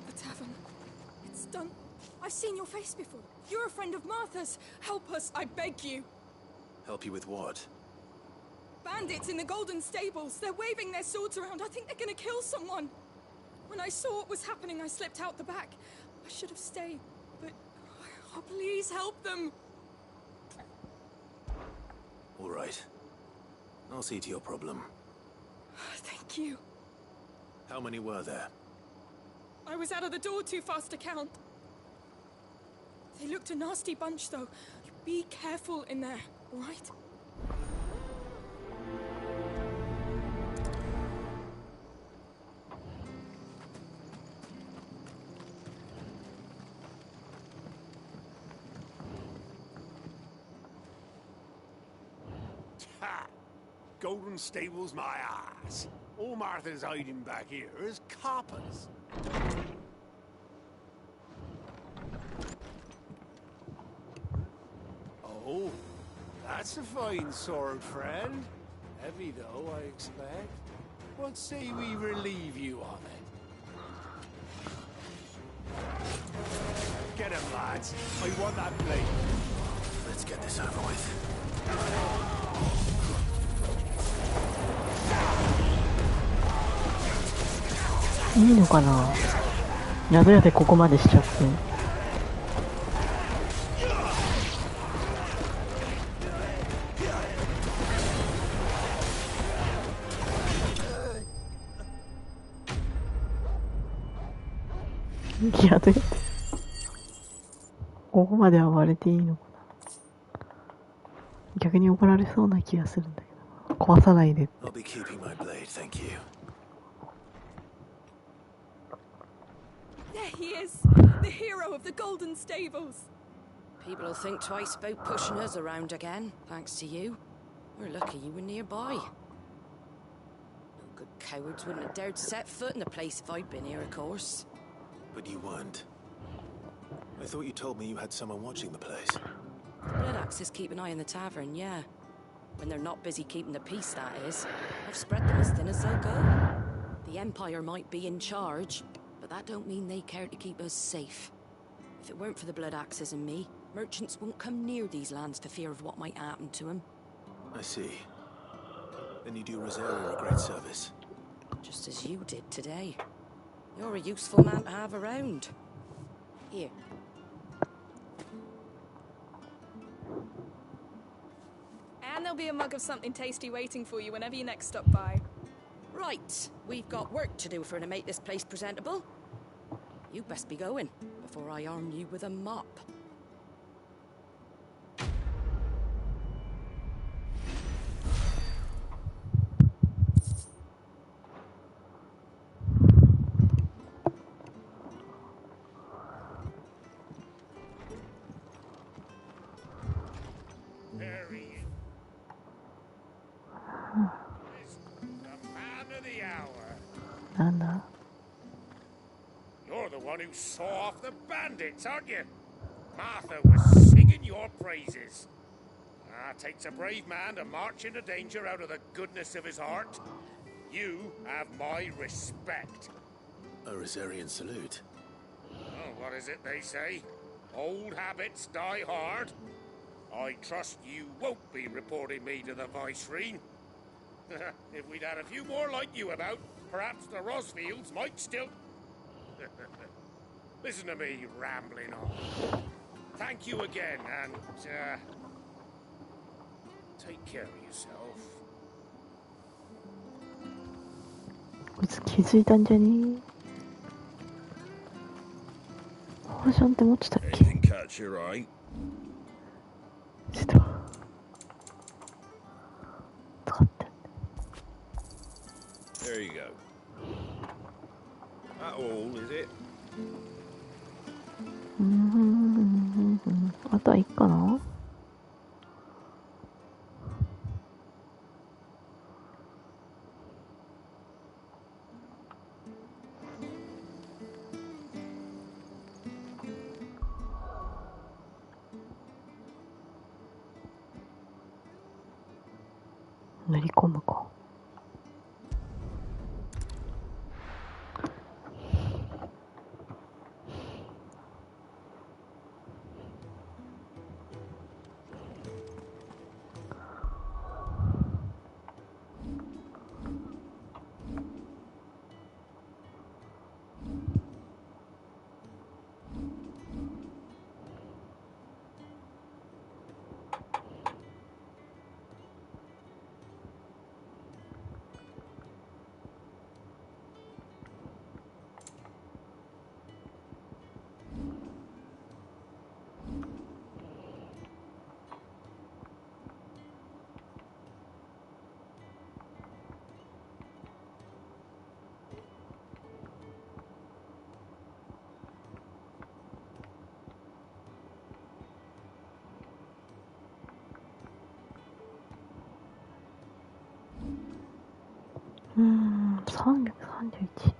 The tavern. It's done. I've seen your face before. You're a friend of Martha's. Help us, I beg you. Help you with what? Bandits in the Golden Stables. They're waving their swords around. I think they're gonna kill someone. When I saw what was happening, I slipped out the back. I should have stayed, but... Oh, please help them. All right. I'll see to your problem. Thank you. How many were there? I was out of the door too fast to count. They looked a nasty bunch, though. Be careful in there, all right? Ha! Golden Stables, my ass. All Martha's hiding back here is coppers. Oh, that's a fine sword, friend. Heavy though, I expect. What say we relieve you on it? Get him, lads. I want that blade. Let's get this over with. いいのかな。宿屋でここまでしちゃって。宿屋ってここまで暴れていいのかな。逆に怒られそうな気がするんだけど、壊さないでって。 I'll be keeping my blade, thank you. There he is, the hero of the Golden Stables. People will think twice about pushing us around again, thanks to you. We're lucky you were nearby. No good cowards wouldn't have dared set foot in the place if I'd been here, of course. But you weren't. I thought you told me you had someone watching the place. The Blood Axes keep an eye on the tavern, yeah. When they're not busy keeping the peace, that is. I've spread them as thin as they'll go. The Empire might be in charge, but that don't mean they care to keep us safe. If it weren't for the Blood Axes and me, merchants won't come near these lands for fear of what might happen to them. I see. Then you do Rosaria a great service. Just as you did today. You're a useful man to have around. Here. And there'll be a mug of something tasty waiting for you whenever you next stop by. Right, we've got work to do for to make this place presentable. You best be going, before I arm you with a mop. There he is. The man of the hour. なんだ。 You're the one who saw off the bandits, aren't you? Martha was singing your praises. Ah, takes a brave man to march into danger out of the goodness of his heart. You have my respect. A Rosarian salute. Oh, what is it they say? Old habits die hard. I trust you won't be reporting me to the Viceroy. If we'd had a few more like you about, perhaps the Rosfields might still... Listen to me rambling on. Thank you again, and, take care of yourself. こいつ気づいたんじゃねえ。ポーションって持ってたっけ。 Anything catch your eye? ちょっと使って。 There you go. That all, is it? あとはいいかな。塗り込むか。331。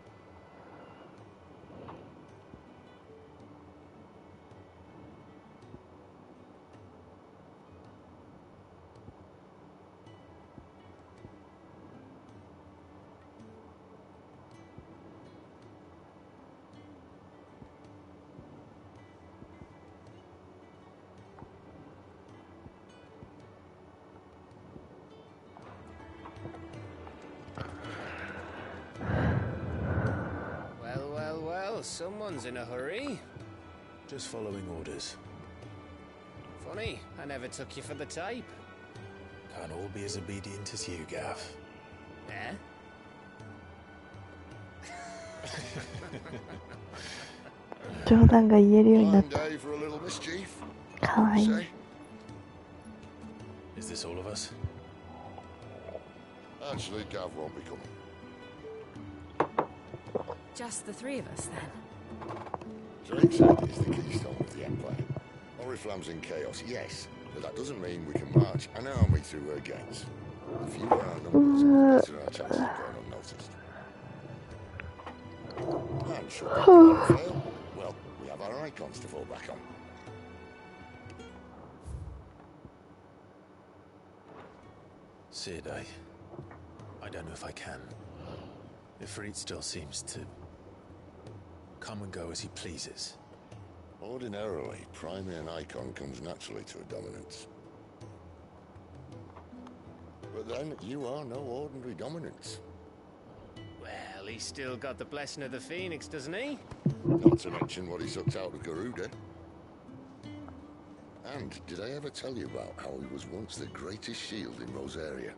Well, someone's in a hurry. Just following orders. Funny, I never took you for the type. Can't all be as obedient as you, Gav. Eh?冗談が言えるようになった。 Day for a little mischief. かわいい。 Is this all of us? Actually, Gav won't be coming. Just the three of us, then? Drake's Head is the keystone of the Empire. Oriflamme's in chaos, yes, but that doesn't mean we can march an army through her gates. If you outnumbers, better our chances of going unnoticed. And should that plan fail, well, we have our icons to fall back on. Sid, I don't know if I can. Ifrit still seems to come and go as he pleases. Ordinarily, priming an icon comes naturally to a dominance. But then, you are no ordinary dominance. Well, he's still got the blessing of the Phoenix, doesn't he? Not to mention what he sucked out of Garuda. And did I ever tell you about how he was once the greatest shield in Rosaria?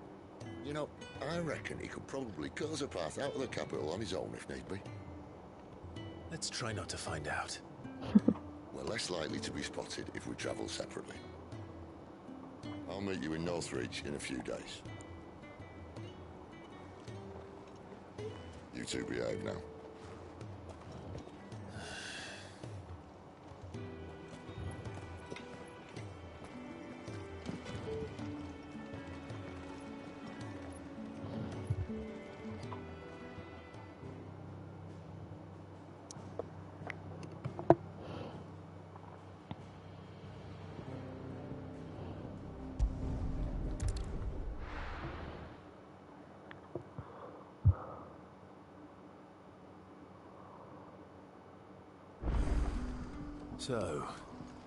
You know, I reckon he could probably cause a path out of the capital on his own if need be. Let's try not to find out. We're less likely to be spotted if we travel separately. I'll meet you in Northridge in a few days. You two behave now. So,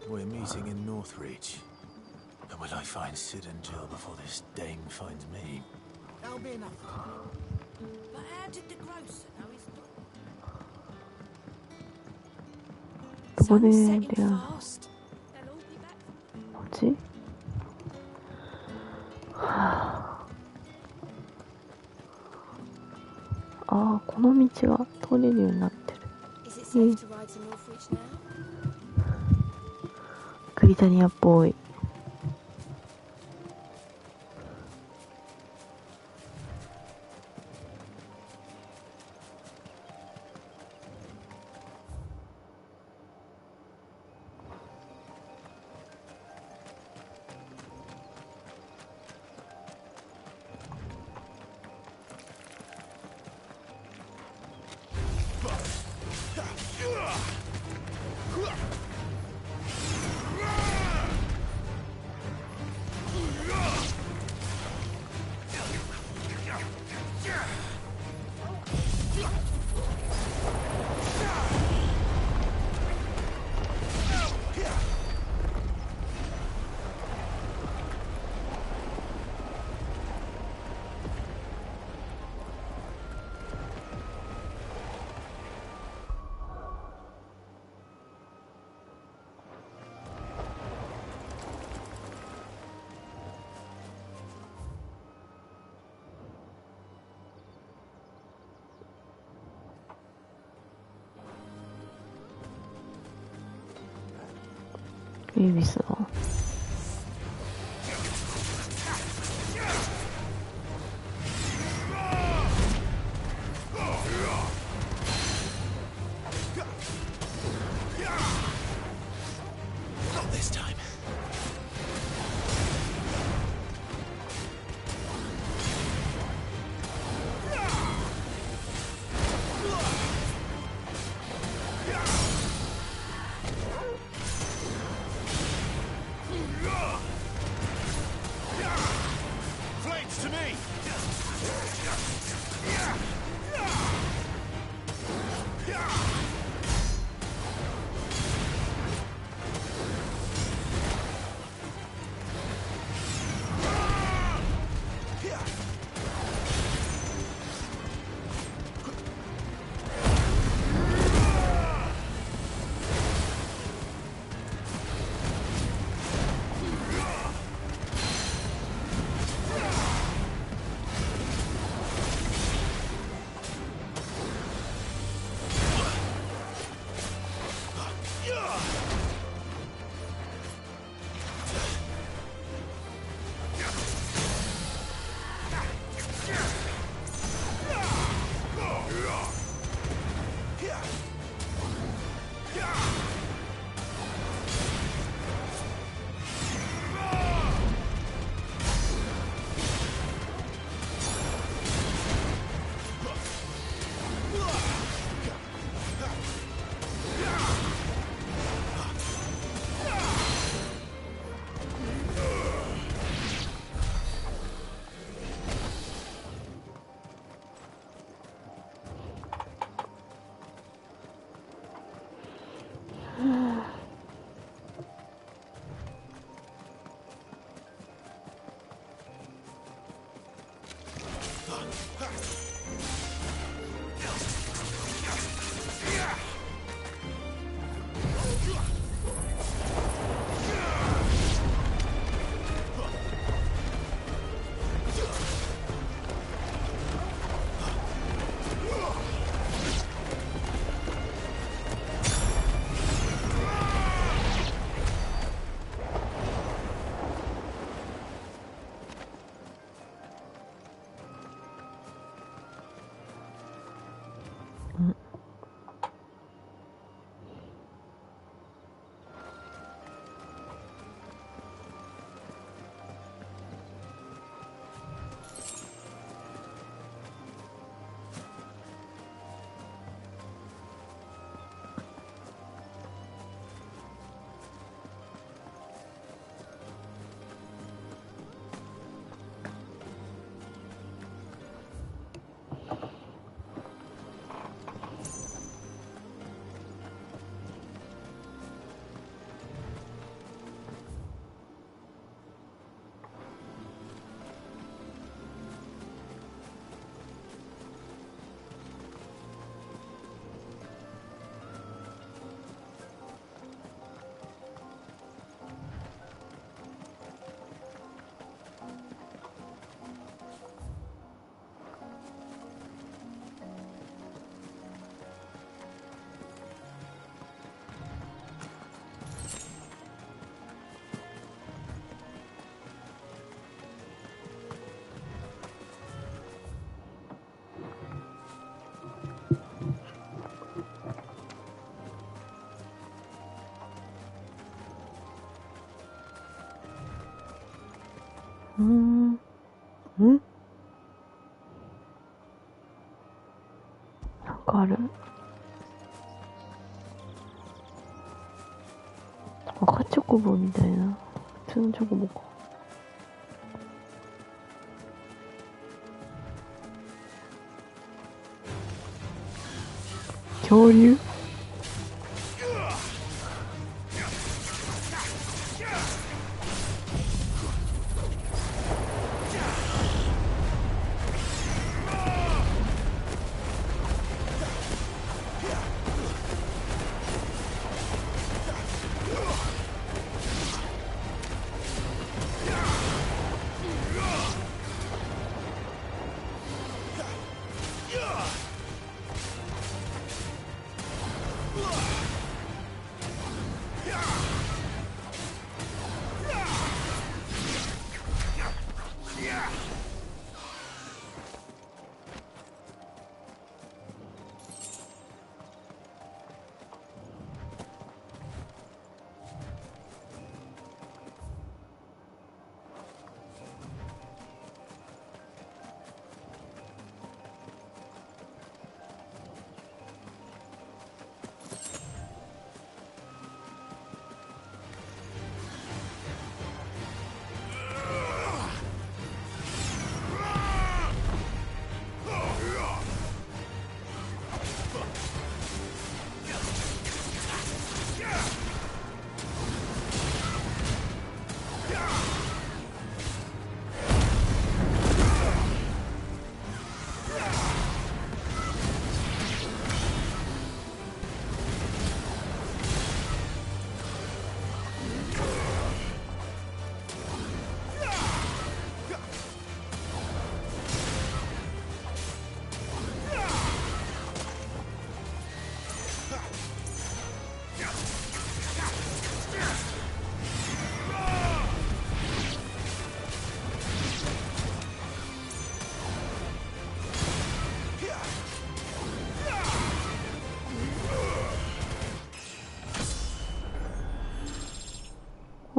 we're meeting in Northridge. And will I find Sid and Jill before this dame finds me? That'll be enough. But how did the grocer know his book? どこで出会うの？ Fast. こっち？はあ。ああ、この道が通れるようになってる。Is it safe to ride to Northridge now? クリタニアっぽい。エビスはなんかある。赤チョコボみたいな。普通のチョコボか。恐竜？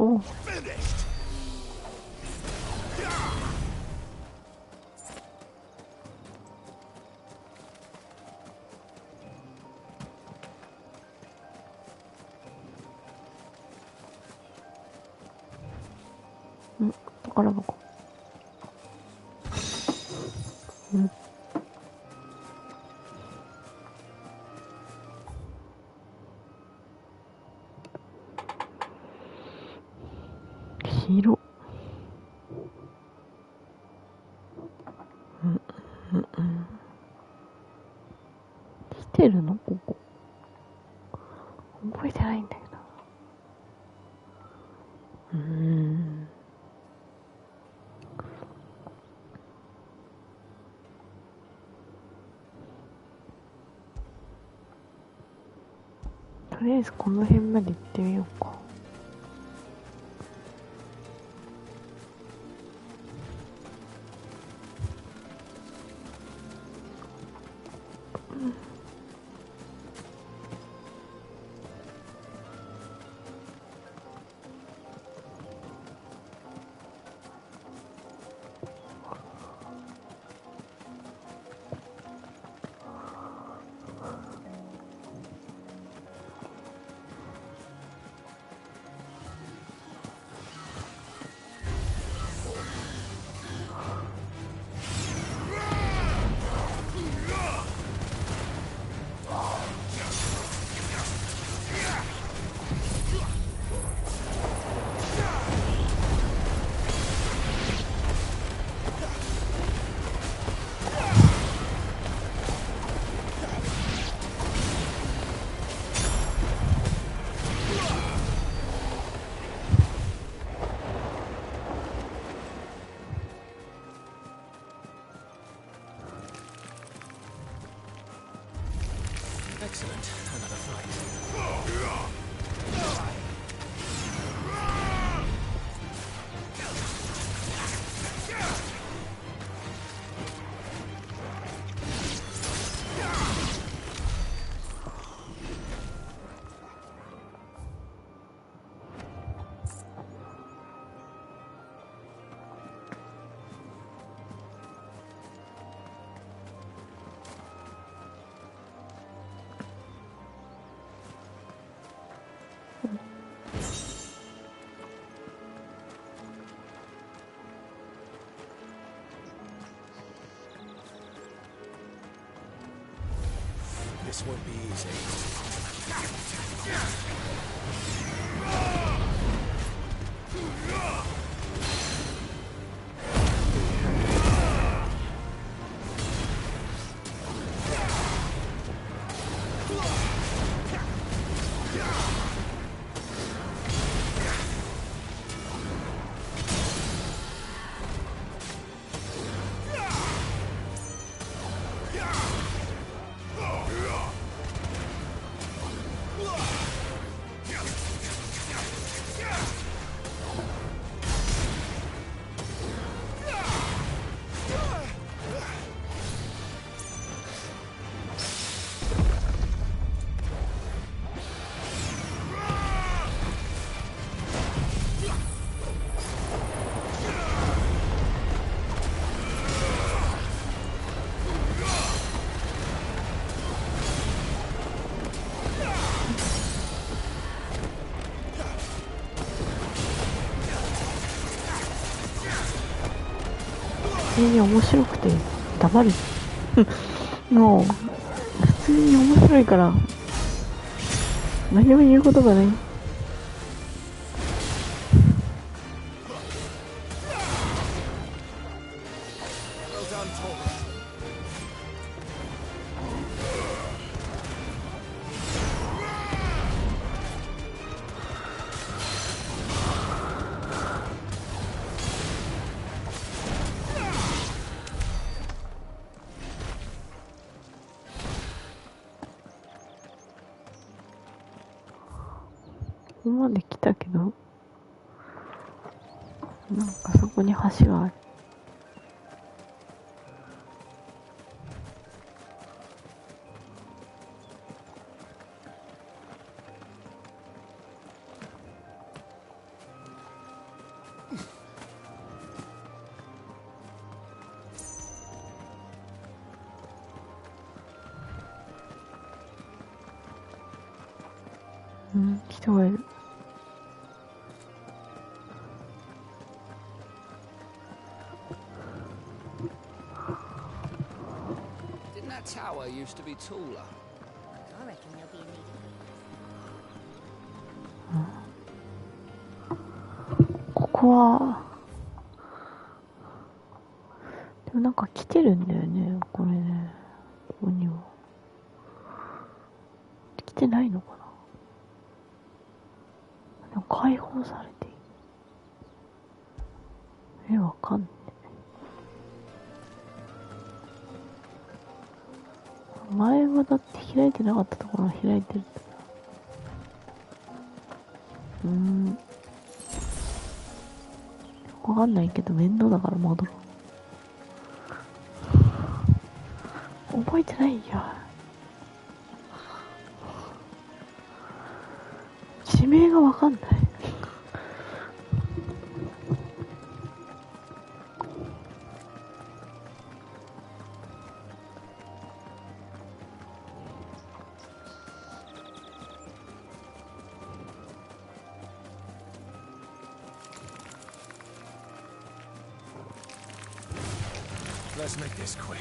おう。宝箱。黄色。うんうん。来てるのここ。覚えてないんだけど。とりあえずこの辺まで行ってみようか。Excellent. Another fight. This won't be easy.面白くて黙るもう普通に面白いから何も言うことがない。ここまで来たけど、なんかそこに橋がある。人がいる。Didn't that tower used to be taller? I reckon they'll be in needここはでもなんか来てるんだよね、これね。ここには。来てないのかな。でも解放されている。わかんねえ。前はだって開いてなかったところが開いてる。わかんないけど面倒だから戻ろう。覚えてないよ。地名がわかんない。Let's make this quick.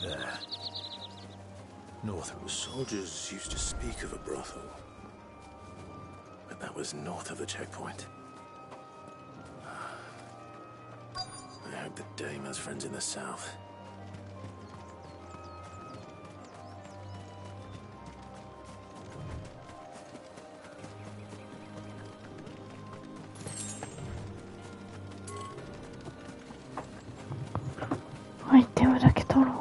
There. North of soldiers used to speak of a brothel. But that was north of the checkpoint. I hope the dame has friends in the south. Aitemaだけ取ろう。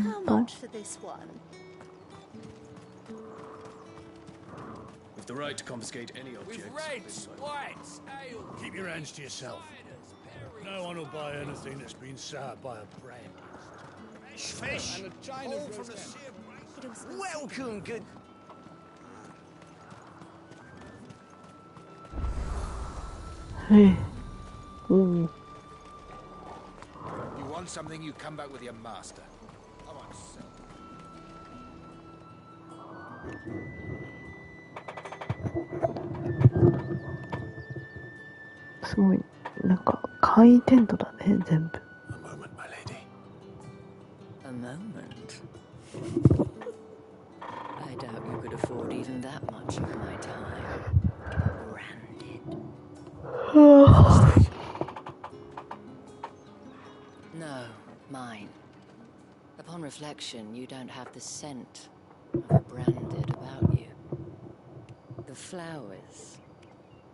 How much for this one? With the right to confiscate any objects. With reds, whites, ale. Keep your hands to yourself. No one will buy anything that's been soured by a brand. Fish, And a china all of from the roast sea of It was Welcome, good. Hey. Ooh. You want something, you come back with your master. I won't sell. すごい、なんか簡易テントだね、全部。A moment, my lady. A moment? I doubt you could afford even that much of my time. Branded. No, mine. Upon reflection, you don't have the scent of a branded about you. The flowers.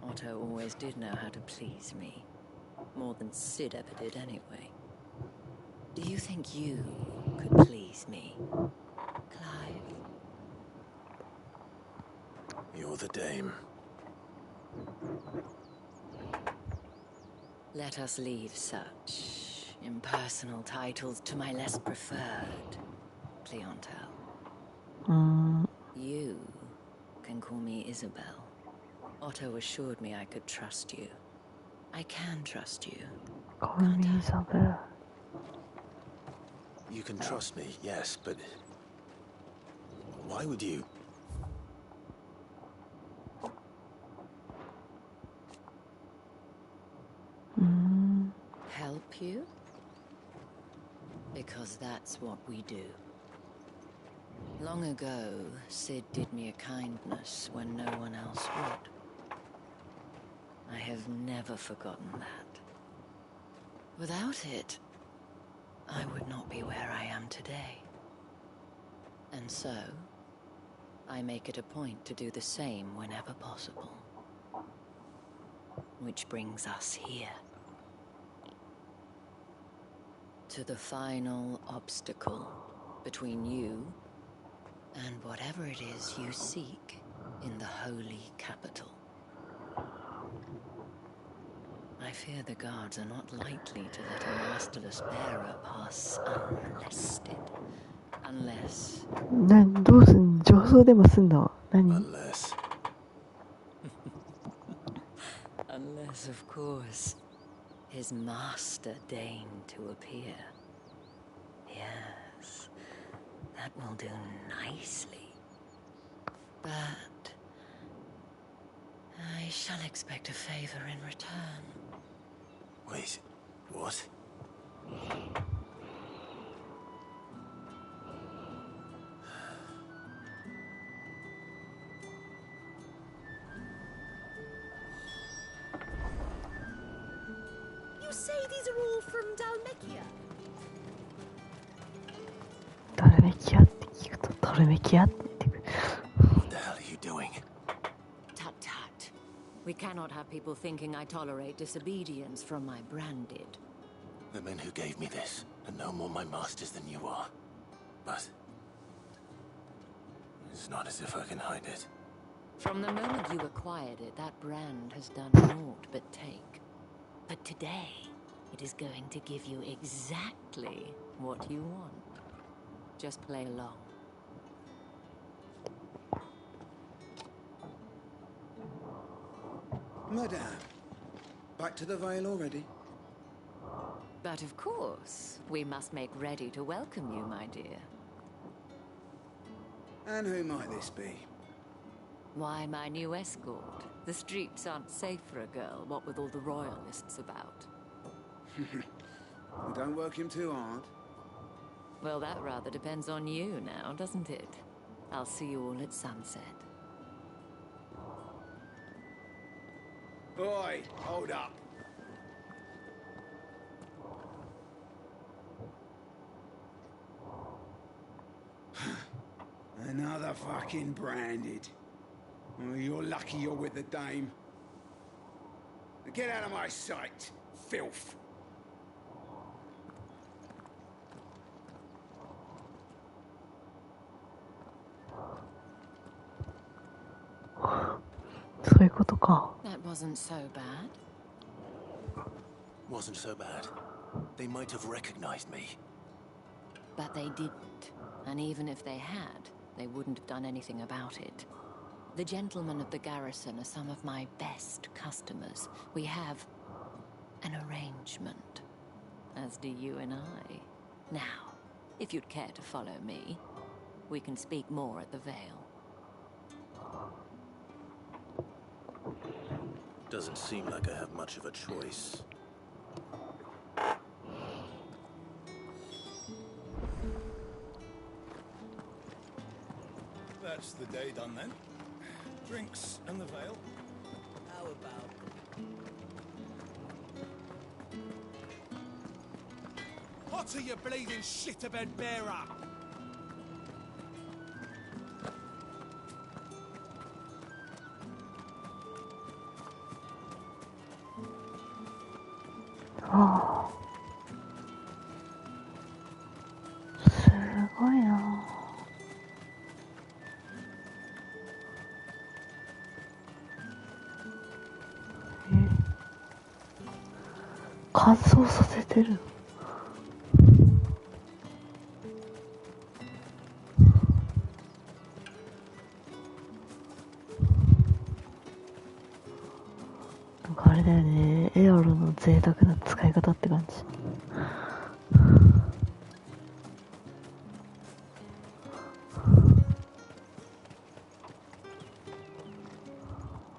Otto always did know how to please me. More than Sid ever did anyway. Do you think you could please me, Clive? You're the dame. Let us leave such impersonal titles to my less preferred clientele. You can call me Isabel. Otto assured me I could trust you. I can trust you. Call me Isabel. You can trust me, yes, but why would you? Help you? Because that's what we do. Long ago, Sid did me a kindness when no one else would. I have never forgotten that. Without it, I would not be where I am today. And so, I make it a point to do the same whenever possible. Which brings us here. To the final obstacle between you and whatever it is you seek in the holy capital. I fear the guards are not likely to let a masterless bearer pass unmolested. Unless... どうすんの？上層でもすんの？何？ Unless... Unless, of course, his master deigned to appear. Yes, that will do nicely. But I shall expect a favor in return. Wait, what? You say these are all from Dalmekia? ダルメキアって聞くとダルメキアって言ってくる。What the hell are you doing? Tut tut. We cannot have people thinking I tolerate disobedience from my branded. The men who gave me this are no more my masters than you are. But it's not as if I can hide it. From the moment you acquired it, that brand has done naught but take. But today, it is going to give you exactly what you want. Just play along. Madame, back to the Vale already? But of course, we must make ready to welcome you, my dear. And who might this be? Why, my new escort. The streets aren't safe for a girl, what with all the royalists about. We don't work him too hard. Well, that rather depends on you now, doesn't it? I'll see you all at sunset. Oi, hold up. Another fucking branded. Oh, you're lucky you're with the dame. Now get out of my sight, filth. そういうことか。 That wasn't so bad. Wasn't so bad. They might have recognized me. But they didn't. And even if they had, they wouldn't have done anything about it. The gentlemen of the garrison are some of my best customers. We have an arrangement, as do you and I. Now, if you'd care to follow me, we can speak more at the Vale. Doesn't seem like I have much of a choice. That's the day done then. Drinks and the Vale. How about... What are you bleeding shit-a-bed bearer? Oh. すごいな。乾燥させてる。なんかあれだよね、エアロの贅沢な使い方って感じ。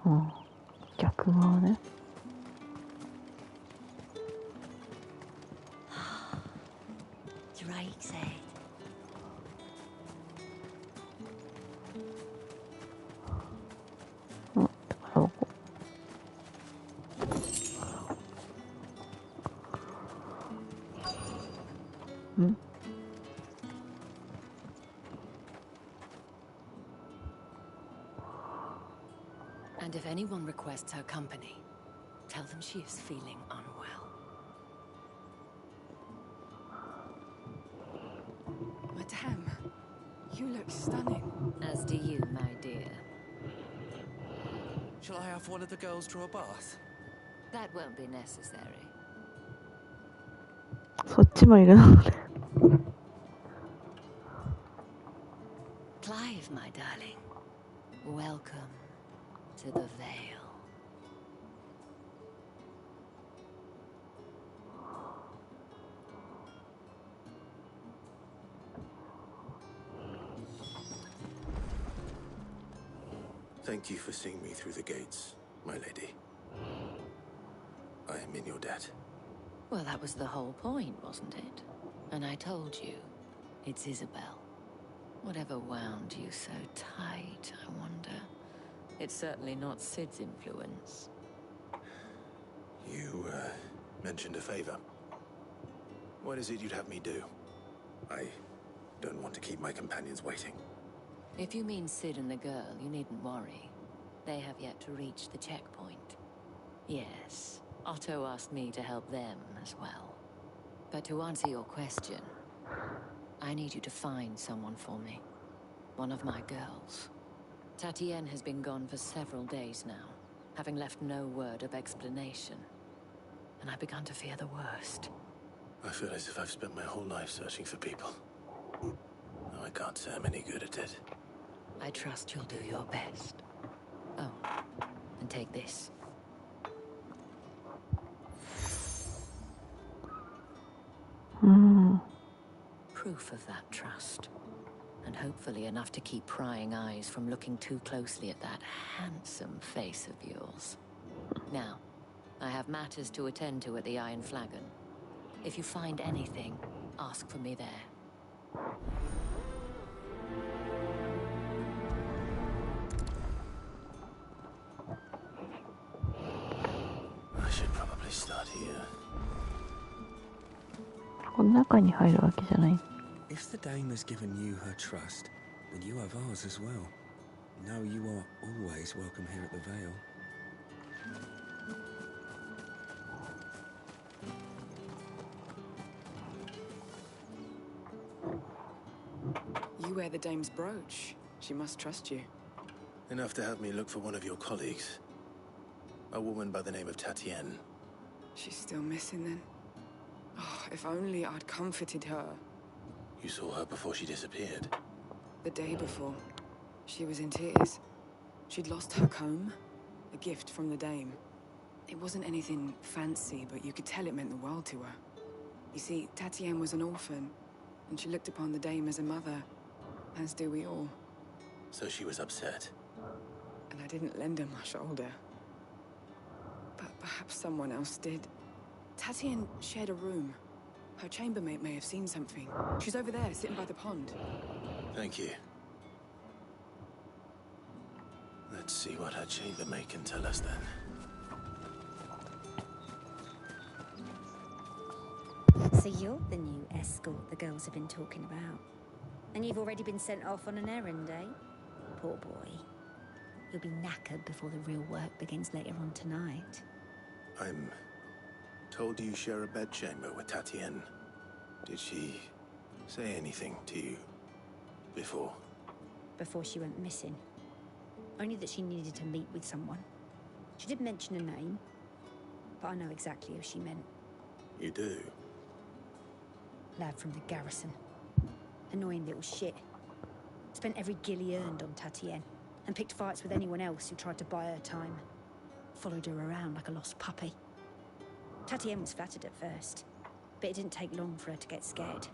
うん、逆側ね。And if anyone requests her company, tell them she is feeling unwell. Madame, you look stunning. As do you, my dear. Shall I have one of the girls draw a bath? That won't be necessary. そっちもいるのね。Clive, my darling. Welcome to the Vale. Thank you for seeing me through the gates, my lady. I am in your debt. Well, that was the whole point, wasn't it? And I told you, it's Isabel. Whatever wound you so tight, I wonder. It's certainly not Sid's influence. You, mentioned a favor. What is it you'd have me do? I don't want to keep my companions waiting. If you mean Sid and the girl, you needn't worry. They have yet to reach the checkpoint. Yes, Otto asked me to help them as well. But to answer your question, I need you to find someone for me. One of my girls. Tatienne has been gone for several days now, having left no word of explanation. And I've begun to fear the worst. I feel as if I've spent my whole life searching for people. No, I can't say I'm any good at it. I trust you'll do your best. Oh, and take this. Proof of that trust. And hopefully enough to keep prying eyes from looking too closely at that handsome face of yours. Now, I have matters to attend to at the Iron Flagon. If you find anything, ask for me there. I should probably start here. この中に入るわけじゃない。 If the dame has given you her trust, then you have ours as well. Know you are always welcome here at the Vale. You wear the dame's brooch. She must trust you. Enough to have me look for one of your colleagues. A woman by the name of Tatienne. She's still missing then. Oh, if only I'd comforted her. You saw her before she disappeared? The day before. She was in tears. She'd lost her comb, a gift from the dame. It wasn't anything fancy, but you could tell it meant the world to her. You see, Tatienne was an orphan, and she looked upon the dame as a mother, as do we all. So she was upset. And I didn't lend her my shoulder. But perhaps someone else did. Tatienne shared a room. Her chambermaid may have seen something. She's over there, sitting by the pond. Thank you. Let's see what her chambermaid can tell us then. So you're the new escort the girls have been talking about. And you've already been sent off on an errand, eh? Poor boy. You'll be knackered before the real work begins later on tonight. I'm told you share a bedchamber with Tatienne. Did she say anything to you before? Before she went missing. Only that she needed to meet with someone. She didn't mention a name, but I know exactly who she meant. You do? Lad from the garrison. Annoying little shit. Spent every guil he earned on Tatienne, and picked fights with anyone else who tried to buy her time. Followed her around like a lost puppy. Tatienne was flattered at first, but it didn't take long for her to get scared.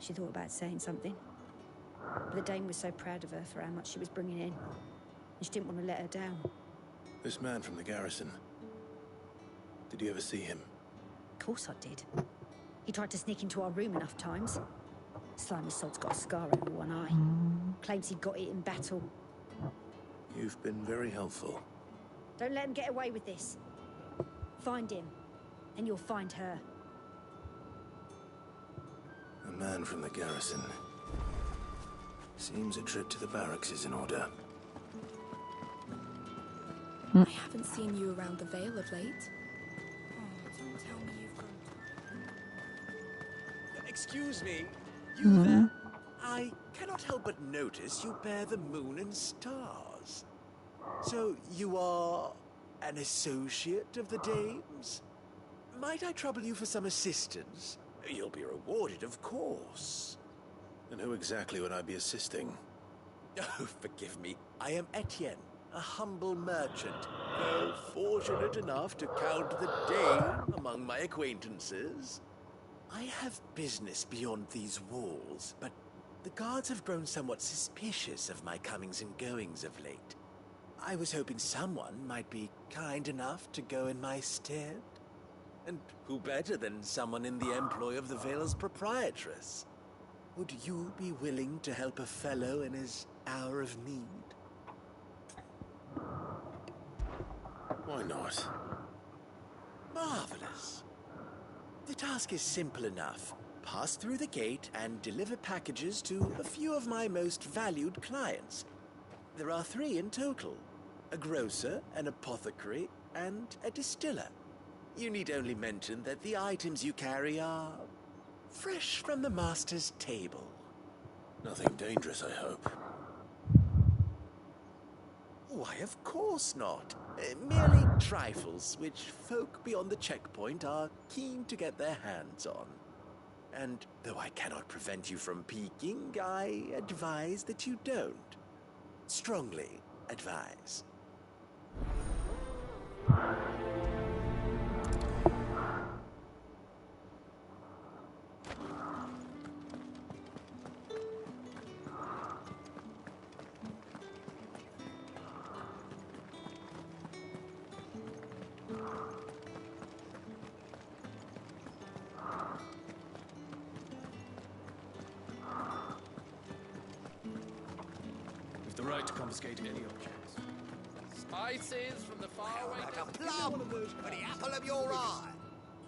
She thought about saying something. But the dame was so proud of her for how much she was bringing in, and she didn't want to let her down. This man from the garrison. Did you ever see him? Of course I did. He tried to sneak into our room enough times. Slimy sod's got a scar over one eye. Claims he got it in battle. You've been very helpful. Don't let him get away with this. Find him, and you'll find her. A man from the garrison. Seems a trip to the barracks is in order. I haven't seen you around the Vale of late. Oh, don't tell me you've gone. Excuse me, you there? I cannot help but notice you bear the moon and stars. So you are an associate of the dame's? Might I trouble you for some assistance? You'll be rewarded, of course. And who exactly would I be assisting? Oh, forgive me. I am Etienne, a humble merchant, though fortunate enough to count the dame among my acquaintances. I have business beyond these walls, but the guards have grown somewhat suspicious of my comings and goings of late. I was hoping someone might be kind enough to go in my stead. And who better than someone in the employ of the Vale's proprietress? Would you be willing to help a fellow in his hour of need? Why not? Marvelous. The task is simple enough. Pass through the gate and deliver packages to a few of my most valued clients. There are 3 in total. A grocer, an apothecary, and a distiller. You need only mention that the items you carry are fresh from the master's table. Nothing dangerous, I hope. Why, of course not. Merely trifles which folk beyond the checkpoint are keen to get their hands on. And though I cannot prevent you from peeking, I advise that you don't. Strongly advise. With the right to confiscate any objects. Spices from the faraway. Like a plum for the apple of your eye.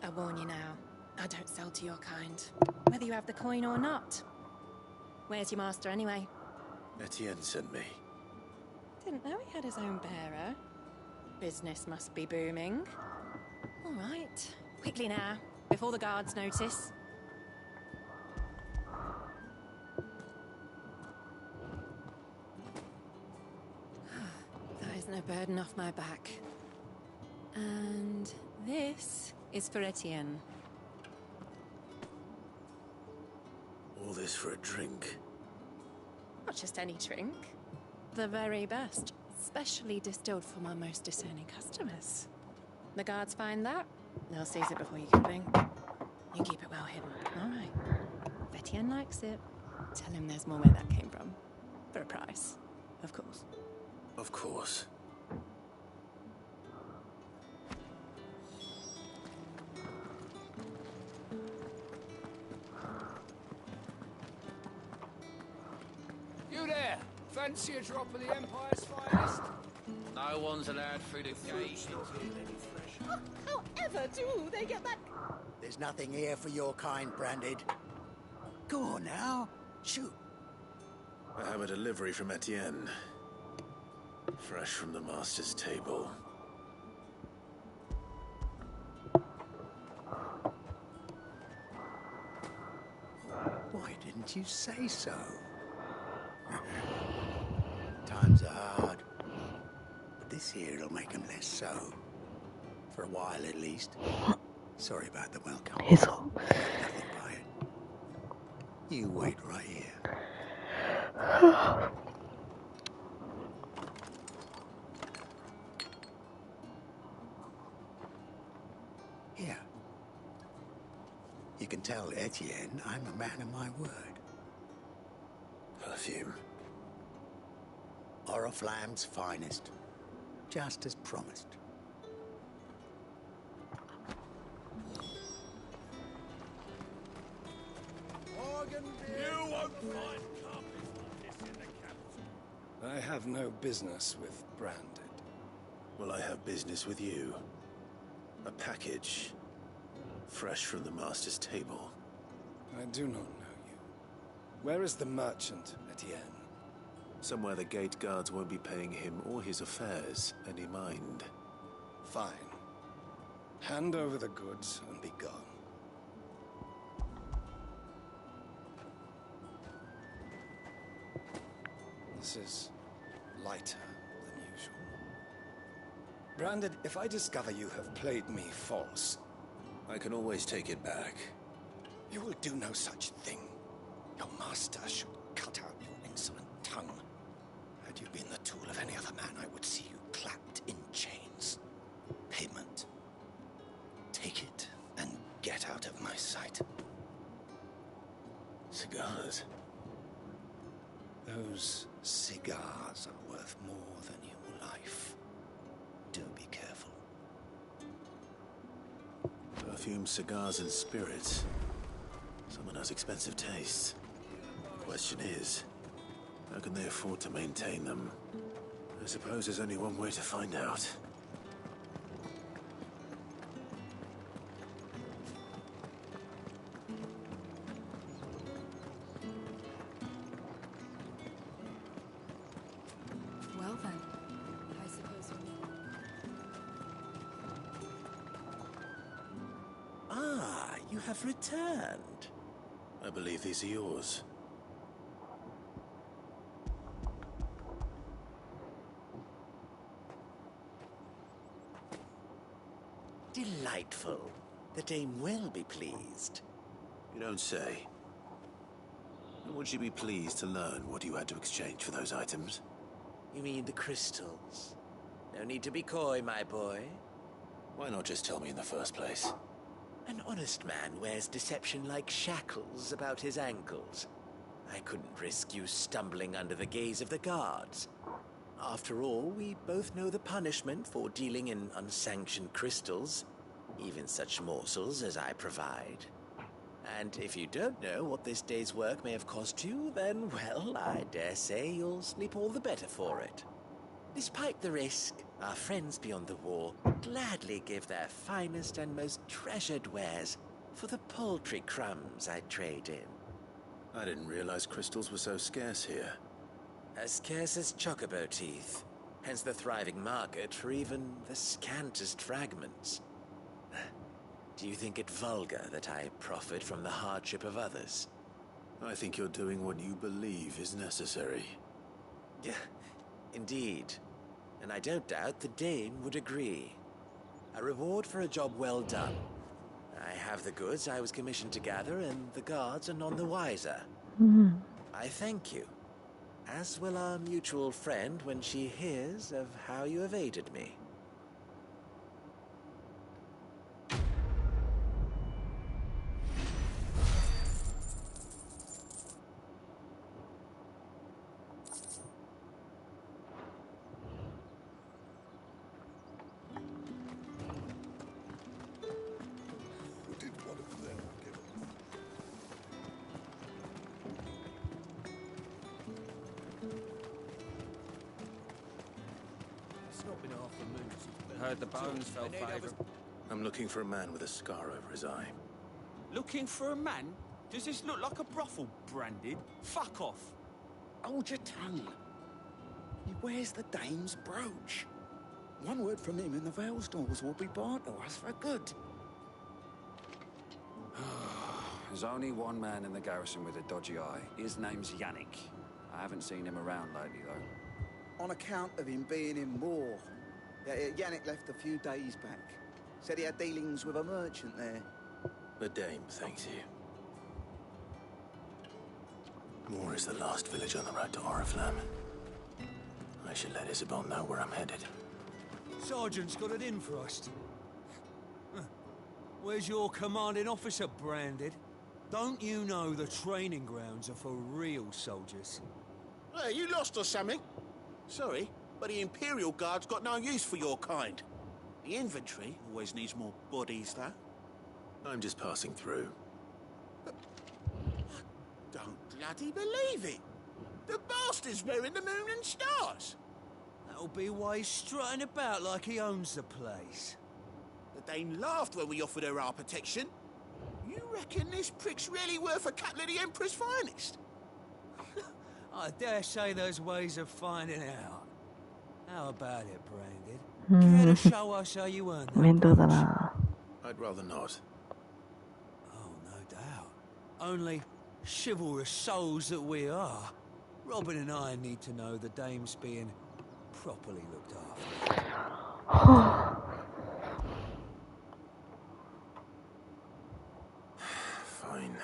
I warn you now, I don't sell to your kind, whether you have the coin or not. Where's your master anyway? Etienne sent me. Didn't know he had his own bearer. Business must be booming. All right, quickly now, before the guards notice. That is no burden off my back. And this is for Etienne. All this for a drink. Not just any drink. The very best. Specially distilled for my most discerning customers. The guards find that, they'll seize it before you can blink. You keep it well hidden, alright? If Etienne likes it, tell him there's more where that came from. For a price, of course. Of course. You there! Fancy a drop of the Empire's finest? No one's allowed through the gate. However do they get that? There's nothing here for your kind, Branded. Go on now. Shoot. I have a delivery from Etienne. Fresh from the master's table. Why didn't you say so? Times are hard. But this here'll make them less so. For a while, at least. Sorry about the welcome. Hazel. Nothing by it. You wait right here. Here. You can tell Etienne I'm a man of my word. Perfume. Oriflamme's finest. Just as promised. You won't find carpets like this in the capital. I have no business with Branded. Well, I have business with you. A package. Fresh from the master's table. I do not know you. Where is the merchant, Etienne? Somewhere the gate guards won't be paying him or his affairs any mind. Fine. Hand over the goods and be gone. This is lighter than usual. Branded, if I discover you have played me false... I can always take it back. You will do no such thing. Your master should cut out your insolent tongue. Had you been the tool of any other man, I would see you clapped in chains. Payment. Take it and get out of my sight. Cigars. Those cigars are worth more than your life. Do be careful. Perfume, cigars, and spirits. Someone has expensive tastes. Question is, how can they afford to maintain them? I suppose there's only one way to find out. Well then, I suppose we need... Ah, you have returned. I believe these are yours. Delightful. The dame will be pleased. You don't say. And would she be pleased to learn what you had to exchange for those items? You mean the crystals? No need to be coy, my boy. Why not just tell me in the first place? An honest man wears deception like shackles about his ankles. I couldn't risk you stumbling under the gaze of the guards. After all, we both know the punishment for dealing in unsanctioned crystals, even such morsels as I provide. And if you don't know what this day's work may have cost you, then, well, I dare say you'll sleep all the better for it. Despite the risk, our friends beyond the wall gladly give their finest and most treasured wares for the paltry crumbs I trade in. I didn't realize crystals were so scarce here. As scarce as chocobo teeth, hence the thriving market for even the scantest fragments. Do you think it vulgar that I profit from the hardship of others? I think you're doing what you believe is necessary. Yeah, indeed. And I don't doubt the dame would agree. A reward for a job well done. I have the goods I was commissioned to gather, and the guards are none the wiser. I thank you. As will our mutual friend when she hears of how you evaded me. Heard the bones fell favourite. I'm looking for a man with a scar over his eye. Looking for a man? Does this look like a brothel, Branded? Fuck off. Hold your tongue. He wears the dame's brooch. One word from him and the Vale's doors will be barred to us for good. There's only one man in the garrison with a dodgy eye. His name's Yannick. I haven't seen him around lately, though. On account of him being in war. Yannick left a few days back. Said he had dealings with a merchant there. The dame thanks you. Moor is the last village on the road to Oriflamme. I should let Isabel know where I'm headed. Sergeant's got it in for us. Where's your commanding officer, Branded? Don't you know the training grounds are for real soldiers? Hey, you lost or something? Sorry, but the Imperial Guard's got no use for your kind. The infantry always needs more bodies, though. I'm just passing through. I don't bloody believe it. The bastard's wearing the moon and stars. That'll be why he's strutting about like he owns the place. The Dane laughed when we offered her our protection. You reckon this prick's really worth a couple of the Emperor's finest? I dare say there's ways of finding out. How about it, Branded? Care to show us how you earned that? 面倒だな。 I'd rather not. Oh, no doubt. Only chivalrous souls that we are, Robin and I need to know the dame's being properly looked after. Fine.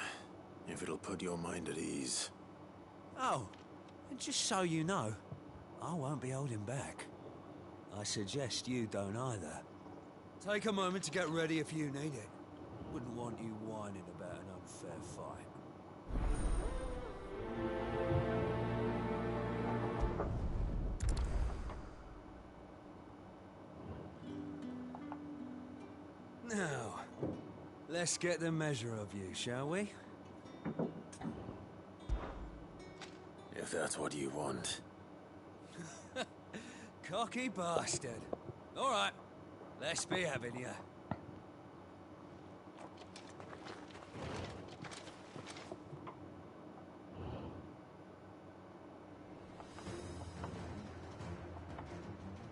If it'll put your mind at ease. Oh, and just so you know, I won't be holding back. I suggest you don't either. Take a moment to get ready if you need it. Wouldn't want you whining about an unfair fight. Now, let's get the measure of you, shall we? If that's what you want. Cocky bastard. All right, let's be having you.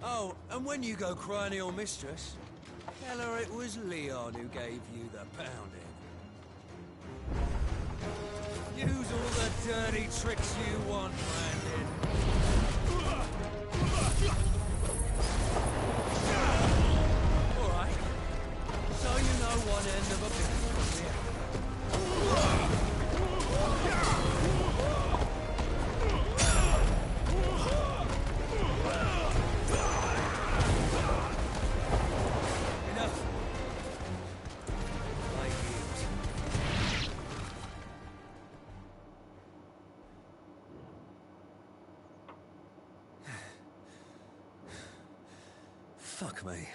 Oh, and when you go crying to your mistress, tell her it was Leon who gave you the pounding. Use all the dirty tricks you want, Brandon. All right. So you know one end of a business, yeah. Enough. Like it. Fuck me.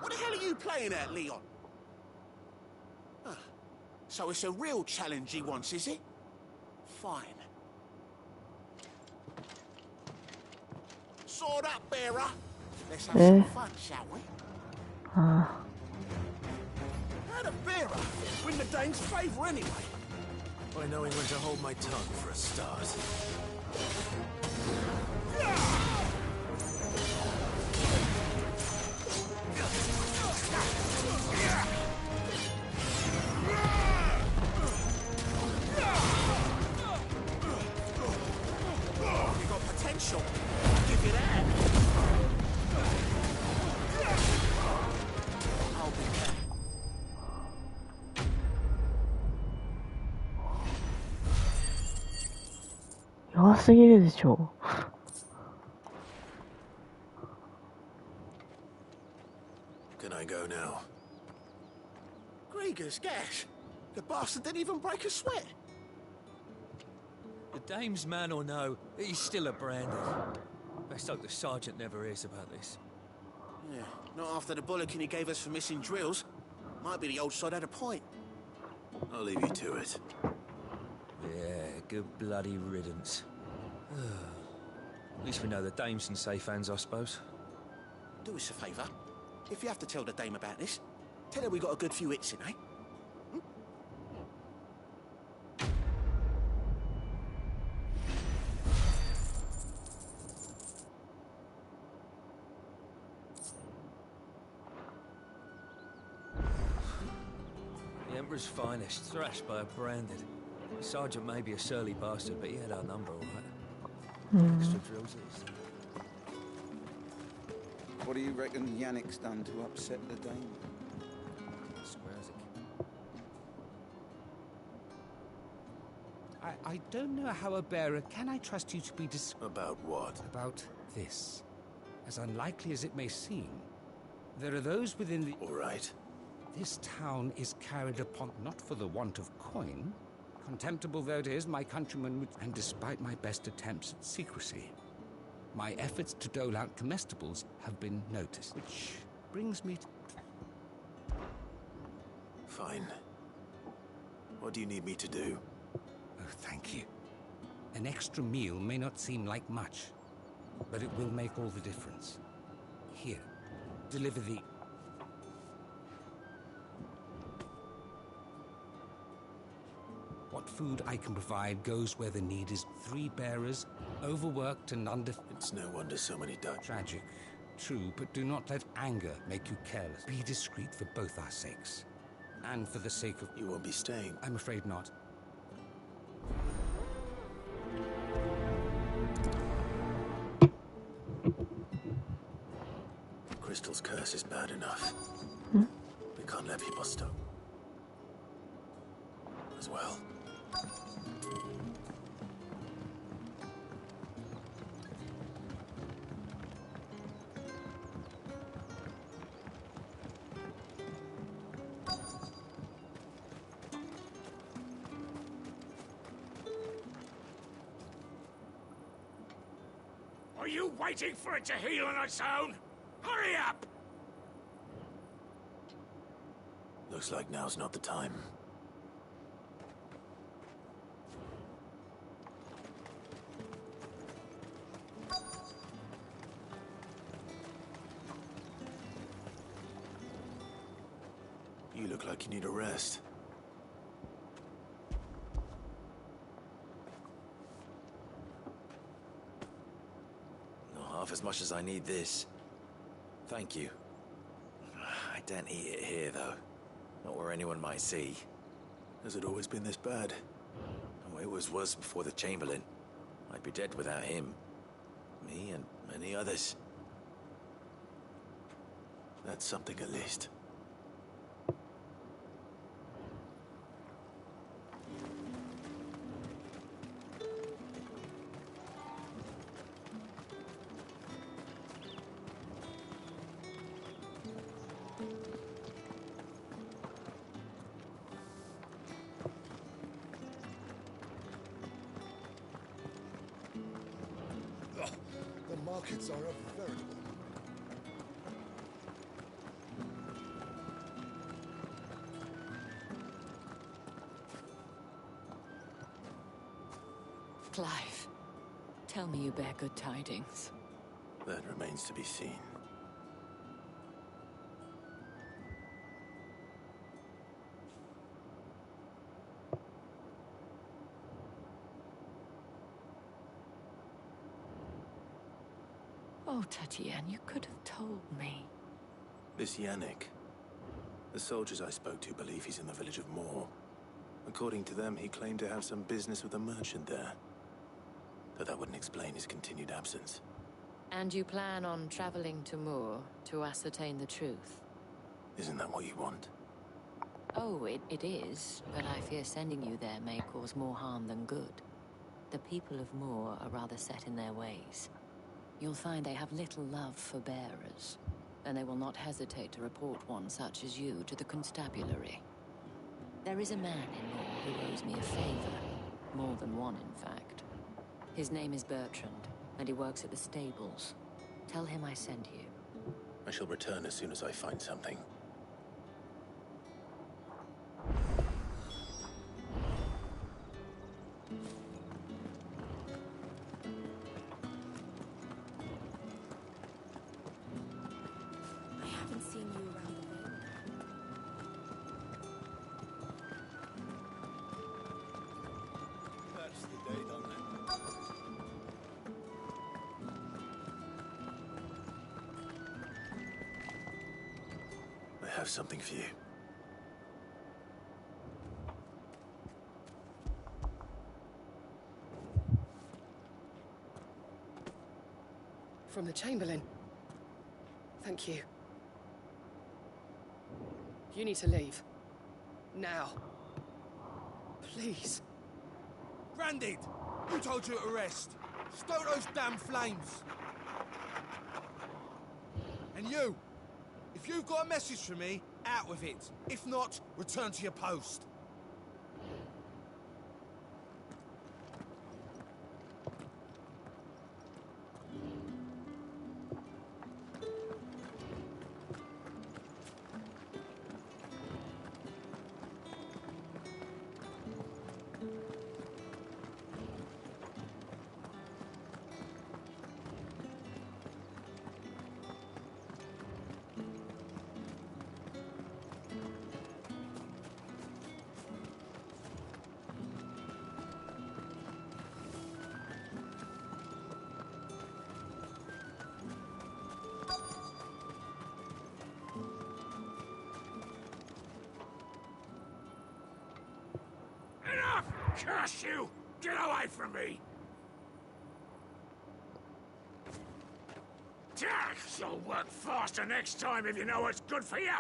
What the hell are you playing at, Leon? Ah, so it's a real challenge he wants, is it? Fine. Sword up, bearer. Let's have some fun, shall we? How the bearer win the Dane's favour anyway? By knowing when to hold my tongue for a start. You got potential. Give you that. すぎるでしょ。Can I go now? Gregor's gas. The bastard didn't even break a sweat. The dame's man or no, he's still a branded. Best hope the sergeant never hears about this. Yeah, not after the bullocking he gave us for missing drills. Might be the old sod had a point. I'll leave you to it. Yeah, good bloody riddance. At least we know the dame's in safe hands, I suppose. Do us a favour. If you have to tell the dame about this, tell her we got a good few hits in, eh? The Emperor's finest, thrashed by a branded. The sergeant may be a surly bastard, but he had our number, all right. Extra drills is. What do you reckon Yannick's done to upset the dame? Square as it I don't know how a bearer... Can I trust you to be About what? About this. As unlikely as it may seem, there are those within the... All right. This town is carried upon not for the want of coin. Contemptible though it is, my countrymen would... And despite my best attempts at secrecy, my efforts to dole out comestibles have been noticed. Which brings me to... Fine. What do you need me to do? Oh, thank you. An extra meal may not seem like much, but it will make all the difference. Here, deliver the... What food I can provide goes where the need is. 3 bearers, overworked and under... It's no wonder so many Dutch. Tragic. True, but do not let anger make you careless. Be discreet for both our sakes. And for the sake of... You won't be staying? I'm afraid not. Crystal's curse is bad enough. Hmm? We can't let people stop. As well. Are you waiting for it to heal on its own? Hurry up! Looks like now's not the time. You look like you need a rest. Not half as much as I need this. Thank you. I don't eat it here, though. Not where anyone might see. Has it always been this bad? Oh, it was worse before the Chamberlain. I'd be dead without him. Me and many others. That's something at least. The markets are a veritable... Clive, tell me you bear good tidings. That remains to be seen. Oh, Tatienne, you could have told me. This Yannick. The soldiers I spoke to believe he's in the village of Moor. According to them, he claimed to have some business with a merchant there. Though that wouldn't explain his continued absence. And you plan on traveling to Moor to ascertain the truth? Isn't that what you want? Oh, it is, but I fear sending you there may cause more harm than good. The people of Moor are rather set in their ways. You'll find they have little love for bearers, and they will not hesitate to report one such as you to the constabulary. There is a man in Moor who owes me a favor. More than one, in fact. His name is Bertrand, and he works at the stables. Tell him I sent you. I shall return as soon as I find something. I haven't seen you around the Vale. That's the day, don't it? I have something for you. From the Chamberlain. Thank you. You need to leave. Now. Please. Grandad! Who told you to rest? Stoke those damn flames! And you! If you've got a message for me, out with it. If not, return to your post. Enough! Curse you! Get away from me! You'll work faster next time if you know what's good for you!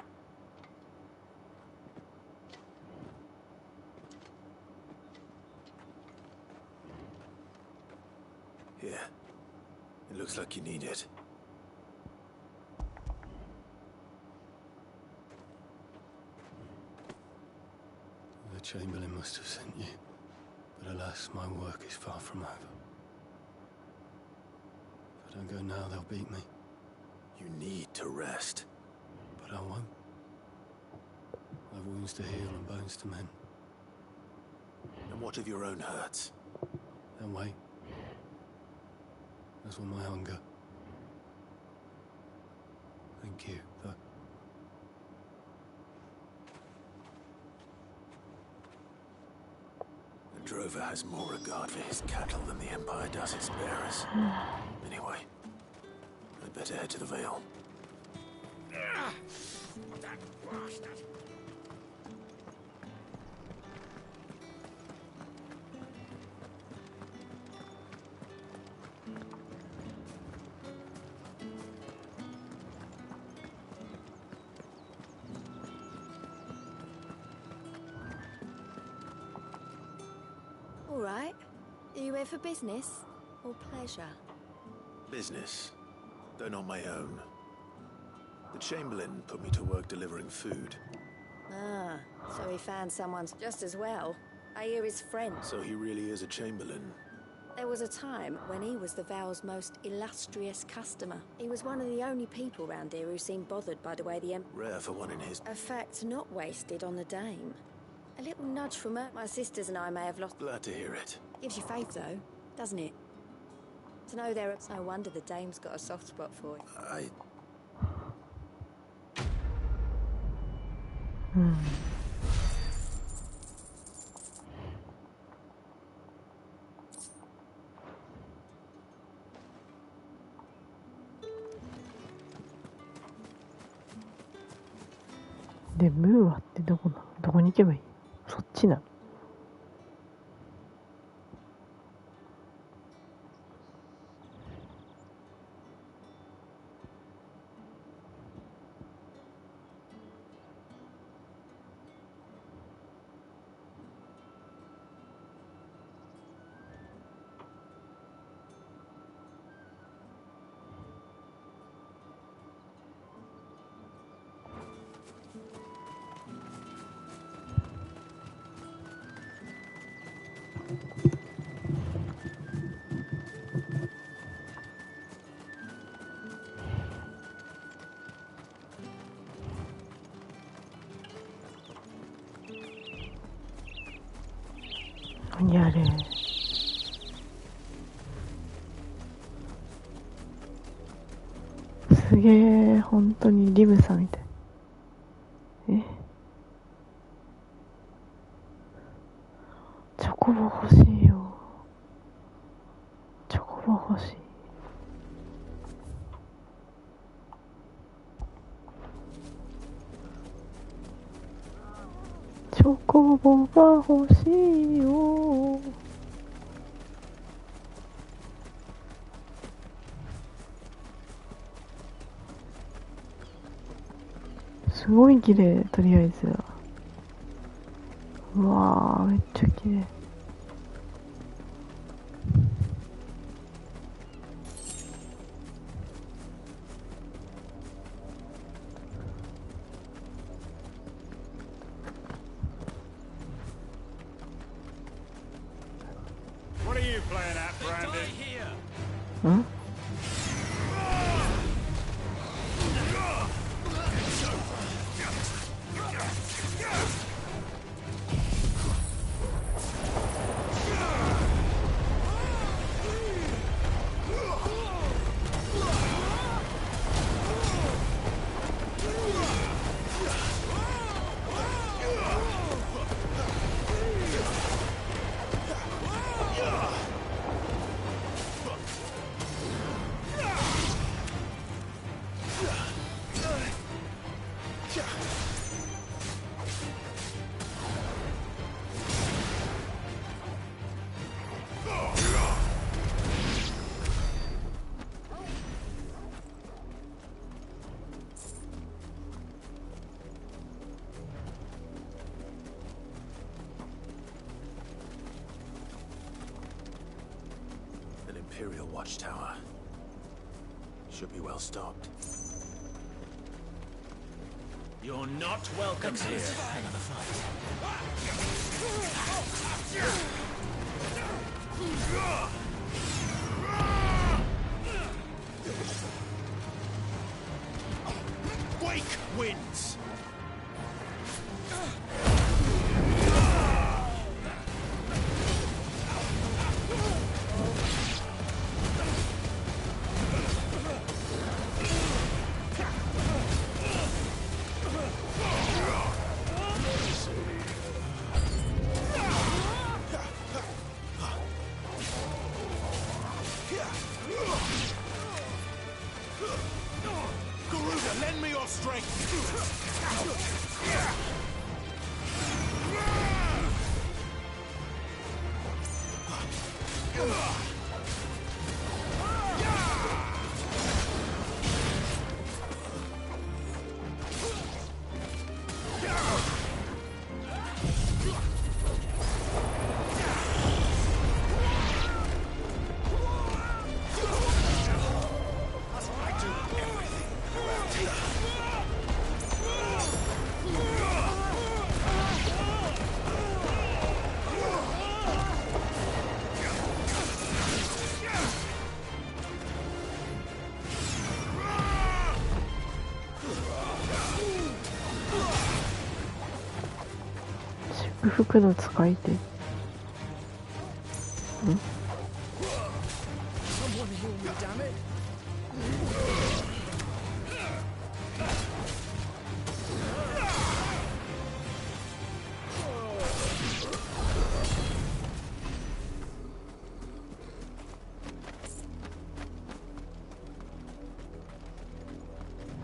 Here. It looks like you need it. The Chamberlain must have sent you. But alas, my work is far from over. If I don't go now, they'll beat me. You need to rest. But I won't. I've wounds to heal and bones to mend. And what of your own hurts? Then wait. As will my hunger. Thank you, though. The drover has more regard for his cattle than the Empire does its bearers. Anyway, I'd better head to the Vale. That bastard! All right. Are you here for business or pleasure? Business, though not my own. The Chamberlain put me to work delivering food. Ah, so he found someone's just as well. I hear his friend. So he really is a Chamberlain. There was a time when he was the Vale's most illustrious customer. He was one of the only people round here who seemed bothered by the way the Rare for one in his... A fact not wasted on the dame. A little nudge from her. My sisters and I may have lost... Glad to hear it. Gives you faith, though, doesn't it? To know there... It's no wonder the dame's got a soft spot for you.で、ムーアってどこなの？どこに行けばいい？そっちなの？何あれ。すげえ、本当にリムさんみたい。チョコボ欲しいよ。チョコボ欲しい。チョコボが欲しいよ。すごい綺麗、とりあえず。うわー、めっちゃ綺麗。What are you playing at, Brandon? ん？An Imperial watchtower. Should be well stocked. You're not welcome here. Hang on a fight. Wake wins. Garuda, lend me your strength.祝福の使い手。ん？ Someone heal me, damn it.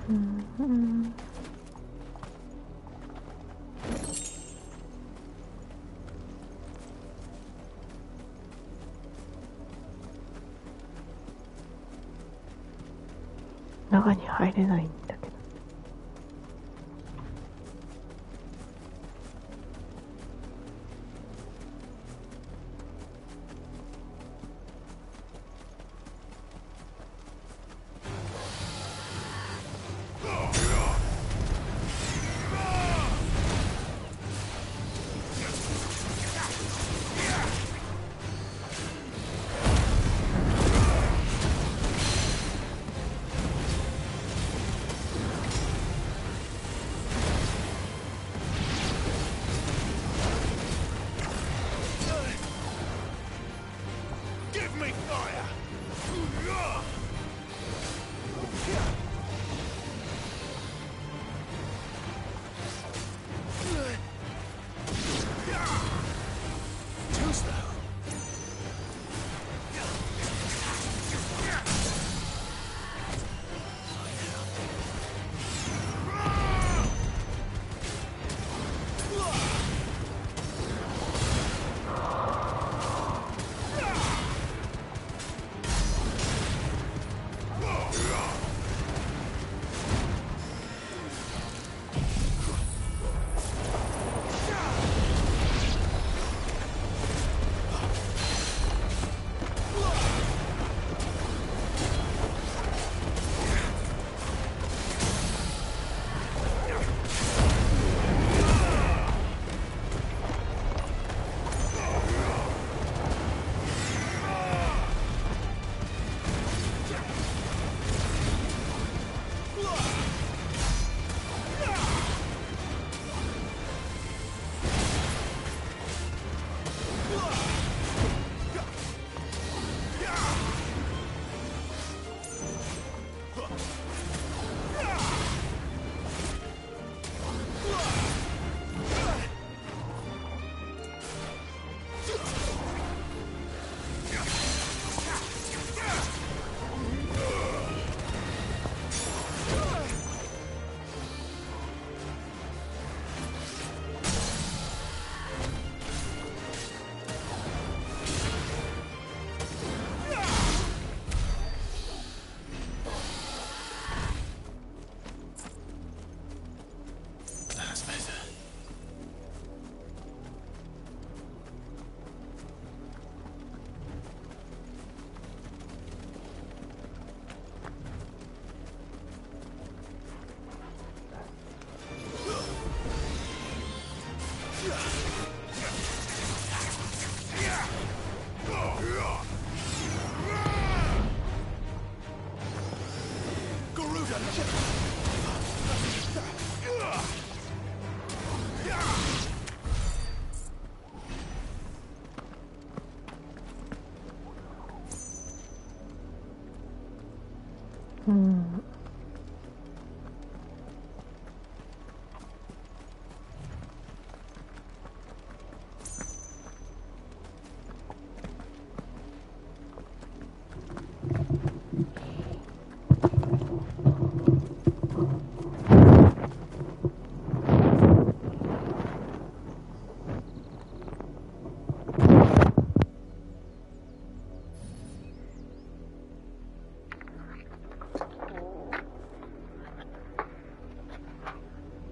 Mm-hmm. 中に入れないんだけど。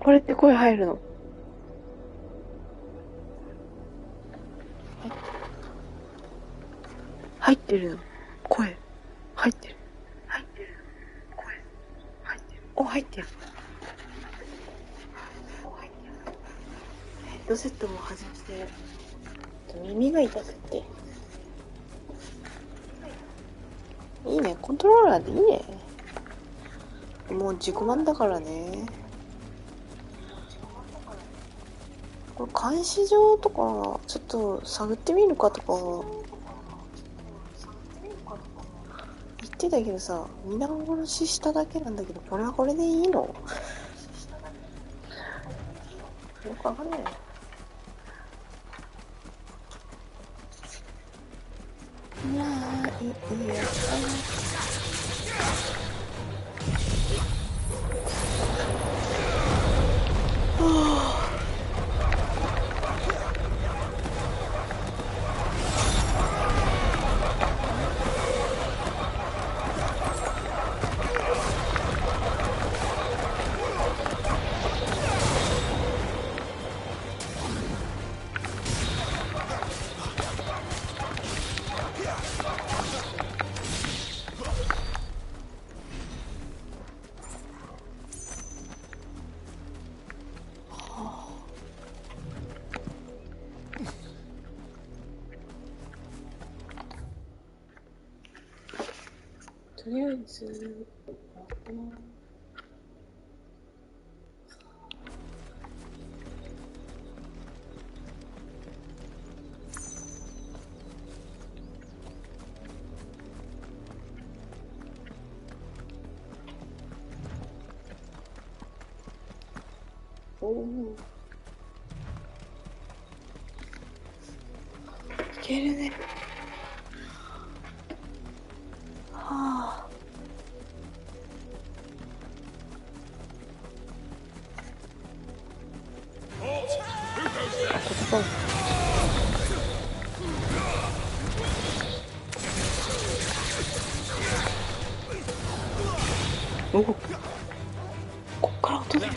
これって声入るの？入ってるの？声入ってる。入ってる。声入ってる。お、入ってる。ヘッドセットも外して、耳が痛くて。いいね、コントローラーでいいね。もう自己満だからね。これ監視場とかちょっと探ってみるかとか言ってたけどさ、皆殺ししただけなんだけど、これはこれでいいの？よくわかんない。いやー、いいやつだな。とりあえず、おお、いけるね。はあ。おお、こっから音出る。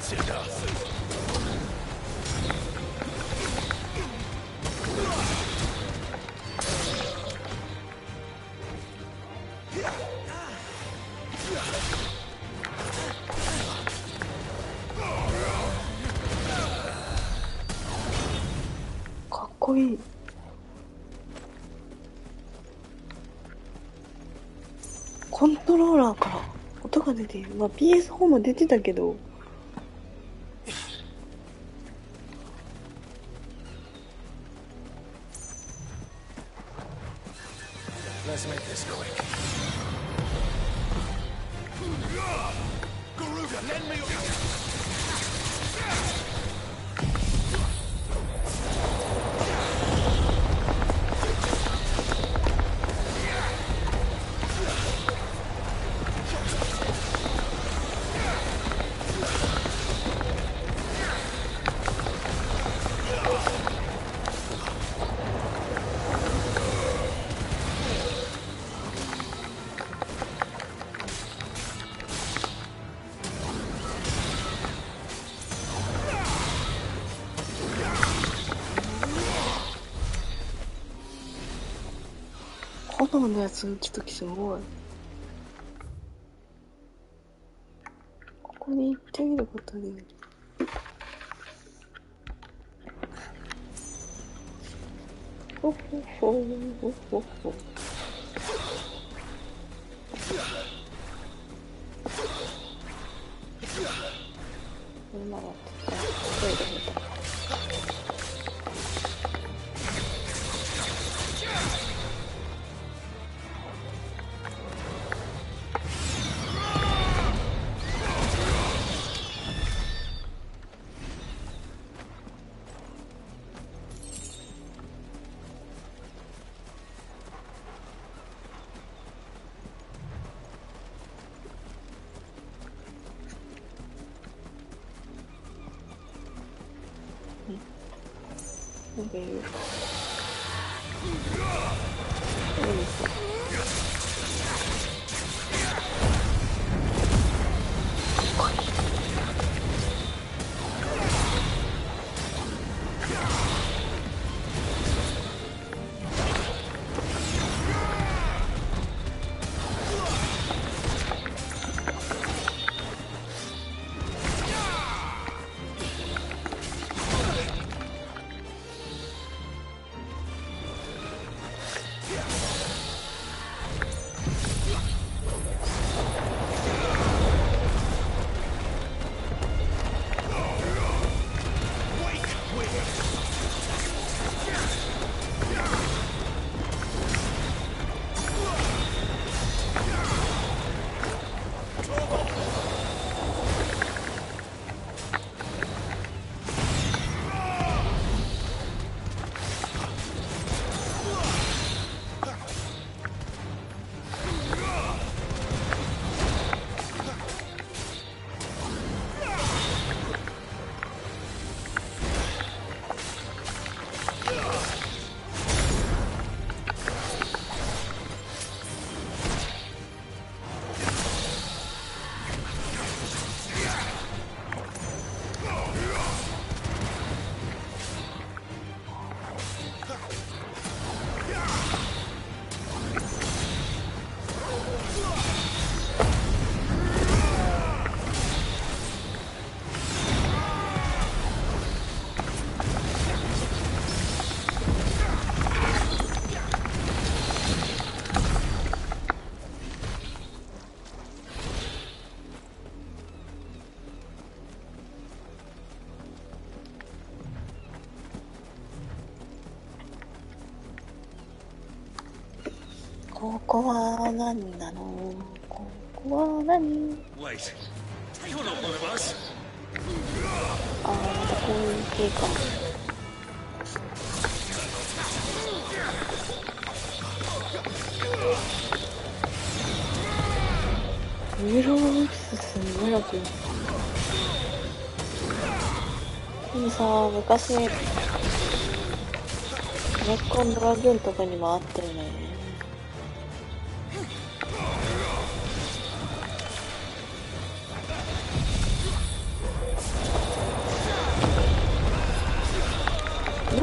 かっこいい。コントローラーから音が出ている。まあ PS4 も出てたけど。Let's make this quick. Garuda, lend me.炎のやつ撃つときすごい。ここに行ってみることで。ほほほほほほ。今だってトイレみたい。なんかいる。ここは何なの？ここは何？ Wait. You're not one of us. ああ、またこういう系か。ウイローエクスすごい楽。でもさ、昔ネッコンドラグーンとかにもあったよね。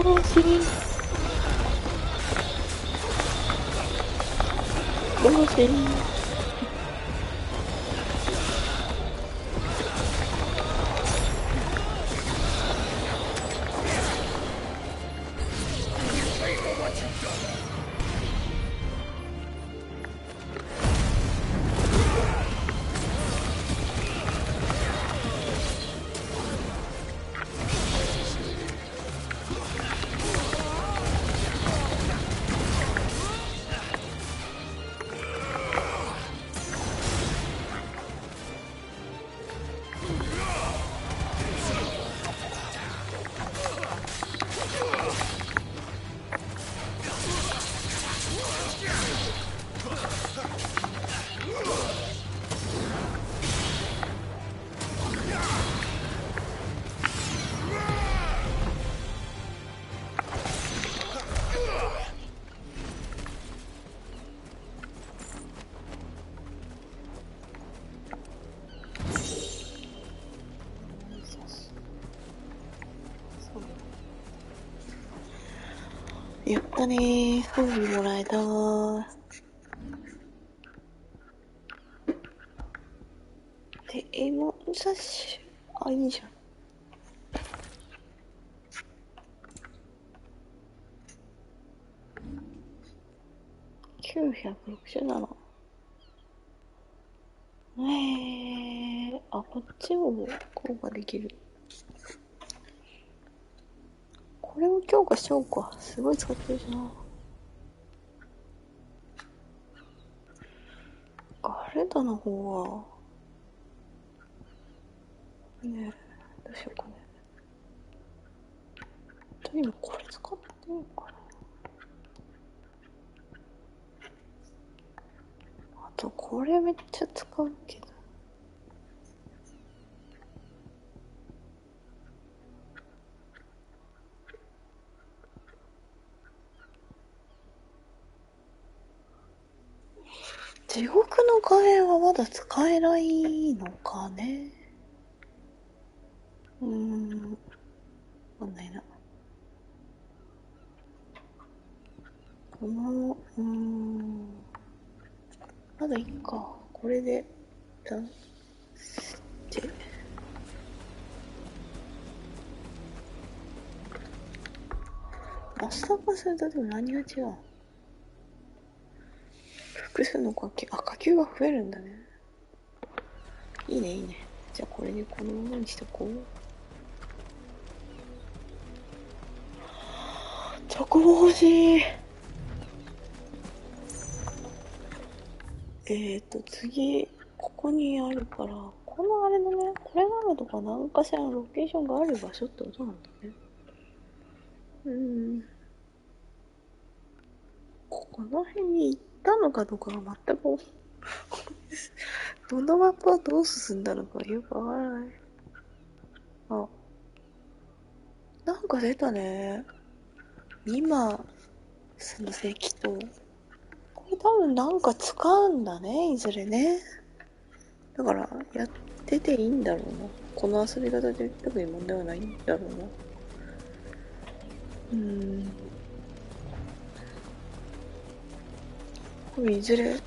どうしどうしやったねー。装備もらえたー。で、エモザッシュ。あ、いいじゃん。967。あ、こっちを強化できる。これを強化しようか。すごい使ってるしな。ガレダの方は、ねえ、どうしようかね。とにかくこれ使っていいかな。あと、これめっちゃ使うけど。地獄の画面はまだ使えないのかね。わかんないな。この、まだいいか。これで、出して。マスター化するとでも何が違う？複数の火球、あ、火球が増えるんだね。いいね、いいね。じゃあこれでこのままにしとこう。チョコボ欲しい。次、ここにあるから、このあれのね、これがあるとか何かしらのロケーションがある場所ってことなんだね。この辺に行ったのかどうかが全くどのマップはどう進んだのかよくわからない。あ、なんか出たね。今、その石と、これ多分なんか使うんだね、いずれね。だから、やってていいんだろうな。この遊び方で特に問題はないんだろうな。これいずれ、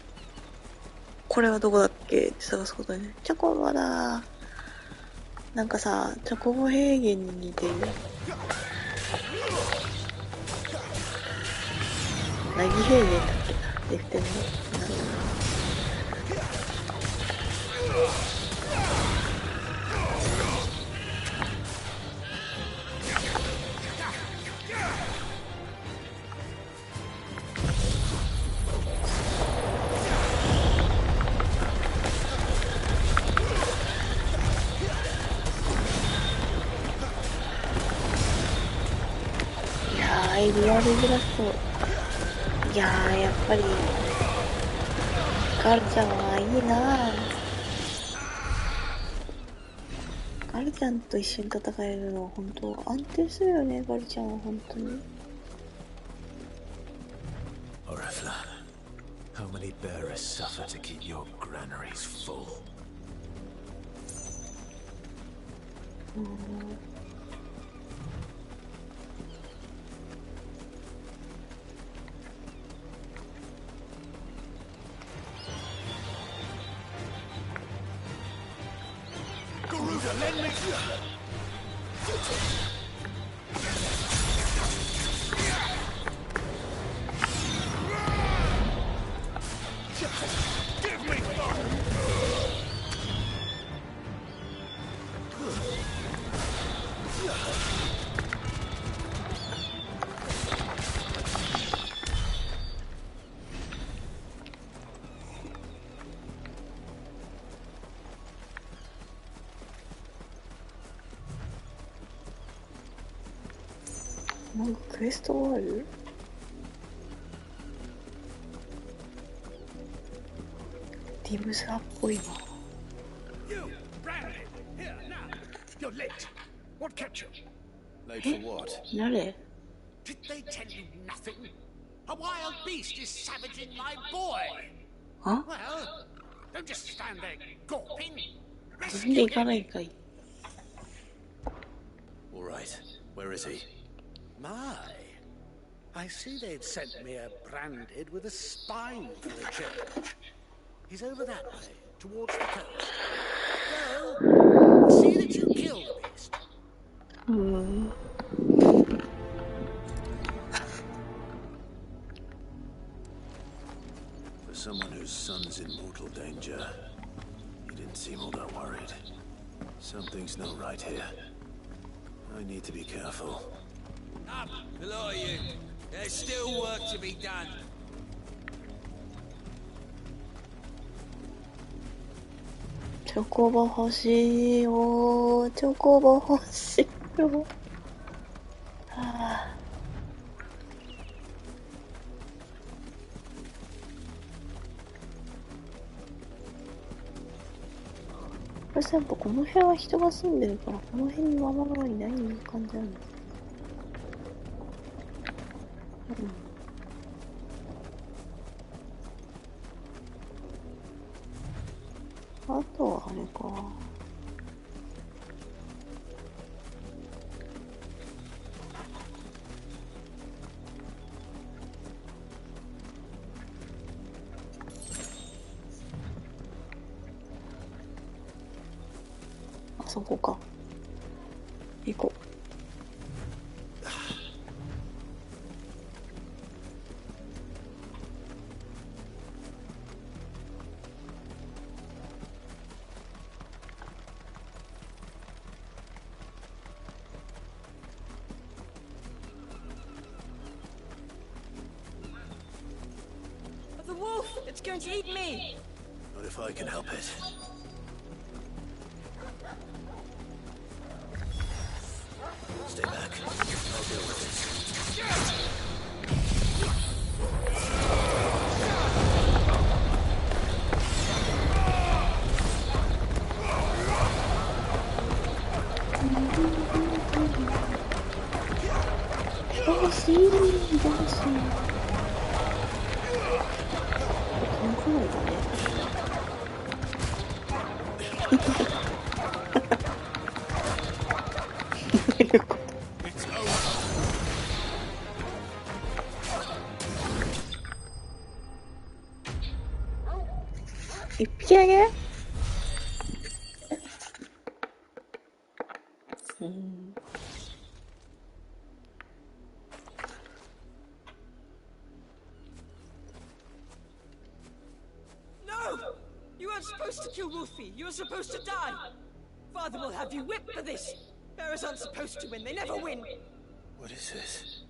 これはどこだっけって探すことね。チョコボだー。なんかさ、チョコボ平原に似てる。なぎ平原だっけな。レフテの。なんだろう。い、リアルグラスト。いやー、やっぱり、ガルちゃんはいいなぁ。ガルちゃんと一緒に戦えるのは本当安定するよね、ガルちゃんは本当に。Orifla, how many bearers suffer to keep your granaries full? Garuda, lend me. Give me fire. なんかクエストある？ディムサーっぽいわ。 You, Brandon, here now. You're late. What kept you? Late for what? 誰？ Did they tell you nothing? A wild beast is savaging my boy. Huh? Well, don't just stand there gawping. 自分で行かないかい。 All right. Where is he? My, I see they'd sent me a branded with a spine for a change. He's over that way, towards the coast. Go, see that you kill the beast. For someone whose son's in mortal danger, he didn't seem all that worried. Something's not right here. I need to be careful. Up, a lot of you. There's still work to be done. チョコボ欲しいよ。チョコボ欲しいよ。はあ。これさ、やっぱこの辺は人が住んでるから、この辺にママがいない感じなんです。あとはあれか。あそこか。行こう。The wolf! It's going to eat me! Not if I can help it. Stay back. I'll deal with it. Oh, sí, sí. 一匹だけ？No! You weren't supposed to kill Wolfie. You were supposed to die. Father will have you whipped for this. Bearers aren't supposed to win. They never win. What is this?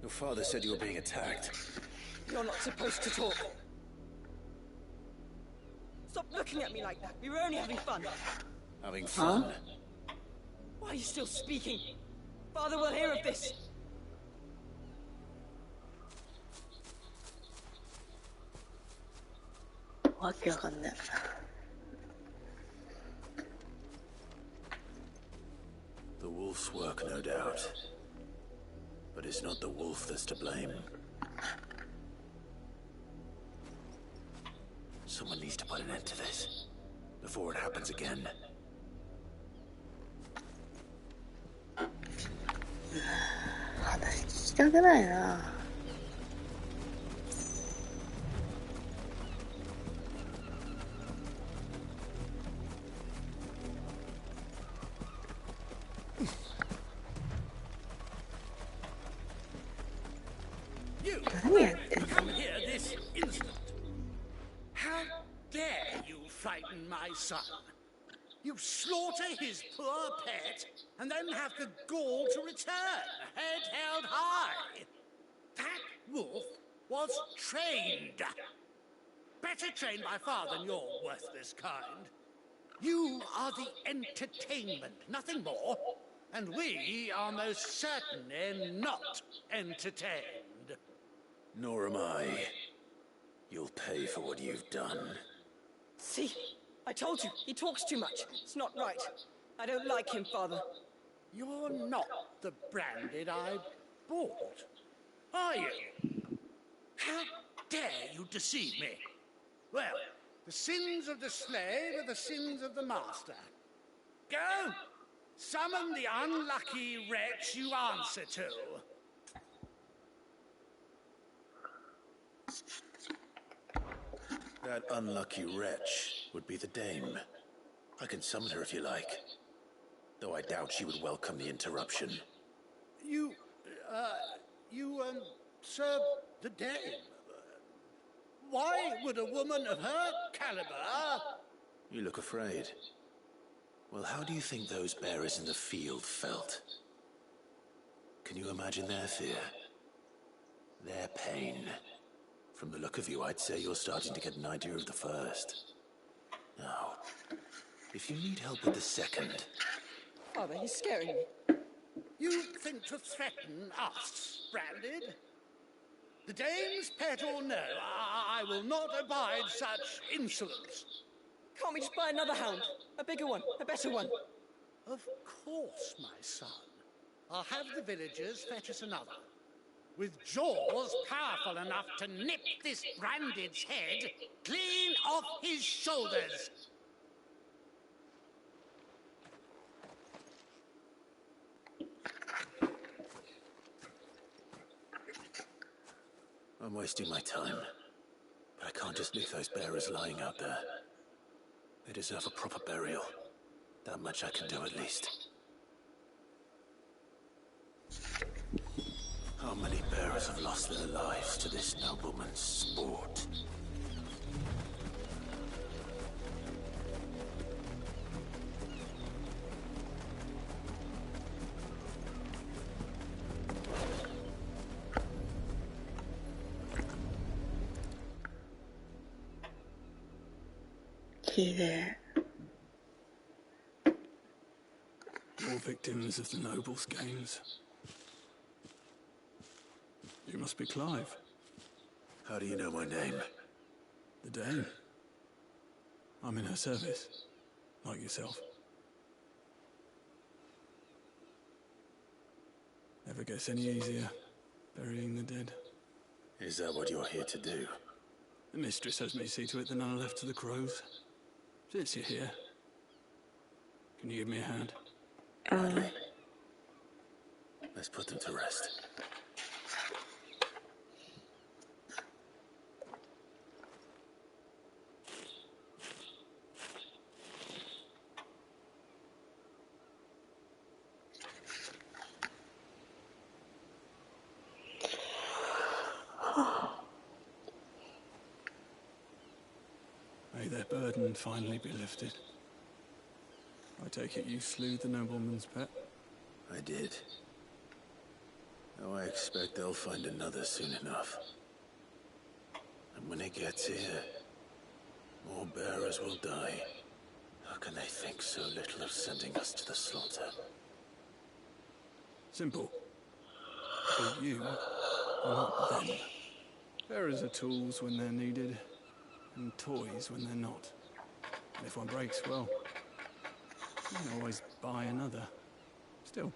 Your father said you were being attacked. You're not supposed to talk. Stop looking at me like that. We were only having fun. Having fun? Why are you still speaking? Father will hear of this. わけわかんない。The wolf's work, no doubt. But it's not the wolf that's to blame. Someone needs to put an end to this before it happens again. 話聞きたくないな。何やってんの？ Come here this instant. How dare you frighten my son? You slaughter his poor pet and then have the gall to return, head held high. That wolf was trained. Better trained by far than your worthless kind. You are the entertainment, nothing more. And we are most certainly not entertained. Nor am I. You'll pay for what you've done. See? I told you, he talks too much. It's not right. I don't like him, Father. You're not the branded I bought, are you? How dare you deceive me? Well, the sins of the slave are the sins of the master. Go! Summon the unlucky wretch you answer to. That unlucky wretch would be the dame. I can summon her if you like. Though I doubt she would welcome the interruption. You serve the dame. Why would a woman of her caliber... You look afraid. Well, how do you think those bearers in the field felt? Can you imagine their fear? Their pain? From the look of you, I'd say you're starting to get an idea of the first. Now, if you need help with the second... Father, he's scaring me. You think to threaten us, Branded? The dame's pet or no, I will not abide such insolence. Can't we just buy another hound? A bigger one, a better one. Of course, my son. I'll have the villagers fetch us another. With jaws powerful enough to nip this Branded's head clean off his shoulders. I'm wasting my time. But I can't just leave those bearers lying out there. They deserve a proper burial. That much I can do at least. How many bearers have lost their lives to this nobleman's sport? More victims of the nobles' games. You must be Clive. How do you know my name? The Dame. I'm in her service, like yourself. Never gets any easier, burying the dead. Is that what you're here to do? The mistress has me see to it that none are left to the crows. Since you're here, can you give me a hand? Let's put them to rest. May their burden finally be lifted. I take it you slew the nobleman's pet? I did. Now I expect they'll find another soon enough. And when it gets here, more bearers will die. How can they think so little of sending us to the slaughter? Simple. But you are not them. Bearers are tools when they're needed, and toys when they're not. And if one breaks, well, you can always buy another. Still,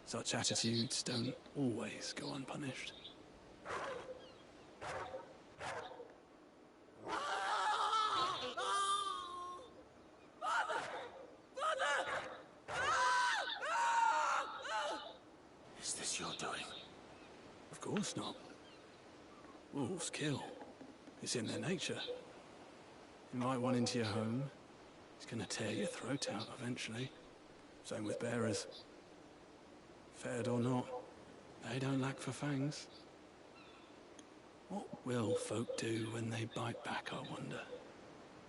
such attitudes don't always go unpunished. Is this your doing? Of course not. Wolves kill. It's in their nature. Invite one into your home, he's gonna tear your throat out eventually. Same with bearers. Fed or not, they don't lack for fangs. What will folk do when they bite back, I wonder?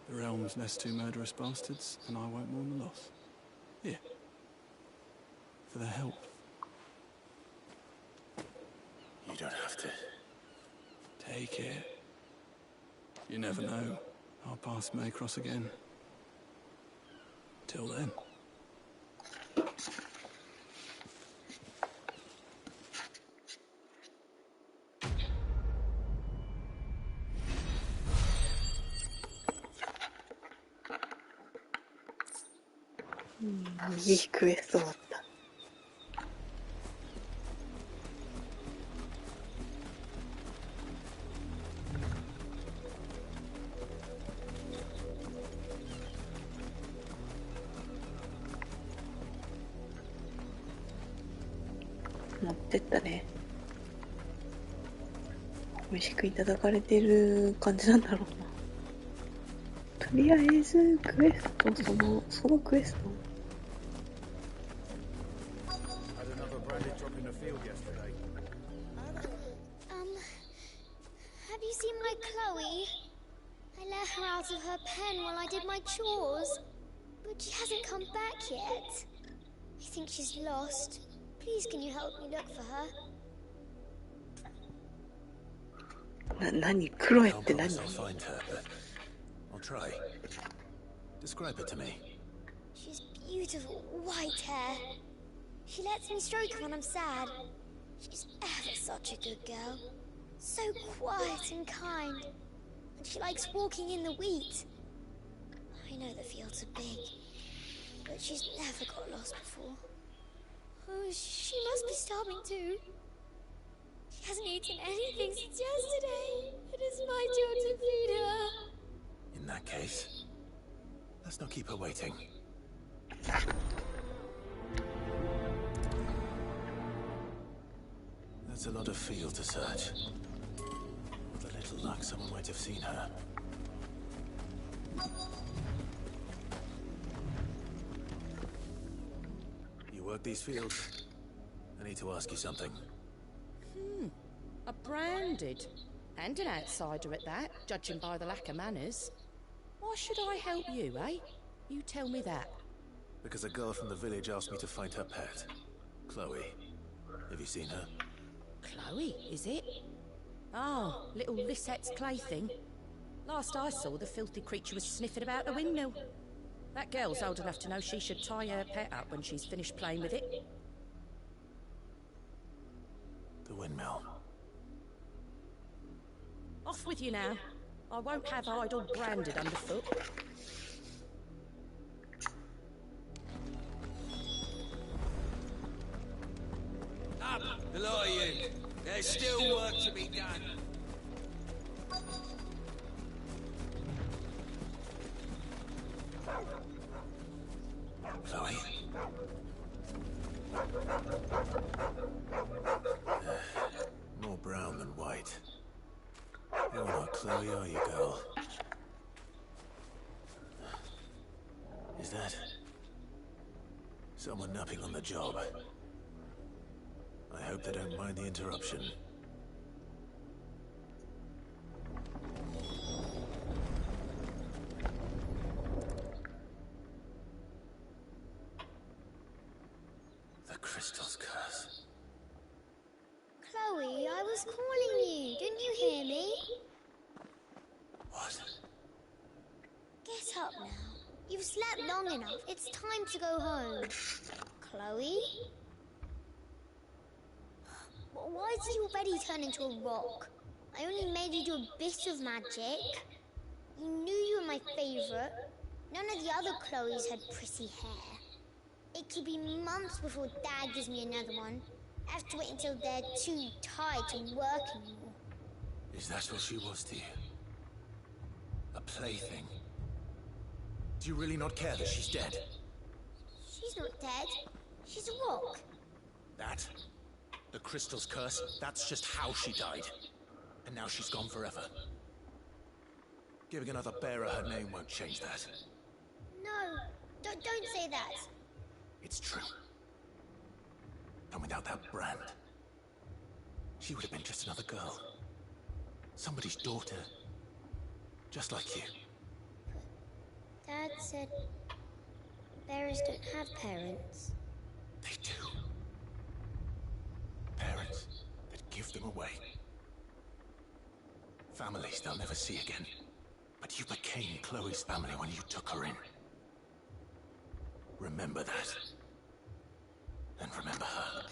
The realm's nest two murderous bastards, and I won't mourn the loss. Here. For their help. You don't have to. Take it. You never know. Our paths may cross again. Till then.いいクエストだった。持ってったね。美味しくいただかれてる感じなんだろうな。とりあえずクエスト、そのクエスト。Have you seen my Chloe? I let her out of her pen while I did my chores, but she hasn't come back yet. I think she's lost. Please, can you help me look for her? 何クロエって何 I'll find her, but I'll try. Describe her to me. She's beautiful white hair. She lets me stroke her when I'm sad. She's ever such a good girl. So quiet and kind. And she likes walking in the wheat. I know the fields are big, but she's never got lost before. Oh, she must be starving too. She hasn't eaten anything since yesterday. It is my job to feed her. In that case, let's not keep her waiting. That's a lot of field to search. With a little luck, someone might have seen her. You work these fields? I need to ask you something. A branded. And an outsider at that, judging by the lack of manners. Why should I help you, eh? You tell me that. Because a girl from the village asked me to find her pet. Chloe. Have you seen her? Chloe, is it? Oh, little Lisette's plaything. Last I saw, the filthy creature was sniffing about the windmill. That girl's old enough to know she should tie her pet up when she's finished playing with it. The windmill. Off with you now. I won't have idle branded underfoot. Up, the lot of you. There's still work to be done. Chloe? More brown than white. You're not Chloe, are you, girl? Is that someone napping on the job? I hope they don't mind the interruption. The crystal's curse. Chloe, I was calling you. Didn't you hear me? What? Get up now. You've slept long enough. It's time to go home. Chloe? Why did you already turn into a rock? I only made you do a bit of magic. You knew you were my favourite. None of the other Chloes had pretty hair. It could be months before Dad gives me another one. I have to wait until they're too tired to work anymore. Is that what she was to you? A plaything? Do you really not care that she's dead? She's not dead. She's a rock. That? The crystal's curse? That's just how she died. And now she's gone forever. Giving another bearer her name won't change that. No, don't say that. It's true. And without that brand, she would have been just another girl. Somebody's daughter. Just like you. Dad said bearers don't have parents. They do. Parents that give them away. Families they'll never see again. But you became Chloe's family when you took her in. Remember that. And remember her.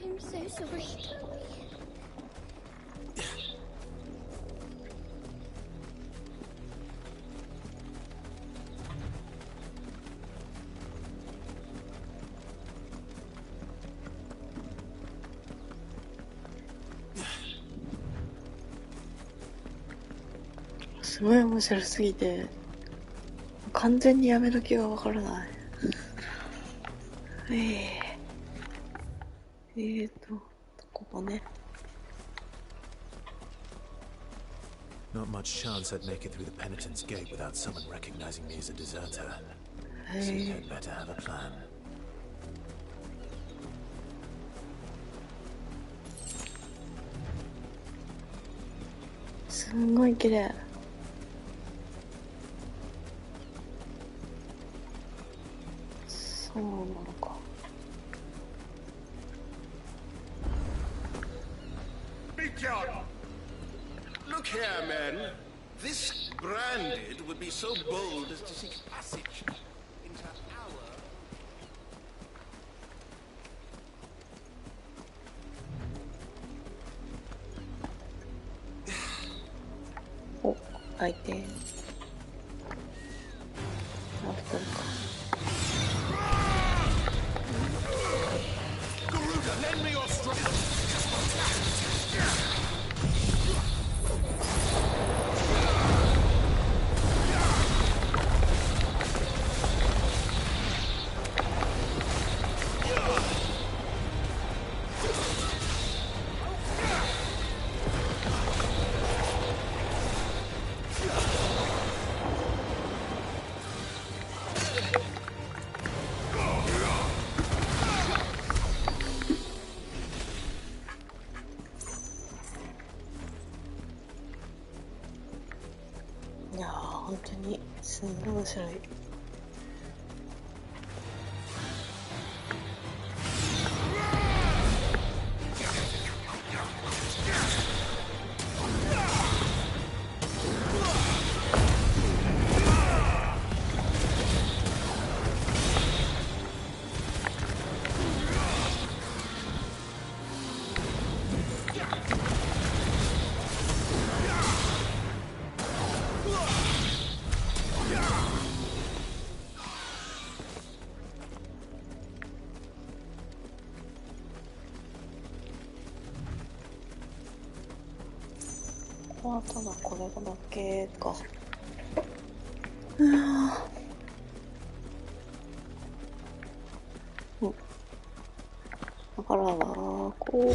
I'm so sorry.すごい面白すぎて完全にやめ時がわからない。ここね。 Not much chance I'd make it through the penitent's gate without someone recognizing me as a deserter. So you'd better have a plan.すんごい綺麗。そうなのか。Look here, men. This branded would be so bold as to seek passage into our... お、相手。あ、二人か。Lend me your strength.本当にすんごい面白い。ただこれだけか。だからな、こう。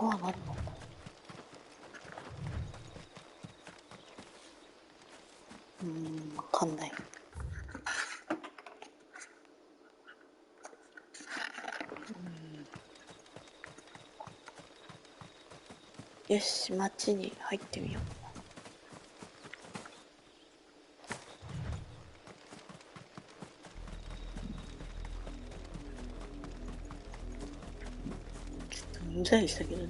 こは何なの？わかんない。よし、街に入ってみよう。ちょっとうんざりしたけどね。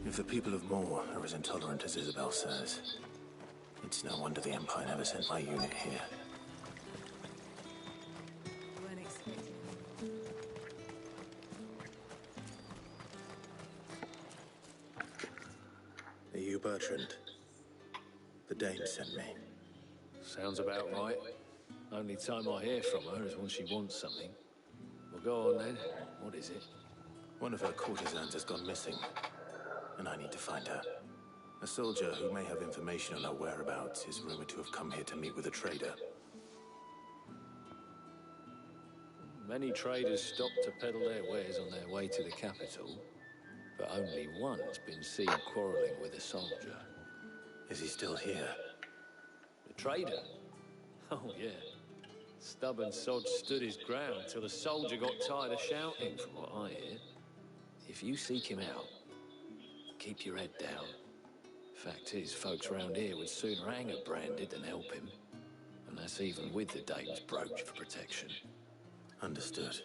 If the people of Moor are as intolerant as Isabel says, it's no wonder the Empire never sent my unit here. Are you Bertrand? The Dane sent me. Sounds about right. Only time I hear from her is when she wants something. Well, go on then. What is it? One of her courtesans has gone missing, and I need to find her. A soldier who may have information on her whereabouts is rumored to have come here to meet with a trader. Many traders stop to peddle their wares on their way to the capital, but only one's been seen quarrelling with a soldier. Is he still here? The trader? Oh, yeah. Stubborn sod stood his ground till the soldier got tired of shouting, from what I hear. If you seek him out, keep your head down. Fact is, folks round here would sooner hang a branded than help him. And that's even with the Dane's brooch for protection. Understood.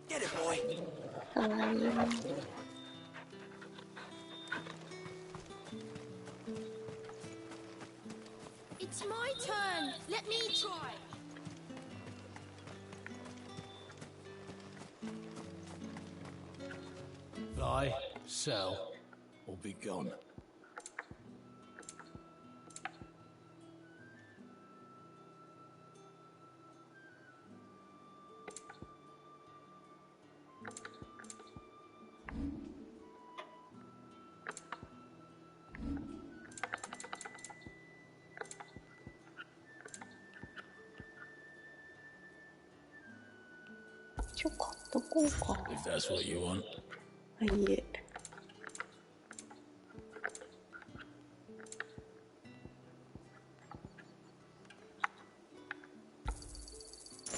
Get it, boy. It's my turn. Let me try. Buy, sell, or be gone. If that's what you want. いえ。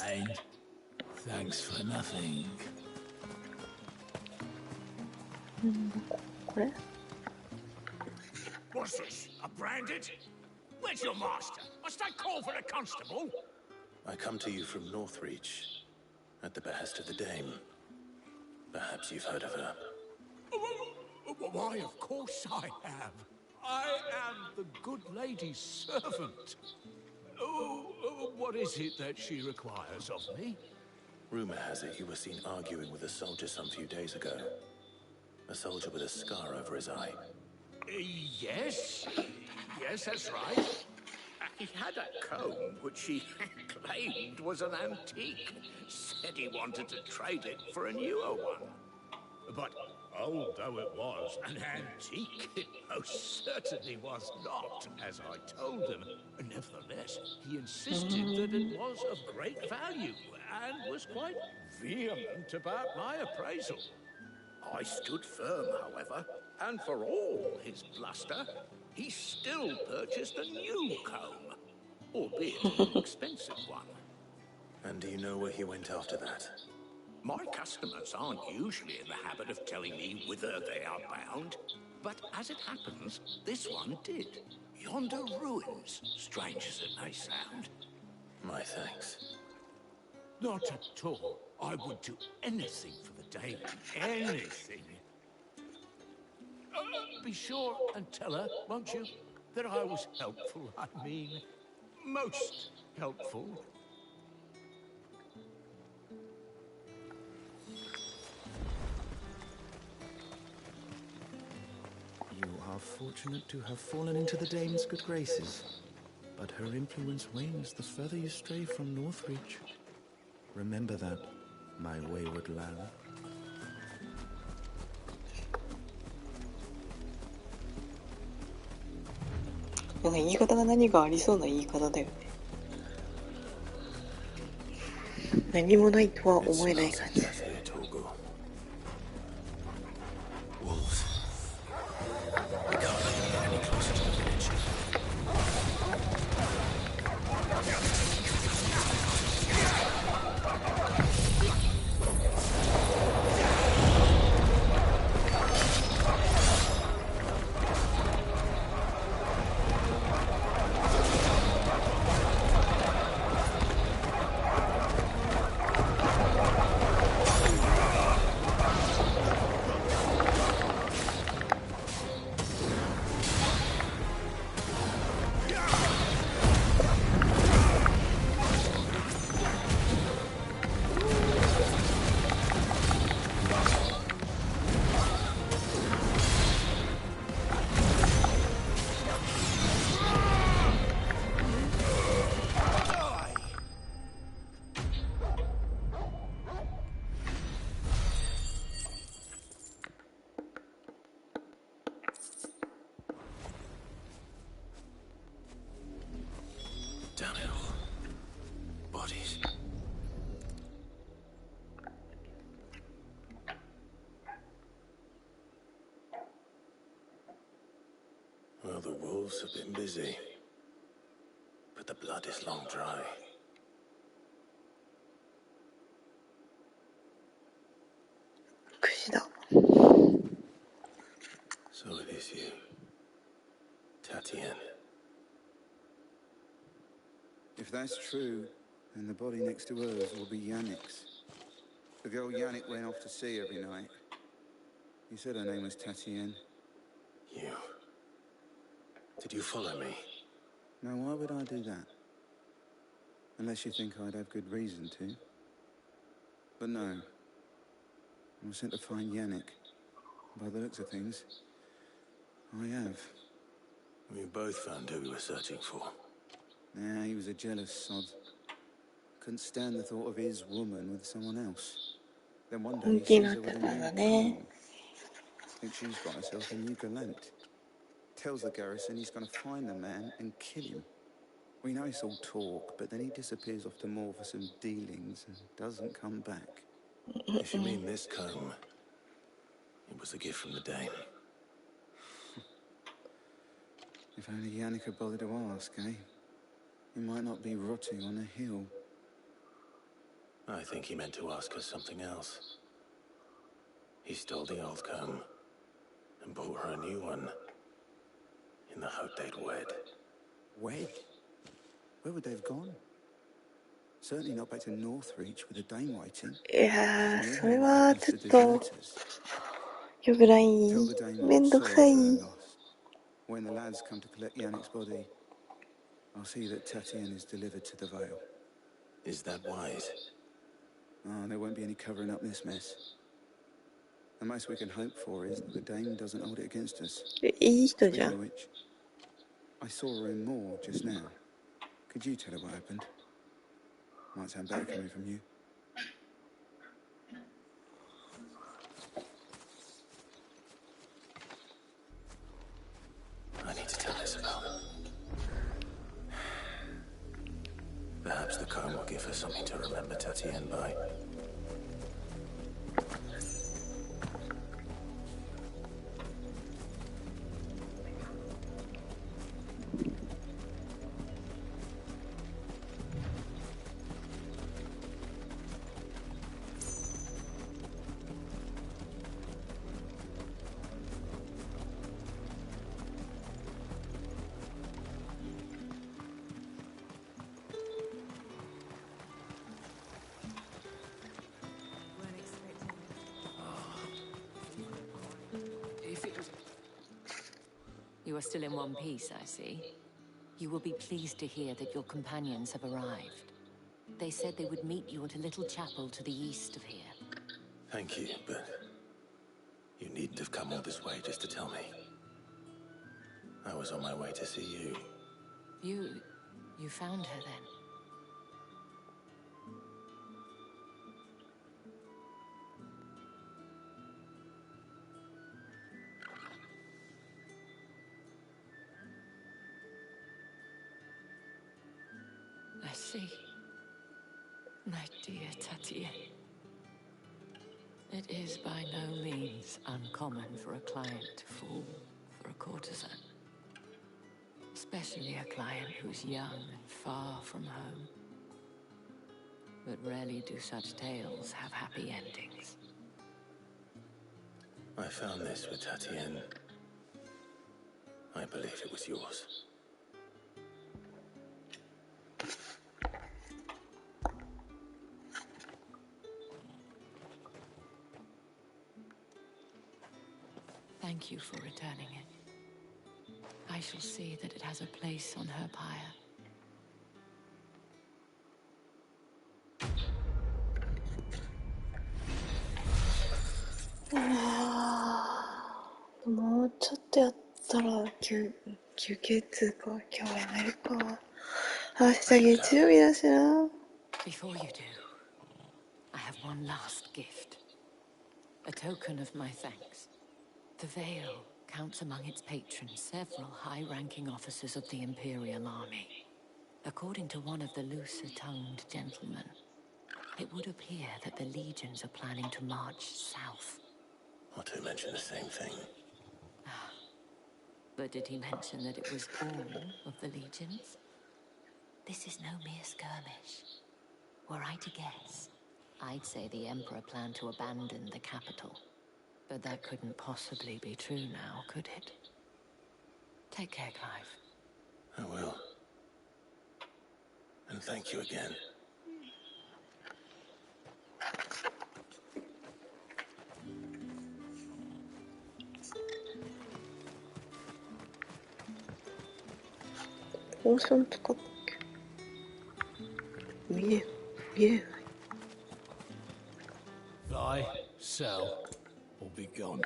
And thanks for nothing. これ What's this? A branded? Where's your master? Must I call for a constable? I come to you from Northreach, at the behest of the Dame. Perhaps you've heard of her. Why, of course I have. I am the good lady's servant. What is it that she requires of me? Rumor has it you were seen arguing with a soldier some few days ago. A soldier with a scar over his eye. Yes. Yes, that's right. He had a comb which he claimed was an antique. Said he wanted to trade it for a newer one. But old though it was, an antique it most certainly was not, as I told him. Nevertheless, he insisted that it was of great value, and was quite vehement about my appraisal. I stood firm, however, and for all his bluster, he still purchased a new comb, albeit an expensive one. And do you know where he went after that? My customers aren't usually in the habit of telling me whither they are bound, but as it happens, this one did. Yonder ruins, strange as it may sound. My thanks. Not at all. I would do anything for the Dane. Anything. Be sure and tell her, won't you, that I was helpful. I mean, most helpful. You are fortunate to have fallen into the Dame's good graces, but her influence wanes the further you stray from Northreach. Remember that, my wayward lamb.なんか言い方が何かありそうな言い方だよね。何もないとは思えない感じ。Damn it all. Bodies. Well, the wolves have been busy. But the blood is long dry. So it is you, Tatienne. If that's true, then the body next to hers will be Yannick's. The girl Yannick went off to see every night. You said her name was Tatienne. You. Did you follow me? Now, why would I do that? Unless you think I'd have good reason to. But no. I was sent to find Yannick. By the looks of things, I have. We both found who we were searching for. Nah, he was a jealous sod. Couldn't stand the thought of his woman with someone else. Then one day he sees her with a new comb. Thinks she's got herself a new gallant. Tells the garrison he's going to find the man and kill him. We know it's all talk, but then he disappears off to Moor for some dealings and doesn't come back. If you mean this comb, it was a gift from the Dane. If only Yannick had bothered to ask, eh? He might not be rotting on a hill. I think he meant to ask her something else. He stole the old comb and bought her a new one in the hope they'd wed. Wed? Where would they have gone? Certainly not back to Northreach with a Dane waiting. いやー、それはちょっと良くない。めんどくさい。When the lads come to collect Yannick's body, I'll see that Tatienne is delivered to the Vale. Is that wise? Oh, there won't be any covering up this mess. The most we can hope for is that the Dane doesn't hold it against us. Speaking of which, I saw her in Moor just now. Could you tell her what happened? Might sound better coming from you. I need to tell Isabel. Perhaps the comb will give her something to remember Tatienne by. You are still in one piece, I see. You will be pleased to hear that your companions have arrived. They said they would meet you at a little chapel to the east of here. Thank you, but you needn't have come all this way just to tell me. I was on my way to see you. You found her then? I see. My dear Tatienne. It is by no means uncommon for a client to fall for a courtesan. Especially a client who's young and far from home. But rarely do such tales have happy endings. I found this with Tatienne. I believe it was yours. Thank you for returning it. I shall see that it has a place on her pyre. Ah, もうちょっとやったら休憩つうか今日やめるか。明日月曜日だしな。 Before you do, I have one last gift. A token of my thanks. The Veil counts among its patrons several high-ranking officers of the Imperial Army. According to one of the looser-tongued gentlemen, it would appear that the legions are planning to march south. Otto mentioned the same thing. But did he mention that it was all of the legions? This is no mere skirmish. Were I to guess, I'd say the Emperor planned to abandon the capital. But that couldn't possibly be true now, could it? Take care, Clive. I will. And thank you again. Potion とかっけ見えない。 Buy, sell, or be gone.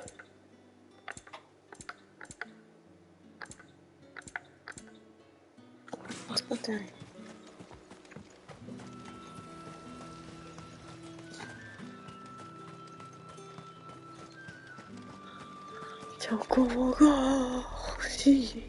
使ってない。チョコボが欲しい。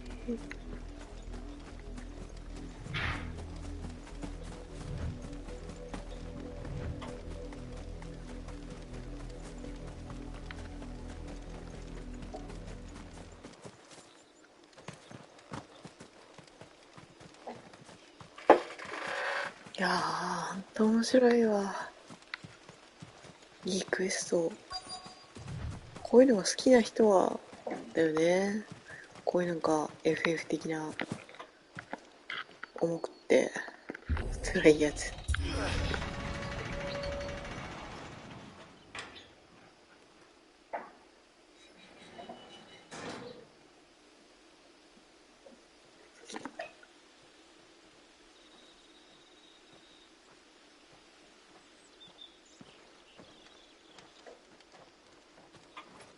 いやー、ほんと面白いわ。いいクエスト。こういうのが好きな人はだよね。こういうなんか FF 的な重くって辛いやつ。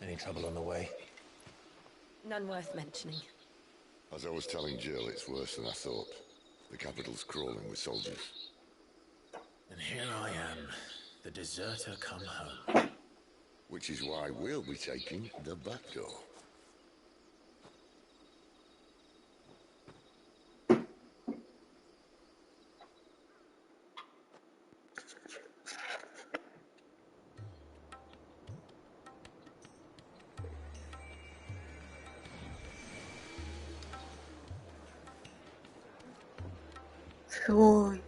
Any trouble on the way? None worth mentioning. As I was telling Jill, it's worse than I thought. The capital's crawling with soldiers. And here I am, the deserter come home. Which is why we'll be taking the back door.すごい。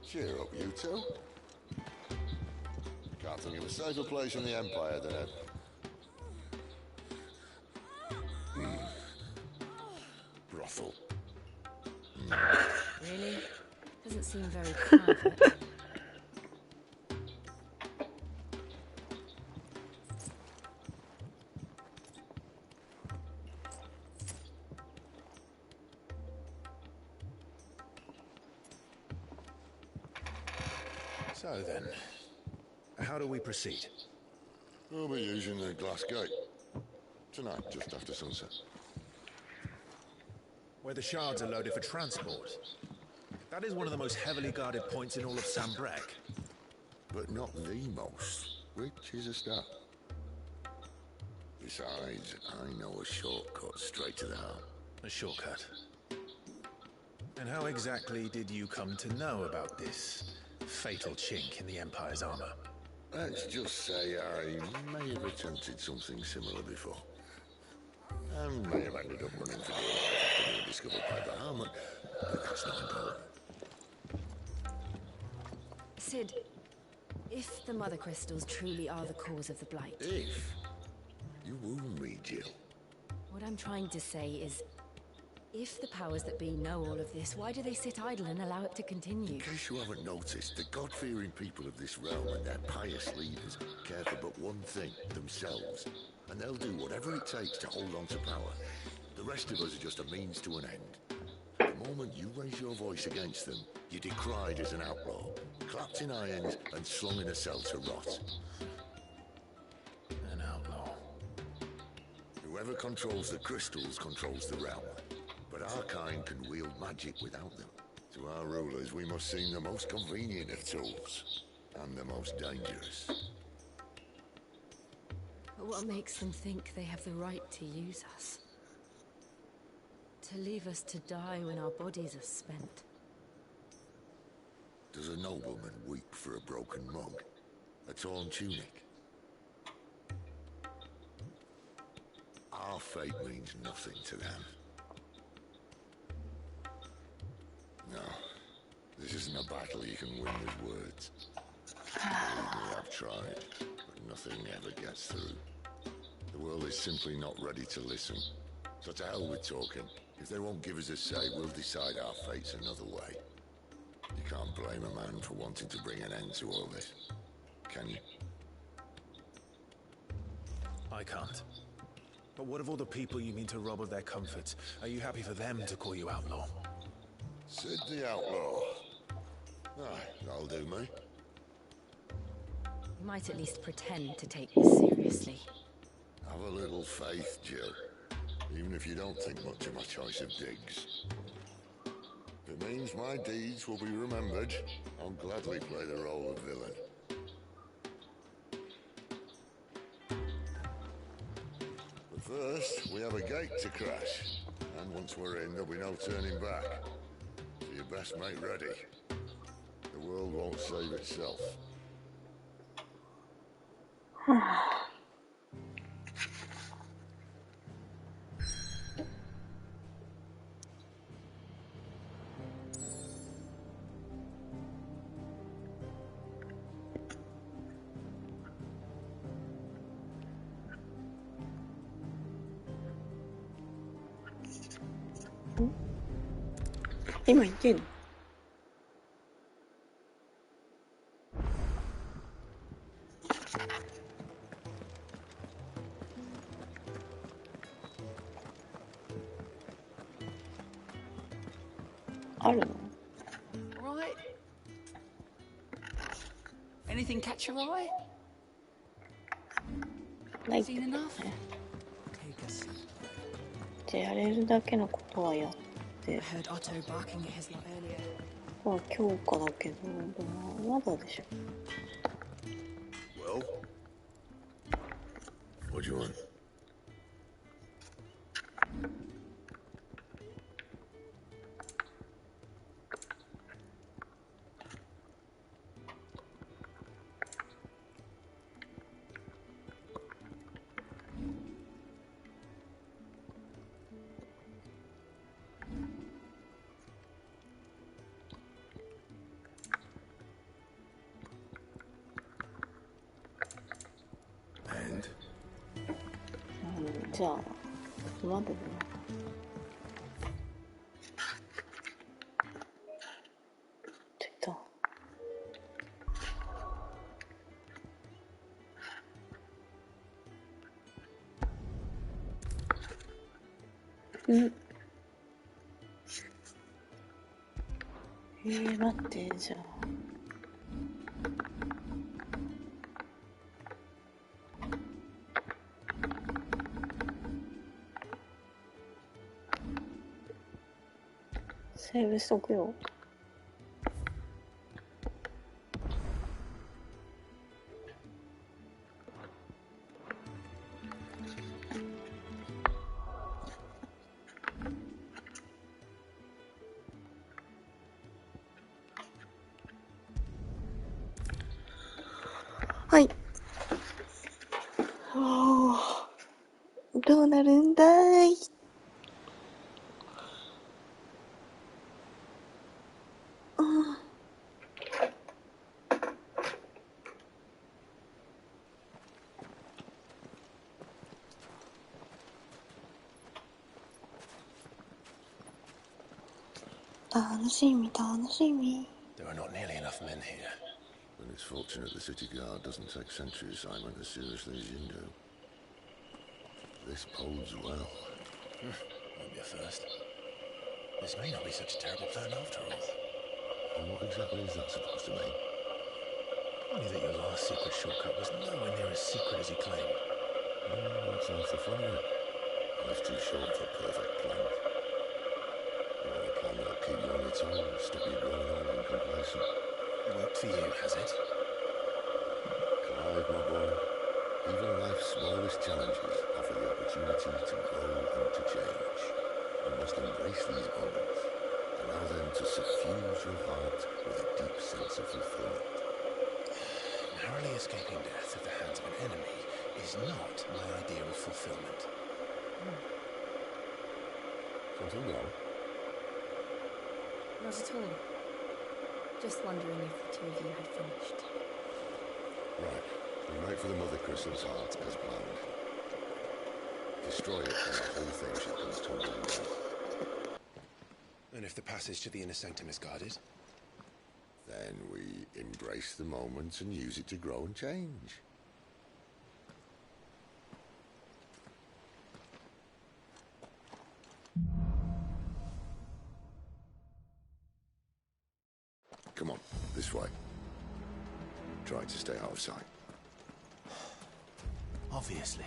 Cheer up, you two. Can't think of a safer place in the Empire than a... brothel. Really? Doesn't seem very private. So then, how do we proceed? We'll be using the glass gate. Tonight, just after sunset. Where the shards are loaded for transport. That is one of the most heavily guarded points in all of Sambrek. But not the most, which is a start. Besides, I know a shortcut straight to the heart. A shortcut? And how exactly did you come to know about this fatal chink in the Empire's armor? Let's just say I may have attempted something similar before. And may have ended up running for dear life after being discovered by Bahamut, but that's not important. Sid, if the Mother Crystals truly are the cause of the Blight... If? You wound me, Jill. What I'm trying to say is, if the powers that be know all of this, why do they sit idle and allow it to continue? In case you haven't noticed, the God-fearing people of this realm and their pious leaders care for but one thing, themselves. And they'll do whatever it takes to hold on to power. The rest of us are just a means to an end. The moment you raise your voice against them, you're decried as an outlaw, clapped in irons and slung in a cell to rot. An outlaw. Whoever controls the crystals controls the realm. But our kind can wield magic without them. To our rulers, we must seem the most convenient of tools. And the most dangerous. But what makes them think they have the right to use us? To leave us to die when our bodies are spent? Does a nobleman weep for a broken mug? A torn tunic? Our fate means nothing to them. No, this isn't a battle you can win with words. Believe me, I've tried, but nothing ever gets through. The world is simply not ready to listen. So to hell with talking. If they won't give us a say, we'll decide our fates another way. You can't blame a man for wanting to bring an end to all this, can you? I can't. But what of all the people you mean to rob of their comforts? Are you happy for them to call you outlaw? Sid the Outlaw. Aye, that'll do me. You might at least pretend to take this seriously. Have a little faith, Jill. Even if you don't think much of my choice of digs. If it means my deeds will be remembered, I'll gladly play the role of villain. But first, we have a gate to crash. And once we're in, there'll be no turning back. So you best make ready. The world won't save itself.今行けんの？あるの？ Right. Anything catch your eye? ない。 Seen enough? じゃあやれるだけのことはやって。 I heard Otto barking at his lot earlier. まあ強化だけど、まだでしょ。Well, what do you want? And? じゃあ、まだだな。出た。待って、じゃあ。セーブしとくよ。はい。どうなるんだい。楽しみ楽しみ。 There are not nearly enough men here. And it's fortunate the city guard doesn't take sentry assignment as seriously as you do. This bodes well. Won't be a first. This may not be such a terrible plan after all. And what exactly is that supposed to mean? Only that your last secret shortcut was nowhere near as secret as you claimed. That's half the fun of it. Life's too short for perfect plans. You want a plan that'll keep you on your toes, stop you growing old and complacent. Worked for you, has it? Clive, my boy, even life's smallest challenges offer the opportunity to grow and to change. You must embrace these moments. Allow them to suffuse your heart with a deep sense of fulfillment. Narrowly escaping death at the hands of an enemy is not my idea of fulfillment. Something wrong? Not at all. Just wondering if the two of you had finished. Right. We make for the Mother Crystal's heart as planned. Destroy it and the whole thing should come tumbling down. And if the passage to the inner sanctum is guarded? Then we embrace the moment and use it to grow and change. Come on, this way. Try to stay out of sight. Obviously.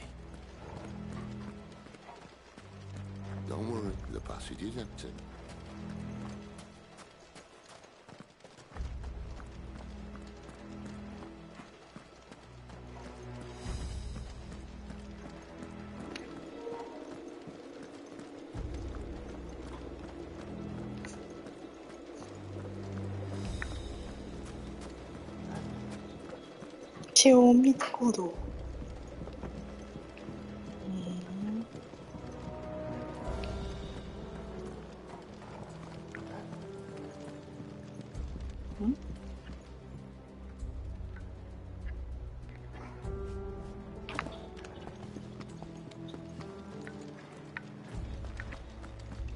Don't worry, the passage is empty.血を見た行動。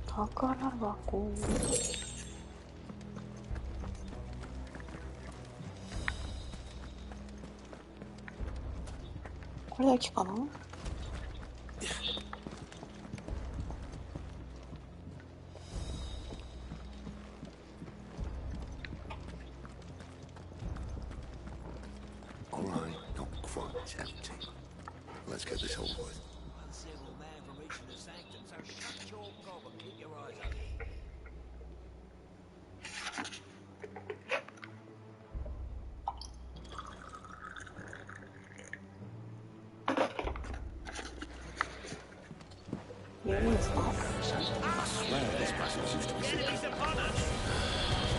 宝箱。これだけかな。All right, not quite empty. Let's get this over with. Uncivil man for reaching the sanctum, so shut your gob and keep your eyes open. I swear this passage used to be secret.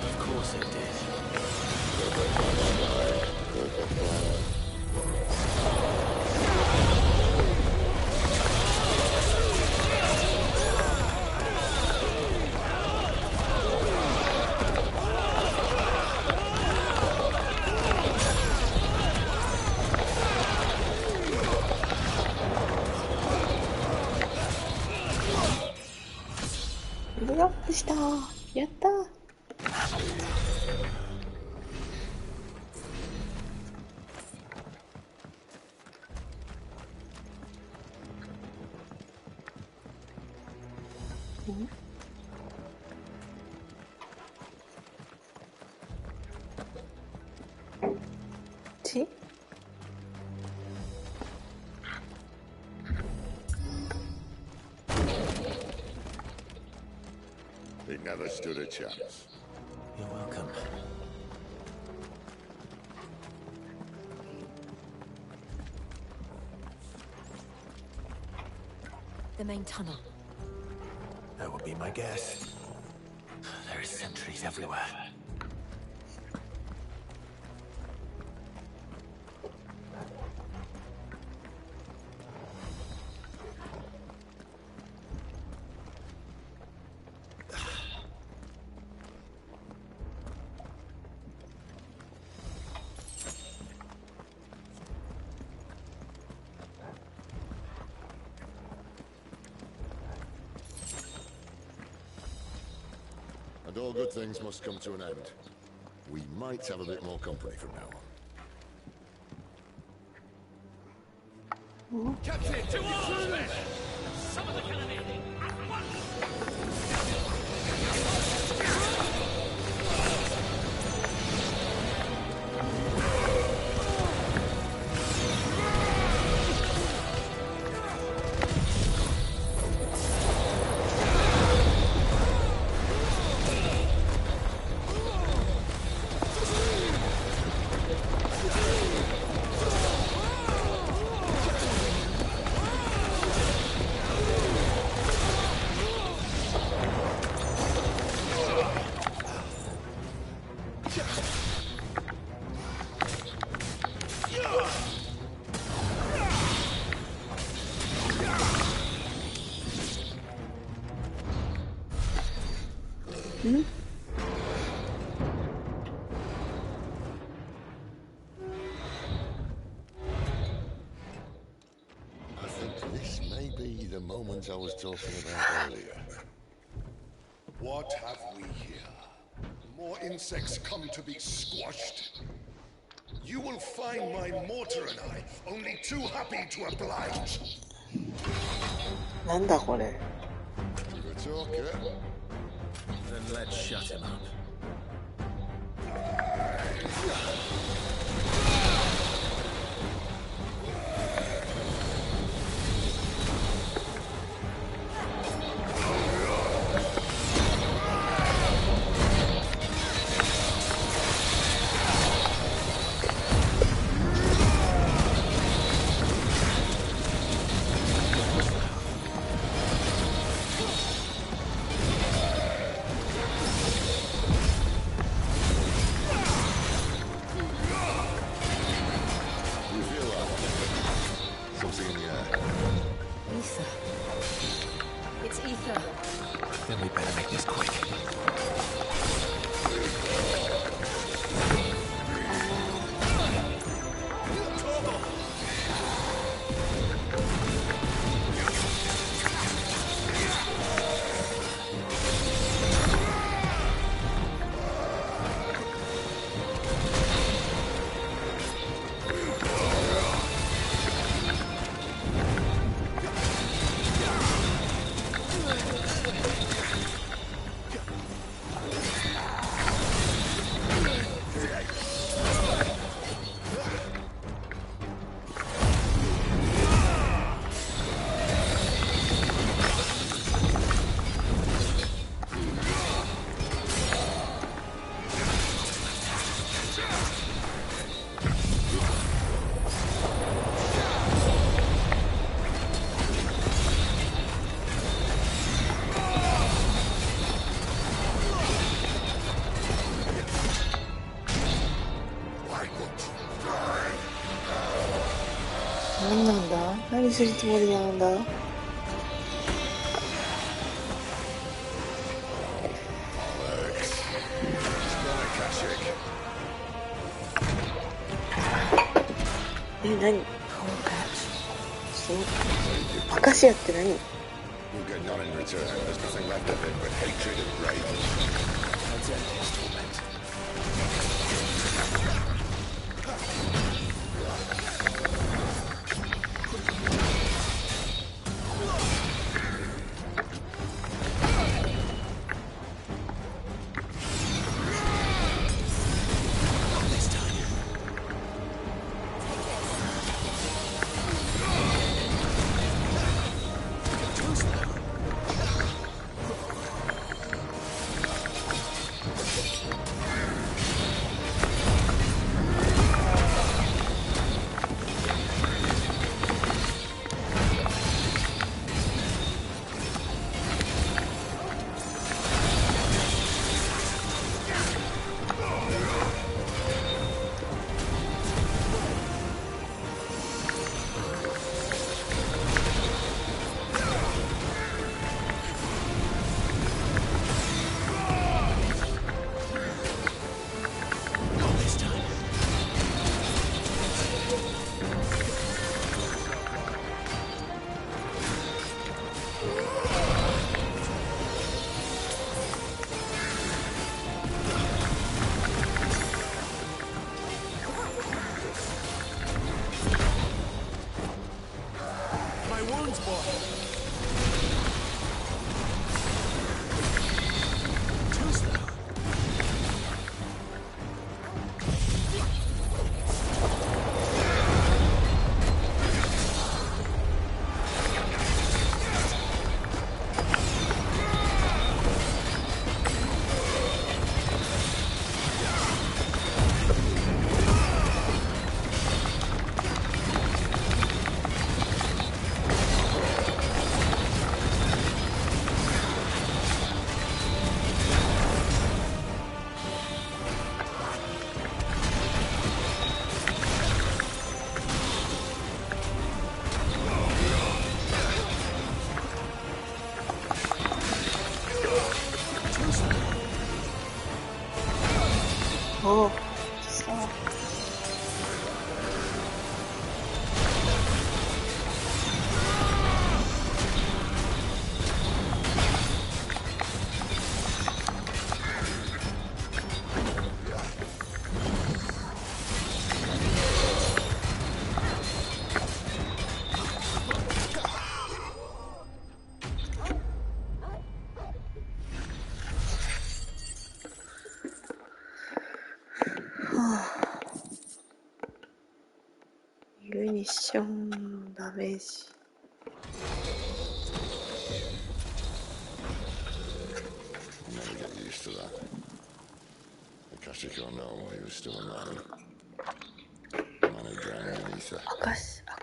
Of course it did.ブロックした。やったー。It never stood a chance. You're welcome. The main tunnel. That would be my guess. There are sentries everywhere. And all good things must come to an end. We might have a bit more company from now on. Captain, to arms! Some of the cannon at once! I think this may be the moment I was talking about earlier. What have we here? More insects come to be squashed? You will find my mortar and I only too happy to oblige. なんだこれ。 You're a talker. Then let's shut him up. Then we better make this quick.何なんだ？何するつもりなんだ？ 何？バカシアって何？ We'll get none in return. There's nothing left of him but hatred and rage. Let's end his torment. guns, boy. Too slow. Oh, so.ユニッションダメージ。I'll never get used to that. Akashic or no, he was still a man. A man who drowned in ether. アカシア。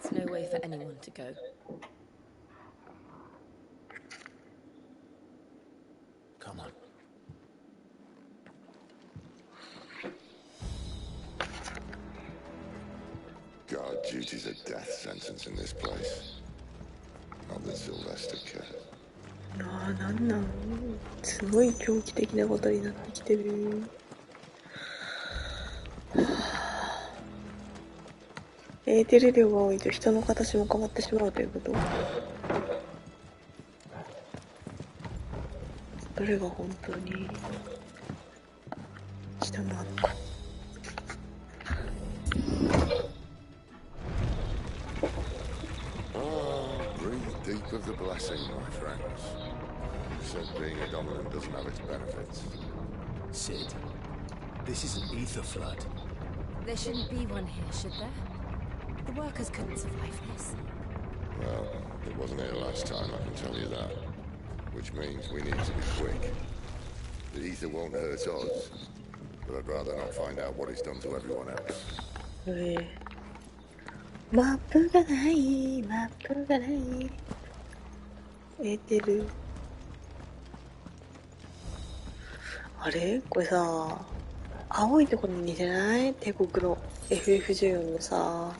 There's no way for anyone to go. Come on. Guard duty's a death sentence in this place. Not that Sylvester cared. なんなんすごい狂気的なことになってきてる。エーテル量が多いと人の形も変わってしまうということ。どれが本当に人なのか。Breathe deep of the blessing, my friends. You said being a dominant doesn't have its benefits. Sid, this is an ether flood. There shouldn't be one here, should there? The workers couldn't survive this. Well, it wasn't here last time, I can tell you that. Which means we need to be quick. The ether won't hurt us, but I'd rather not find out what it's done to everyone else. マップがない。エーテル。あれこれさ、青いところに似てない帝国の FF14 のさ。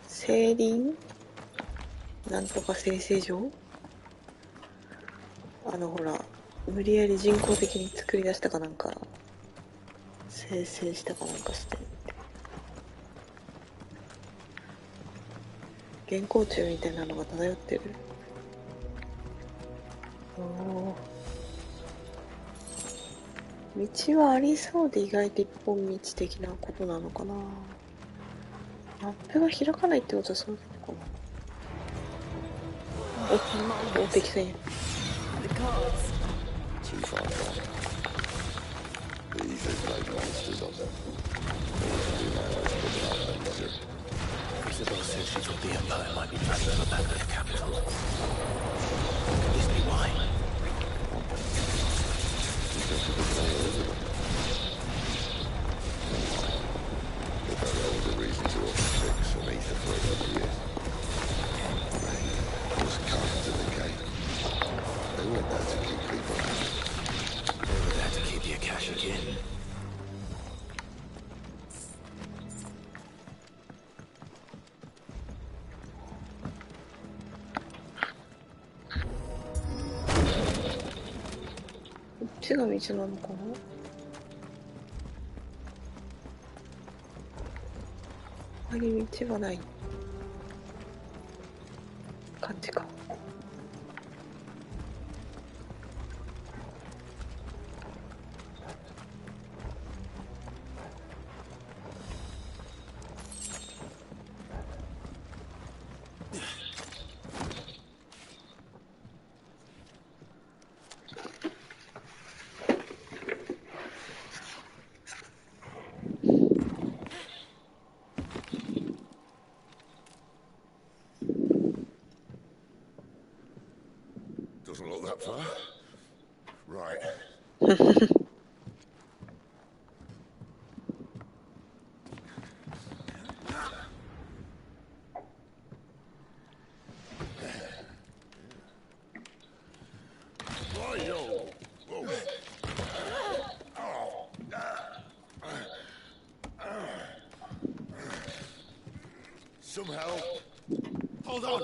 聖林なんとか生成所ほら、無理やり人工的に作り出したかなんか、生成したかなんかして。原稿虫みたいなのが漂ってる。道はありそうで意外と一本道的なことなのかな。マップが開かないってことはそうなのかな。お、敵戦や。Too far gone. The ether's made monsters of them. All we can do now is put them out of their misery. Isabel said she thought the Empire might be planning to attack their capital. Could this be why? You think she was all over them? If there was a reason to fix an ether for over years. Those cards at the gate. They weren't there to keep people out. They were there to keep the Akashic in.こっちが道なのかな。他に道はない感じか。Doesn't look that far. Right. Why-yo. Whoa. Some help. Hold on.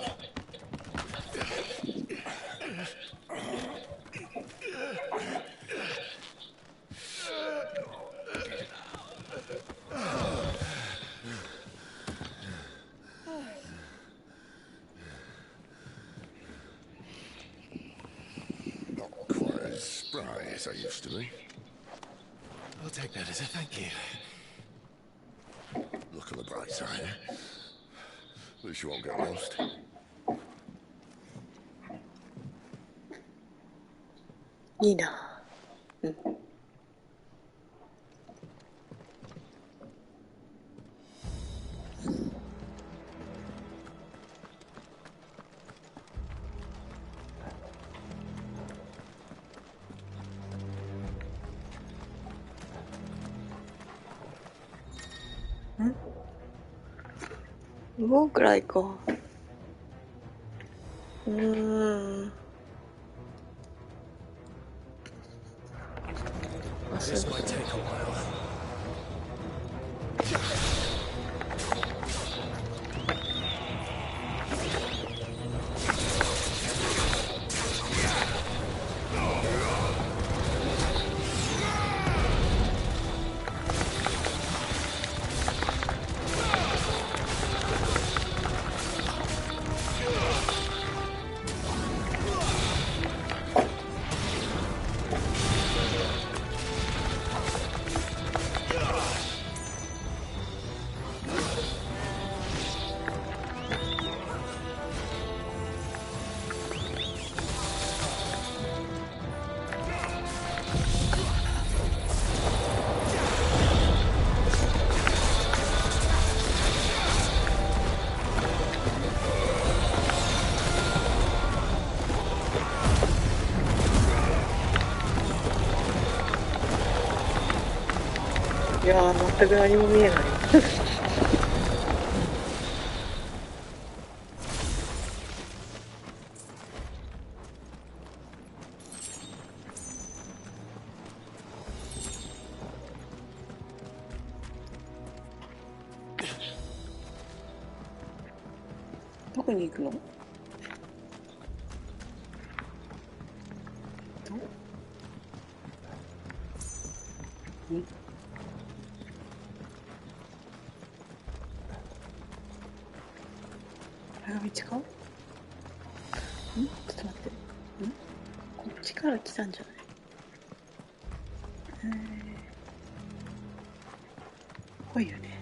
Not quite as spry as I used to be. I'll take that as a thank you. Look on the bright side, eh? At least you won't get lost. いいな。うん。5くらいか。This might take a while.いやー、全く何も見えない。どこに行くの？これが道か？ちょっと待って。こっちから来たんじゃない？こういうね。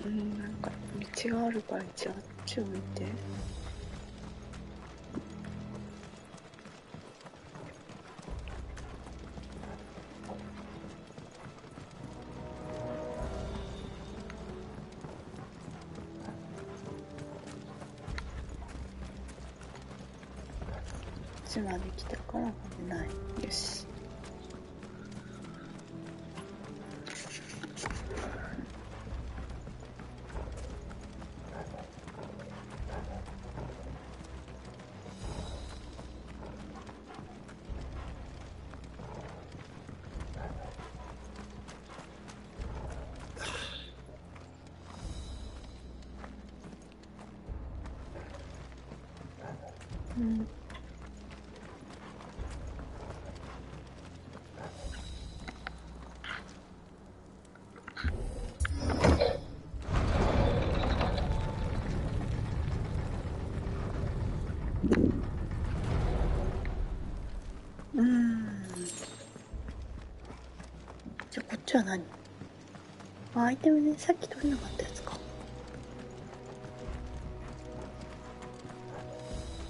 なんか道があるから一応あっちを見て。こっちまで来たから危ない。よし。じゃあこっちは何？アイテムね、さっき取れなかったやつか。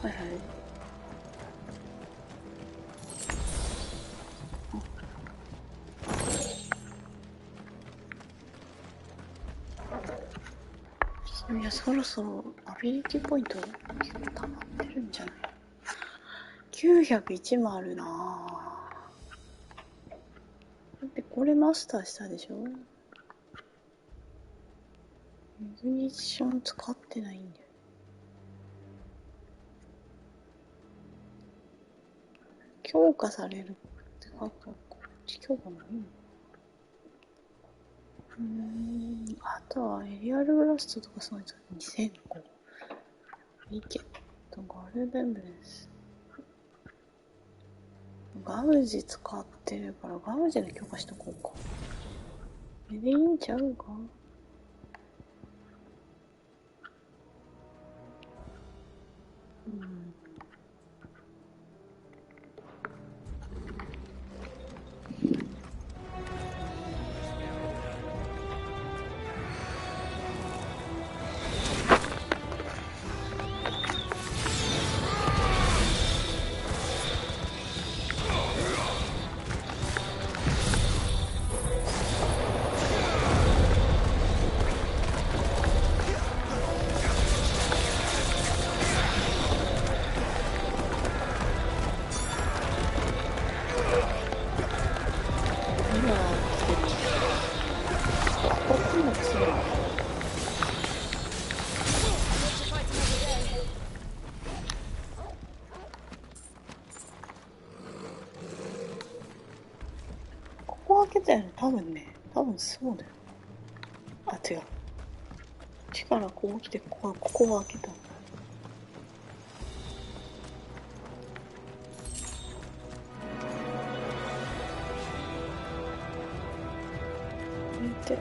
はいはい。いや、そろそろアビリティポイント結構溜まってるんじゃない？ 901 もあるなぁ。だってこれマスターしたでしょ？イグニッション使ってないんだよ。強化されるって書いてある。こっち強化ないの？あとはエリアルブラストとかそういうの2005。いけ。ガルデンブレス。ガウジ使ってるからガウジの強化しとこうか。これでいいんちゃうか？ここ開けたよね、多分ね。多分そうだよ。あ、違う。力こう来て、ここは開けた。見て。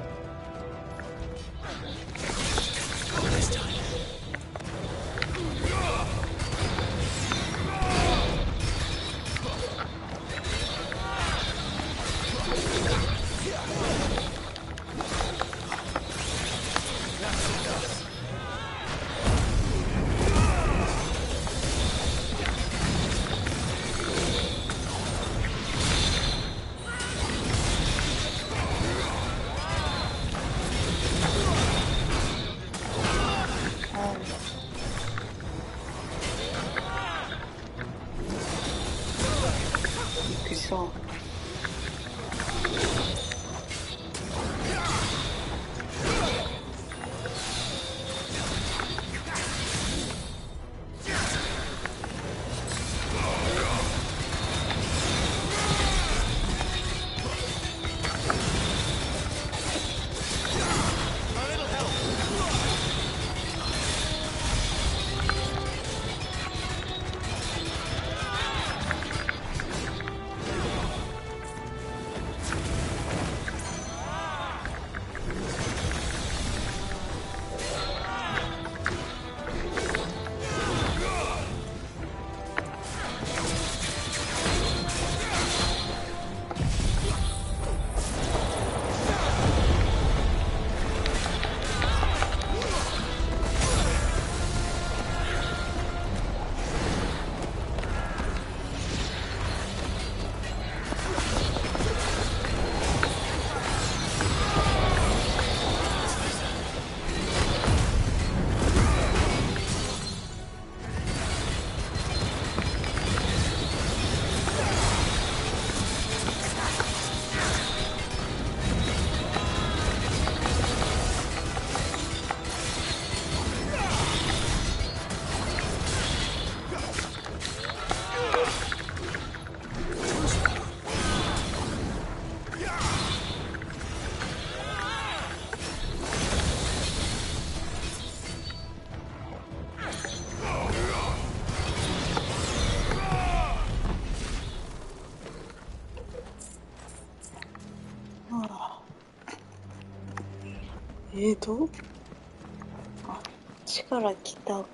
あっちから来たん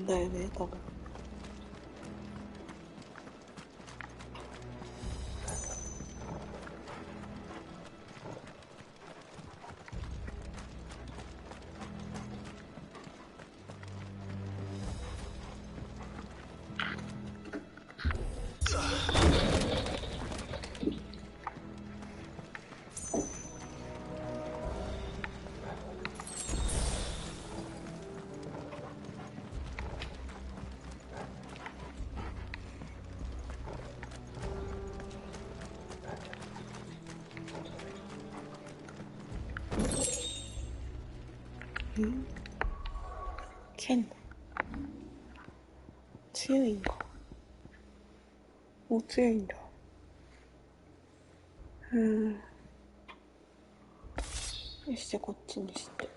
だよね、多分。剣強いんだ。お、強いんだ。よし、じゃあこっちにして。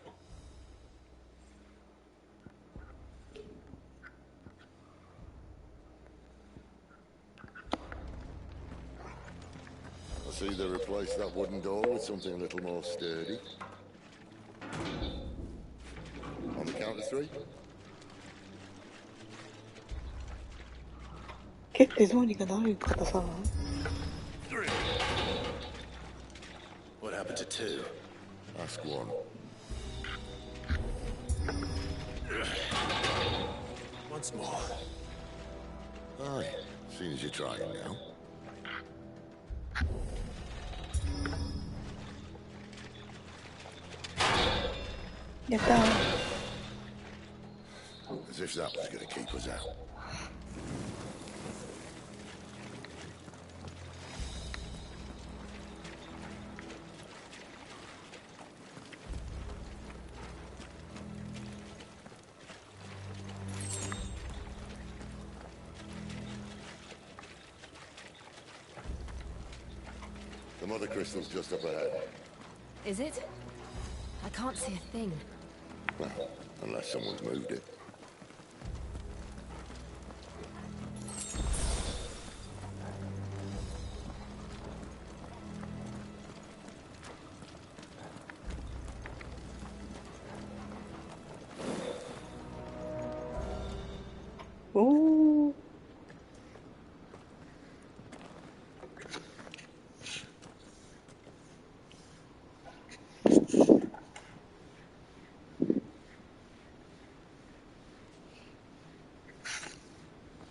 I see they replaced that wooden door with something a little more sturdy. On the count of 3? 蹴ってどうにかなる硬さなの？ What happened to 2? Ask 1. Once more. Aye, seeing as you're trying now. As if that was going to keep us out. The mother crystal's just up ahead. Is it? I can't see a thing. Well, unless someone's moved it. Oh.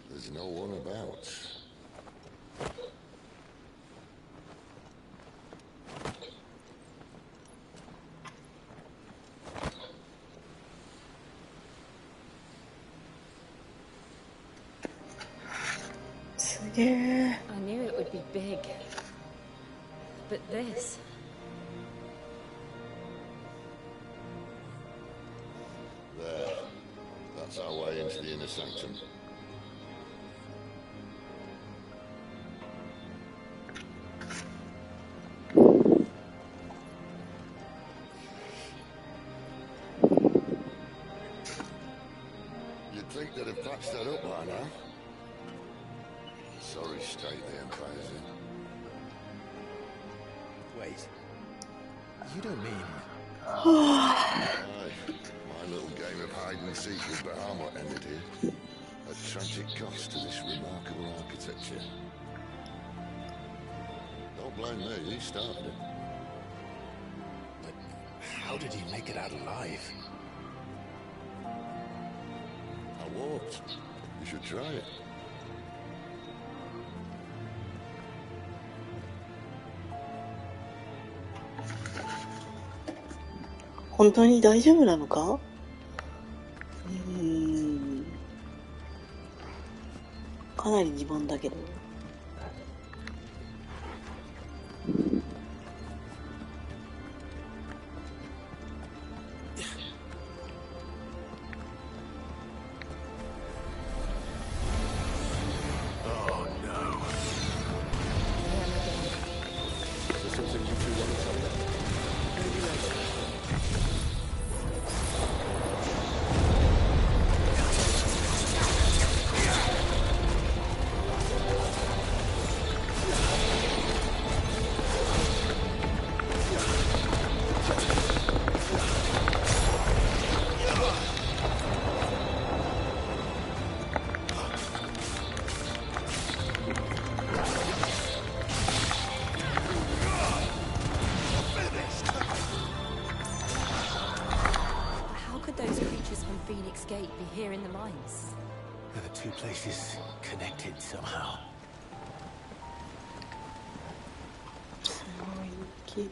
There's no one about. Yeah. I knew it would be big. But this... There. That's our way into the inner sanctum. You'd think they'd have patched that up by now. Sorry state the Empire's in. Wait. You don't mean... Aye. My little game of hide-and-seek with Bahamut ended here. At tragic cost to this remarkable architecture. Don't blame me, he started it. But how did he make it out alive? I walked. You should try it.本当に大丈夫なのか？かなり疑問だけど。soldiers from Phoenix Gate be here in the mines? Are the two places connected somehow? すごい綺麗。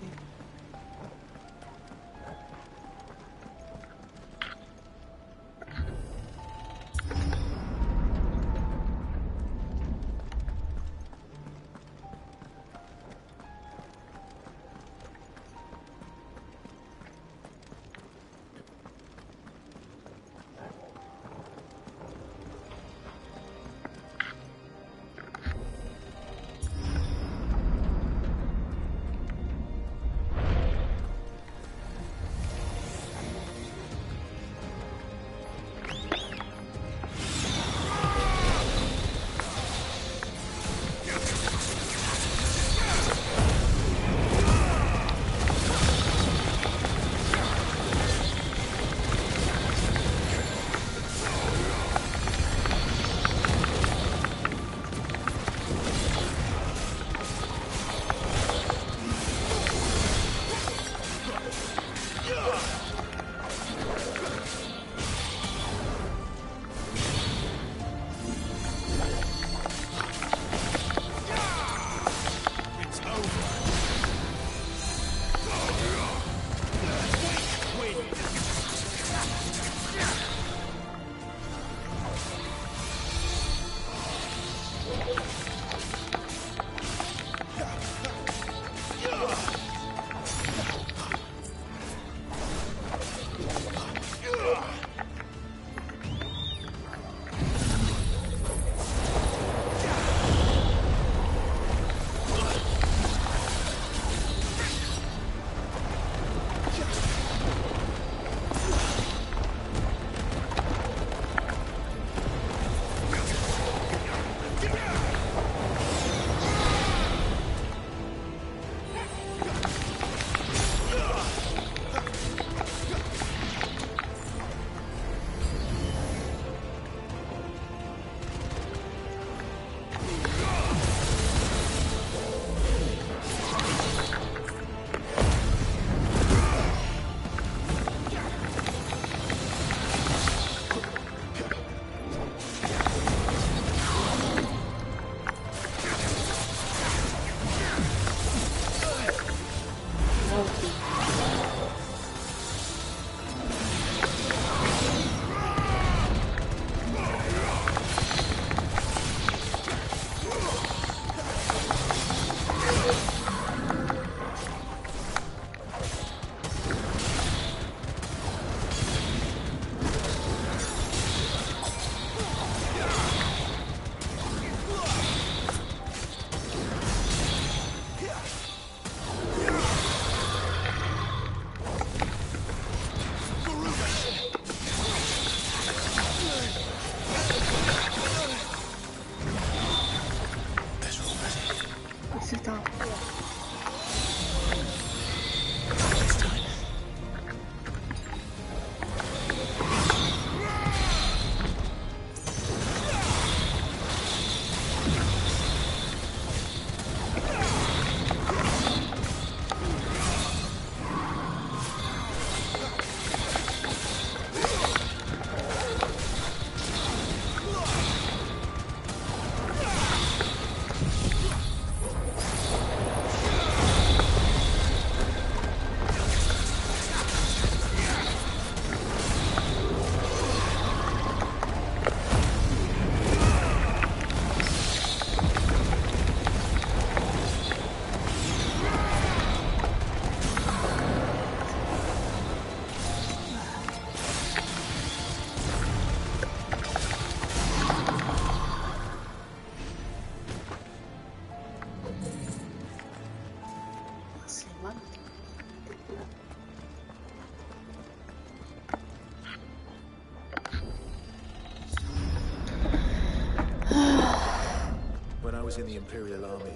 When I was in the Imperial Army,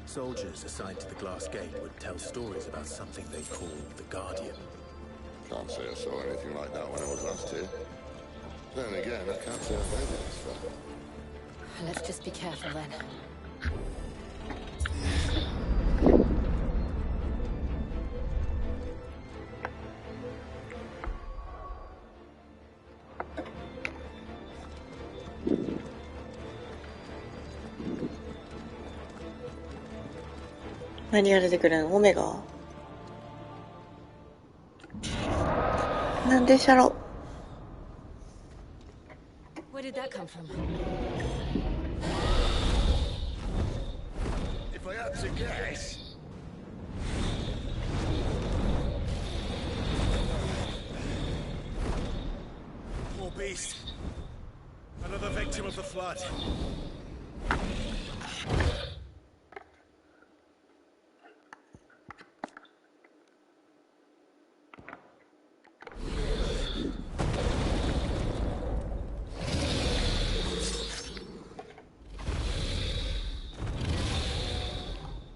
soldiers assigned to the Glass Gate would tell stories about something they called the Guardian. Can't say I saw anything like that when I was last here. Then again, I can't say I've made it this far. Let's just be careful then. 何が出てくるの？オメガ？なんでしゃろ。 Where did that come from? If I had to guess... Poor beast. Another victim of the flood.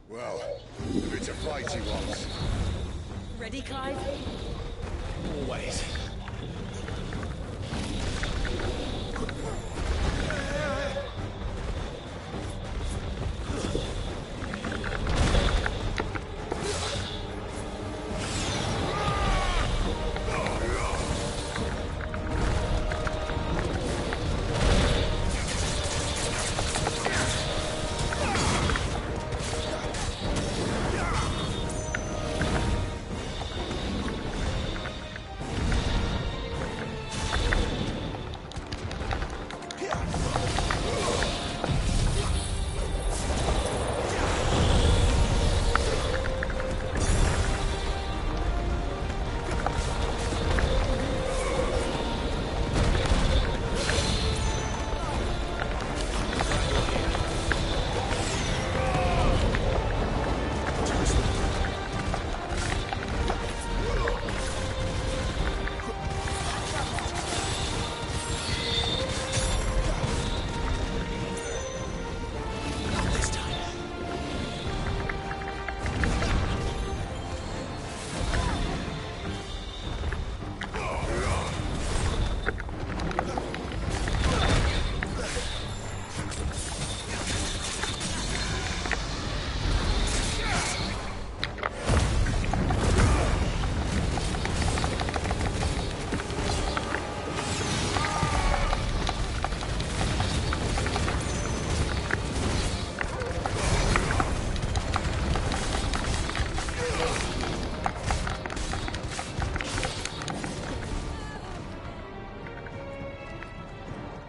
Well, if it's a fight he wants. Ready, Clive? Always.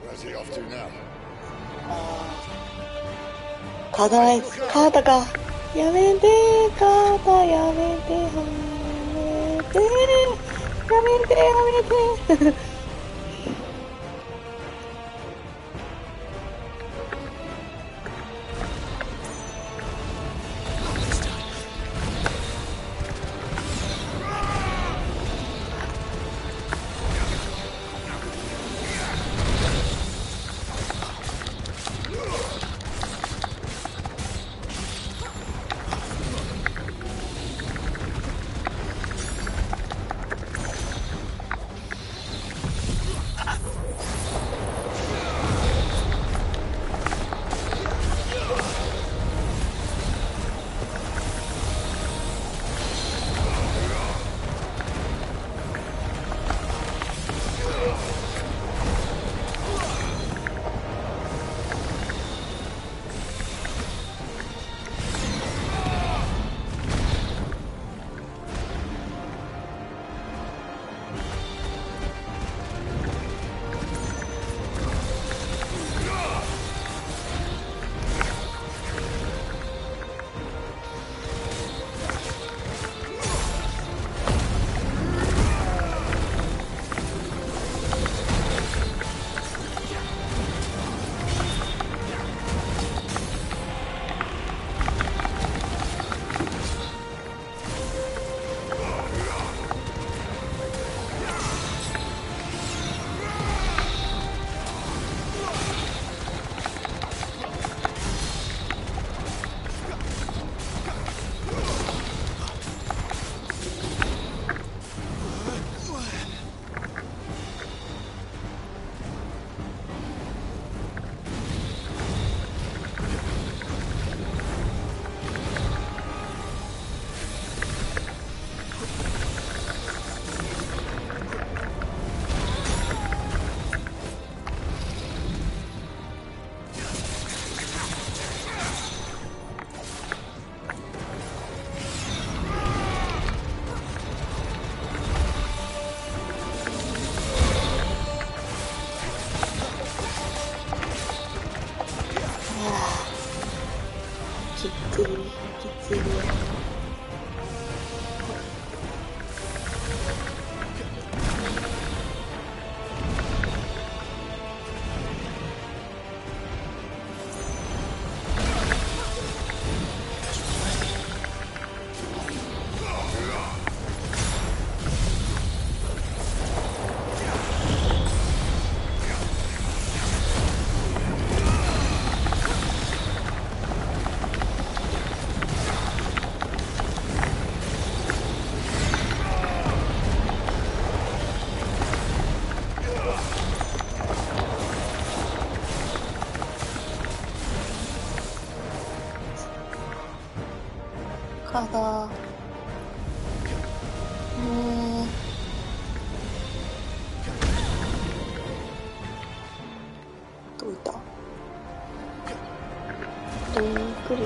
Where's he off to now? カータない、カータか。やめて、カータやめて、やめて、やめて、やめて。かだ。どういった？ゆっくり。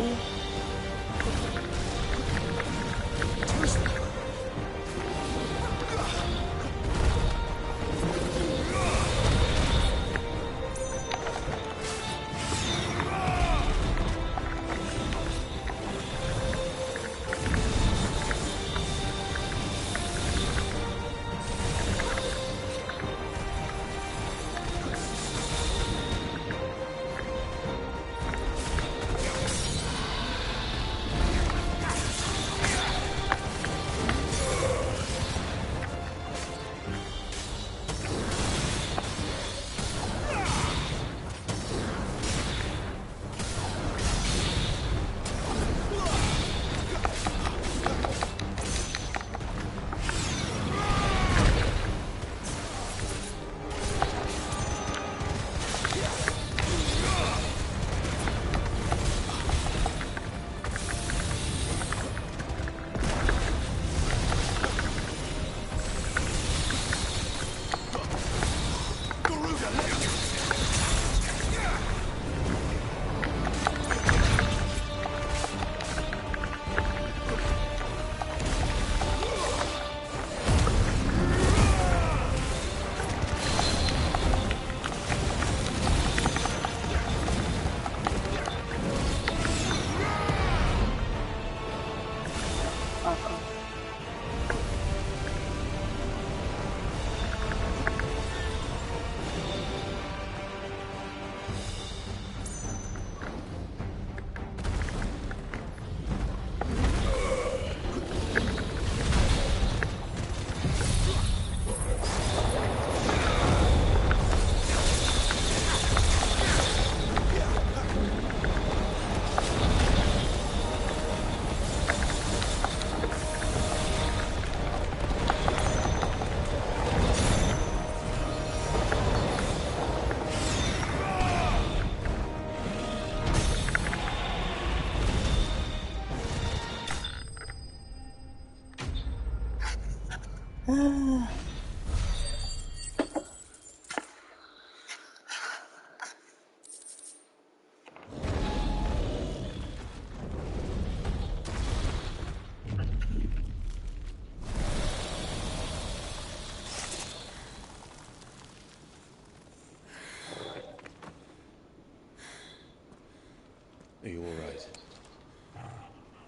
Are you all right?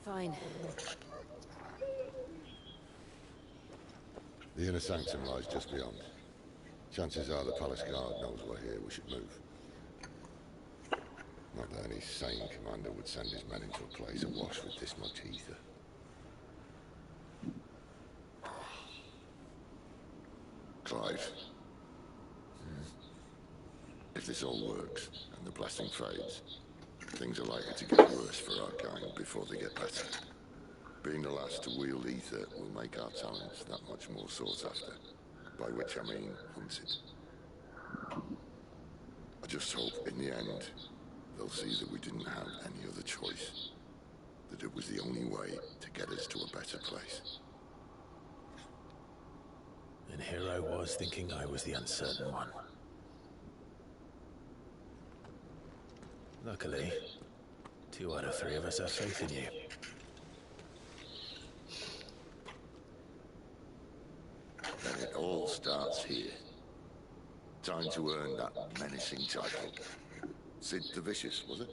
Fine. The inner sanctum lies just beyond. Chances are the palace guard knows we're here. We should move. Not that any sane commander would send his men into a place awash with this much ether. Clive. If this all works, and the blessing fades, things are likely to get worse for our kind before they get better. Being the last to wield ether will make our talents that much more sought after. By which I mean hunted. I just hope in the end, they'll see that we didn't have any other choice. That it was the only way to get us to a better place. And here I was thinking I was the uncertain one. Luckily, 2 out of 3 of us have faith in you. Then it all starts here. Time to earn that menacing title. Sid the Vicious, was it?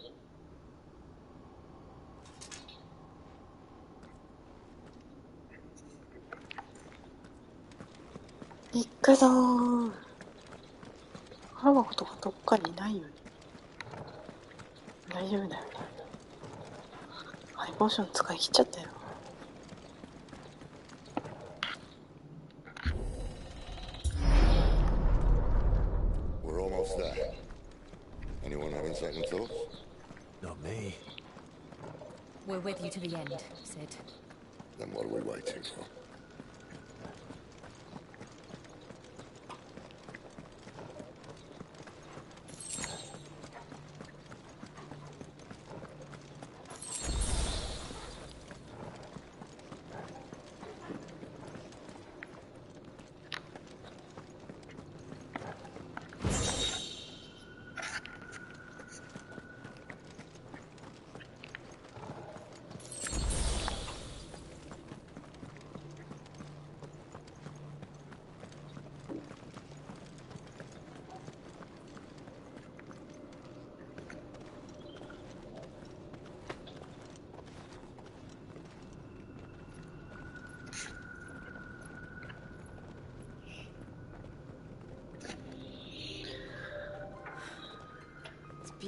行くぞー。ハマコとかどっかにいないよね。大丈夫だよね。ハイポーション使い切っちゃったよ。We're almost there. Anyone having second thoughts? Not me. We're with you to the end, Sid. Then what are we waiting for?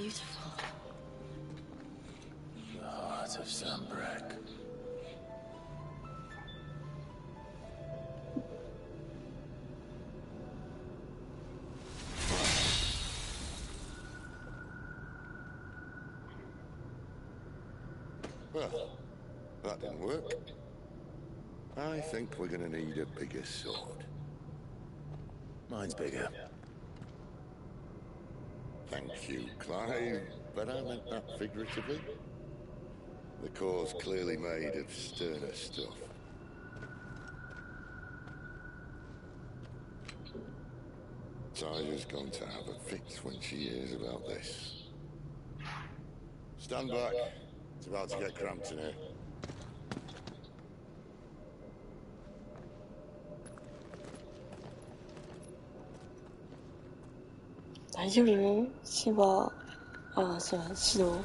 beautiful. The heart of Sunbreak. Well, that didn't work. I think we're gonna need a bigger sword. Mine's bigger. Thank you, Clive, but I meant that figuratively. The core's clearly made of sterner stuff. Tyler's going to have a fit when she hears about this. Stand back. It's about to get cramped in here. 다이어를 시바 시도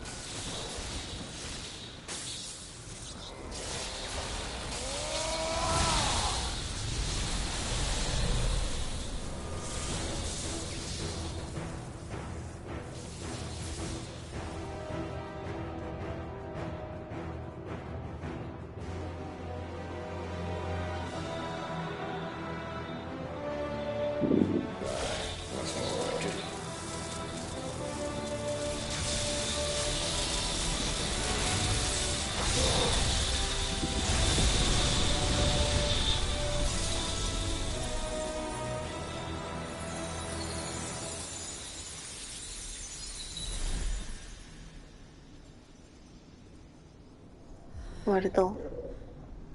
말도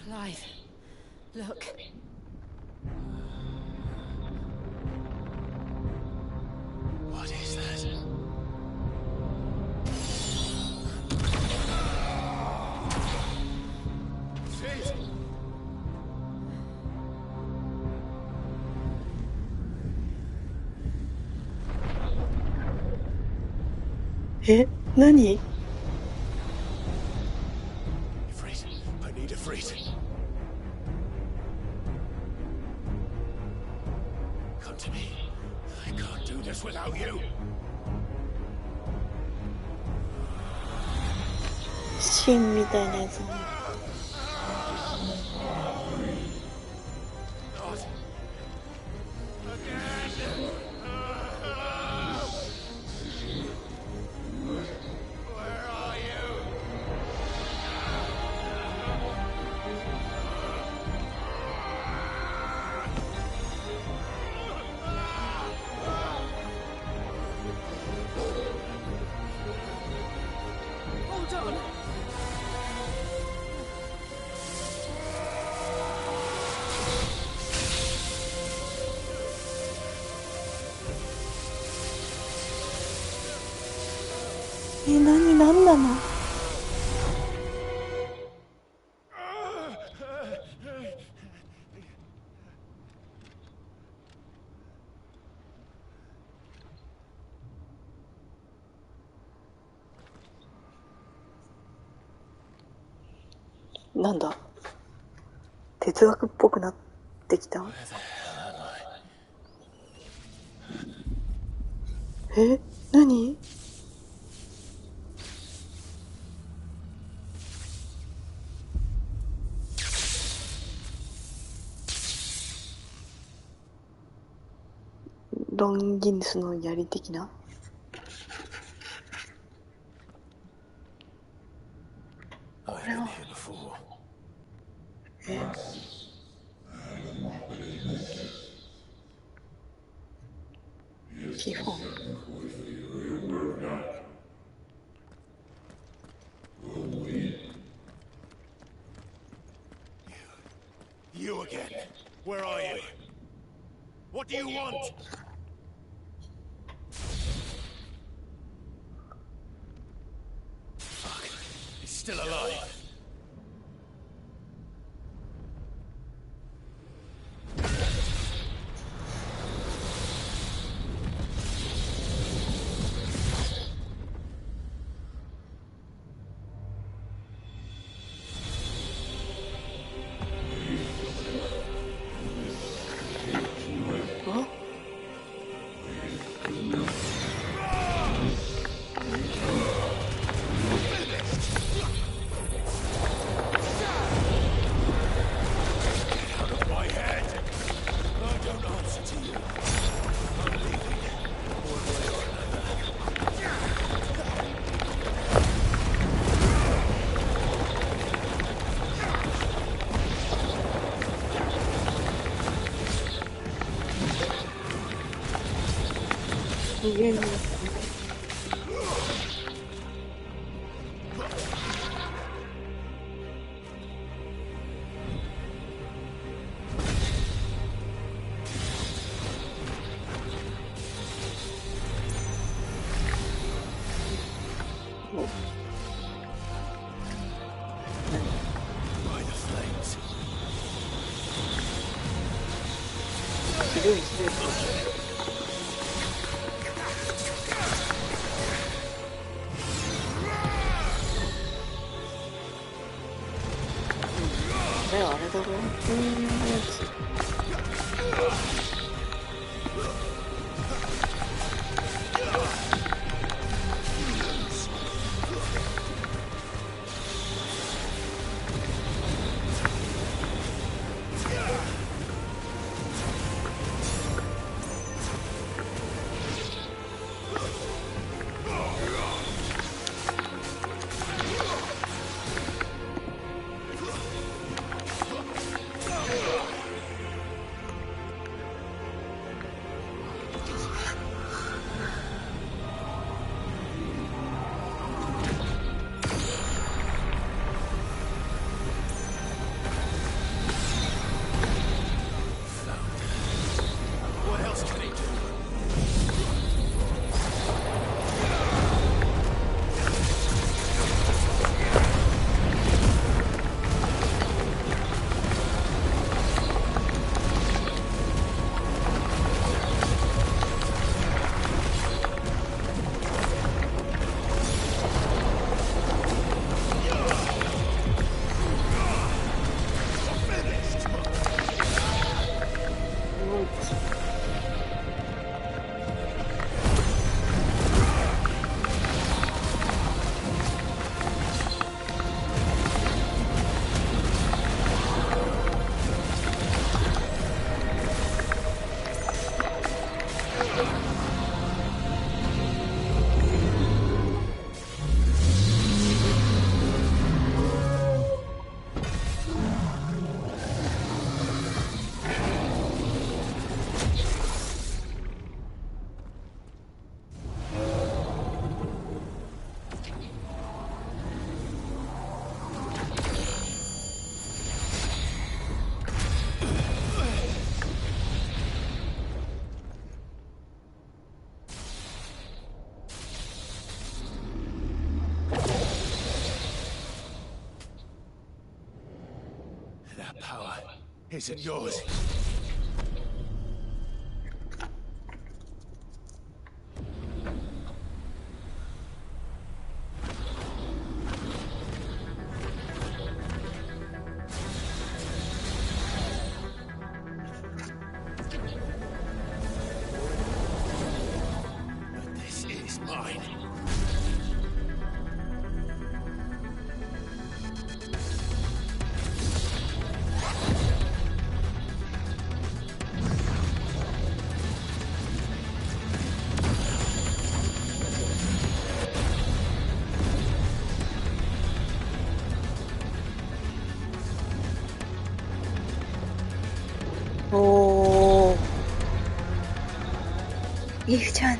Clive, look. What is that? Sid!何 Freeze. I need a freeze. Come to me. I can't do this without you. シンみたいなやつね Hold on. 何なのなんだ哲学っぽくなってきた何ロンギヌスの槍的なこれは基本 You again. Where are you? What do you want? Fuck. He's still alive. 逃げる。ひどいひどい。あれあれだろ、こういうやつ。Isn't yours. This is mine.おー、ゆうちゃん。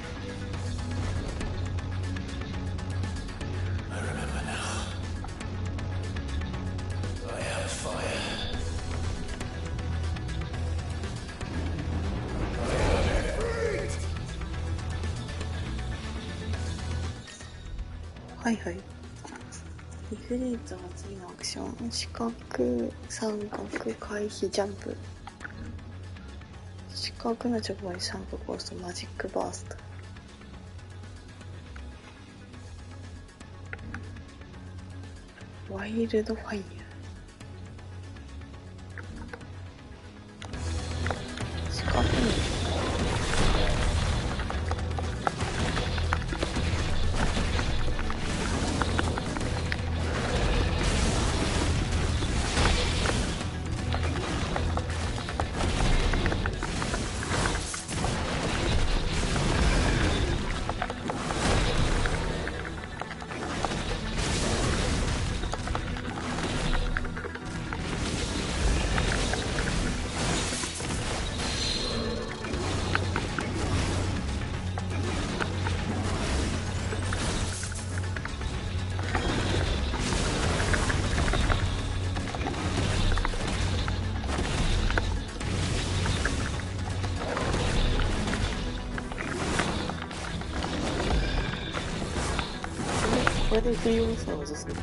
はいはい。リフレートは次のアクション。四角、三角、回避、ジャンプ。四角の直後に三角を押すとマジックバースト。ワイルドファイヤー。四角にこれで振り下ろすのむずすぎる。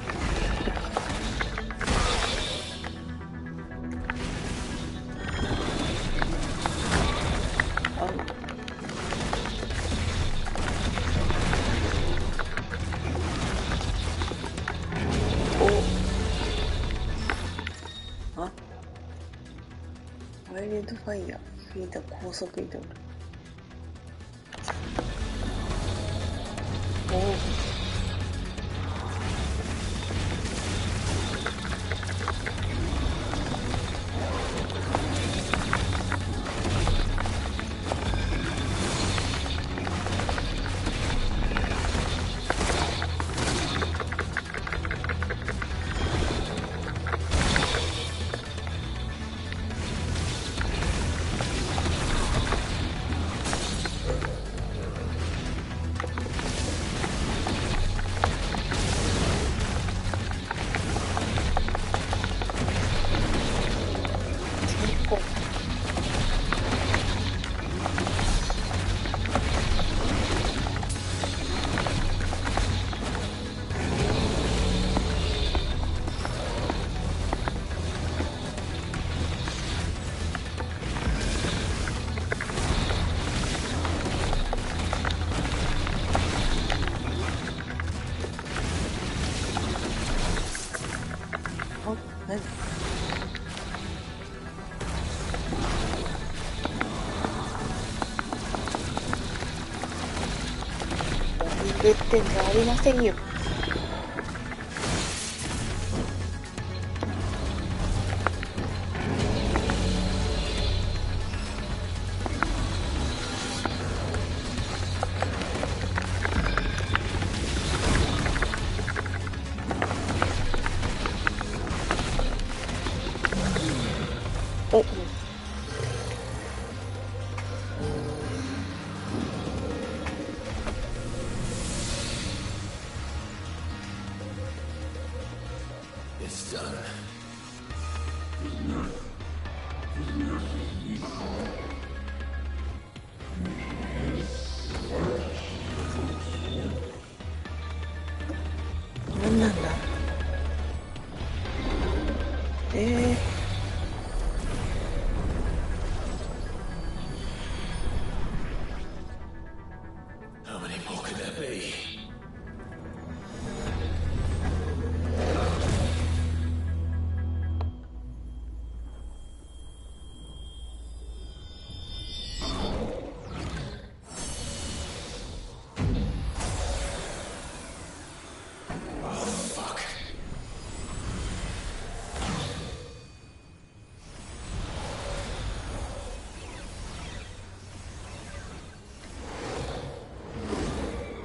ワイルドファイヤー、フィーダー、高速移動。言ってんじゃありませんよ。お、It's done. 何なんだ。How many more could there be?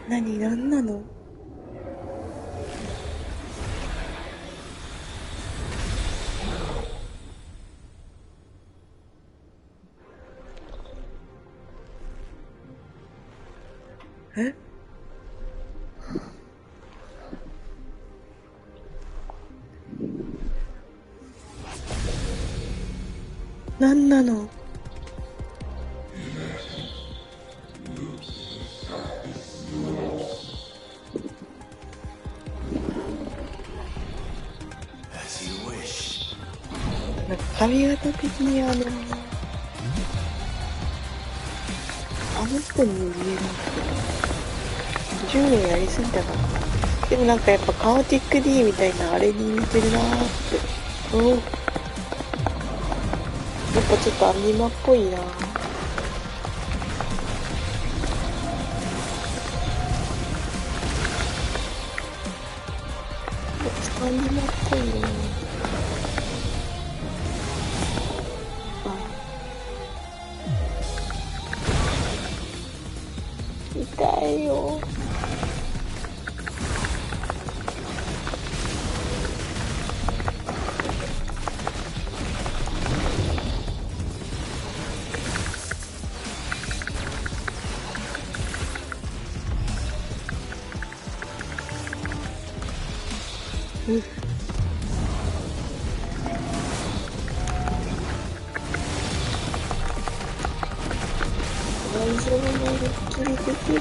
何なの。え、何なの。髪型的にあの人に見えるんだけど、10年やりすぎたかな。でもなんかやっぱカオティック D みたいなあれに似てるなーって。やっぱちょっとアニマっぽいな。アニマっぽいな。痛いよ。内臓がめっきり出てる。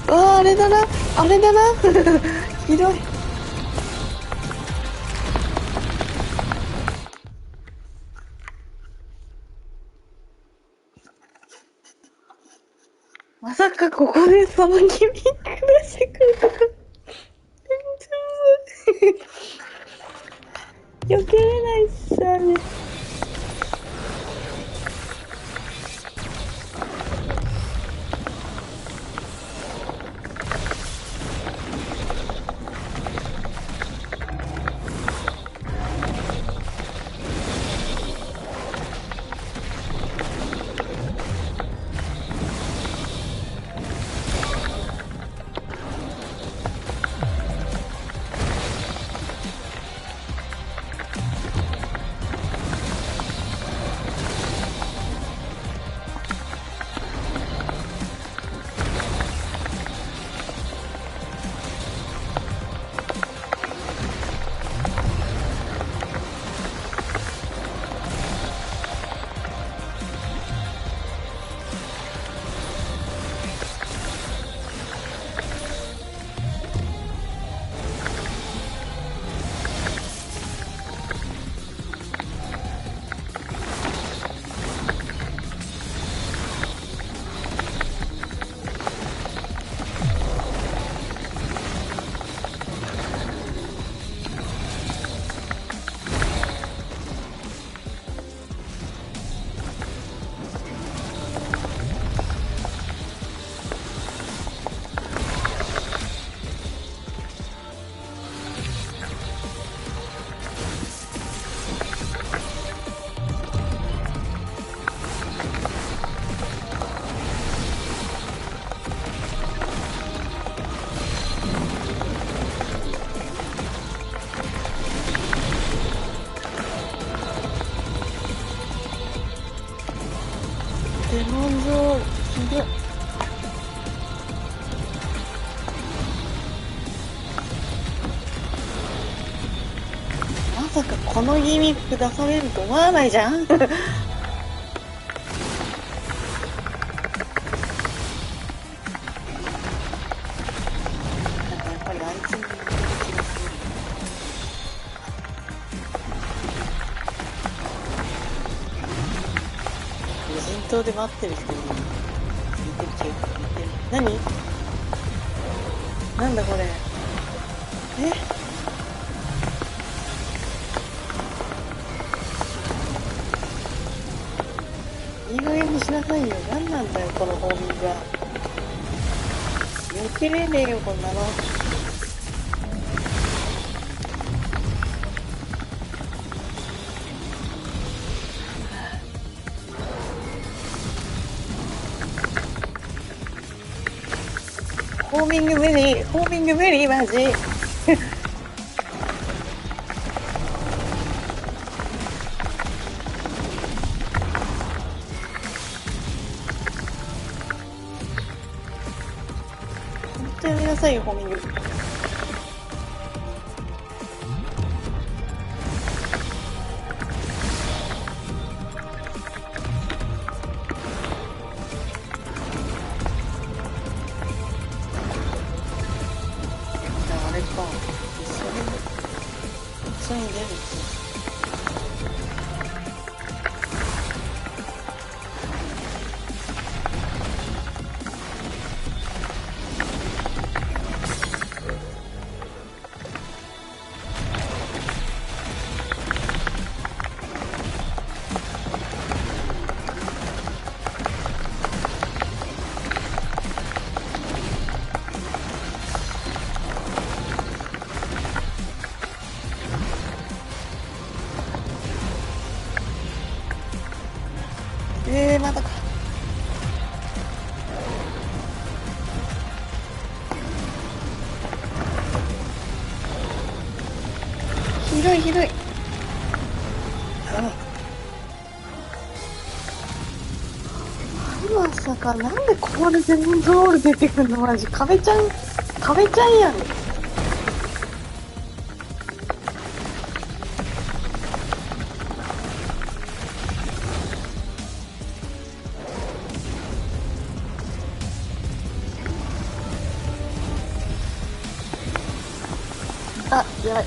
あれだな、あれだな。ひどい。まさかここでそのギミック出してくるとか。避けれないっすよね。デモン像ひどい。まさかこのギミック出されると思わないじゃん。なんかやっぱりあいつに無人島で待ってる人に見てるけど、何？なんだこれ。いい加減にしなさいよ。何なんだよこのホーミングは。避けれねえよこんなの。ホーミング無理、ホーミング無理マジ。本当やめなさいよホーミング。一緒に出るってまたか。ひどいひどい。まさかなんでここでデモンズオール出てくんのマジ。壁ちゃんやん。や。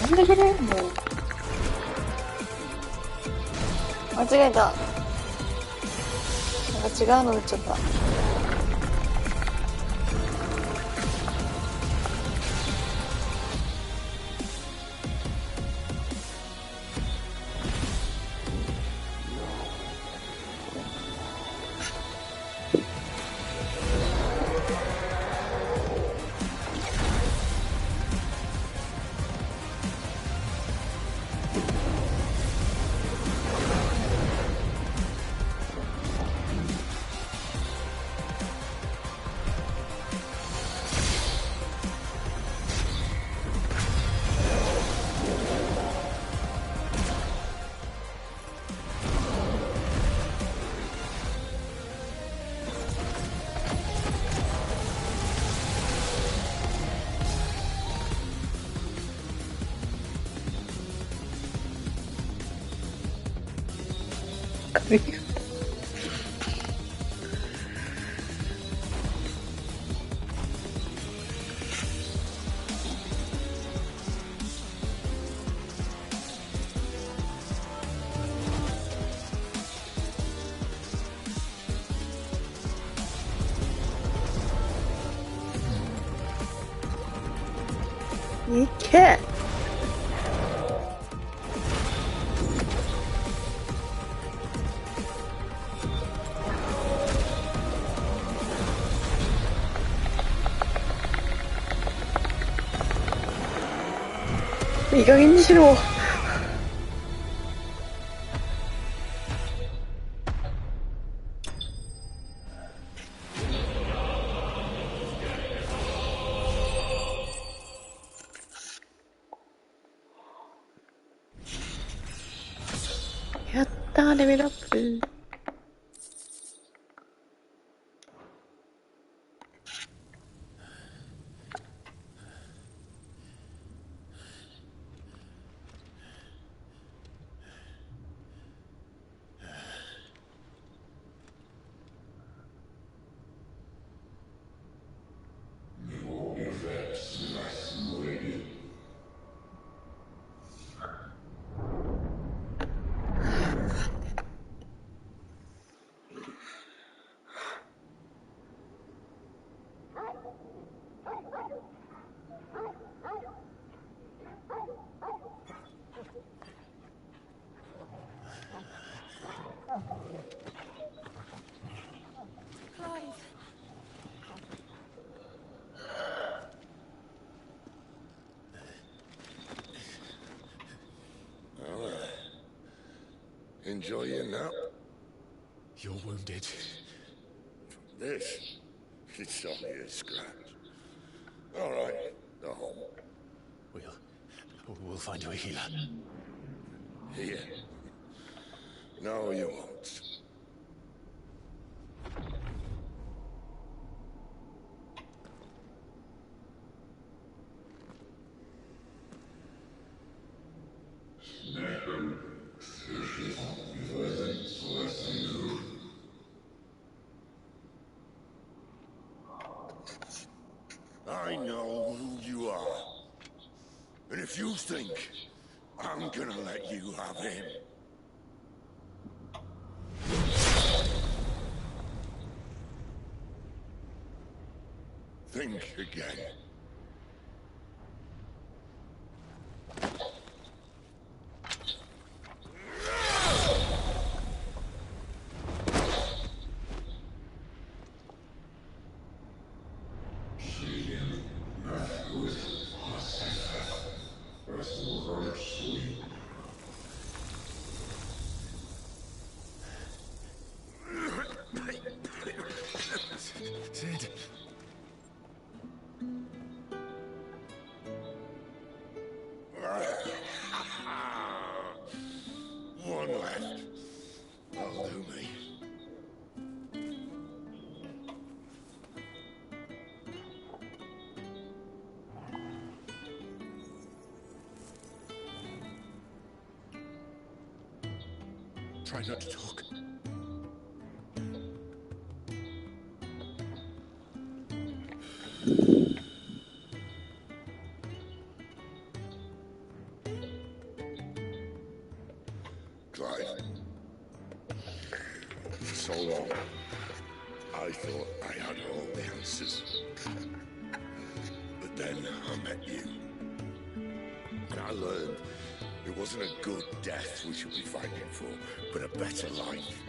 なんでくれもう。間違えた。なんか違うの打っちゃった。いけ。いい加減にしろ。やったー、レベルアップ。Enjoy your nap? You're wounded. This? It's only a scratch. All right, go home. We'll find you a healer. Here? No, you won't. I know who you are. And if you think I'm gonna let you have him... think again. Sid. One left. That'll do me. Try not to talk. Clive. For so long, I thought I had all the answers. But then I met you. And I learned it wasn't a good death we should be fighting for, but a better life.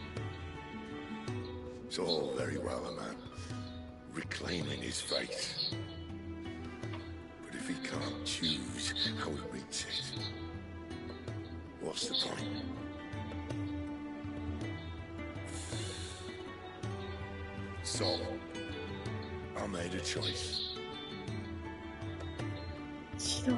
It's all very well, a man reclaiming his faith. But if he can't choose how he reads it, what's the point? So, I made a choice. The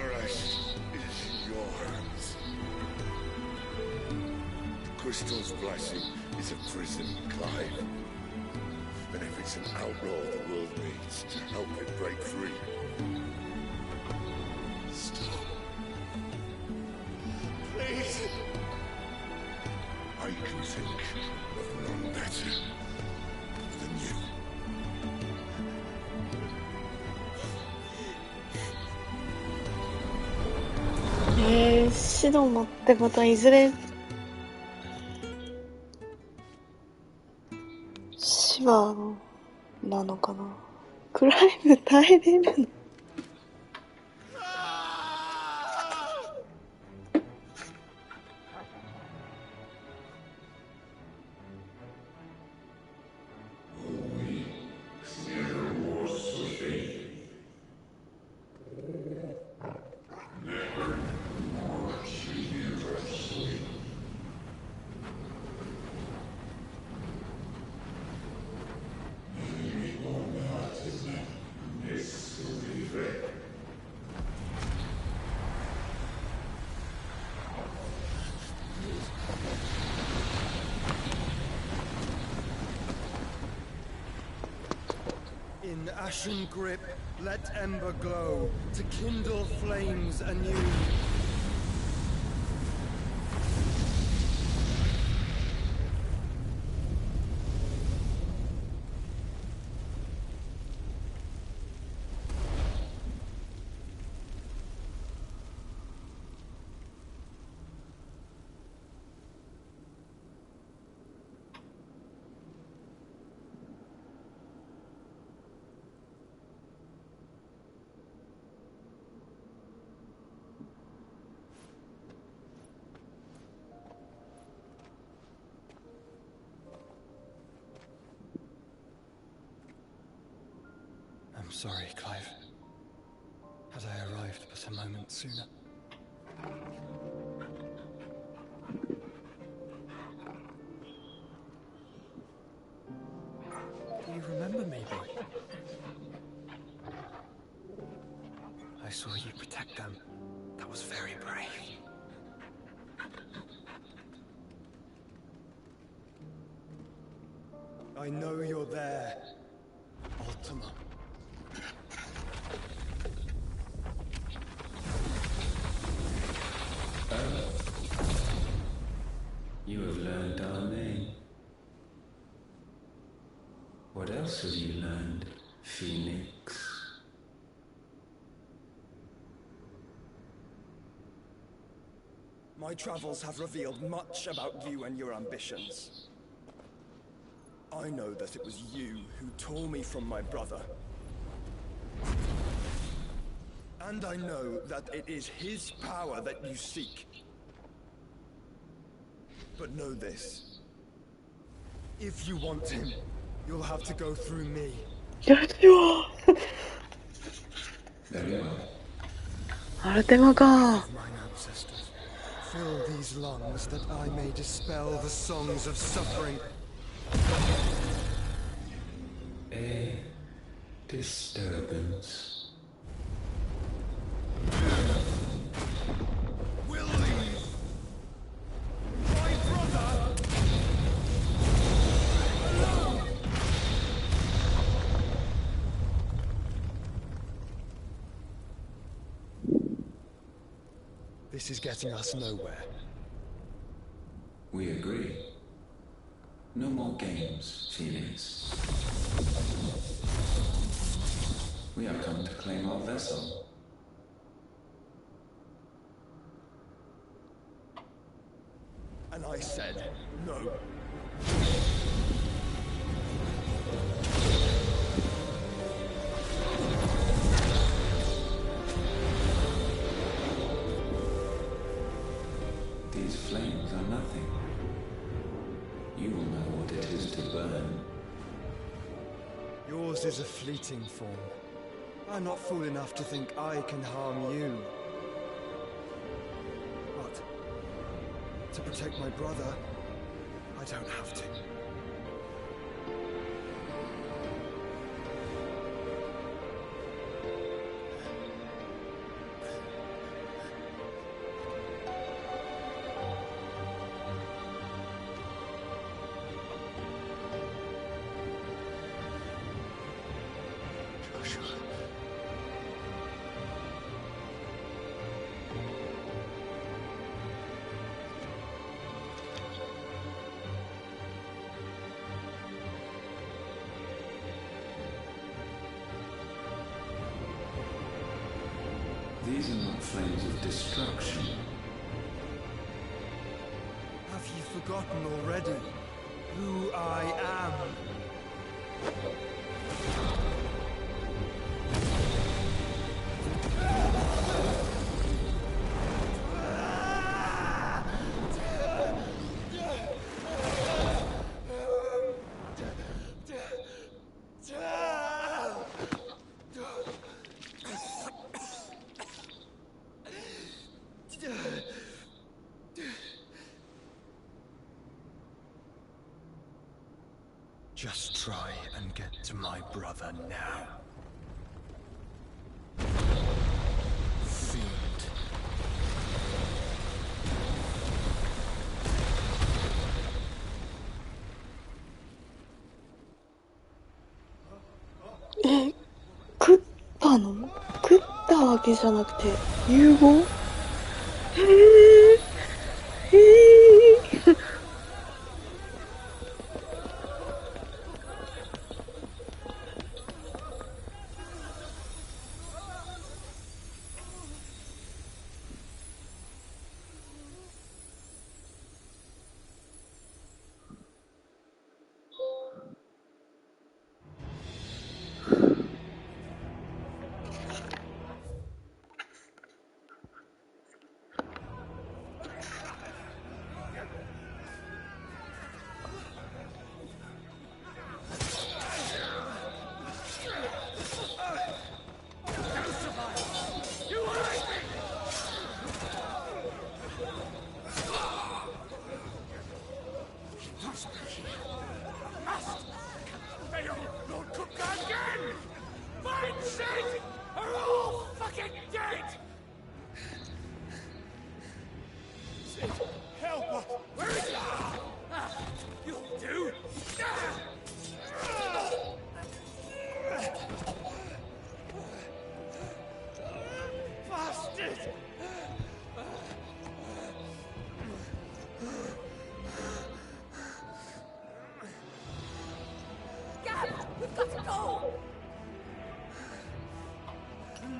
rest is your hands. Crystal's blessing is a prison, Clive. And if it's an outlaw the world needs to help it break free, stop. Please. I can think of none better than you.指導もってことはいずれシバなのかな。クライム耐えれるの。In ashen grip, let ember glow, to kindle flames anew. I'm sorry, Clive. Had I arrived but a moment sooner. Do you remember me, boy? I saw you protect them. That was very brave. I know you're there, Ultima. You have learned our name. What else have you learned, Phoenix? My travels have revealed much about you and your ambitions. I know that it was you who tore me from my brother. And I know that it is his power that you seek. But know this. If you want him, you'll have to go through me. Very well. Ultima ka. Mine ancestors, fill these lungs that I may dispel the songs of suffering. A disturbance. Willingly. This is getting us nowhere. We agree. No more games, Phoenix. We have come to claim our vessel. And I said no. These flames are nothing. You will know what it is to burn. Yours is a fleeting form. I'm not fool enough to think I can harm you. But to protect my brother, I don't have to. These are not flames of destruction. Have you forgotten already who I am? Just try and get to my brother now. Fiend.え、食ったの？食ったわけじゃなくて、融合？We've got to go!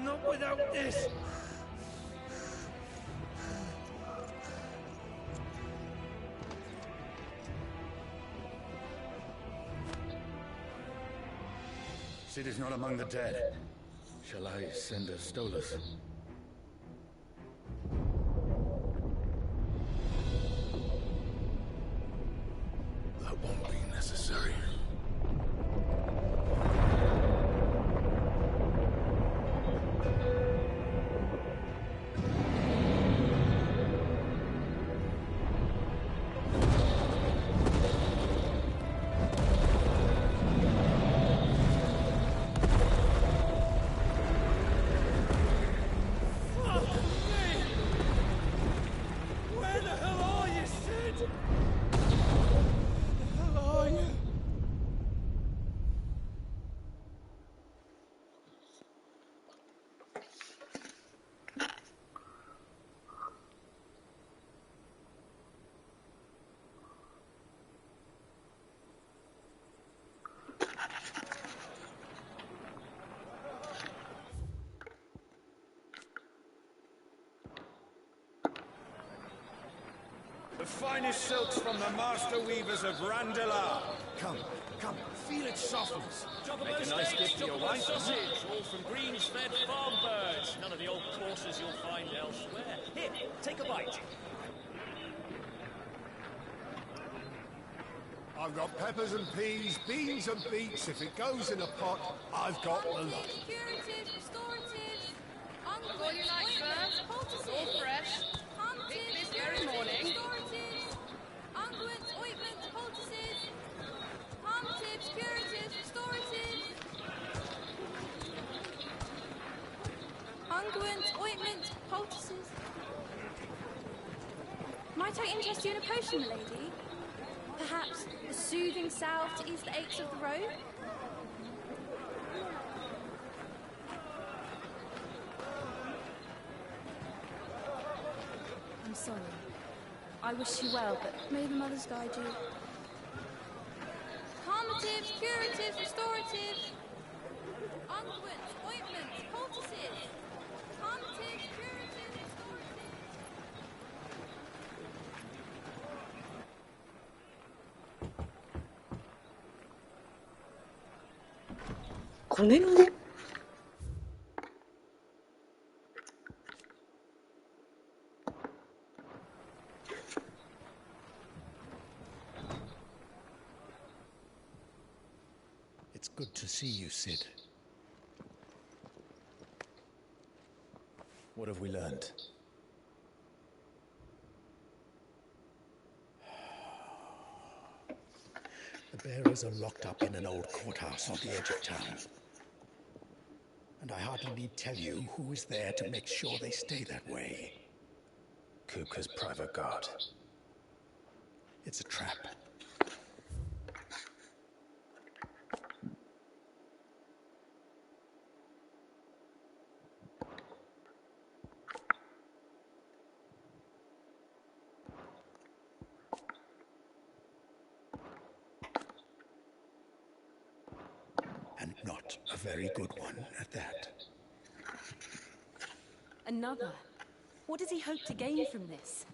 Not without this! Sid is not among the dead. Shall I send a Stolas? That won't be necessary. The finest silks from the master weavers of Randalar. Come, come, feel its softness. Make a nice gift to your wife. Sausage, all from greens-fed farm birds. None of the old courses you'll find elsewhere. Here, take a bite. I've got peppers and peas, beans and beets. If it goes in a pot, I've got the lot. Curative, restorative, That's all you like, sir. It's all fresh. Picked this very morning. restoratives, unguents, ointments, poultices, palmatives, curatives, restoratives, unguents, ointments, poultices. Might I interest you in a potion, milady? Perhaps a soothing salve to ease the aches of the road? I'm sorry. I wish you well, but may the mothers guide you. Calmatives, curatives, restoratives, unguents, ointments, poultices. Calmatives, curatives, restoratives.5年後 It's good to see you, Sid. What have we learned? The bearers are locked up in an old courthouse on the edge of town. And I hardly need tell you who is there to make sure they stay that way. Kupka's private guard. It's a trap. And not a very good one at that. Another? What does he hope to gain from this?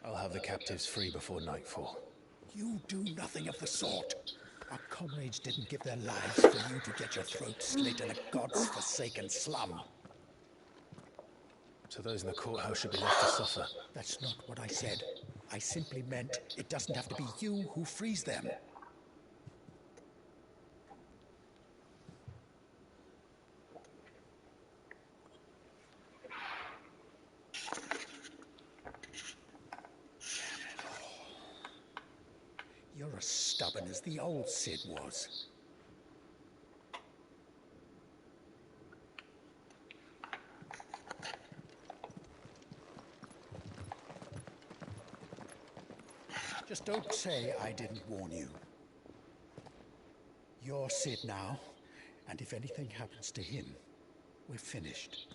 I'll have the captives free before nightfall. You do nothing of the sort. Our comrades didn't give their lives for you to get your throat slit in a god's forsaken slum. So those in the courthouse should be left to suffer. That's not what I said. I simply meant it doesn't have to be you who frees them. You're as stubborn as the old Sid was. Just don't say I didn't warn you. You're Sid now, and if anything happens to him, we're finished.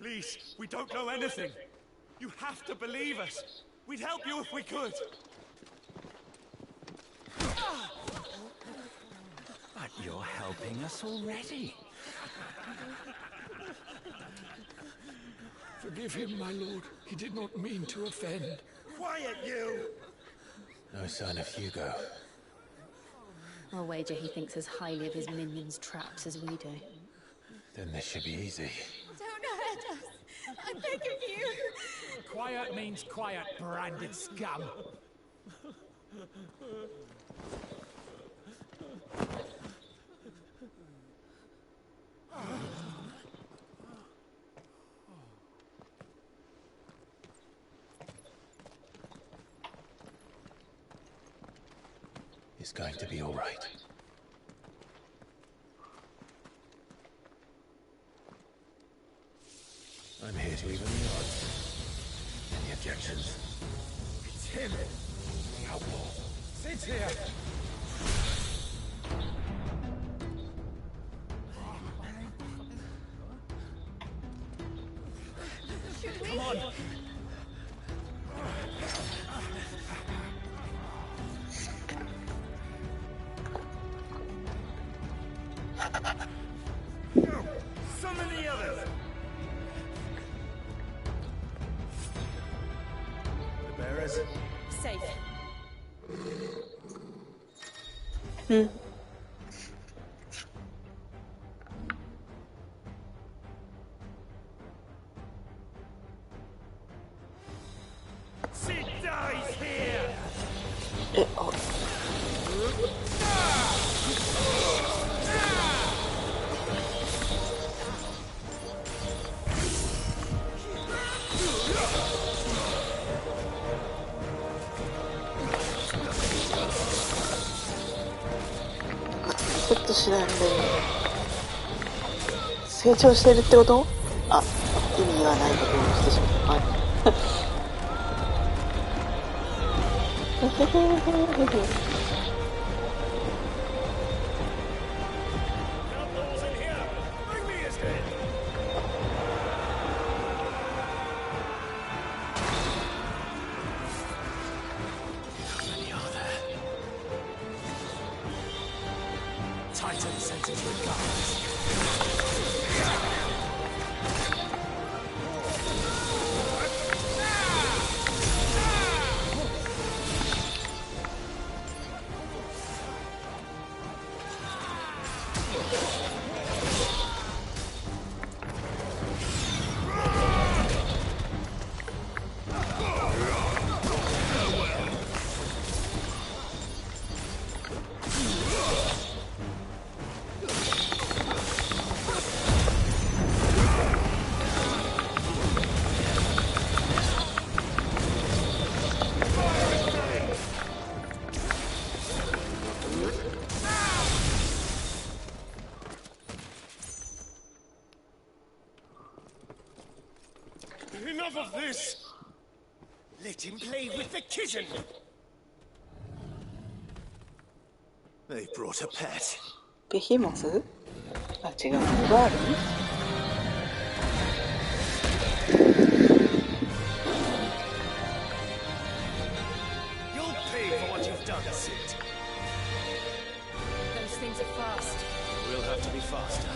Please, we don't know anything. You have to believe us. We'd help you if we could. But you're helping us already. Forgive him, my lord. He did not mean to offend. Quiet, you! No sign of Hugo. I'll wager he thinks as highly of his minions' traps as we do. Then this should be easy. Don't hurt us. I beg of you. Quiet means quiet, branded scum. It's going to be all right. I'm here to even the odds. Any objections? It's him. Sit here. Come on. Summon the others. The bearers. Safe. Sid dies here.ちょっと知らんで成長してるってこと？あ、意味がないことをしてしまった。はいTitan sends his regards. Enough of this! Let him play with the kitten! They brought a pet. ベヒモス？あ、違う。バール？ You'll pay for what you've done, Sid. Those things are fast. We'll have to be faster.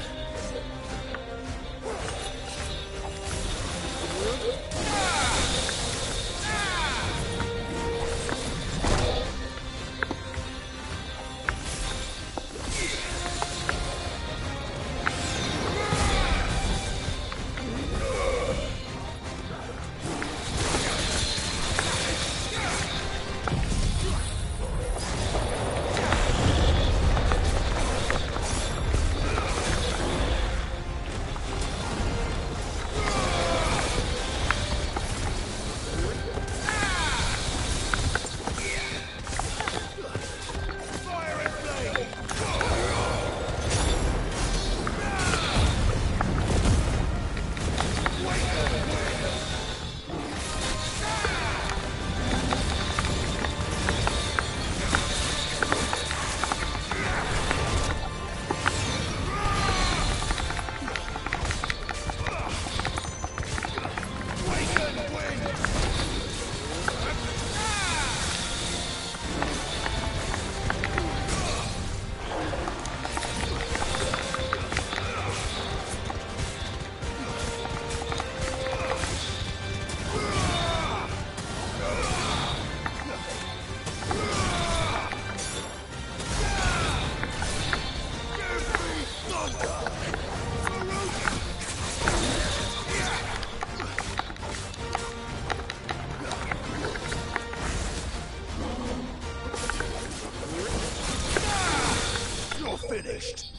Finished.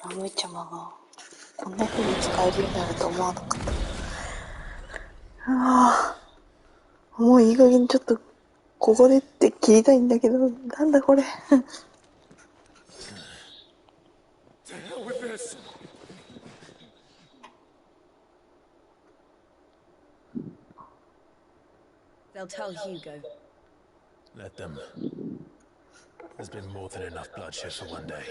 ラムちゃまがこんな風に使えるようになると思わなかった。ああ、もういい加減ちょっとここでって切りたいんだけど、なんだこれ。To hell with this. They'll tell Hugo. Let them. There's been more than enough bloodshed for one day.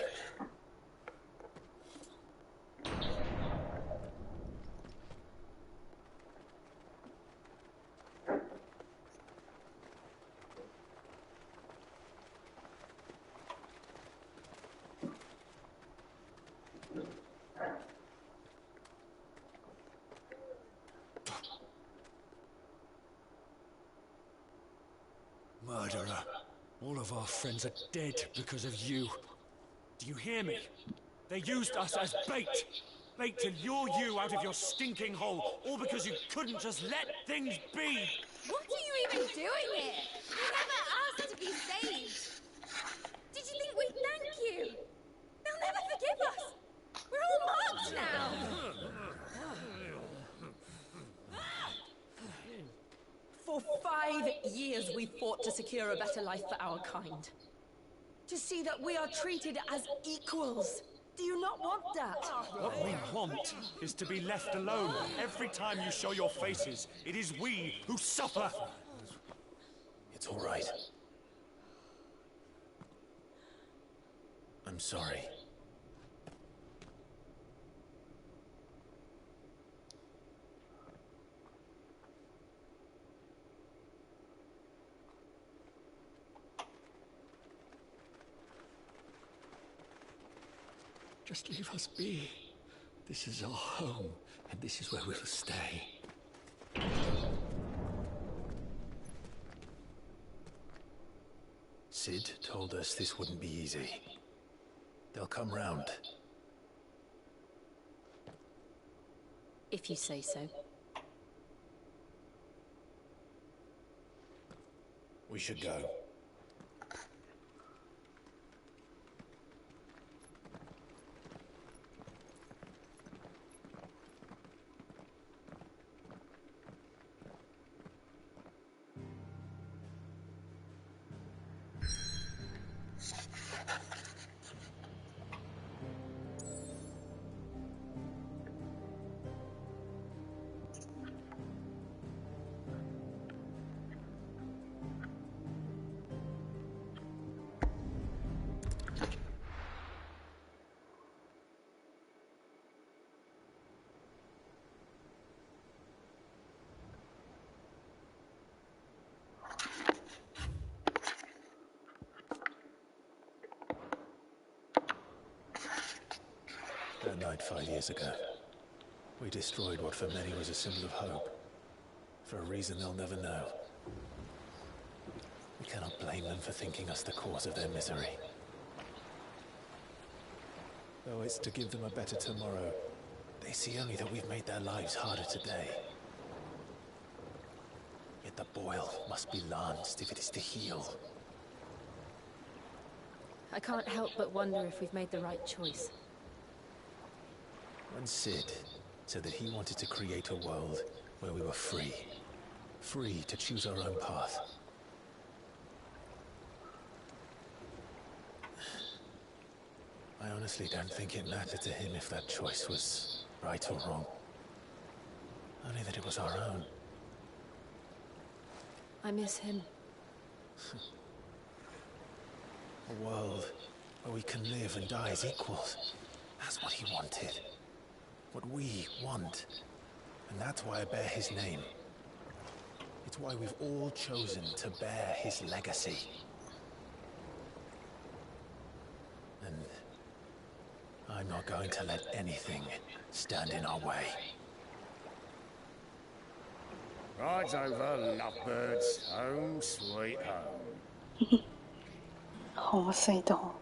Murderer. All of our friends are dead because of you. Do you hear me? They used us as bait. Bait to lure you out of your stinking hole, all because you couldn't just let things be. What are you even doing here? You never asked to be saved. Did you think we'd thank you? They'll never forgive us. We're all marked now. For 5 years we fought to secure a better life for our kind. To see that we are treated as equals. Do you not want that? What we want is to be left alone. Every time you show your faces, it is we who suffer. It's all right. I'm sorry. Just leave us be. This is our home, and this is where we'll stay. Sid told us this wouldn't be easy. They'll come round. If you say so. We should go. That night 5 years ago, we destroyed what for many was a symbol of hope. For a reason they'll never know. We cannot blame them for thinking us the cause of their misery. Though it's to give them a better tomorrow, they see only that we've made their lives harder today. Yet the boil must be lanced if it is to heal. I can't help but wonder if we've made the right choice. When Sid said that he wanted to create a world where we were free. Free to choose our own path. I honestly don't think it mattered to him if that choice was right or wrong. Only that it was our own. I miss him. A world where we can live and die as equals. That's what he wanted. What we want. And that's why I bear his name. It's why we've all chosen to bear his legacy. And I'm not going to let anything stand in our way. Rides over, lovebirds. Home, sweet home. Home sweet home.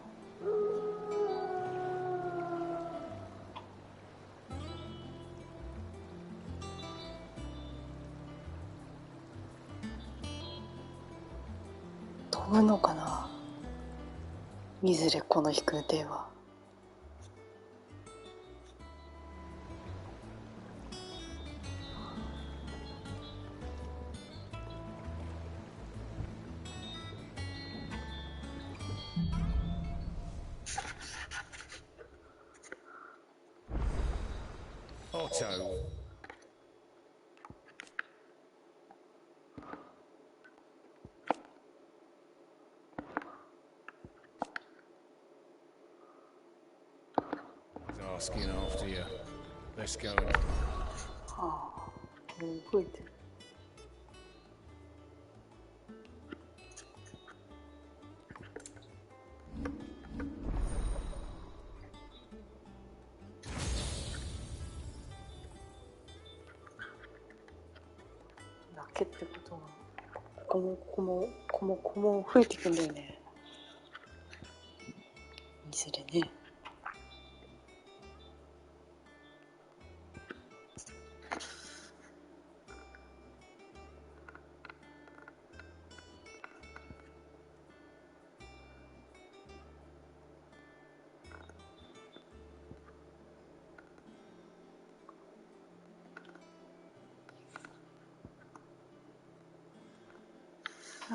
飛ぶのかな、いずれこの飛空艇は。Otto. asking after you. Let's go. はあ、動いてる。だけってことは、ここも増えていくんだよね。いずれね。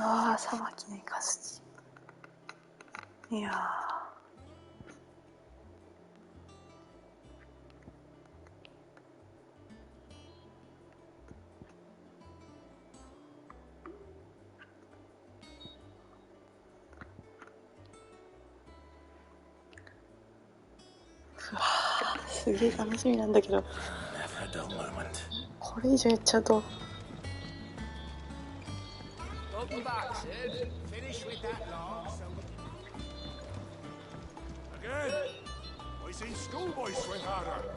ああ、さばきのイカスチ。いやすげえ楽しみなんだけど、これ以上やっちゃうと。Welcome back, Sid. Finish with that lark, so... Again? I seen schoolboys swing harder.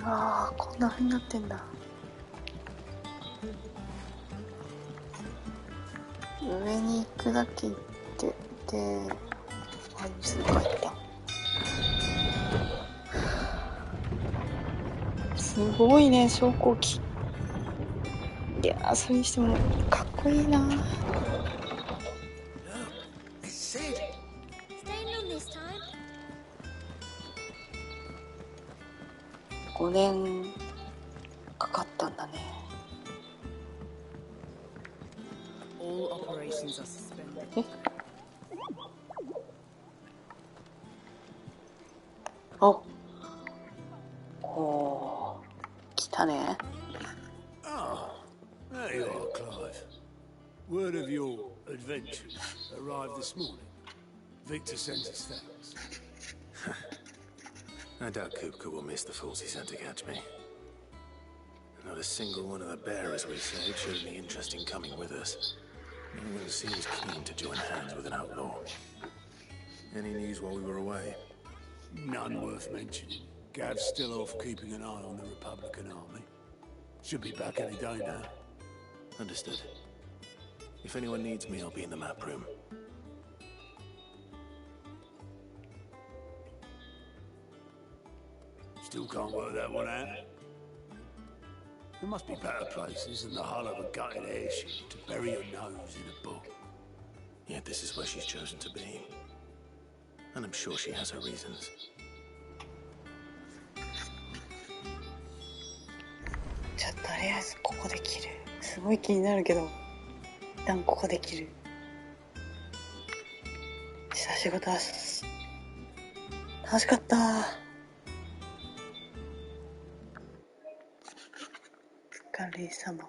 ああ、こんな風になってんだ。上に行くだけ行ってで、あ、すぐ帰った。すごいね、昇降機。いやー、それにしてもかっこいいな。5年かかったんだね。え？おー、来たね。Ah, there you are, Clive. Word of your adventures arrived this morning. Victor sends his thanks. I doubt Kupka will miss the fools he sent to catch me. Not a single one of the bearers we saved showed any interest in coming with us. No one seems keen to join hands with an outlaw. Any news while we were away? None worth mentioning. Gav's still off keeping an eye on the Republican army. Should be back any day now. Understood. If anyone needs me, I'll be in the map room. Still can't work that one out. There must be better places than the hull of a gutted airship to bury your nose in a book. Yet this is where she's chosen to be. And I'm sure she has her reasons. じゃあとりあえずここで切る。すごい気になるけど、一旦ここで切る。した仕事は楽しかった。お疲れ様。